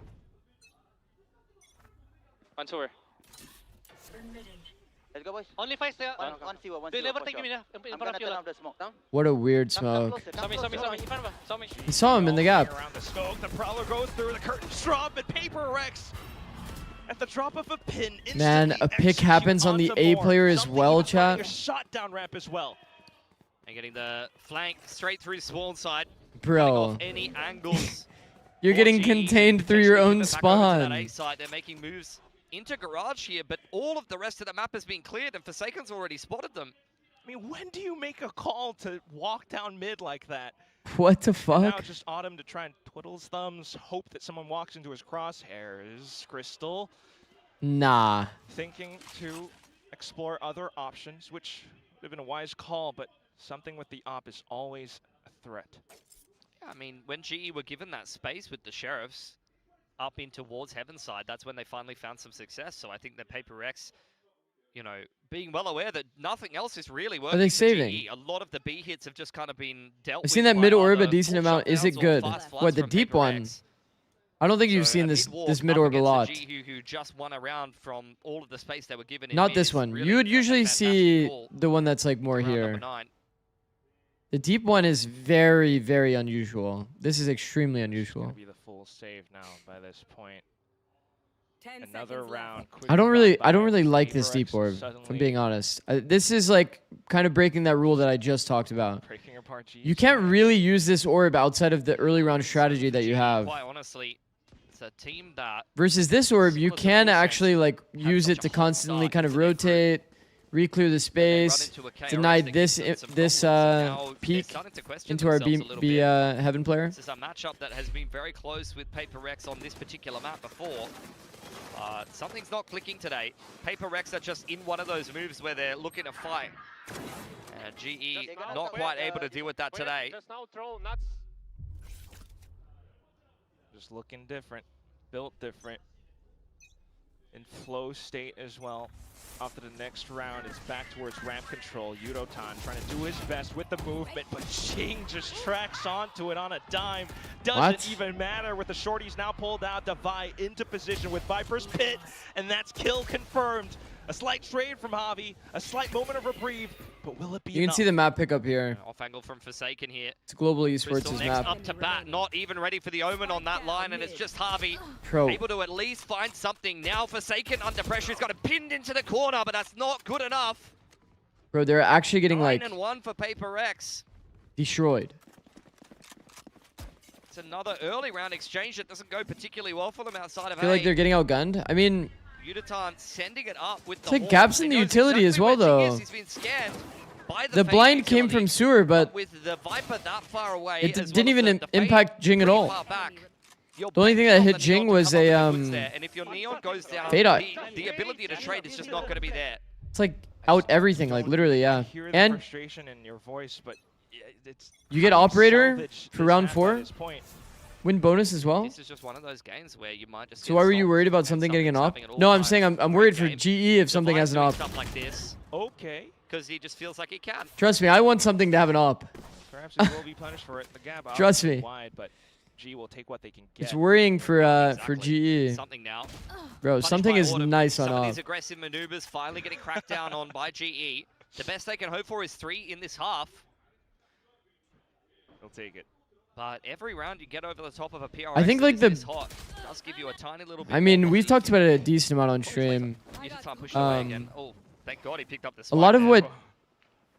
Once over. Let's go, boys. Only 5 seconds. One C1. They never take me in front of you. The smoke. Down. What a weird smoke. Saw me. He saw him in the gap. Around the smoke, the Prowler goes through the curtains drop, and PaperX at the drop of a pin. Man, a pick happens on the A player as well, chat. A shot down ramp as well. And getting the flank straight through spawn side. Bro. Off any angles. You're getting contained through your own spawn. They're making moves into garage here, but all of the rest of the map has been cleared, and Forsaken's already spotted them. I mean, when do you make a call to walk down mid like that? What the fuck? Now just Autumn to try and twiddle his thumbs, hope that someone walks into his crosshairs. Crystal. Nah. Thinking to explore other options, which would have been a wise call, but Something with the op is always a threat. Yeah, I mean, when GE were given that space with the Sheriffs up in towards Heaven's side, that's when they finally found some success. So I think that PRX, you know, being well aware that nothing else is really working. Are they for saving? GE. A lot of the B hits have just kind of been dealt with. I've seen that by mid orb a either decent full amount. Is it shutdowns or good? fast floods What, the from deep one? PRX. I don't think you've So seen a this mid-warp this up mid orb a against lot. GE who just won a round from all of the space they were given in Not mid this is one. really You would a usually fantastic see call the one that's like more for round here. number 9. The deep one is very, very unusual. This is extremely It's unusual. gonna be the full save now by this point. Another round. I don't quickly got really by. like this PRX deep orb, if I'm suddenly being honest. This is like kind of breaking that rule that I just talked about. breaking apart GE. You can't really use this orb outside of the early round strategy that you GE, have. Quite honestly, it's a team that Versus this orb, you Similar to can Full Sense, actually like use such it a to hot constantly start kind of into their group. rotate, re-clear the when they run space, into a KRX deny that this gives them some this problems. Now they're peek starting to question into our themselves a little B bit. heaven player. This is a matchup that has been very close with PRX on this particular map before. Something's not clicking today. PRX are just in one of those moves where they're looking to fight. And GE not quite able to deal with that today. Just now throw nuts. Just looking different, built different. In flow state as well. After the next round, it's back towards ramp control. Yudotan trying to do his best with the movement, but Jing just tracks onto it on a dime. Doesn't even matter with the shorties now pulled out. Devi into position with Viper's Pit, and that's kill confirmed. A slight trade from Javi, a slight moment of reprieve, but will it be You can enough? see the map pick up here. Off angle from Forsaken here. It's Global Esports' Crystal next map. up to bat, not even ready for the Omen on that line, and it's just Javi Pro. able to at least find something. Now Forsaken under pressure, he's got it pinned into the corner, but that's not good enough. Bro, they're actually getting like 9-1 for PRX. destroyed. It's another early round exchange that doesn't go particularly well for them outside of I feel like they're getting outgunned. I mean, Yudotan sending it up with the it's like horn. gaps in He the knows utility as exactly well, where Jing though. is. He's been scanned by The Fade blind came utility, from sewer, but with the Viper that far away, it as didn't well even as the Fade impact Jing at pretty all. far back. You're The only thing that banking hit on the Jing Neon to was come up a, with the goods there, and if your Neon goes down, Fade out. the ability to trade is just not going to be there. It's like out everything, like literally, yeah. I hear the And frustration in your voice, but it's you get hard to operator salvage for this round map by 4. this point. Win bonus as well. This is just one of those games where you might just. So why were you worried about something getting an op? No, I'm saying I'm worried for GE if something has an op. Stuff like this Okay. because he just feels like he can. Trust me, I want something to have an op. Perhaps it will be punished for it. The gap out Trust me. wide, but G will take what they can get. It's worrying for Exactly. GE. Something now. Bro, Punished something by is Autumn. nice on Some of op. these aggressive maneuvers finally getting cracked down on by GE. The best they can hope for is 3 in this half. He'll take it. But every round you get over the top of a PRX I think like that is the this hot does give you a tiny little bit I mean, more we've body. talked about it a decent amount on stream. You just can't push it away again. Oh, thank God he picked up the A spike lot of there. what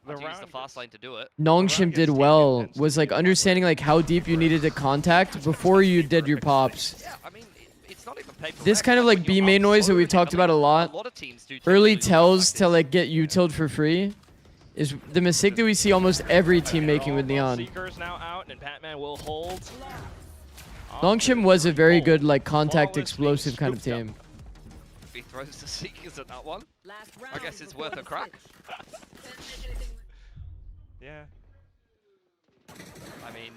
Had to use the fast lane to do it. Nongshim did well was like understanding like how deep you needed to contact before you did your pops. Yeah, I mean, it's not even paper. This kind of like B main noise that we've talked about a lot, lot of teams do early typically do tells like to like get utiled for free, is the mistake that we see almost every team making with Neon. Seekers now out, and Batman will hold. Nongshim was a very good like contact explosive kind of team. If he throws the Seekers at that one, I guess it's worth a crack. Yeah. I mean,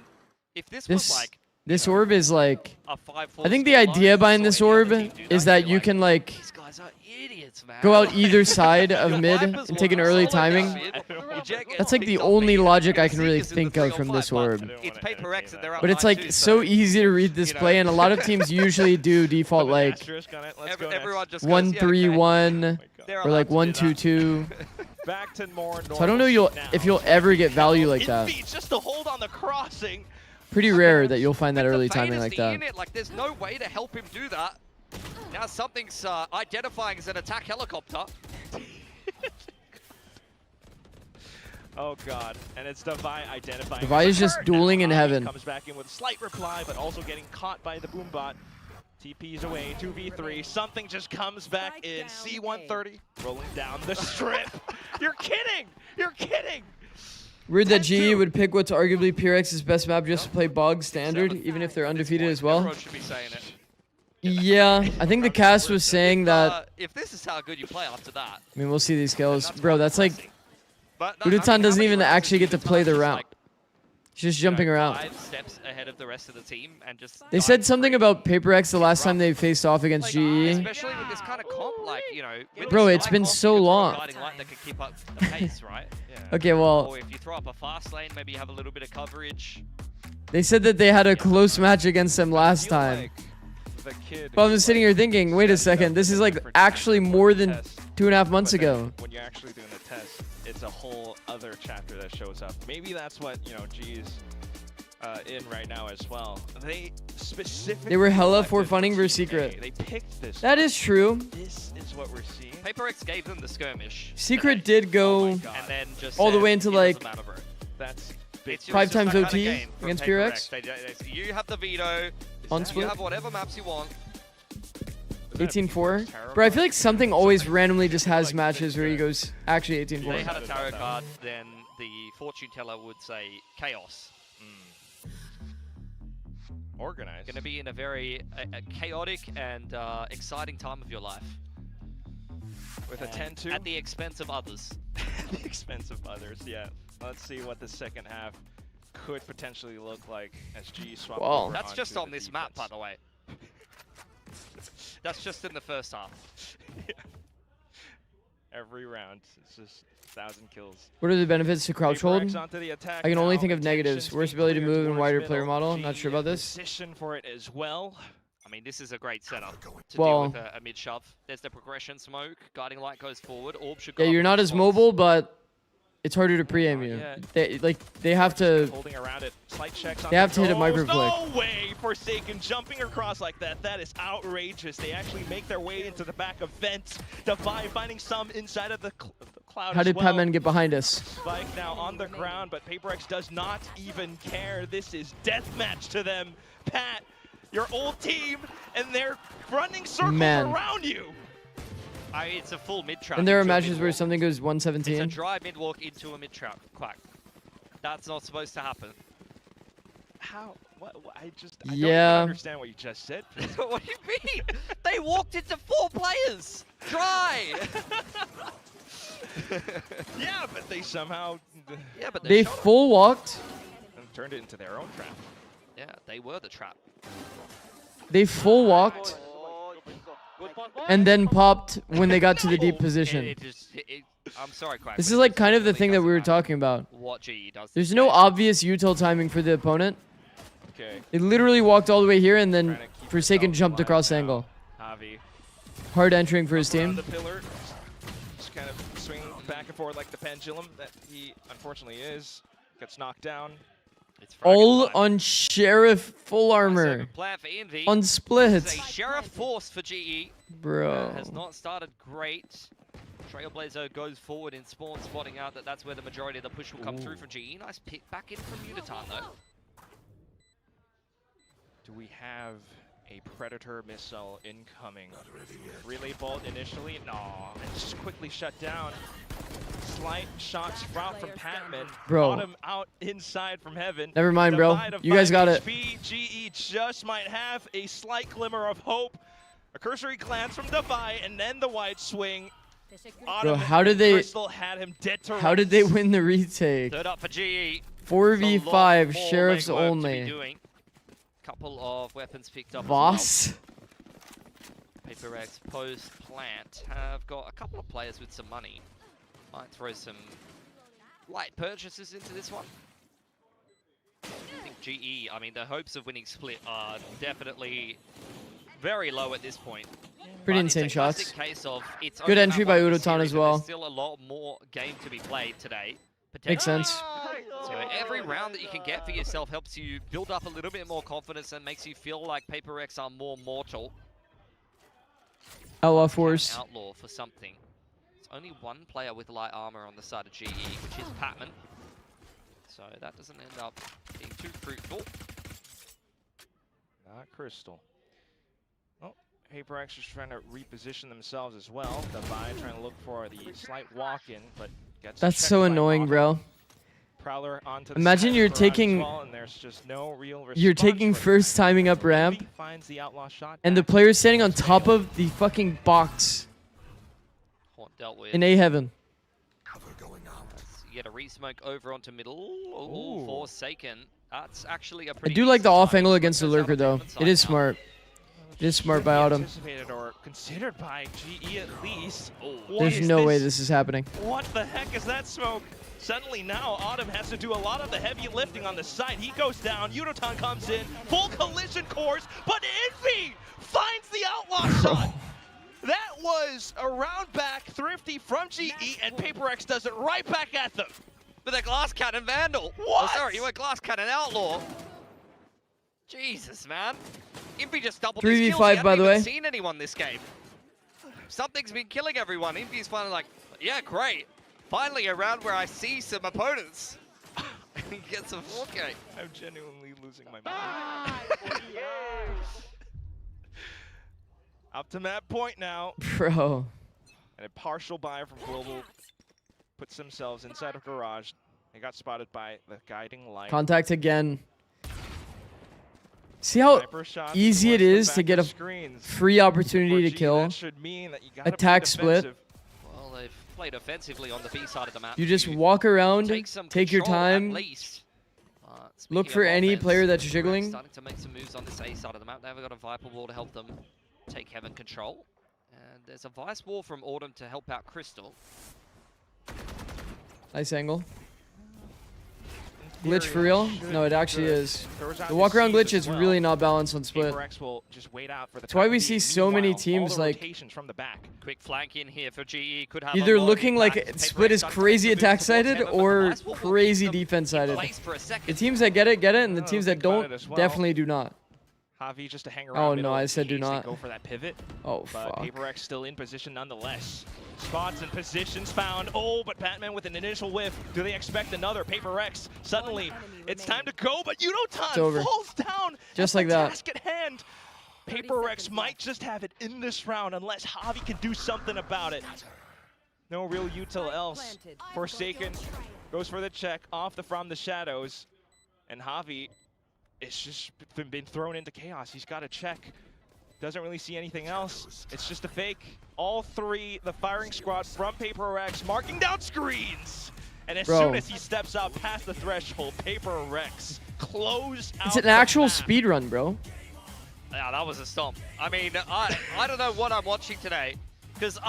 if this was like This orb is like, a 5-4 I think the scoreline, idea behind saw this any other orb team do is that, that you'd you be can like these guys are idiots, man. go out either side of Your mid Vipers and take an want early to solo that timing. shit. You jet gets That's like picked the up only immediately. logic I can really Seekers in the think of 3-on-5, from this but orb. It's paper X and they're up But it's by like 2, so easy to read this you know. play, and a lot of teams usually do default like Asterisk on it. Let's go everyone next. just goes, yeah, okay. 1-3-1 They're or like allowed to do 1-2-2. Back to more So I don't know if you'll ever get value like that. Feet just to hold on the crossing. Pretty rare that you'll find that With the early Fade timing as like the that. unit, like there's no way to help him do that. Now something's identifying as an attack helicopter. Oh god, and it's Devi identifying. Devi is just dueling in heaven. Comes back in with a slight reply, but also getting caught by the boombot. TP's away, 2v3. Something just comes back in. C130 rolling down the strip. You're kidding! You're kidding! Weird that GE would pick what's arguably PRX's best map just to play bog standard, even if they're undefeated as well. Everyone should be saying it. Yeah, I think the cast was saying that. If this is how good you play after that. I mean, we'll see these kills, bro. That's like But Urutan doesn't even actually get to play the round. Like, He's just jumping around. 5 steps ahead of the rest of the team and just. They said something about Paper X the last time they faced off against GE. Especially with this kind of comp, like, you know. Bro, it's been so long. Guiding light that can keep up the pace, right? Yeah. Okay, well, Or if you throw up a fast lane, maybe you have a little bit of coverage. they said that they had a close match against them last time. But I'm sitting here thinking, wait a second, this is like actually more than 2.5 months ago. When you're actually doing the test, it's a whole other chapter that shows up. Maybe that's what, you know, G's in right now as well. They specifically. They were hella selected for funning versus Team A. Secret. They picked this. That is true. This is what we're seeing. Paper X gave them the skirmish. Secret did go And then just all the said, way into "Give us like a matter, bro." That's It's just 5 times that OT kind of game from against Paper PRX. X. You have the veto. On You split. have whatever maps you want. 18-4. Bro, I feel like something always randomly just has matches where he goes actually If they 18-4. had a tarot card, then the fortune teller would say chaos. Organized. Going to be in a very chaotic and exciting time of your life. With a 10-2. At the expense of others. At the expense of others, yeah. Let's see what the second half could potentially look like as G swap Wow. over That's just onto on the this map, by defense. the way. That's just in the first half. Yeah. Every round, it's just 1,000 kills. What are the benefits to crouch hold? PRX onto the attack I can only now. think of negatives. Attention's Worse being ability to cleared move and towards wider middle. player model. Not G sure about in this. Position for it as well. I mean, this is a great setup to Well- deal with a mid-shove. There's the progression smoke. Guiding light goes forward. Orb should go Yeah, up you're in not as response. mobile, but it's harder to pre-aim you. yeah. They have to. Holding around it. Slight checks on They have to hit a the micro nose. click. No way! Forsaken jumping across like that. That is outrageous. They actually make their way into the back of vents. Defy finding some inside of the cloud How as did well. Patman get behind us? Spike now on the ground, but PaperX does not even care. This is deathmatch to them. Pat, your old team, and they're running circles Man. around you. It's a full mid-trap. And there are into a matches where mid-walk. something goes It's a 117. dry mid-walk into a mid-trap. Quack. That's not supposed to happen. How? What? I don't Yeah. even understand what you just said. What do you mean? They walked into 4 players. Dry. Yeah, but they somehow Yeah, but They shot it. full walked. turned it into their own trap. Yeah, they were the trap. They full walked. And then popped when they got to the deep It position. just, I'm sorry, Quack. This but is it like just kind of the really thing that we were doesn't matter talking about. What GE does. There's this no game. obvious util timing for the opponent. Okay. They literally walked all the way here and then Trying to keep Forsaken yourself jumped alive across now. angle. Javi. Hard entering for his Around team. the pillar, just kind of swinging back and forth like the pendulum that he unfortunately is. Gets knocked down. It's frag All time. on Sheriff full armor. Second player for ENVY. On This split. is a Sheriff force for GE. Bro. Has not started great. Trailblazer goes forward in spawn, spotting out that that's where the majority of the push will come through from GE. Nice pick back in from Unitan though. Do we have a Predator missile incoming? Relay bolt initially? No, it's just quickly shut down. Slight shot sprout from Patman. Bro. Brought him out inside from heaven. Never mind, bro. Divide of You guys 5 got it. HP. GE just might have a slight glimmer of hope. A cursory glance from Defy, and then the wide swing. Bro, how did they? Crystal had him dead to How did they rights. win the retake? Third up for GE. 4v5, It's a lot more Sheriffs legwork to be only. doing. Couple of weapons picked up. Voss. As well. PaperX post plant have got a couple of players with some money. Might throw some light purchases into this one. I think GE, I mean, the hopes of winning split are definitely very low at this point. Pretty But it's insane a classic shots. Case of it's Good only entry map by one of the Urutan series as and well. There's still a lot more game to be played today. Makes potentially. sense. So every round that you can get for yourself helps you build up a little bit more confidence and makes you feel like PaperX are more mortal. Outlaw Can Force. Outlaw for something. There's only one player with light armor on the side of GE, which is Patman. So that doesn't end up being too fruitful. Not Crystal. Oh, PaperX just trying to reposition themselves as well. Defy trying to look for the slight walk-in, but gets That's checked so by annoying, Autumn. bro. Prowler onto the Imagine side you're of Garage as taking- well, and there's just no real You're response taking from first timing up ramp, Lee finds the outlaw shot and the back. player's standing on top of the fucking box Haunt dealt with. in A heaven. That's get a re-smoke over onto middle. Ooh. Forsaken. That's actually a I pretty do like the decent off sign. angle against the Goes out lurker on the though. Haven side It is now. smart. It is smart by Autumn. Anticipated or considered by GE at least. What There's is no way this is happening. What the heck is that smoke? Suddenly now Autumn has to do a lot of the heavy lifting on the side. He goes down, Unoton comes in, full collision course, but Envy finds the outlaw shot. That was a round back thrifty from GE, and Paper X does it right back at them. With a glass cannon Vandal. What? Oh, sorry, you went glass cannon Outlaw. Jesus, man. Impy just doubled his 3v5 kills. He by hadn't the even way. seen anyone this game. Something's been killing everyone. Impy's finally like, yeah, great. Finally a round where I see some opponents. He gets a 4K. I'm genuinely losing my mind. Up to map point now. Bro. And a partial buy from Global puts themselves inside of Garage. They got spotted by the guiding light. Contact again. See how Sniper shots easy it towards the is to back get of a screens. free opportunity to For GE, kill. that should mean that you gotta Attack play split. defensive. Well, they've played offensively on the B side of the map. You just walk around, Take some take your control at time, least. look Speaking for of any offense, player that's Paper X jiggling. Starting to make some moves on this A side of the map. They've got a Viper wall to help them take Heaven control. And there's a Vice wall from Autumn to help out Crystal. Nice angle. Glitch for real? No, it actually is. The walk around glitch is really not balanced on split. Paper X will just wait out for the That's why time we being. see so many Meanwhile, all teams the like rotations from the back. Quick flank in here for GE. Could have either a lot of looking like impact. split Paper is X crazy starting to attack move towards sided Heaven, but the or Vice wall will crazy keep them defense in sided. place for a second. The teams that get it, and the Oh, teams that think about it don't as well. definitely do not. Javi just to hang around. Oh, no, middle I in said do case they not. Go for that pivot. Oh, But fuck. Paper X still in position nonetheless. Spots and positions found. Oh, but Batman with an initial whiff. Do they expect another? Paper X suddenly, it's time to go, but It's Unoton over. falls down. Just at like the that. Task at hand. Paper X might just have it in this round unless Javi can do something about it. No real util else. Forsaken goes for the check off from the shadows, and Javi it's just been thrown into chaos. He's got to check. Doesn't really see anything else. It's just a fake. All three, the firing squad from Paper X, marking down screens. And as soon as he steps out past the threshold, Paper X close out. It's an the actual map. speed run, bro. Yeah, that was a stomp. I mean, I don't know what I'm watching today. Because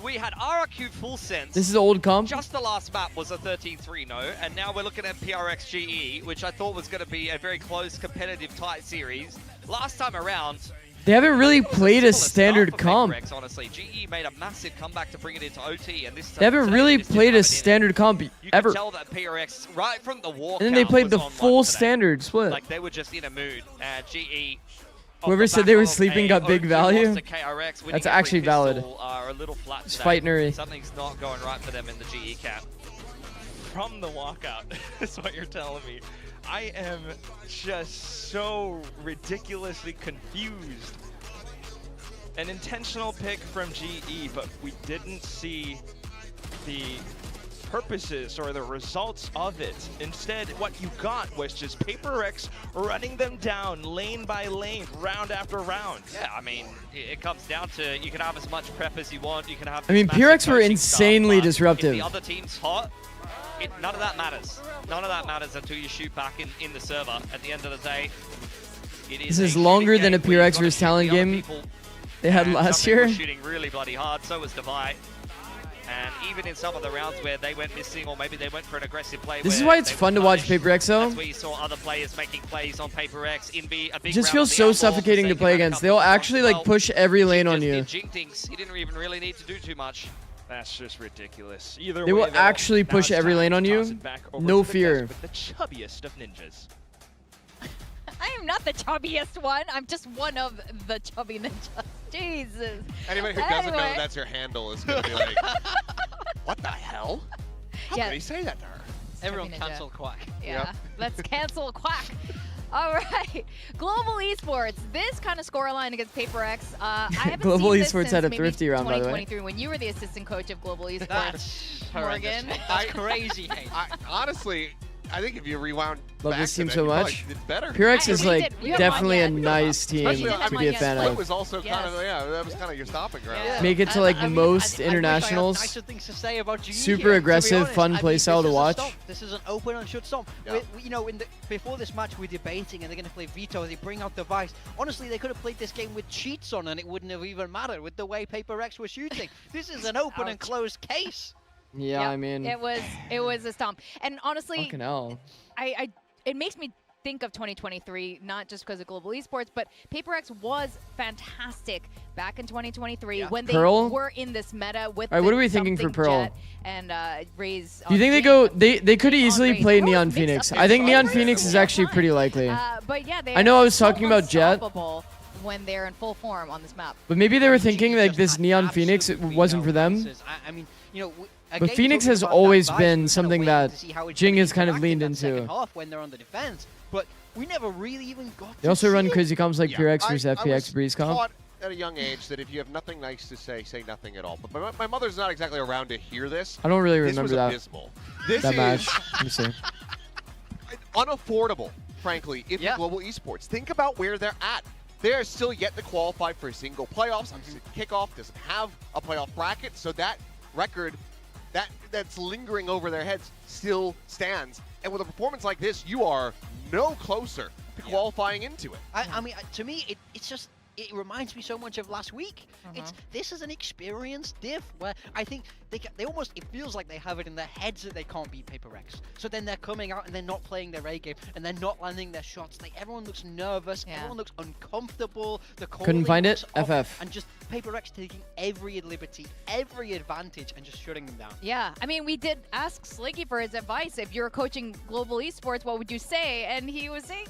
we had RRQ full sense. This is old comp. Just the last map was a 13-3, no? And now we're looking at PRX GE, which I thought was going to be a very close, competitive, tight series. Last time around, They haven't really it was played a similar start standard for comp. PaperX, honestly. GE made a massive comeback to bring it into OT, and this They haven't today really just didn't played have a it in it. standard comp You ever. could tell that PRX, right from the walk And then they out, played was the on one full today. standard split. Like, they were just in a mood. GE... Whoever said they were sleeping got big value. That's actually valid. Are a little flat It's today. fighting early. Something's not going right for them in the GE camp. From the walkout, is what you're telling me. I am just so ridiculously confused. An intentional pick from GE, but we didn't see the purposes or the results of it. Instead, what you got was just Paper X running them down lane by lane, round after round. Yeah, I mean, it comes down to you can have as much prep as you want. You can have. I mean, massive PRX were coaching insanely staff, but disruptive. If the other team's hot, none of that matters. None of that matters until you shoot back in the server. At the end of the day, it is. This is a longer shooting than a game where you've PRX gotta versus shoot the Talon other game people, they had and last some people year. were shooting really bloody hard. So was Divide. And even in some of the rounds where they went missing, or maybe they went for an aggressive play. This is where why it's they were fun to watch punished, Paper X though. That's where you saw other players making plays on Paper X. A big It just round feels of the so Outlaws, suffocating to Forsaken play had a against. couple They'll of shots actually as like well. push every lane on Just you. did jink things. He didn't even really need to do too much. That's just ridiculous. Either They way, will though, actually now push it's every time lane to on toss you. it back over No to the fear. desk with the chubbiest of ninjas. I am not the chubbiest one. I'm just one of the chubby ninjas. Jesus. Anybody who doesn't know Anyway. that's your handle is going to be like, what the hell? How Yeah. could he say that to her? Everyone Chubby ninja. cancel Quack. Yeah, Yep. let's cancel Quack. All right, Global Esports. This kind of scoreline against Paper X. I haven't Global seen this Esports since had a maybe thrifty round, by the way. 2023, when you were the assistant coach of Global Esports. That's horrendous. Morgan. That's crazy hate. Honestly, I think if you rewound Love back this to team that, so you probably much. did better. PRX is We like did. We have definitely a Manya. nice team Especially, didn't I to mean, be a Manya. fan Split of. was also kind of, that was kind of your stomping ground. Yeah. Make it to like I mean, most I wish I had internationals. nicer things to say about GE Super here, to be aggressive, honest. fun I mean, playstyle this to is a watch. stomp. This is an open and shut stomp. Yeah. You know, before this match, we're debating, and they're going to play veto. They bring out the Vice. Honestly, they could have played this game with cheats on, and it wouldn't have even mattered with the way Paper X were shooting. This is an open and closed case. Yeah, Yep. I mean, It was a stomp. And honestly, fucking hell. it makes me think of 2023, not just because of global esports, but PaperX was fantastic back in 2023 when they Pearl? were in this meta with. All right, what are we thinking for something Pearl? Jet and Raze. Do you think they go? They could easily Raze. play Pearl Neon mixed Phoenix. up I think their Neon Raze Phoenix is all actually time. pretty likely. But yeah, they I know I are was talking so about Jet. unstoppable when they're in full form on this map. But maybe they were GE thinking like just this had Neon Phoenix, it absolutely wasn't no for them. answers. I mean, you know, But Phoenix has always been something that Jing has kind of leaned into. Half when they're on the defense, but we never really even got. They also to run see it. crazy comps like PRX I versus was FPX Breeze comp. taught at a young age that if you have nothing nice to say nothing at all. But my mother's not exactly around to hear this. I don't really This remember was that. abysmal. This That is match. Let me see. unaffordable, frankly, in Yeah. global esports. Think about where they're at. They are still yet to qualify for a single playoffs. Kickoff doesn't have a playoff bracket, so that record that's lingering over their heads still stands. And with a performance like this, you are no closer to qualifying into it. I mean, to me, it's just. It reminds me so much of last week. This is an experienced div where I think they almost, it feels like they have it in their heads that they can't beat Paper X. So then they're coming out and they're not playing their A game and they're not landing their shots. Like everyone looks nervous, everyone looks uncomfortable. The Couldn't find it. FF. And just Paper X taking every liberty, every advantage, and just shutting them down. Yeah, I mean, we did ask Sliggy for his advice. If you're coaching global esports, what would you say? And he was saying,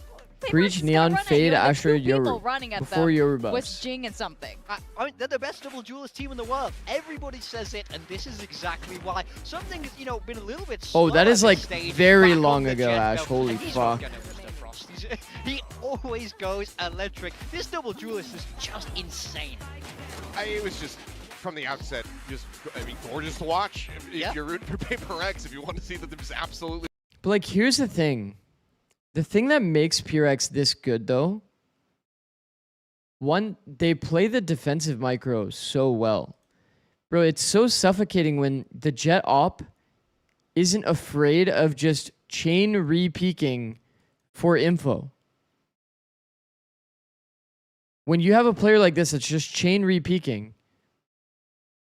Breach, Neon, Fade, Astra, Yoru. Running at Before them Yoru was buffs. Jing and something. I mean, they're the best double duelist team in the world. Everybody says it, and this is exactly why. Something's, you know, been a little bit slow Oh, that at is this like stage, very back on long the ago, jet Ash. though, Holy and he's not fuck. gonna Mr. Frost. He always goes electric. This double duelist is just insane. It was just from the outset, gorgeous to watch. If you're rooting for Paper X, if you want to see that there's absolutely. But like, here's the thing. The thing that makes PRX this good, though, one, they play the defensive micro so well. Bro, it's so suffocating when the Jet op isn't afraid of just chain re-peeking for info. When you have a player like this that's just chain re-peeking,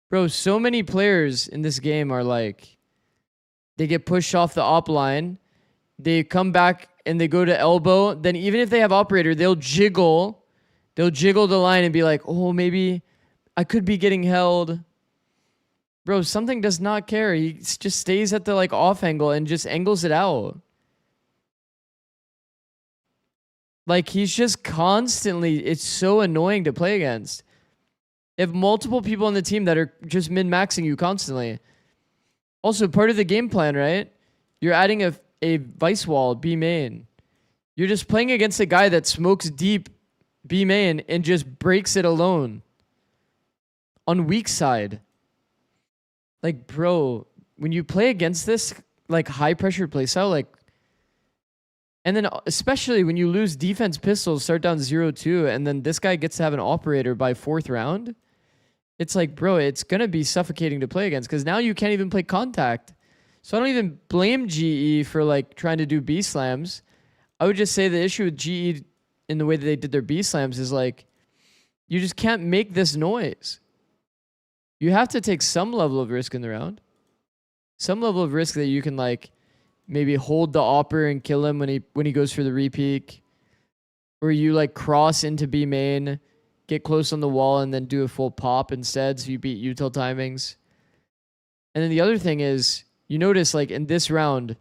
bro, so many players in this game are like, they get pushed off the op line, they come back and they go to elbow, then even if they have operator, they'll jiggle the line and be like, oh, maybe I could be getting held. Bro, something does not care. He just stays at the like off angle and just angles it out. Like, he's just constantly, it's so annoying to play against. You have multiple people on the team that are just min-maxing you constantly. Also, part of the game plan, right? You're adding a Vice Wall, B main. You're just playing against a guy that smokes deep B main and just breaks it alone. On weak side. Like, bro, when you play against this, like, high-pressure playstyle, like, and then especially when you lose defense pistols, start down 0-2, and then this guy gets to have an operator by 4th round, it's like, bro, it's going to be suffocating to play against because now you can't even play contact. So I don't even blame GE for like trying to do B slams. I would just say the issue with GE in the way that they did their B slams is like, you just can't make this noise. You have to take some level of risk in the round. Some level of risk that you can like maybe hold the opper and kill him when he goes for the repeak. Or you like cross into B main, get close on the wall, and then do a full pop instead so you beat util timings. And then the other thing is, you notice like in this round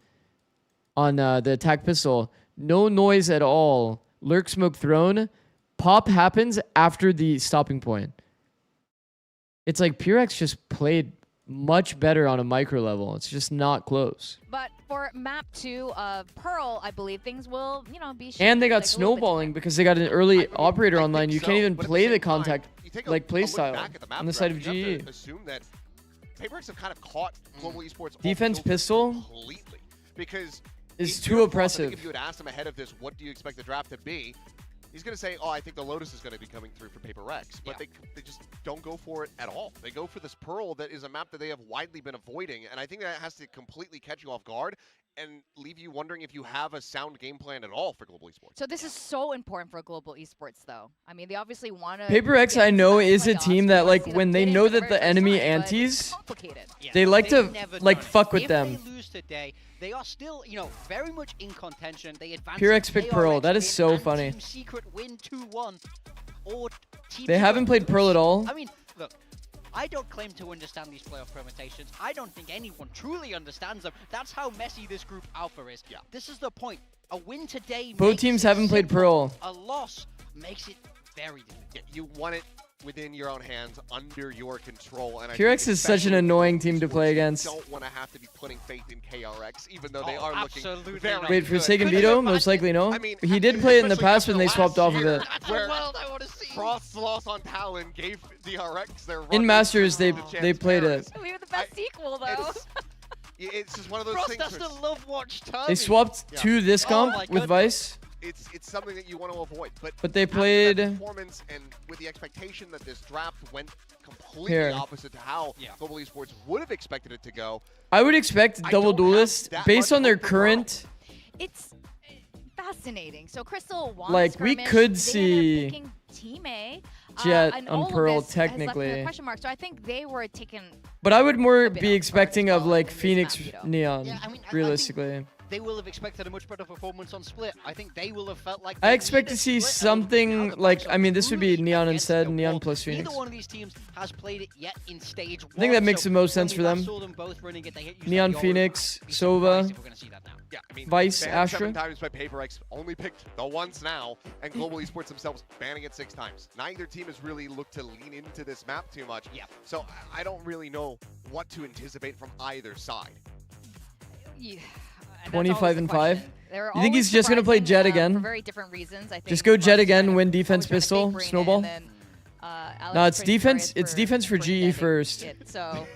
on the attack pistol, no noise at all. Lurk smoke thrown. Pop happens after the stopping point. It's like PRX just played much better on a micro level. It's just not close. But for map 2 of Pearl, I believe things will, be And they got like snowballing because they got an early operator online. You can't even play the contact like play style on the side of GE. You have to assume that PaperX have kind of caught global esports Defense pistol. completely, because is in too your thoughts, I oppressive. think if you had asked him ahead of this, what do you expect the draft to be? He's going to say, oh, I think the Lotus is going to be coming through for PaperX. But they just don't go for it at all. They go for this Pearl that is a map that they have widely been avoiding. And I think that has to completely catch you off guard and leave you wondering if you have a sound game plan at all for Global Esports. So this is so important for global esports, though. I mean, they obviously want to. PaperX, I know, is a team that, like, when they know that the enemy antis, they like to, like, fuck with them. If they lose today, they are still, you know, very much in contention. They advance. PRX picked Pearl. That is so funny. Team Secret win 2-1. Or Team They haven't played Pearl at all. I mean, look. I don't claim to understand these playoff permutations. I don't think anyone truly understands them. That's how messy this group alpha is. Yeah. This is the point. A win today Both makes teams it haven't played simple. Pearl. A loss makes it very difficult. Yeah, you want it within your own hands, under your control. And I PRX think is such an especially annoying team to esports, play you against. don't want to have to be putting faith in KRX, even though they Oh, are looking absolutely very not. Wait, good. Forsaken Veto? Most likely no. I mean, He did play it in the especially past when after they swapped last off of year, it. That's where the world I want to see. Frost loss on Talon gave DRX their run. In Masters, they to they played Chance it. We have the best sequel, though. It's just one of those Frost things. has to where love watch time. They swapped Yeah. to this Oh comp my with goodness. Vice. it's something that you want to avoid. But they after played- that performance and with the expectation that this draft went completely Here. opposite to how Global Esports would have expected it to go. I would expect I double don't have duelist that based much on their hope for Pearl. current. It's fascinating. So Crystal wants Like, we Skirmish. could They see ended up picking Team A. Jet and on all of Pearl, this has left me technically. with a question mark. So I think they were taken. But I would more A bit be off guard expecting as of well like in this Phoenix map, you know. Neon, Yeah, I mean, I think realistically. they will have expected a much better performance on Split. I think they will have felt like I they expect needed to see Split, and something now the like, matchup I mean, this would be truly Neon against instead, the Neon wall. plus Phoenix. Neither one of these teams has played it yet in stage one. I think that makes so the most when sense we for last them. saw them both running it, they hit Neon UCL, Phoenix, I'd be Sova. surprised if we're gonna see that now. Yeah, I mean, Vice, banned Astra. 7 times by PaperX, only picked the once now, and Global Esports themselves banning it 6 times. Neither team has really looked to lean into this map too much. Yeah. So I don't really know what to anticipate from either side. Yeah. 25 and 5? They're You think always he's just gonna play surprising, Jet for again? very different reasons, I think. Just go Jet Frost again, trying to- win defense always trying to pistol, fake bring it, snowball? and then, Alex No, it's pretty defense. notorious It's defense for GE defending first. it, so,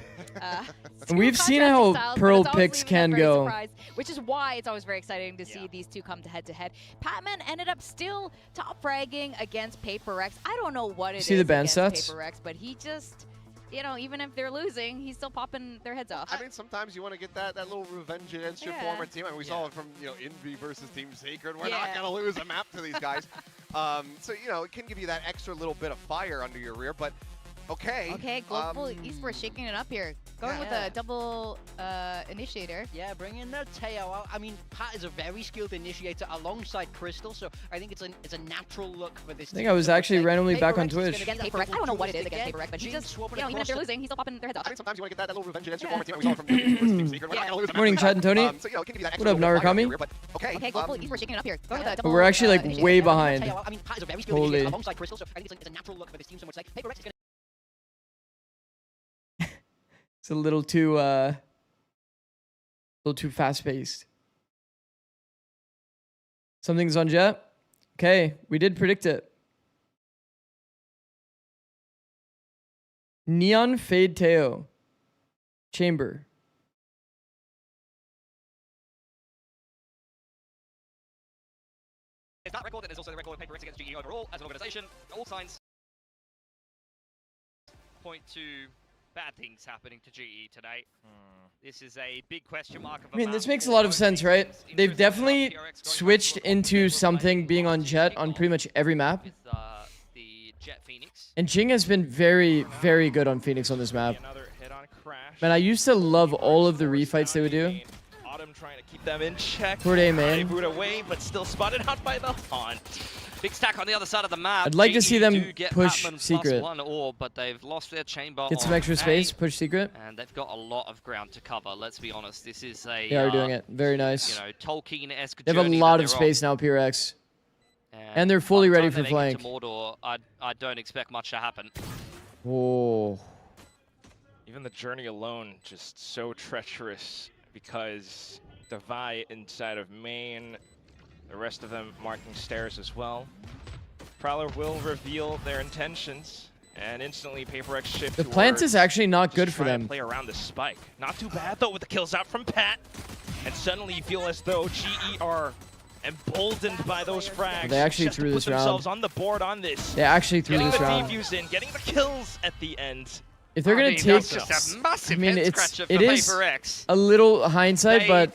And we've two seen contrasting how styles, but Pearl it's always picks leaving us can very go. surprised, which is why it's always very exciting to see these two come to head. Patman ended up still top fragging against PaperX. I don't know what it is See the ban against stats? PaperX, but he just, you know, even if they're losing, he's still popping their heads off. I mean, sometimes you want to get that little revenge against your Yeah. former team. I mean, we saw it from, Envy versus Team Sacred. We're not Yeah. going to lose a map to these guys. So, it can give you that extra little bit of fire under your rear, but okay. Okay, Global Esports shaking it up here. Going with a double initiator. Yeah, bringing the Teo out. I mean, Pat is a very skilled initiator alongside Crystal, so I think it's a natural look for this I think team. I was So actually say randomly back on PaperX is gonna Twitch. get that PaperX. I don't know what it is double against again. PaperX, but he Jinx just, swapping even if across they're the- losing, he's still popping their heads off. I mean, sometimes you want to get that little revenge against your Yeah. former team. We saw it from Envy versus Team Sacred. We're not going to lose a map Morning, to Chad and them. Tony. So, it can give you that What extra up, little fire under Narakami? your rear, but okay. Okay, Global Esports shaking it up here. Going with a But double we're actually like initiator. way Teo behind. out. I mean, Pat is a very skilled Holy. initiator alongside Crystal, so I think it's a natural look for this team. So much like PaperX is gonna. It's a little too fast paced. Something's on Jet. Okay, we did predict it. Neon Fade Teo. Chamber. It's that record, and there's also the record of PaperX against GE overall as an organization. All signs point to bad things happening to GE today. This is a big question mark. I mean, this makes a lot of sense, right? They've definitely switched into something being on Jet on pretty much every map. With the Jet Phoenix. And Jing has been very, very good on Phoenix on this map. Another hit on Crash. Man, I used to love all of the refights they would do. Autumn trying to keep them in check. Toward A, man. They boot away, but still spotted out by the Haunt. Big stack on the other side of the map. I'd like to GE see them do get push Batman Secret. +1 orb, but they've lost their chamber. Get some on extra A, space, push Secret. And they've got a lot of ground to cover. Let's be honest. This is a They are doing it. Very nice. Tolkien-esque. They have a lot of space now, PRX. And they're fully ready for flank. To Mordor, I don't expect much to happen. Oh. Even the journey alone, just so treacherous because the Vi inside of main, the rest of them marking stairs as well. Prowler will reveal their intentions, and instantly PaperX shift The plant is actually not good for trying to them. play around the spike. Not too bad though with the kills out from Pat. And suddenly you feel as though GE are emboldened by those frags. They actually just to threw put this round. themselves on the board on this. They actually threw Getting this the round. defuse in, getting the kills at the end. If they're gonna take, that's just a massive I mean, head it's scratcher for it is PaperX. a little hindsight, but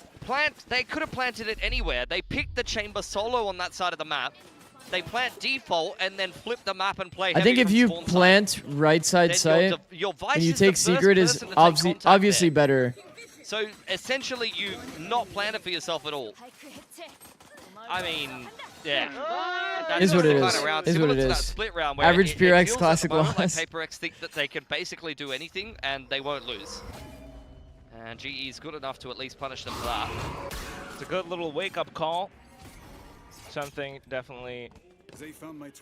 They could have planted it anywhere. They picked the chamber solo on that side of the map. They plant default and then flip the map and play. I think if you plant right side sight and you take secret is obviously better. So essentially, you not plan it for yourself at all. I mean, yeah. That's Is what it kind is. of round, Is what similar it to that is. split round where Average it PRX feels at classic the moment loss. Like PaperX think that they can basically do anything and they won't lose. And GE is good enough to at least punish them for that. It's a good little wake-up call. Something definitely,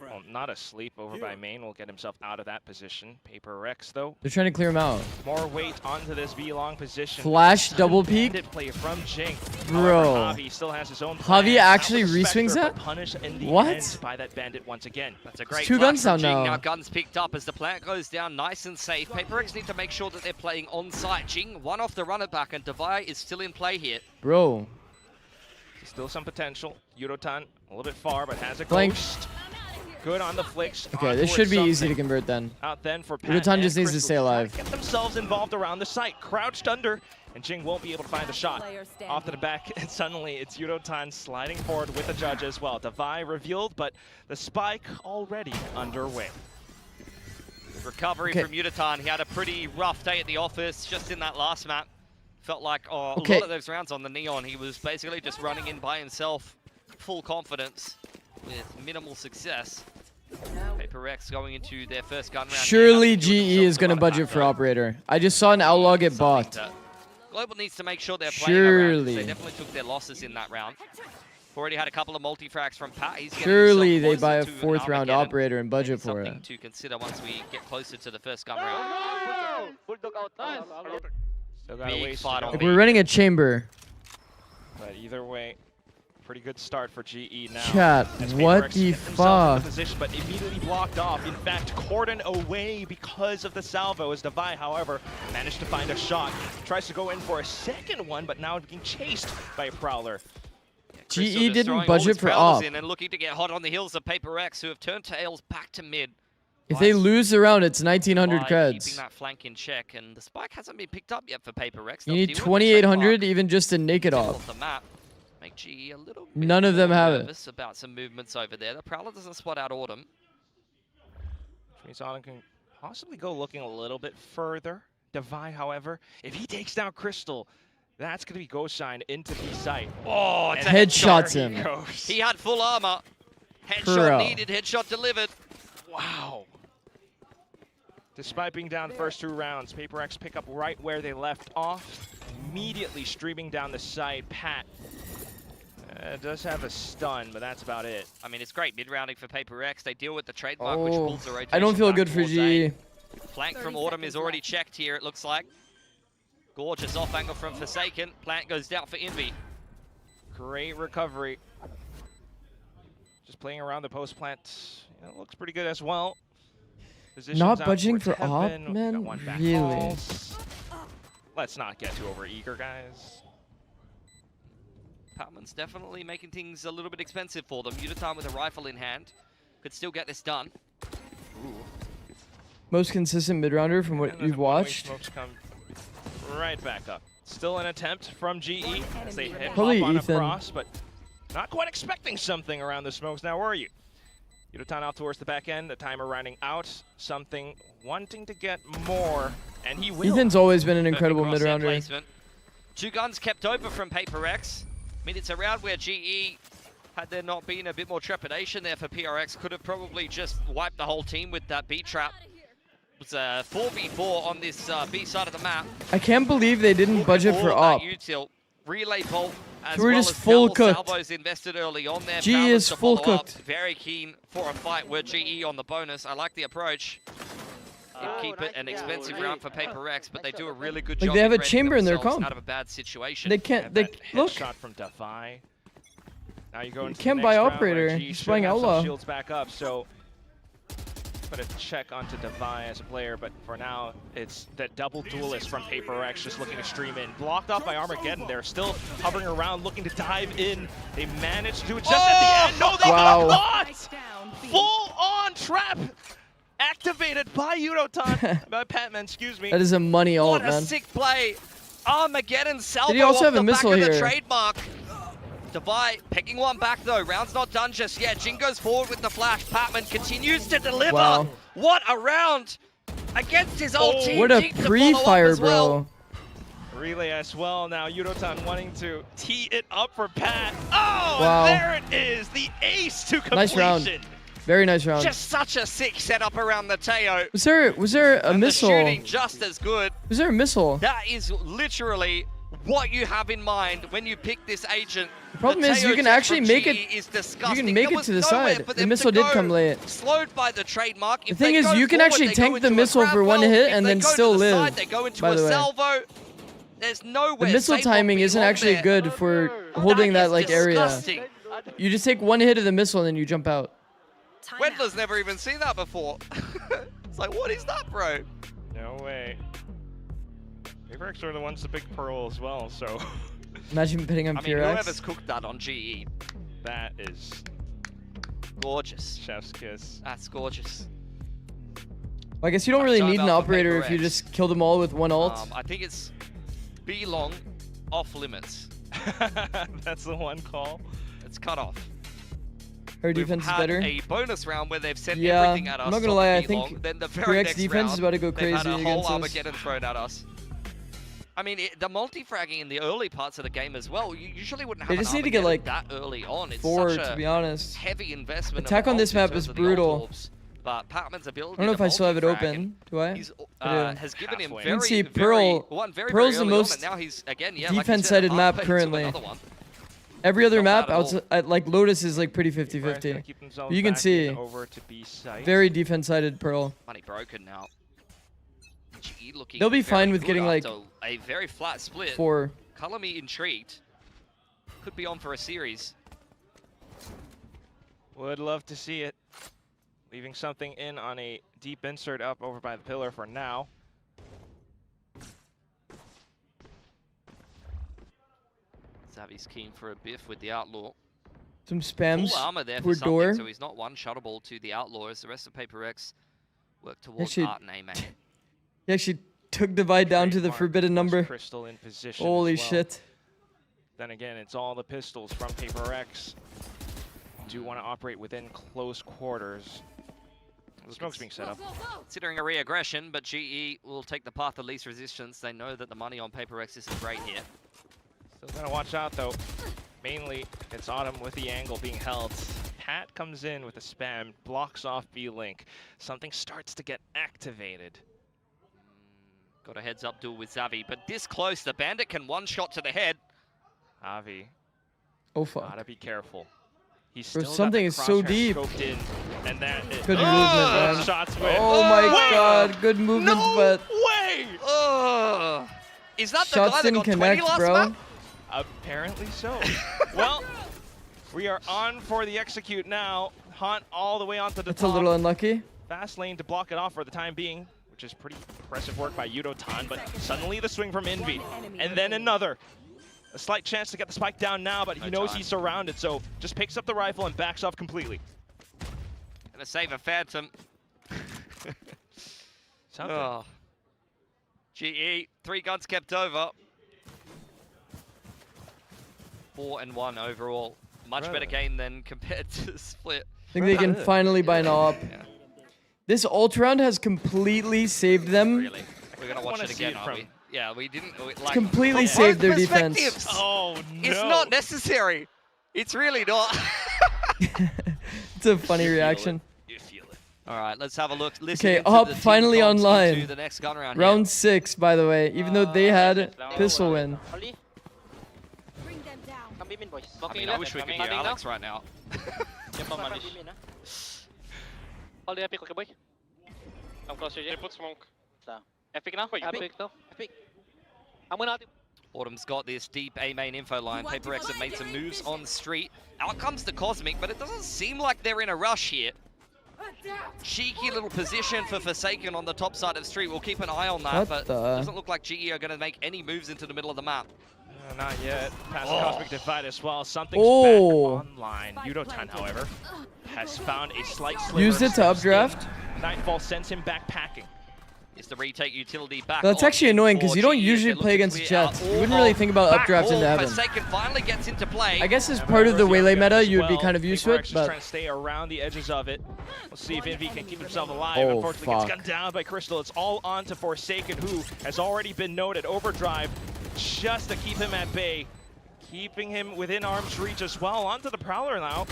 well, not asleep over by main will get himself out of that position. PaperX though. They're trying to clear him out. More weight onto this B-long position. Flash double peek. Bandit play from Jing. Bro. However, Javi still has his own Javi plan. actually That was re-swings Spectre, that? but punished in the What? end by that bandit once again. That's a great two flash guns from down Jing. now. Now guns picked up as the plant goes down nice and safe. PaperX need to make sure that they're playing on site. Jing one off the runner back and Devi is still in play here. Bro. Still some potential. Yudotan a little bit far, but has a Flank. ghost. Good on the flicks. Okay, on this towards should be easy to something. convert then. Out then for Pat Yudotan and just needs to Crystal stay try alive. Get themselves involved around the site, crouched under, and Jing won't be able to find the shot. Off to the back, and suddenly it's Yudotan sliding forward with the judge as well. Devi revealed, but the spike already underway. Recovery from Yudotan. He had a pretty rough day at the office just in that last map. Felt like a lot of those rounds on the Neon, he was basically just running in by himself, full confidence, with minimal success. PaperX going into their first gun round. Surely GE is going to budget for operator. I just saw an outlaw get bought. Global needs to make sure they're playing around, 'cause Surely. they definitely took their losses in that round. Already had a couple of multi-frags from Pat. He's getting Surely himself they buy a closer to an fourth round Armageddon. operator and budget Maybe for something it. to consider once we get closer to the first gun round. Still got a Big ways to fight go. on Like B. we're running a chamber. But either way, pretty good start for GE now. Chat, as what PaperX the get themselves in fuck? Position, but immediately blocked off. In fact, cordon away because of the salvo. As Devi, however, managed to find a shot. Tries to go in for a second one, but now being chased by a Prowler. Crystal GE just didn't throwing all budget his for prowlers op. in and looking to get hot on the heels of PaperX, who have turned tails back to mid. If they lose the round, it's 1900 By creds. keeping that flank in check, and the spike hasn't been picked up yet for PaperX. You They'll need deal with the 2800 trademark even just to nick it middle off. of the map. Make GE a little bit None of them more have it. nervous about some movements over there. The Prowler doesn't spot out Autumn. Treeson can possibly go looking a little bit further. Devi, however, if he takes down Crystal, that's going to be ghost shine into B site. Oh, it's a Headshots headshot. him. He had full armor. Headshot Pro. needed, headshot delivered. Wow. Despite being down the first two rounds, PaperX pick up right where they left off. Immediately streaming down the side. Pat does have a stun, but that's about it. I mean, it's great mid-rounding for PaperX. They deal with the trademark, which pulls the rotation I don't feel back good for towards A. GE. Flank from Autumn is already checked here, it looks like. Gorgeous off angle from Forsaken. Plant goes down for Envy. Great recovery. Just playing around the post plant. It looks pretty good as well. Positions Not out budging towards for op, heaven. Got man? one back Really? halls. Let's not get too overeager, guys. Patman's definitely making things a little bit expensive for them. Yudotan with a rifle in hand. Could still get this done. Most consistent mid-rounder from what And you've the one-way watched. smokes come right back up. Still an attempt from GE as they hit Probably hop on Ethan. across, but not quite expecting something around the smokes now, were you? Yudotan out towards the back end, the timer running out. Something wanting to get more, and he will. Ethan's always been an Perfect incredible crosshair mid-rounder. placement. Two guns kept over from PaperX. I mean, it's a round where GE, had there not been a bit more trepidation there for PRX, could have probably just wiped the whole team with that B trap. It was a 4v4 on this B side of the map. I can't believe they didn't budget for All of op. that util, relay bolt, as So we're well just as full double cooked. salvos invested early on there. GE Prowlers is to full follow up. cooked. Very keen for a fight with GE on the bonus. I like the approach. They keep it an expensive round for PaperX, but they do a really good Like, job. they have a defending chamber in their themselves comp. out of a bad situation. They can't. They look. Shot from Defi. Now you go into can't the buy next round operator. where GE He's should playing have some outlaw. Shields back up, so put a check onto Devi as a player, but for now, it's the double duelist from PRX just looking to stream in. Blocked off by Armageddon. They're still hovering around, looking to dive in. They managed to do it just at the end. No, they got caught! Full-on trap activated by Yudotan, by Patman, excuse me. That is a money ult, What a man. sick play. Armageddon salvo Did he also off have a the back missile of the here? trademark. Devi picking one back though. Round's not done just yet. Jin goes forward with the flash. Patman continues to deliver. Wow. What a round against his old team. What a Jin to follow up pre-fire, as well. bro. Relay as well. Now Yudotan wanting to tee it up for Pat. Oh, Wow. and there it is. The ace to completion. Nice round. Very nice round. Just such a sick setup around the Teo. Was there a And missile? the shooting just as good. Was there a missile? That is literally what you have in mind when you pick this agent. The problem is you can actually make it. Is You disgusting. can make There it to was the nowhere side. for The them missile to did go. come late. Slowed by the trademark. The If thing they is, go you can forward, actually they go tank the into a missile grab for one well. hit If and they then go to still the live, side, they go into by a the way. salvo. There's nowhere. The missile Save timing won't be isn't long actually there. good for holding that is like area. disgusting. You just take one hit of the missile and then you jump out. Wendler's never even seen that before. It's like, what is that, bro? No way. PRX are the ones to pick Pearl as well, so. Imagine pitting on I mean, PRX. whoever's cooked that on GE. That is Gorgeous. chef's kiss. That's gorgeous. Well, I guess you don't really Time need an out for operator if you PRX. just kill them all with one ult. I think it's B long, off limits. That's the one call. It's cut off. Her We've defense is had better. a bonus round where they've sent Yeah, everything at us. I'm not gonna on lie, I B long, think then the very PRX next defense round, is about to go they've had crazy a whole against us. Armageddon thrown at us. I mean, the multi-fragging in the early parts of the game as well, you usually wouldn't have They an just need to get, Armageddon like, that early on. It's 4, such a to be honest. heavy investment. of Attack an on this ult in map terms is of the brutal. ult orbs, but Patman's ability I don't know to if I still have it multi-frag open. Do I? He's, I do. has given him Halfway. very, You can see very, Pearl- one very, Pearl's very the early most on, and now he's, again, yeah, like you said, defense-sided map halfway to currently. another one. Every other Not map, bad at all. outside, like Lotus, is like pretty PRX gonna 50-50. keep themselves You can back see, in over to B site. very defense-sided Pearl. Money broken now. GE looking They'll be very fine with good getting, like, after a very flat split. 4. Color me intrigued. Could be on for a series. Would love to see it. Leaving something in on a deep insert up over by the pillar for now. Zavi's keen for a biff with the Outlaw. Some spams Full armor there for toward something, door. so he's not one shuttable to the Outlaw as the rest of PRX work towards Actually- Art and Aiming. He actually took Divide down to the Trademark forbidden puts number. Crystal in position Holy as well. shit. Then again, it's all the pistols from PRX. Do want to operate within close quarters. The smoke's being set up. Considering a re-aggression, but GE will take the path of least resistance. They know that the money on PRX isn't great here. Still gotta watch out though. Mainly, it's Autumn with the angle being held. Pat comes in with a spam, blocks off B-Link. Something starts to get activated. Got a heads-up duel with Xavi, but this close, the Bandit can one-shot to the head. Avi, Oh fuck. gotta be careful. He's Bro, still got something the is so crosshair deep. scoped in, and that is Good movement, man. shots win. Oh my Wait! god, good movement, No but way! Ugh. Is that the shots guy that didn't got 20 connect, last bro. map? Apparently so. Well, we are on for the execute now. Hunt all the way onto the That's top. a little unlucky. Fast lane to block it off for the time being, which is pretty impressive work by Yudotan, but suddenly the swing from Envy. And then another. A slight chance to get the spike down now, but he knows he's surrounded, so just picks up the rifle and backs off completely. Gonna save a Phantom. Something. Oh. GE, 3 guns kept over. 4-1 overall. Much better Really? game than compared to Split. I think they can finally buy an op. Yeah, This ult round has completely saved them. really. We're gonna watch wanna it see again, it aren't from- we? Yeah, we didn't. Like, Completely from saved both their defense. perspectives. Oh no! It's not necessary. It's really not. It's a funny reaction. You feel it. All right, let's have a look. Listen Okay, into op the team finally comms online. into the next gun round. Round 6, by the way, even though they had pistol win. Only. Come beam in, boys. I mean, I wish we could hear Alex right now. Come beam in, Hold the epic, okay, boy. Come closer, Jay. Put smoke. Epic now? Epic now. Epic. I'm gonna. Autumn's got this deep A main info line. PRX have made some moves on street. Out comes the Cosmic, but it doesn't seem like they're in a rush here. cheeky little position for Forsaken on the top side of the street. We'll keep an eye on that, but it doesn't look like GE are going to make any moves into the middle of the map. Not yet. Past Cosmic Divide as well. Something's back online. Yudotan, however, has found a slight sliver. Used it to updraft. Nightfall sends him back packing. Is the retake utility back? That's actually annoying because you don't usually play against Jets. You wouldn't really think about updrafts into heaven. Forsaken finally gets into play. I guess as part of the Waylay meta, you would be kind of used to it, but... trying to stay around the edges of it. We'll see if Envy can keep himself alive. Unfortunately, gets gunned down by Crystal. It's all on to Forsaken, who has already been noted. Overdrive just to keep him at bay. Keeping him within arm's reach as well. Onto the Prowler now.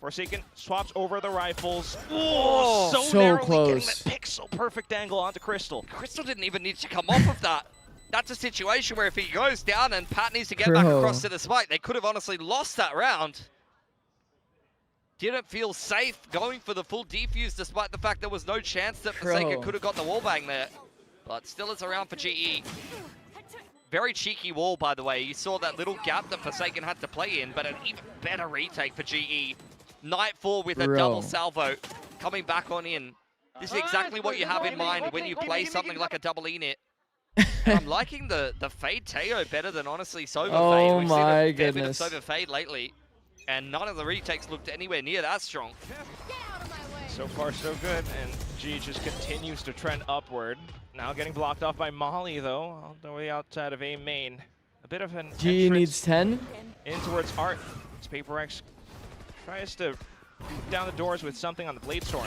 Forsaken swaps over the rifles. Oh, so narrowly close. Getting that pixel perfect angle onto Crystal. Crystal didn't even need to come off of that. That's a situation where if he goes down and Pat needs to get back across to the spike, they could have honestly lost that round. Didn't feel safe going for the full defuse despite the fact there was no chance that Forsaken could have got the wallbang there. But still it's around for GE. Very cheeky wall, by the way. You saw that little gap that Forsaken had to play in, but an even better retake for GE. Nightfall with a double salvo coming back on in. This is exactly what you have in mind when you play something like a double init. I'm liking the Fade Teo better than honestly Sova Fade. Oh We've my seen a fair bit of goodness. Sova Fade lately, and none of the retakes looked anywhere near that strong. So far, so good, and G just continues to trend upward. Now getting blocked off by Molly, though, all the way outside of A main. A bit of an G needs 10. in towards Art. As PaperX tries to beat down the doors with something on the Blade Storm.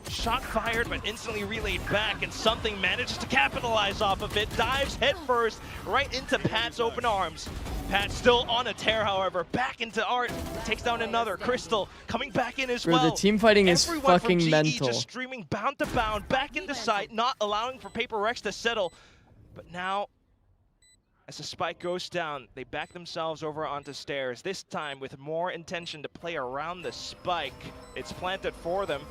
Shot fired, but instantly relayed back, and something manages to capitalize off of it. Dives headfirst right into Pat's open arms. Pat still on a tear, however. Back into Art. Takes down another. Crystal coming back in as well. The team fighting is Everyone fucking from GE mental. just streaming bound to bound, back into sight, not allowing for PaperX to settle. But now, as the spike goes down, they back themselves over onto stairs, this time with more intention to play around the spike. It's planted for them.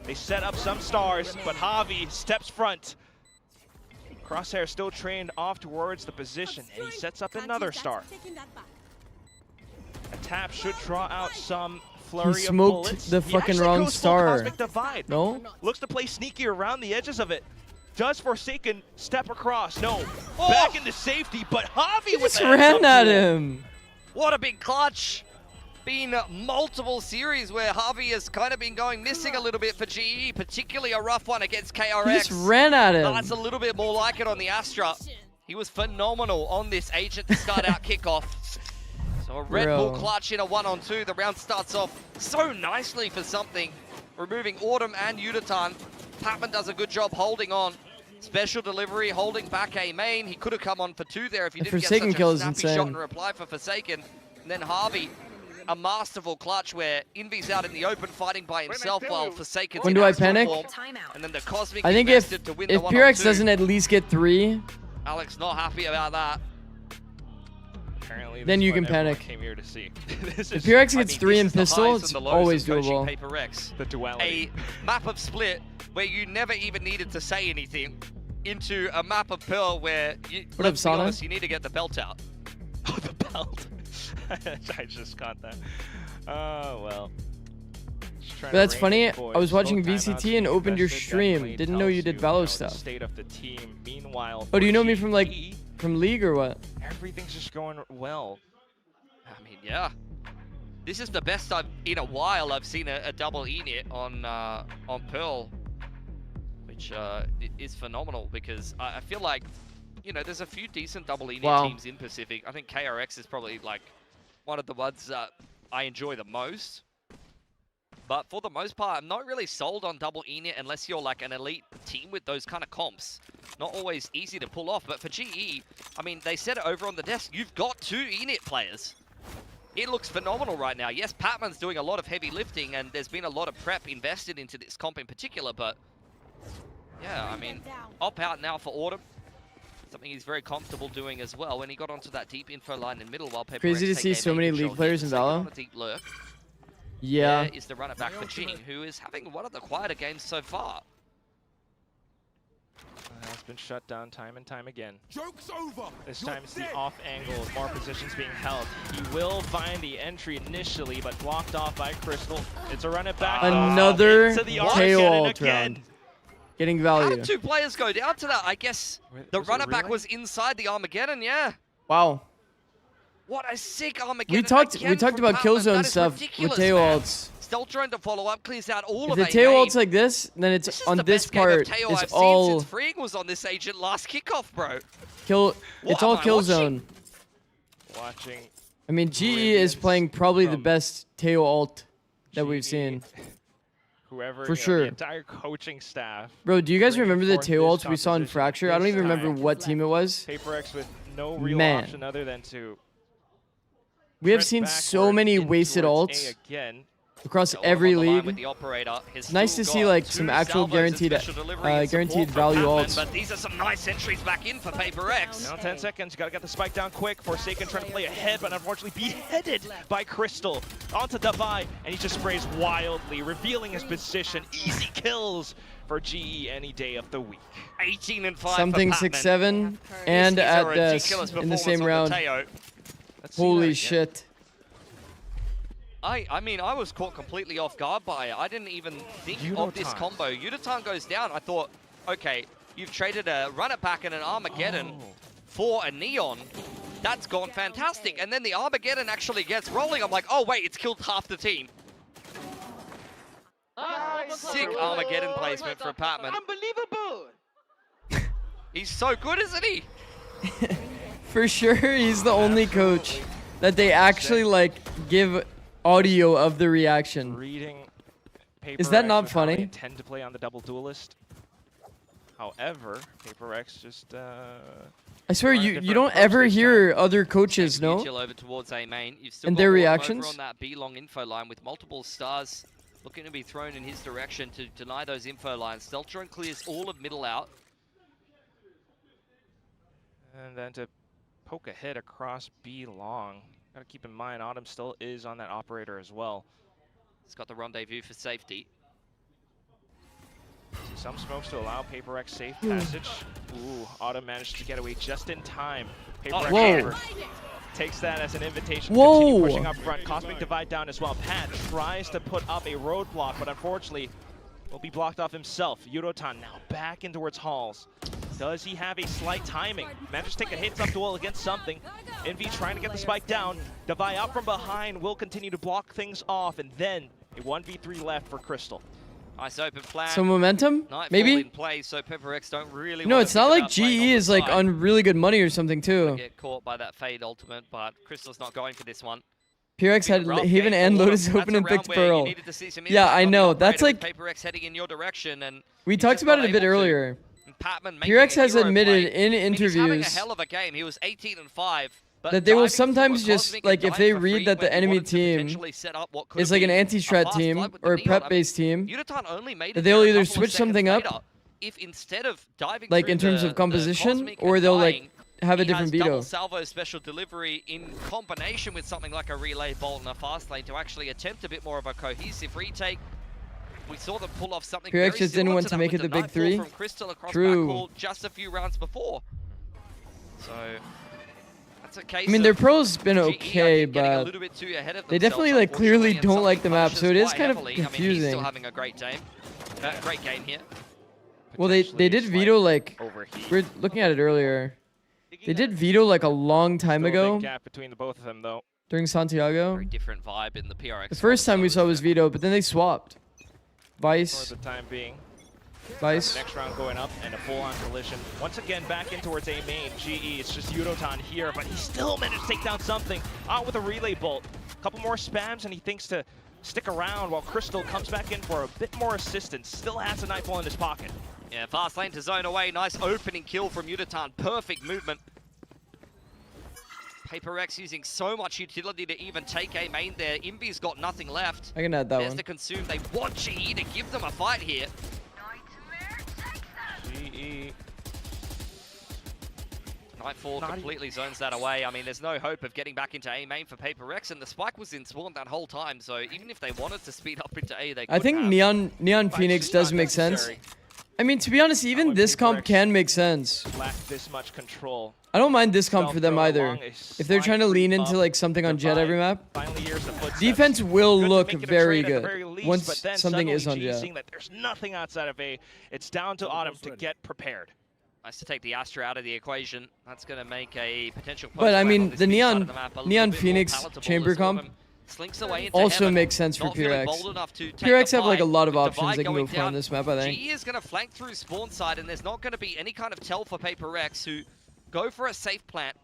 They set up some stars, but Javi steps front. Crosshair still trained off towards the position, and he sets up another star. A tap should draw out some flurry of bullets. The fucking wrong star. Divide. No? Looks to play sneaky around the edges of it. Does Forsaken step across? No. Back into safety, but Javi with Just ran at him. What a big clutch. Been multiple series where Javi has kind of been going missing a little bit for GE, particularly a rough one against KRX. He just ran at him. That's a little bit more like it on the Astra. He was phenomenal on this agent to start out kickoff. So a Red Bull clutch in a 1-on-2. The round starts off so nicely for something. Removing Autumn and Yudotan. Patman does a good job holding on. Special delivery, holding back A main. He could have come on for 2 there if he didn't get such a snappy shot and reply for Forsaken. And then Harvey, a masterful clutch where Envy's out in the open fighting by himself while Forsaken's When in do I Astral panic? form. And then the Cosmic I think if to win the PRX 1-on-2. doesn't at least get 3, Alex not happy about that. Apparently, then you can panic. Came here to see. If PRX gets 3 in pistol, it's always doable. PaperX. The duality. A map of Split where you never even needed to say anything into a map of Pearl where you, let's be honest, you need to get the belt out. Oh, the belt. I just got that. Oh, well. But that's funny, I was watching VCT and opened your stream. Didn't know you did Valo stuff. State of the team. Meanwhile, oh, do you know me from from League or what? Everything's just going well. I mean, yeah. This is the best in a while I've seen a double init on Pearl, which is phenomenal because I feel like, you know, there's a few decent double init teams in Pacific. I think KRX is probably like one of the ones that I enjoy the most. But for the most part, I'm not really sold on double init unless you're like an elite team with those kind of comps. Not always easy to pull off, but for GE, I mean, they said it over on the desk, you've got 2 init players. It looks phenomenal right now. Yes, Patman's doing a lot of heavy lifting, and there's been a lot of prep invested into this comp in particular, but yeah, I mean, op out now for Autumn. Something he's very comfortable doing as well when he got onto that deep info line in middle while PaperX Crazy to see so many League players in Valo. Deep lurk. Yeah. There is the runner back for Jing, who is having one of the quieter games so far. Has been shut down time and time again. Joke's over. This time it's the off angle with more positions being held. He will find the entry initially, but blocked off by Crystal. It's a run it back. Another into the KO Armageddon ult round. again. Getting How value. did 2 players go down to that? I guess the Was it runner back relay? was inside the Armageddon, yeah. Wow. What a sick Armageddon. We talked again about from Patman. Killzone That is stuff with ridiculous, Teo man. ults. Stealth drone to follow up, clears out all If of the A Teo main. ult's like this, then it's This is on the this best game of part. Teo It's I've seen all since Freeing was on this agent last kickoff, bro. kill. What It's all am I watching? Killzone. Watching I mean, GE is playing probably the best Teo ult that we've seen. whoever, For you know, sure. the entire coaching staff. Bro, do you guys bringing remember the forth Teo this ults we saw in composition Fracture? I don't this even remember time. what team it was. Paper X with no real Man. option other than to We have trend seen so backward many in wasted towards ults A again. across A lot every on the line league. with the operator. It's nice to see like some actual guaranteed value ults. But these are some nice entries back in for Paper X. Now 10 seconds, gotta get the spike down quick. Forsaken trying to play ahead, but unfortunately beheaded by Crystal. Onto Davai, and he just sprays wildly, revealing his position. Easy kills for GE any day of the week. 18 and 5 Something for 6-7 and This is a at desk ridiculous in the same performance round. on the Teo. Let's see that Holy again. shit. I mean, I was caught completely off guard by it. I didn't even think of this Yudotan. combo. Yudotan goes down. I thought, okay, you've traded a runner back and an Armageddon for a Neon. That's gone fantastic. And then the Armageddon actually gets rolling. I'm like, oh, wait, it's killed half the team. Sick Armageddon placement from Patman. Unbelievable! He's so good, isn't he? For sure, he's the only coach that they actually like give audio of the reaction. Reading Paper Is that X not with how they funny? intend to play on the double duelist. However, Paper X just I swear, trying a you different don't approach ever this hear other coaches, no? Chill over towards A main. You've still And got their Autumn reactions? over on that B long info line with multiple stars looking to be thrown in his direction to deny those info lines. Stealth drone clears all of middle out. And then to poke ahead across B long. Gotta keep in mind, Autumn still is on that operator as well. He's got the rendezvous for safety. See some smokes to allow Paper X safe passage. Ooh, Autumn managed to get away just in time. Paper X Whoa. however, takes that as an invitation to Whoa. continue pushing up front. Cosmic Divide down as well. Pat tries to put up a roadblock, but unfortunately will be blocked off himself. Yudotan now back in towards Halls. Does he have a slight timing? Managed to take a hits-up duel against something. Envy trying to get the spike down. Divide out from behind will continue to block things off, and then a 1v3 left for Crystal. Nice open plan. Some momentum, Nightfall maybe? in play, so Pepper X don't really No, wanna it's not think like about playing GE on the is like side. on really good money or something too. Get caught by that Fade ultimate, but Crystal's not going for this one. PRX had Rough Haven game and for Lotus Autumn. open That's and a round picked where you Pearl. needed to see some Yeah, impact I on the know. That's operator with like Paper X heading in your direction, and we he's talked just about not it a bit able to. earlier. And Patman making PRX a has hero admitted play. in I mean, he's having a interviews hell of a game. He was 18 and 5. But that they will diving through sometimes a just Cosmic like and if they dying for read free that the when you enemy wanted to team potentially set up what could is have like an been a anti-strat fast team fight with or a the Neon. prep-based team, Yudotan only made that it they'll there a either couple of switch seconds something up, later. If instead of diving like through in terms the of composition, Cosmic or and they'll dying, like have a he different has double veto. salvo special delivery in combination with something like a relay bolt in a fast lane to actually attempt a bit more of a cohesive retake. We saw them pull off something PRX very just didn't similar want to to that make with it the big Nightfall three. from Crystal across True. backcourt just a few rounds before. So that's a case I mean, their of pro's been GE, I okay, think, getting a but little bit too ahead of they themselves, definitely like clearly unfortunately, and don't some like the map, so it is punishes kind of quite heavily. I mean, he's confusing. still having a great game here. Well, they did veto like overheat. we're looking at it earlier. They did veto like a long time Still a ago big gap between the both of them, though. during Santiago. Very different vibe in the PRX. The first time we saw was veto, but then they swapped. For Vice, the time being. Vice. Next round going up and a full-on collision. Once again, back in towards A main. GE, it's just Yudotan here, but he still managed to take down something. Out with a relay bolt. A couple more spams, and he thinks to stick around while Crystal comes back in for a bit more assistance. Still has a Nightfall in his pocket. Yeah, fast lane to zone away. Nice opening kill from Yudotan. Perfect movement. Paper X using so much utility to even take A main there. Invi's got nothing left. I can add that There's one. the consume. They want GE to give them a fight here. GE. Nightfall completely zones that away. I mean, there's no hope of getting back into A main for Paper X, and the spike was in spawn that whole time. So even if they wanted to speed up into A, they could I think have. Neon But Phoenix it's does not make sense. necessary. I mean, to be honest, even this comp can make sense. Lack this much control. I don't mind this comp for them Thrown either. along a If they're trying to slight lean creep into up, like something on Jet every map, Finally hears the footsteps. defense will Good to look make it a very trade at the good very least, once but then something is on suddenly G Jet. seeing that there's nothing outside of A. It's down to Autumn to get prepared. Nice to take the Astra out of the equation. That's going to make a potential. But I post-plant mean, on this the B side Neon of the map a little Neon bit more Phoenix palatable chamber as one of comp them slinks away into also heaven. makes sense for Not feeling PRX. bold enough to take PRX the have like a fight. lot of With options Divide they can go going for on down, this map, I think. G is going to flank through spawn side, and there's not going to be any kind of tell for PRX who go for a safe plant.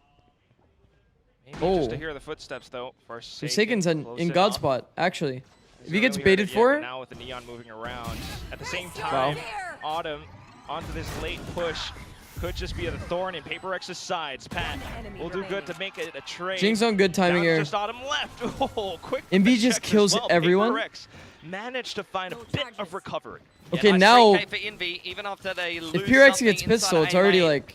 Maybe Oh. just to hear the footsteps though. Forsaken's in close God enough. spot, actually. If he Hasn't gets really heard baited it yet, for but it, now with the Neon moving around. At the same time, Autumn onto this late push could just be a thorn in PRX's sides. Pat will do good to make it a trade. Jing's on good timing Down to here. just Autumn left. Oh, quick. Envy check just as kills well. everyone. PRX managed to find a bit of recovery. Okay, nice now 3K for Envy, even after they lose if PRX something gets inside pistol, it's A already lane. like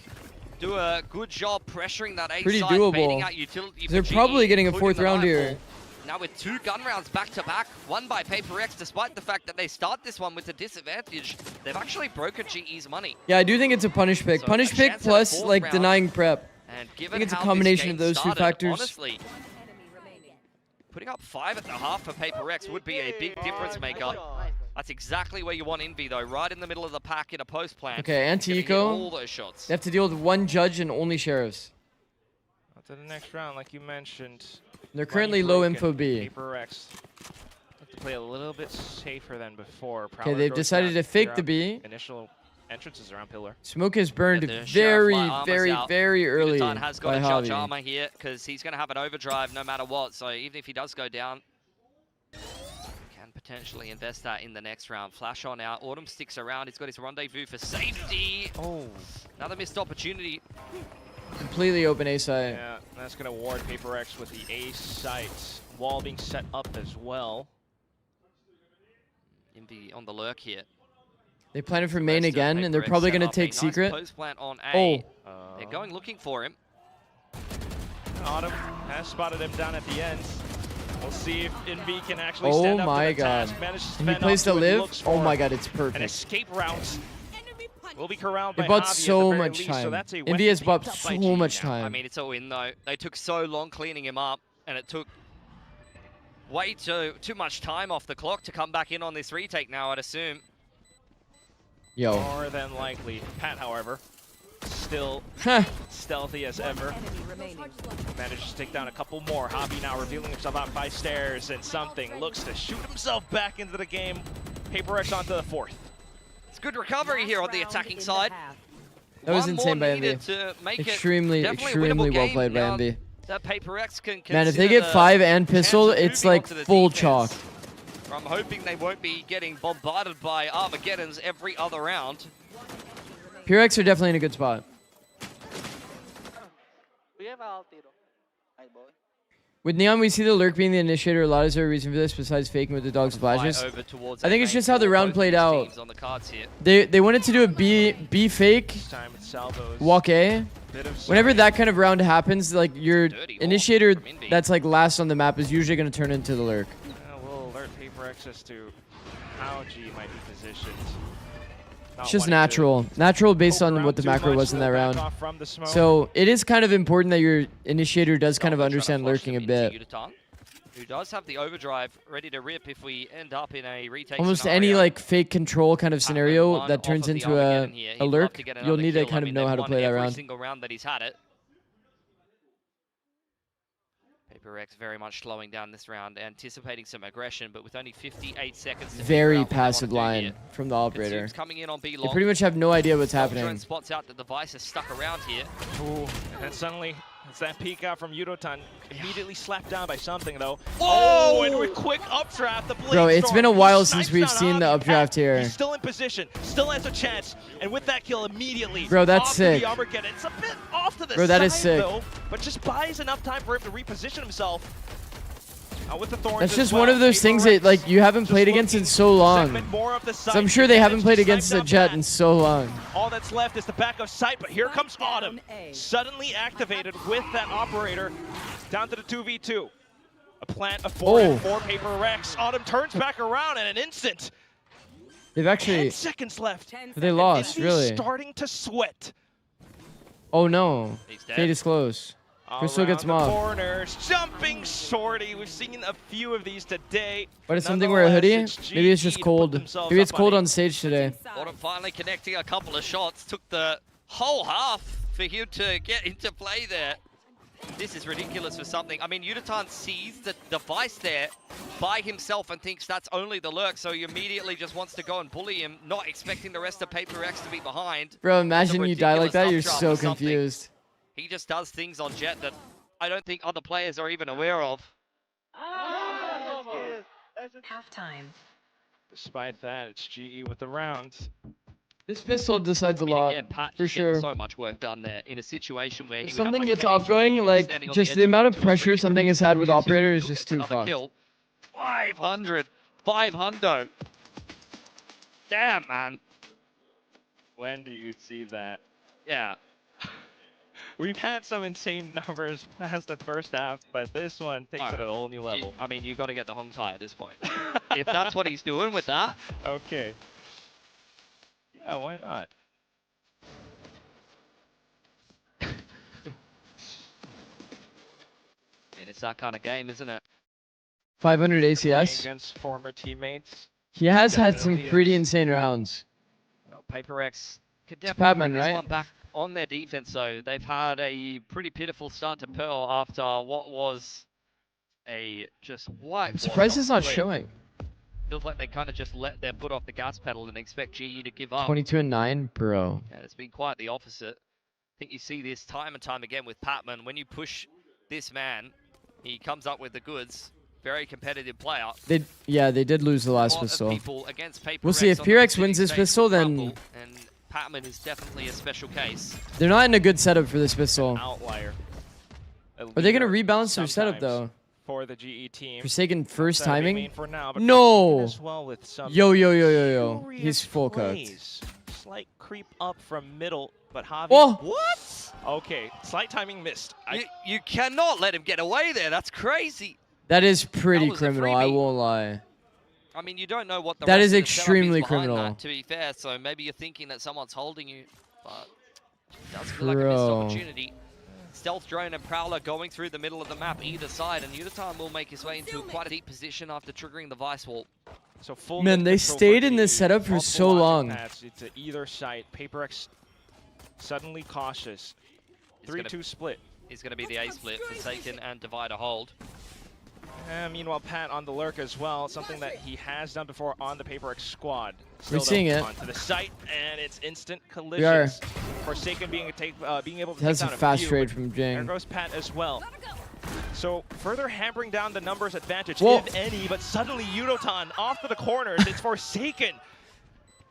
Do a good job pressuring that A pretty side, baiting doable. out utility They're for GE, probably getting a including fourth the round Nightfall. here. Now with 2 gun rounds back to back, won by PRX, despite the fact that they start this one with a disadvantage, they've actually broken GE's money. Yeah, I do think it's a punish pick. So Punish a pick chance at a plus fourth like round. denying prep. And I given think it's a how combination this of game those two started, factors. honestly, putting up 5 at the half for PRX would be a big difference maker. That's exactly where you want Envy though, right in the middle of the pack in a post plant. Okay, anti-eco. All those shots. They have to deal with 1 judge and only sheriffs. On to the next round, like you mentioned. They're currently low broken. info B. PRX have to play a little bit safer than before. Okay, Prowler they've goes decided down to fake the throughout B. Initial entrances around pillar. Smoke is burned Get the very, Sheriff light armor's very, out. very early Yutan has got by a judge Javi. armor here because he's going to have an overdrive no matter what. So even if he does go down, can potentially invest that in the next round. Flash on out. Autumn sticks around. He's got his rendezvous for safety. Oh, another missed opportunity. Completely open A site. Yeah, that's going to ward PRX with the A site. Wall being set up as well. Envy on the lurk here. They planted for main Rest of again, and they're PRX probably set going to up. take A secret. Nice post plant on A. Oh. They're going looking for him. Autumn has spotted him down at the end. We'll see if Envy can actually Oh stand up my to the god. task. Manages to And he fend plays off to to it, live? looks Oh for my god, it's an perfect. escape route. Will be corralled They by bought Javi at so the very much least, so time. that's a Envy weapon has picked bought up by so GE much now. time. I mean, it's all in though. They took so long cleaning him up, and it took way too much time off the clock to come back in on this retake now, I'd assume. Yo. More than likely. Pat, however, still stealthy as ever. Manages to take down a couple more. Javi now revealing himself out by stairs, and something looks to shoot himself back into the game. PRX onto the 4th. It's good recovery here on the attacking side. That was One insane more by needed Envy. to make it Extremely, definitely a extremely winnable well game. played by Now Envy. that PRX can Man, if they consider get the 5 and pistol, chance of it's moving like onto the full defense. chalk. I'm hoping they won't be getting bombarded by Armageddons every other round. PRX are definitely in a good spot. We have our tiro. Hi, boy. With Neon, we see the lurk being the initiator. A lot is there a reason for this besides faking with the dog splashes? Over towards I think A it's main just how the for round both played these out. teams on the cards here. They wanted to do a B fake, This time with salvos. walk A. Bit of Whenever zoning. that kind of round happens, like your Dirty hole initiator from Envy. that's like last on the map is usually going to turn into the lurk. We'll alert PRX as to how G might be positioned. Not It's just wanting to natural. Natural based poke on around what the too macro much, was in that still back round. off from the smoke. So it is kind of important that your initiator does kind of Trying to understand flush lurking a them bit. into Yutan, who does have the overdrive ready to rip if we end up in a retake Almost scenario. any like fake control kind of Pac-Man scenario one that off turns of the into Armageddon here. He'd a love lurk, to get you'll another need to kill. I kind of mean, know they've how to won play that every round. single round that he's had it. PRX very much slowing down this round, anticipating some aggression, but with only 58 seconds to figure Very out what they passive wanna do line here. from the operator. Consume's coming in on B They long. pretty much have no idea what's Drone happening. spots out the device is stuck around here. Ooh, and then suddenly, it's that peek out from Yudotan. Immediately slapped down by something, though. Oh! And with quick updraft, the Blade Bro, it's Storm, been a he while snipes since we've down seen the Javi. updraft here. He's still in position, still has a chance, and with that kill immediately, Bro, that's off sick. To the Armageddon. It's a bit off to the Bro, that side, is sick. though, but just buys enough time for him to reposition himself. With the thorns That's as just well. one of those things that like you haven't Just played against in so long. segment more of the So site. I'm sure they haven't played Managed to against a snipe Jet down in so long. Pat. All that's left is the back of sight, but here comes Autumn. Suddenly activated with that operator down to the 2v2. A plant of 4 and 4 PRX. Autumn turns back around in an instant. They've actually 10 seconds left. they lost, He's really. starting to sweat. Oh no. He's dead. Fate is close. Crystal gets Around the mobbed. corners, jumping shorty. We've seen a few of these today. But it's something wear a hoodie? Nonetheless, Maybe it's just GE to put cold. themselves Maybe it's up cold a- on stage today. Autumn finally connecting a couple of shots. Took the whole half for him to get into play there. This is ridiculous for something. I mean, Udatan sees the device there by himself and thinks that's only the lurk, so he immediately just wants to go and bully him, not expecting the rest of Paper X to be behind. Bro, imagine you die like that, you're ridiculous so updraft or something. confused. He just does things on Jet that I don't think other players are even aware of. Halftime. Despite that, it's GE with the rounds. This pistol decides a lot, Again, Pat for just getting sure. so much work done there in a situation where he If would have something like gets a outgoing, like, standing on just edge the amount of to pressure something has had with to operator is do just too another fucked. kill. 500. 500. Damn, man. When do you see that? Yeah. We've had some insane numbers past the first half, but this one takes it at a whole new level. I mean, you've got to get the Hong Tai at this point. If that's what he's doing with that. Okay. Yeah, why not? And it's that kind of game, isn't it? 500 Playing ACS. against former teammates. He has had some Definitely pretty is. insane rounds. Well, Paper X could It's definitely Padman, bring this right? one back on their defense, though. They've had a pretty pitiful start to Pearl after what was a just white. I'm surprised it's not showing. Feels like they kind of just let their foot off the gas pedal and expect GE to give up. 22 and 9, bro. Yeah, it's been quite the opposite. I think you see this time and time again with Patman. When you push this man, he comes up with the goods. Very competitive player. They did lose the last A lot of pistol. people against Paper We'll see X if on the PRX wins this stage pistol, then crumble, and Patman is definitely a special case. they're not in a good setup for this pistol. Outlier. Are they gonna rebalance their setup Sometimes though? For the GE team. Forsaken first That's how they timing? main for now, but No! as well with some Yo. He's curious full cooked. plays. Slight creep up from middle, but Javi. Oh! What? Okay, slight timing missed. You cannot let him get away there. That's crazy. That is pretty was a criminal, I freebie. won't lie. I mean, you don't know what the That rest is of the setup extremely behind criminal. that, to be fair, so maybe you're thinking that someone's holding you, but it does feel like a missed Bro. opportunity. Stealth Drone and Prowler going through the middle of the map either side, and Udatan will make his way into quite a deep position after triggering the Vice Wall. So full Man, mid they control stayed for in this GE. setup for Multiple so launching long. pads to either side. Paper X suddenly cautious. 3-2 split. Is going to be the A split, Forsaken and Divider hold. And meanwhile, Pat on the lurk as well, something that he has done before on the Paper X squad. We're seeing it. Onto the site, and it's instant We are. collisions. Forsaken being able to That's take a down fast few, trade but from There Jing. goes Pat as well. So further hampering down the numbers advantage, Whoa. if any, but suddenly Unotan off to the corners. It's Forsaken.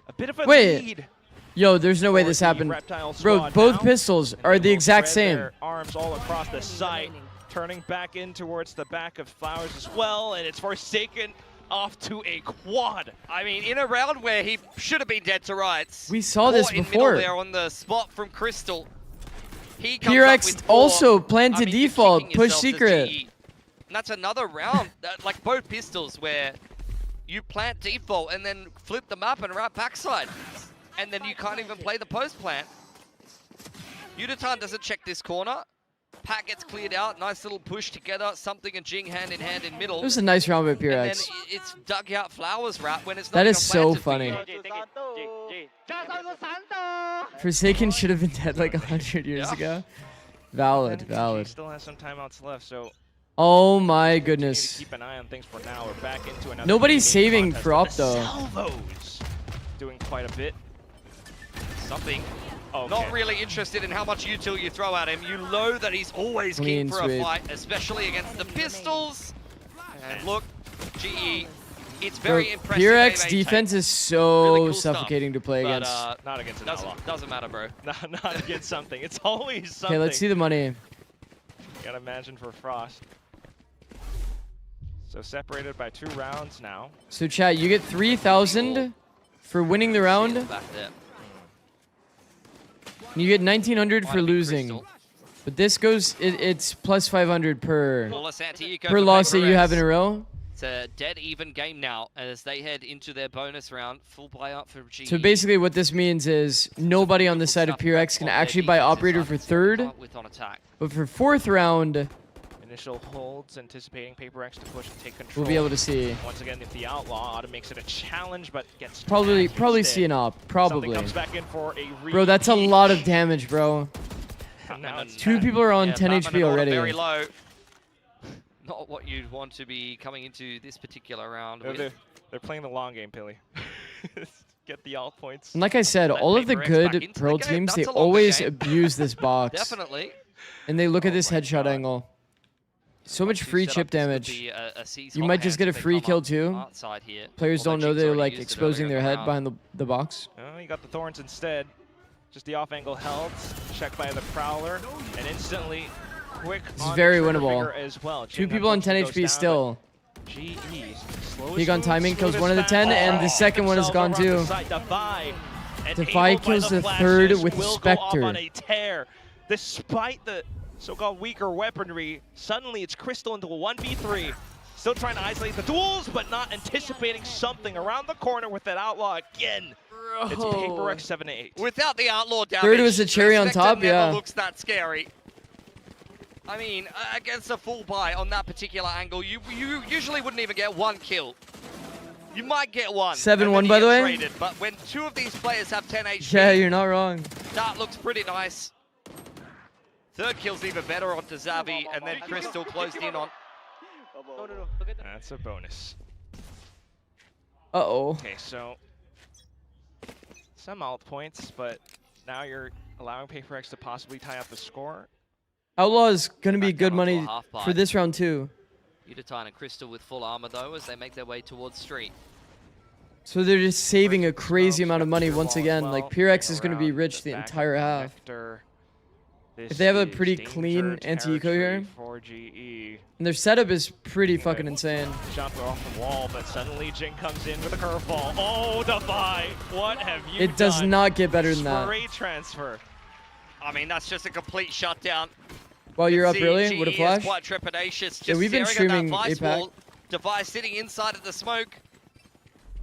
A bit of a Wait. lead. Yo, there's no way for this the happened. Reptile Bro, squad both now. pistols And are they the will exact spread same. their arms all across the site, turning back in towards the back of Flowers as well, and it's Forsaken off to a quad. I mean, in a round where he should have been dead to rights. We saw this Caught in before. middle there on the spot from Crystal. He comes up PRX with four. also planned to I mean, you're default, kicking push yourself as secret. GE. And that's another round, like both pistols, where you plant default and then flip them up and wrap backside. And then you can't even play the post plant. Udatan doesn't check this corner. Pat gets cleared out. Nice little push together. Something and Jing hand in hand in middle. It was a nice round by And then PRX. it's dug out Flowers wrap when it's not That even is so planted for funny. you. Forsaken should have been dead like 100 years Yeah. ago. Valid, And valid. GE still has some timeouts left, so Oh my continue to goodness. keep an eye on things for now. We're back into another Nobody's main saving contest, for but up, the though. Salvos doing quite a bit. Something. Okay. Not really interested in how much util you throw at him. You know that he's always keen Clean for a sweep. fight, especially against the pistols. And look, GE, it's Bro, very impressive. PRX they defense maintain. is so Really cool stuff, suffocating to play But against. Not against an outlaw. doesn't matter, bro. Not against something. It's always something. Okay, let's see the money. You gotta imagine for Frost. So separated by 2 rounds now. So chat, you get 3,000 for winning the round. Back there. And you get 1,900 Might for have been losing. Crystal. But this goes, it's plus 500 per Paula Santiago per for loss that Paper you have X. in a row. It's a dead even game now as they head into their bonus round. Full buy up for GE. So basically what this means is nobody on the side of PRX can actually buy Operator for 3rd. But for 4th round, Initial holds, anticipating PaperX to push and take control. we'll be able to see. Once again, if the Outlaw auto makes it a challenge, but gets Probably instead. see an op. Probably. Comes back in for a Bro, that's a lot of damage, bro. Now 2 people are on 10 Batman HP and Order already. Very low. Not what you'd want to be coming into this particular round with. They're playing the long game, Pilly. Get the alt points. And like I said, all of the good Pearl teams, they always abuse this box. Definitely. And they look at this headshot angle. So much free chip damage. You might just get a free kill too. Players don't know they're like exposing their head behind the box. Oh, you got the Thorns instead. Just the off angle held. Checked by the Prowler. And instantly quick. This is very winnable. As well. 2 people on 10 HP still. GE. Peek on timing, kills 1 of the 10, and the second one is gone too. Defy kills the 3rd with Spectre. Despite the so-called weaker weaponry, suddenly it's Crystal into a 1v3. Still trying to isolate the duels, but not anticipating something around the corner with that Outlaw again. Bro. It's PaperX 7-8. Without the Outlaw damage, 3rd was a cherry on top, never yeah. looks that scary. I mean, against a full buy on that particular angle, you usually wouldn't even get 1 kill. You might get 1. 7-1 by the way. Traded, but when 2 of these players have 10 HP, Yeah, you're not wrong. that looks pretty nice. 3rd kill's even better onto Xavi, and then Crystal closed in on. That's a bonus. Uh-oh. Okay, so some alt points, but now you're allowing PaperX to possibly tie up the score. Outlaw is going to be good money for this round too. Utatine and Crystal with full armor though as they make their way towards street. So they're just saving a crazy amount of money once again. Like PRX is going to be rich the entire half. If they have a pretty clean anti-eco here, and their setup is pretty fucking insane. Jump off the wall, but suddenly Jin comes in with a curveball. Oh, Defy! What have you done? It does not get better than that. Great transfer. I mean, that's just a complete shutdown. While you're up early with a flash. Quite trepidatious. Just Yeah, we've been streaming APAC. Defy sitting inside of the smoke.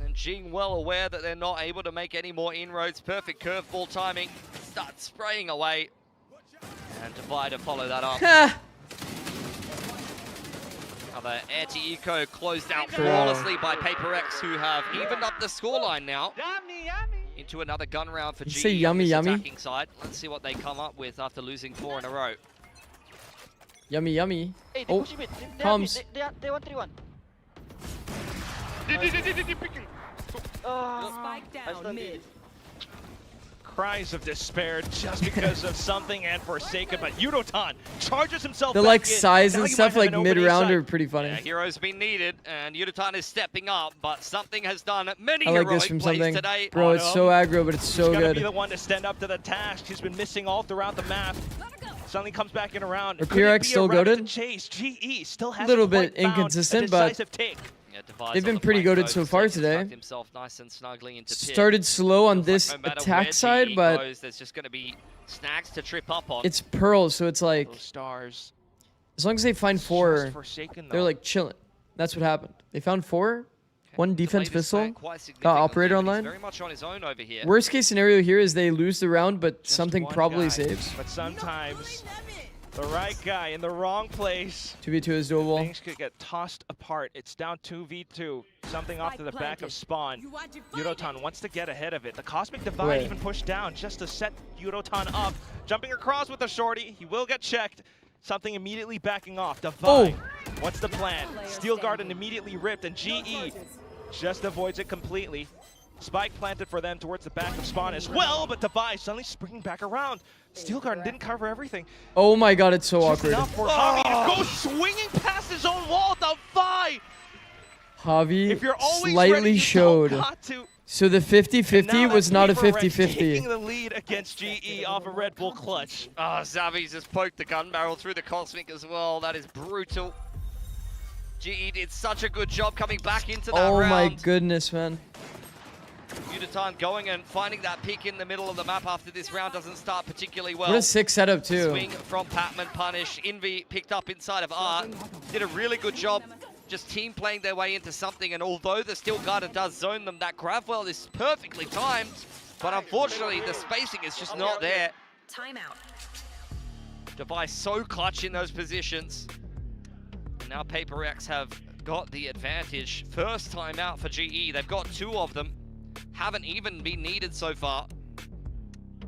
And Jing well aware that they're not able to make any more inroads. Perfect curveball timing. Starts spraying away. And Defy to follow that up. Another anti-eco closed out flawlessly by PaperX, who have evened up the scoreline now. Into another gun round for GE say yummy, on this yummy? attacking side. Let's see what they come up with after losing 4 in a row. Yummy, yummy. Hey, they Oh, push mid. They comes. They 1-3-1. Spike down mid. Cries of despair just because of something and Forsaken, but Udotan charges himself The back like in. size Now and you stuff might have like an opening mid-round side. are pretty funny. Yeah, hero's been needed, and Udotan is stepping up, but something has done many I like heroic this from plays something. today. Bro, it's so aggro, but it's so He's gonna good. be the one to stand up to the task. He's been missing all throughout the map. Suddenly comes back in around. Are Could it PRX be still a route to goated? chase? GE still has A little bit inconsistent, but they've been pretty goated so far today. Nice and snugly into pit. Started slow on this No matter attack where side, GE but goes, there's just going to be snags to trip up on. it's Pearl, so it's like, Those stars. as long as they find 4, Forsaken, they're though. like chilling. That's what happened. They found 4, 1 defense Delayed this pistol, back quite got significantly, operator but he's online. very much on his own over here. Worst case scenario here is they lose the round, but Just something one probably guy. saves. But sometimes the right guy in the wrong place. 2v2 is doable. Things could get tossed apart. It's down 2v2. Something off to the back of spawn. Udotan wants to get ahead of it. The Cosmic Divide Wait. even pushed down just to set Udotan up. Jumping across with a shorty. He will get checked. Something immediately backing off. Divide. What's the plan? Steel Garden immediately ripped, and GE just avoids it completely. Spike planted for them towards the back of spawn as well, but Divide suddenly springing back around. Steel Garden didn't cover everything. Oh my god, it's so Just awkward. enough for Javi to go swinging past his own wall. Divide! Javi If you're always slightly ready, you showed. don't got to. So the And 50-50 now was that's not a PaperX 50-50. taking the lead against GE off a Red Bull clutch. Xavi's just poked the gun barrel through the Cosmic as well. That is brutal. GE did such a good job coming back into that Oh round. my goodness, man. Udotan going and finding that peak in the middle of the map after this round doesn't start particularly well. What a sick setup too. Swing from Patman, punish. Envy picked up inside of R. Did a really good job just team playing their way into something, and although the Steel Garter does zone them, that grab well is perfectly timed, but unfortunately the spacing is just not there. Timeout. Device so clutch in those positions. Now PaperX have got the advantage. First time out for GE. They've got 2 of them. Haven't even been needed so far.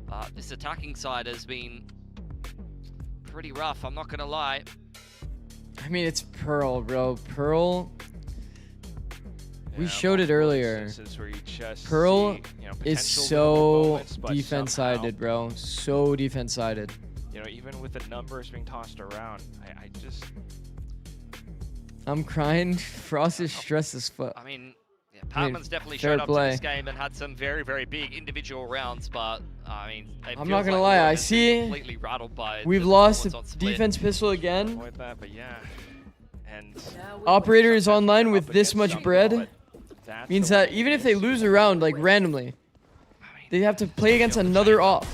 But this attacking side has been pretty rough, I'm not gonna lie. I mean, it's Pearl, bro. Pearl. We showed it earlier. Pearl is so defense-sided, bro. So defense-sided. You know, even with the numbers being tossed around, I just... I'm crying. Frost is stressed as fuck. I mean, yeah, Patman's definitely showed up to play. this game and had some very, very big individual rounds, but I mean, it I'm feels not gonna like lie. I Logan's see. completely rattled by We've the lost performance a on Split. defense pistol again. Avoid that, but yeah. And Operator is online with this much bread. that's Means the that way even it if they is. lose a round, like randomly, they have to play against another op.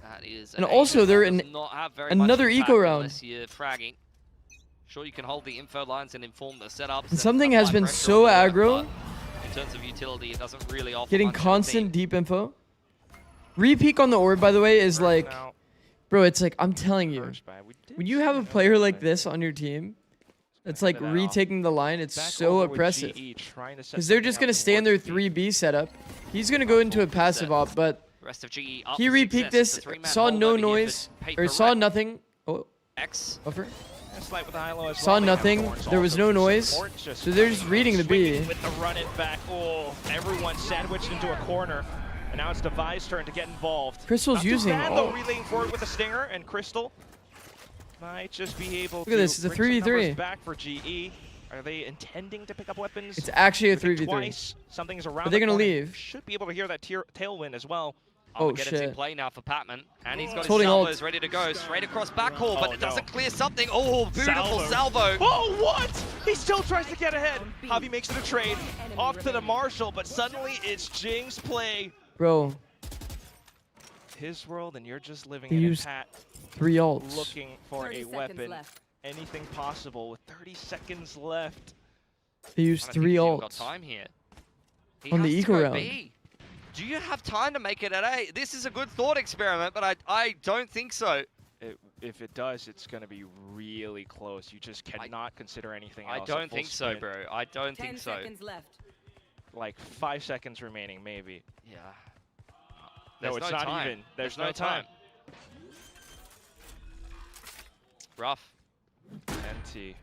That is And an also Aegis they're that in does not have very another much impact eco round. unless you're fragging. Sure, you can hold the info lines and inform the setups. And something has apply been pressure so on them, aggro. but in terms of utility, it doesn't really offer Getting much of a constant team. deep info. Re-peek on the orb, by the way, is like, Now, bro, it's like, I'm telling you, first buy, we did when you see have a an player like opening. this on your team, it's like That off. retaking the line. It's Back so over with oppressive. GE, trying to set Because they're something just up going to stay in their towards B. 3B setup. He's going to go into a passive op, but The rest of GE up he for re-peeked success. this, It's a 3-man saw hold no over here for noise, or Paper saw Red. nothing. Oh, X. buffer. Slight with the high-low as Saw well. They have nothing. Thorns There was also no for noise. support, just So they're just reading the B. swinging with the run it back. Oh, everyone sandwiched into a corner. And now it's Devi's turn to get involved. Crystal's Not too using bad, all- though, relaying forward with a stinger, and Crystal might just be able Look to at this, it's a bring some 3v3. numbers back for GE. Are they intending to pick up weapons? It's actually a If it's 3v3. Twice, something's around Are they the gonna corner. leave? Should be able to hear that tailwind as well. Oh, Armageddon's in shit. play now for Patman, and he's got his Holding ult. salvos ready to go, straight across backhaul, but Oh, it doesn't no. clear something. Oh, beautiful salvo. Oh, what? He still tries to get ahead. Javi makes it a trade. Off to the Marshall, but suddenly it's Jing's play. Bro, His world, and you're just living They in used a pat, 3 ults. looking for a weapon. Anything possible with 30 seconds left. They used I don't 3 think he's got ults. time here. He On has the to eco go round. B. Do you have time to make it at A? This is a good thought experiment, but I don't think so. If it does, it's going to be really close. You just cannot consider anything I else. don't think so, bro. I don't think so. left. Like 5 seconds remaining, maybe. Yeah. No, There's it's no not time. even. There's no time. Rough. NT.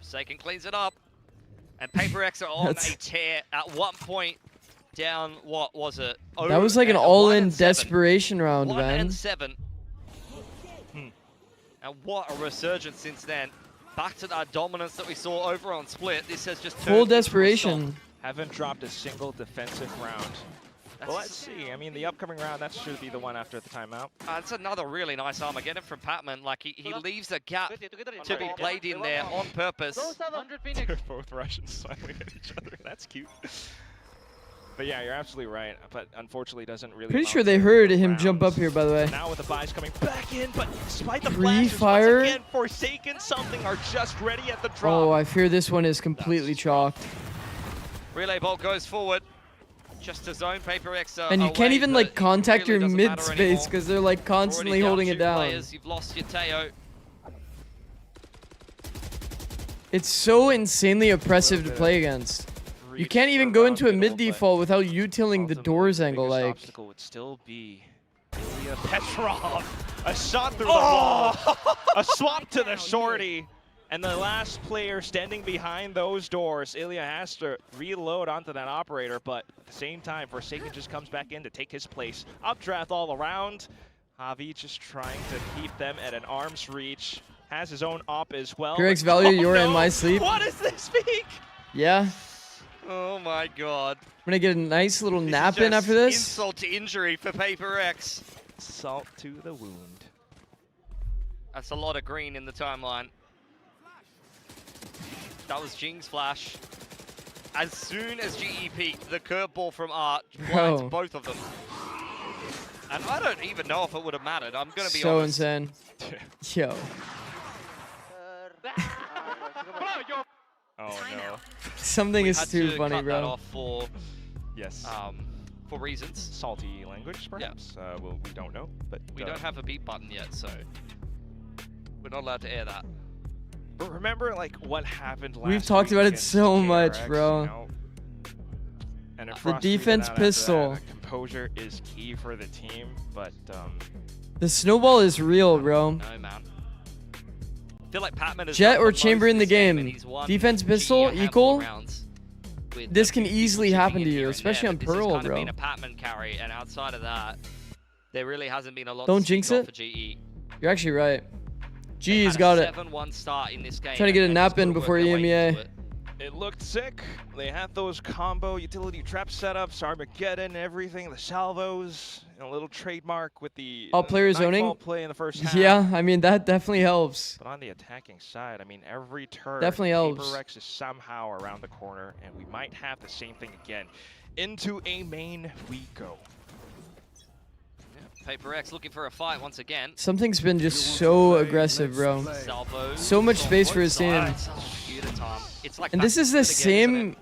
Forsaken cleans it up. And PaperX are on That's- a tear. At one point, down, what was it? That was like an 1 all-in and 7. desperation round, 1 man. and 7. And what a resurgence since then. Back to that dominance that we saw over on Split. This has just turned Full into a desperation. Haven't dropped a single defensive round. Well, let's see. I mean, the upcoming round, that should be the one after the timeout. That's another really nice Armageddon from Patman. Like, he leaves a gap to be played in there on purpose. They're both Russian smiling at each other. That's cute. But yeah, you're absolutely right. But unfortunately, doesn't really. Pretty amount sure to they heard him rounds. jump up here, by the way. Now with the buys coming back in, but despite the flashes, Pre-fire? once again, Forsaken something are just ready at the drop. Oh, I fear this one is completely chalked. Relay bolt goes forward. Just to zone PaperX. And you can't away, even but like it contact really your doesn't mid matter space anymore. because they're like constantly Already holding down it 2 down. players. You've lost your Teo. It's so insanely oppressive to play against. You can't even go into a mid default without utiling the doors angle. Biggest Like, obstacle would still be Ilya Petrov. A shot through the wall. A swap to the shorty. And the last player standing behind those doors, Ilya has to reload onto that operator, but at the same time, Forsaken just comes back in to take his place. Updraft all around. Javi just trying to keep them at an arm's reach. Has his own op as well. PRX value, you're in no. my sleep. What is this peak? yeah. Oh my god. I'm gonna get a nice little This is nap in just after this. Insult to injury for PaperX. Salt to the wound. That's a lot of green in the timeline. That was Jing's flash. As soon as GE peaked, the curveball from Art blinds Bro. both of them. And I don't even know if it would have mattered. I'm going to be So honest. insane. Yo. Oh no. Something We is had too to funny, cut that bro. off for Yes. for reasons. Salty language, perhaps. Well, we don't know, but We don't have a beep button yet, so we're not allowed to air that. But remember, like, what happened last We've talked week about it against so much, KRX, bro. You know? And The defense pistol. Composure is key for the team, but The snowball is real, bro. No, man. I feel like Patman has Jet done or the most chamber in the this game, and game. he's won Defense GE pistol a handful equal. of rounds with This a can few people easily chipping happen in to here you, and especially there, on but this has Pearl, kind of bro. been a Patman carry, and outside of that, there really hasn't been a lot Don't to speak jinx of it. for GE. You're actually right. They GE's had got a it. 7-1 start in this game. Trying to get a and nap just put in a work before their way EMEA. into it. it looked sick. They had those combo utility trap setups, Armageddon, everything, the salvos, and a little trademark with the All player Nightfall zoning. play in the first half. Yeah, I mean that definitely helps. But on the attacking side, I mean, every turn, Definitely helps. PRX is somehow around the corner, and we might have the same thing again. Into a main we go. PRX looking for a fight once again. Something's been just so aggressive, bro. Salvo. So much space for his team. It's like And this is the same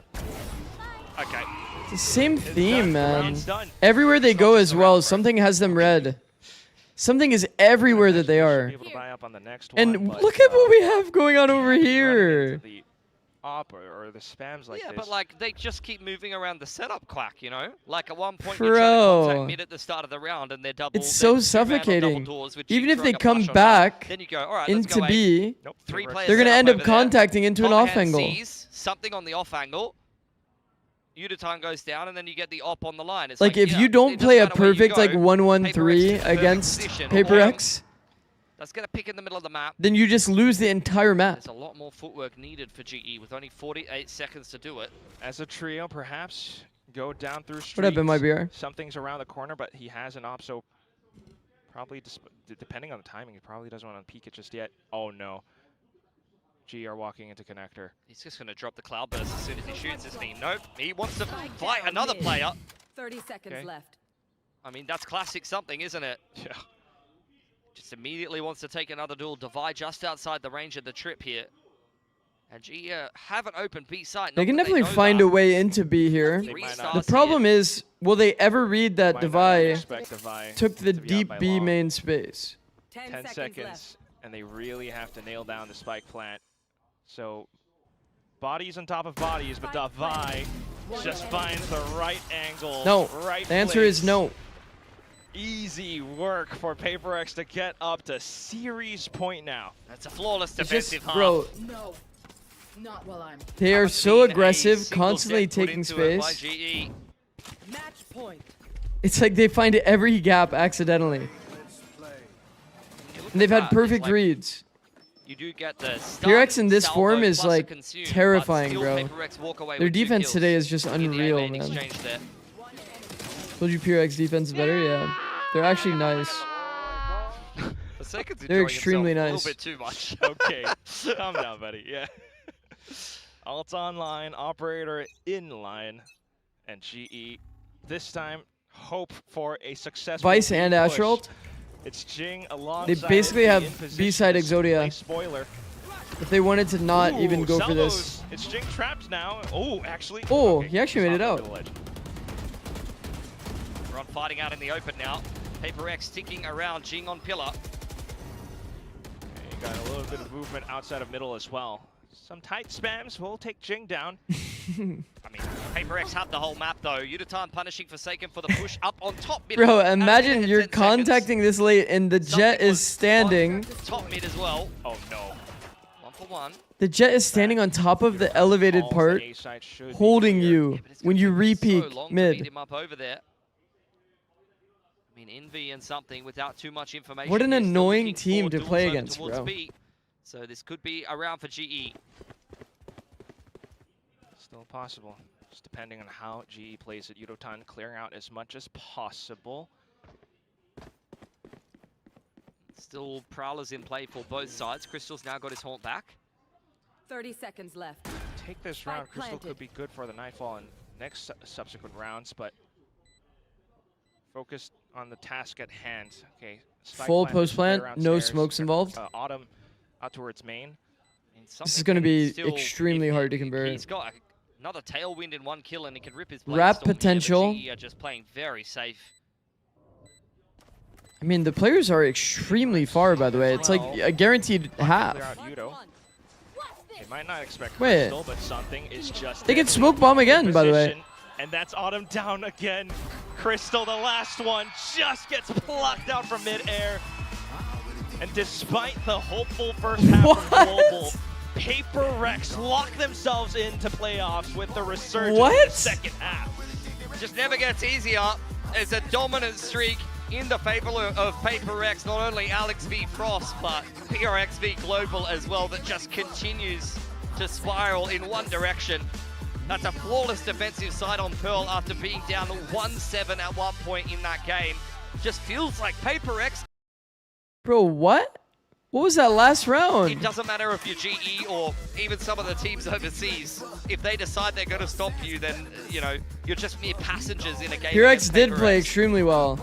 Okay. the same theme, man. It's done. Everywhere they go as well, something has them red. Something is everywhere that they are. Be able to buy up on the next And one, but, look at what we have going on over running here. into the op or the spams like Yeah, this. but like they just keep moving around the setup, Quack. You know, like at one point Bro. you're trying to contact mid at the start of the round, and they're double. It's so they're two-man on double suffocating. doors with Even G if they throwing a come flash on back that. Then you go, all right, let's into go A. B, Nope, Three PRX players they're gonna set end up over there. contacting into an Top off hand angle. sees something on the off angle. Udatan goes down, and then you get the op on the line. It's Like if yeah, you it don't doesn't play a matter where you perfect like go, 1-1-3 PRX is in perfect against position. PRX, Let's get a pick in the middle of the map. then you just lose the entire map. There's a lot more footwork needed for GE with only 48 seconds to do it. As a trio, perhaps go down through streets. What up, MIBR? Something's around the corner, but he has an op, so probably depending on the timing, he probably doesn't want to peek it just yet. Oh no. GE are walking into connector. He's just going to drop the cloud burst as soon as he shoots his team. Nope, he wants to fight another player. 30 seconds left. I mean, that's classic something, isn't it? Yeah. Just immediately wants to take another duel. Divide just outside the range of the trip here. And GE have an open B site. They can definitely find a way into B here. The problem is, will they ever read that Devi took the deep B main space? 10 seconds, and they really have to nail down the spike plant. So, bodies on top of bodies, but Devi just finds the right angle. No, right the answer place. is no. Easy work for PRX to get up to series point now. That's a flawless It's defensive just, half. bro, No, not while I'm. they are so Seen a aggressive, single constantly jet put taking into it by space. GE. Match point. It's like they find every gap accidentally. And they've had perfect Like, reads. you do get the PRX in this salvo form is plus a like consume, terrifying, but bro. still PRX walk away Their with 2 defense kills today is just in the unreal, A-main man. exchange there. Told you PRX defense is better, yeah. They're actually nice. The second's They're enjoying extremely himself nice. A little bit too much. Okay, calm down, buddy. Yeah. Alt online, operator in line, and GE this time hope for a successful Vice and push. Astrolt. It's Jing alongside. They basically in have position B-side to Exodia. play spoiler. If they wanted to not Ooh, even go for this. salvos. It's Jing trapped now. Oh, actually. Oh, okay, he actually made it off over out. the ledge. We're on fighting out in the open now. PRX ticking around Jing on pillar. Okay, got a little bit of movement outside of middle as well. Some tight spams will take Jing down. I mean, PRX have the whole map though. Udatan punishing Forsaken for the push up on top mid. Bro, At a imagine minute and you're 10 seconds. contacting this late and the jet Something is was standing. Top mid as well. Oh no. 1 for 1. The jet is standing on top of the elevated Balls, part, the A side should be holding clear. you Yeah, but it's when gonna you take re-peak so long to mid. beat him up over there. I mean, Envy and something without too much information. What an here, still annoying looking team for to duels play over against, towards bro. B. So this could be a round for GE. Still possible. Just depending on how GE plays it. Udatan clearing out as much as possible. Still Prowlers in play for both sides. Crystal's now got his haunt back. 30 seconds left. Take this Spike round. Crystal planted. could be good for the Nightfall and next subsequent rounds, but focused on the task at hand. Okay. Spike Full plant post is plant, right around no stairs. smokes involved. Autumn out towards main. And This is going to be Still, extremely hard to convert. He's got another tailwind in one kill, and he can rip his Wrap Blade Storm here, but potential. GE are just playing very safe. I mean, the players are extremely far, by the way. It's like a guaranteed half. Clear out Yudo. They might not expect Wait. Crystal, but something is just They can deadly. smoke bomb again, by the way. Position, and that's Autumn down again. Crystal, the last one, just gets plucked out from midair. And despite the hopeful first half from Global, Paper Rex lock themselves into playoffs with the resurgence in the second half. Just never gets easier. It's a dominant streak in the favor of Paper X. Not only Alex v Frost, but PRX v Global as well, that just continues to spiral in one direction. That's a flawless defensive side on Pearl after being down 1-7 at one point in that game. Just feels like Paper X. Bro, what? What was that last round? It doesn't matter if you're GE or even some of the teams overseas. If they decide they're going to stop you, then, you know, you're just mere passengers in a game. PRX did Paper play X. extremely well.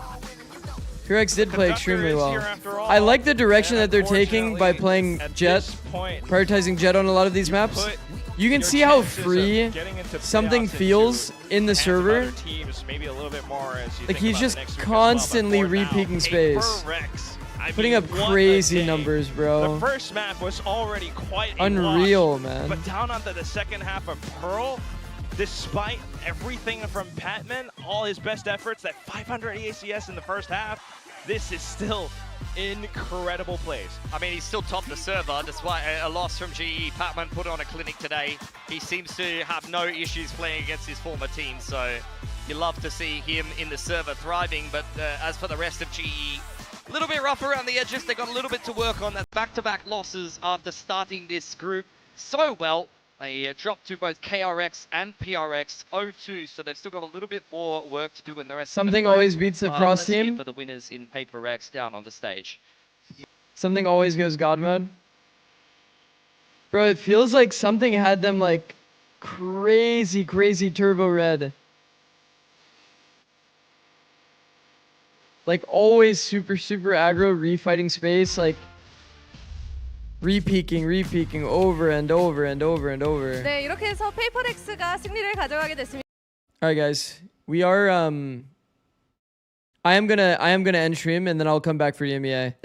PRX did play extremely is well. here after all, I like the direction and that they're taking by unfortunately, playing at Jet, this point, prioritizing Jet on a lot of these maps. put You can your see how chances of free getting into something playoffs feels into in the hands of server. other teams, maybe a little bit more as you Like, think he's about just the next week as constantly well, but for now, re-peaking space. Paper Rex, I Putting mean, up what a crazy game. numbers, bro. The first map was already quite a Unreal, wash, man. but down onto the second half of Pearl, despite everything from Patman, all his best efforts, that 500 ACS in the first half, this is still incredible plays. I mean, he's still topped the server despite a loss from GE. Patman put on a clinic today. He seems to have no issues playing against his former team, so you love to see him in the server thriving. But as for the rest of GE, a little bit rough around the edges. They got a little bit to work on. That back-to-back losses after starting this group so well. They dropped to both KRX and PRX 0-2, so they've still got a little bit more work to do in the rest Something of the always beats the cross let's hear team. for the winners in Paper X down on the stage. Something always goes God mode. Bro, it feels like something had them like crazy turbo red. Like always super aggro, refighting space, like re-peaking over and over. 네, 이렇게 해서 페이퍼렉스가 승리를 가져가게 됐습니다. Alright guys, we are I am gonna end stream and then I'll come back for EMEA.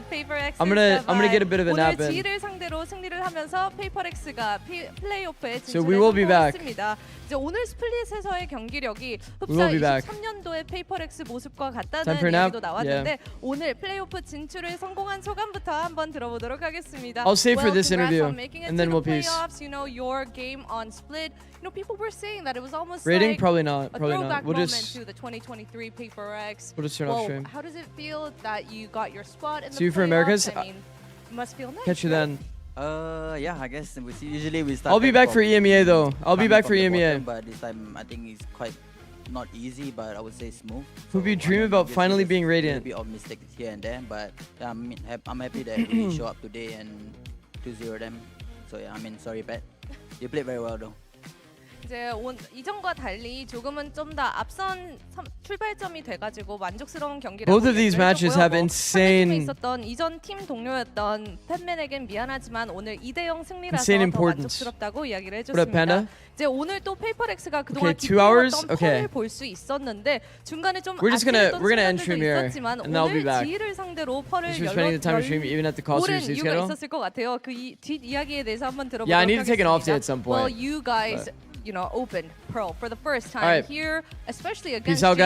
I'm gonna get a bit of a nap 오늘 in. G를 상대로 승리를 하면서 페이퍼렉스가 플레이오프에 So we will be back. 진출했습니다. 이제 오늘 스플릿에서의 경기력이 We will 흡사 be back. 23년도의 페이퍼렉스 모습과 Time 같다는 for a nap? 얘기도 나왔는데 오늘 플레이오프 진출에 성공한 소감부터 한번 들어보도록 하겠습니다. I'll save for this congrats interview, on making it and to then the we'll peace. playoffs. You know, your game on Split. You know, people were saying that it was almost Rating? like Probably not. a Probably throwback not. We'll moment just to the 2023 PaperX. we'll just turn off stream. How does it feel that you got your spot in See the you for playoffs? Americas. I mean, it must feel nice. Catch you right? then. Yeah, I guess usually we start. I'll be back for EMEA though. I'll be back for EMEA. But this time I think it's quite not easy, but I would say smooth. Hope you dream about finally being A radiant. bit of mistakes here and there, but yeah, I'm happy that we show up today and 2-0 them. So yeah, I mean sorry, Pat. You played very well though. 이제 이전과 달리 조금은 좀 더 앞선 출발점이 돼가지고 만족스러운 경기를 Both of these matches have insane 있었던 이전 팀 동료였던 팬맨에겐 미안하지만 오늘 2대0 승리라서 insane 더 importance. 만족스럽다고 이야기를 What up, 해줬습니다. Panda? 이제 오늘 또 페이퍼렉스가 그동안 Okay, 2 hours? 뒤틀었던 Okay. 펄을 볼 수 있었는데 중간에 좀 We're gonna end 순간들도 stream here, 있었지만 and I'll be 오늘 back. 지희를 상대로 펄을 Thanks for spending the time to stream even at the cost of your 옳은 sleep 이유가 schedule. 있었을 것 같아요. 그 뒷이야기에 대해서 한번 들어보도록 Yeah, I need to take an off day 하겠습니다. at some Well, point. you guys, you know, opened Pearl for the first time Alright. here, especially Peace against out, guys.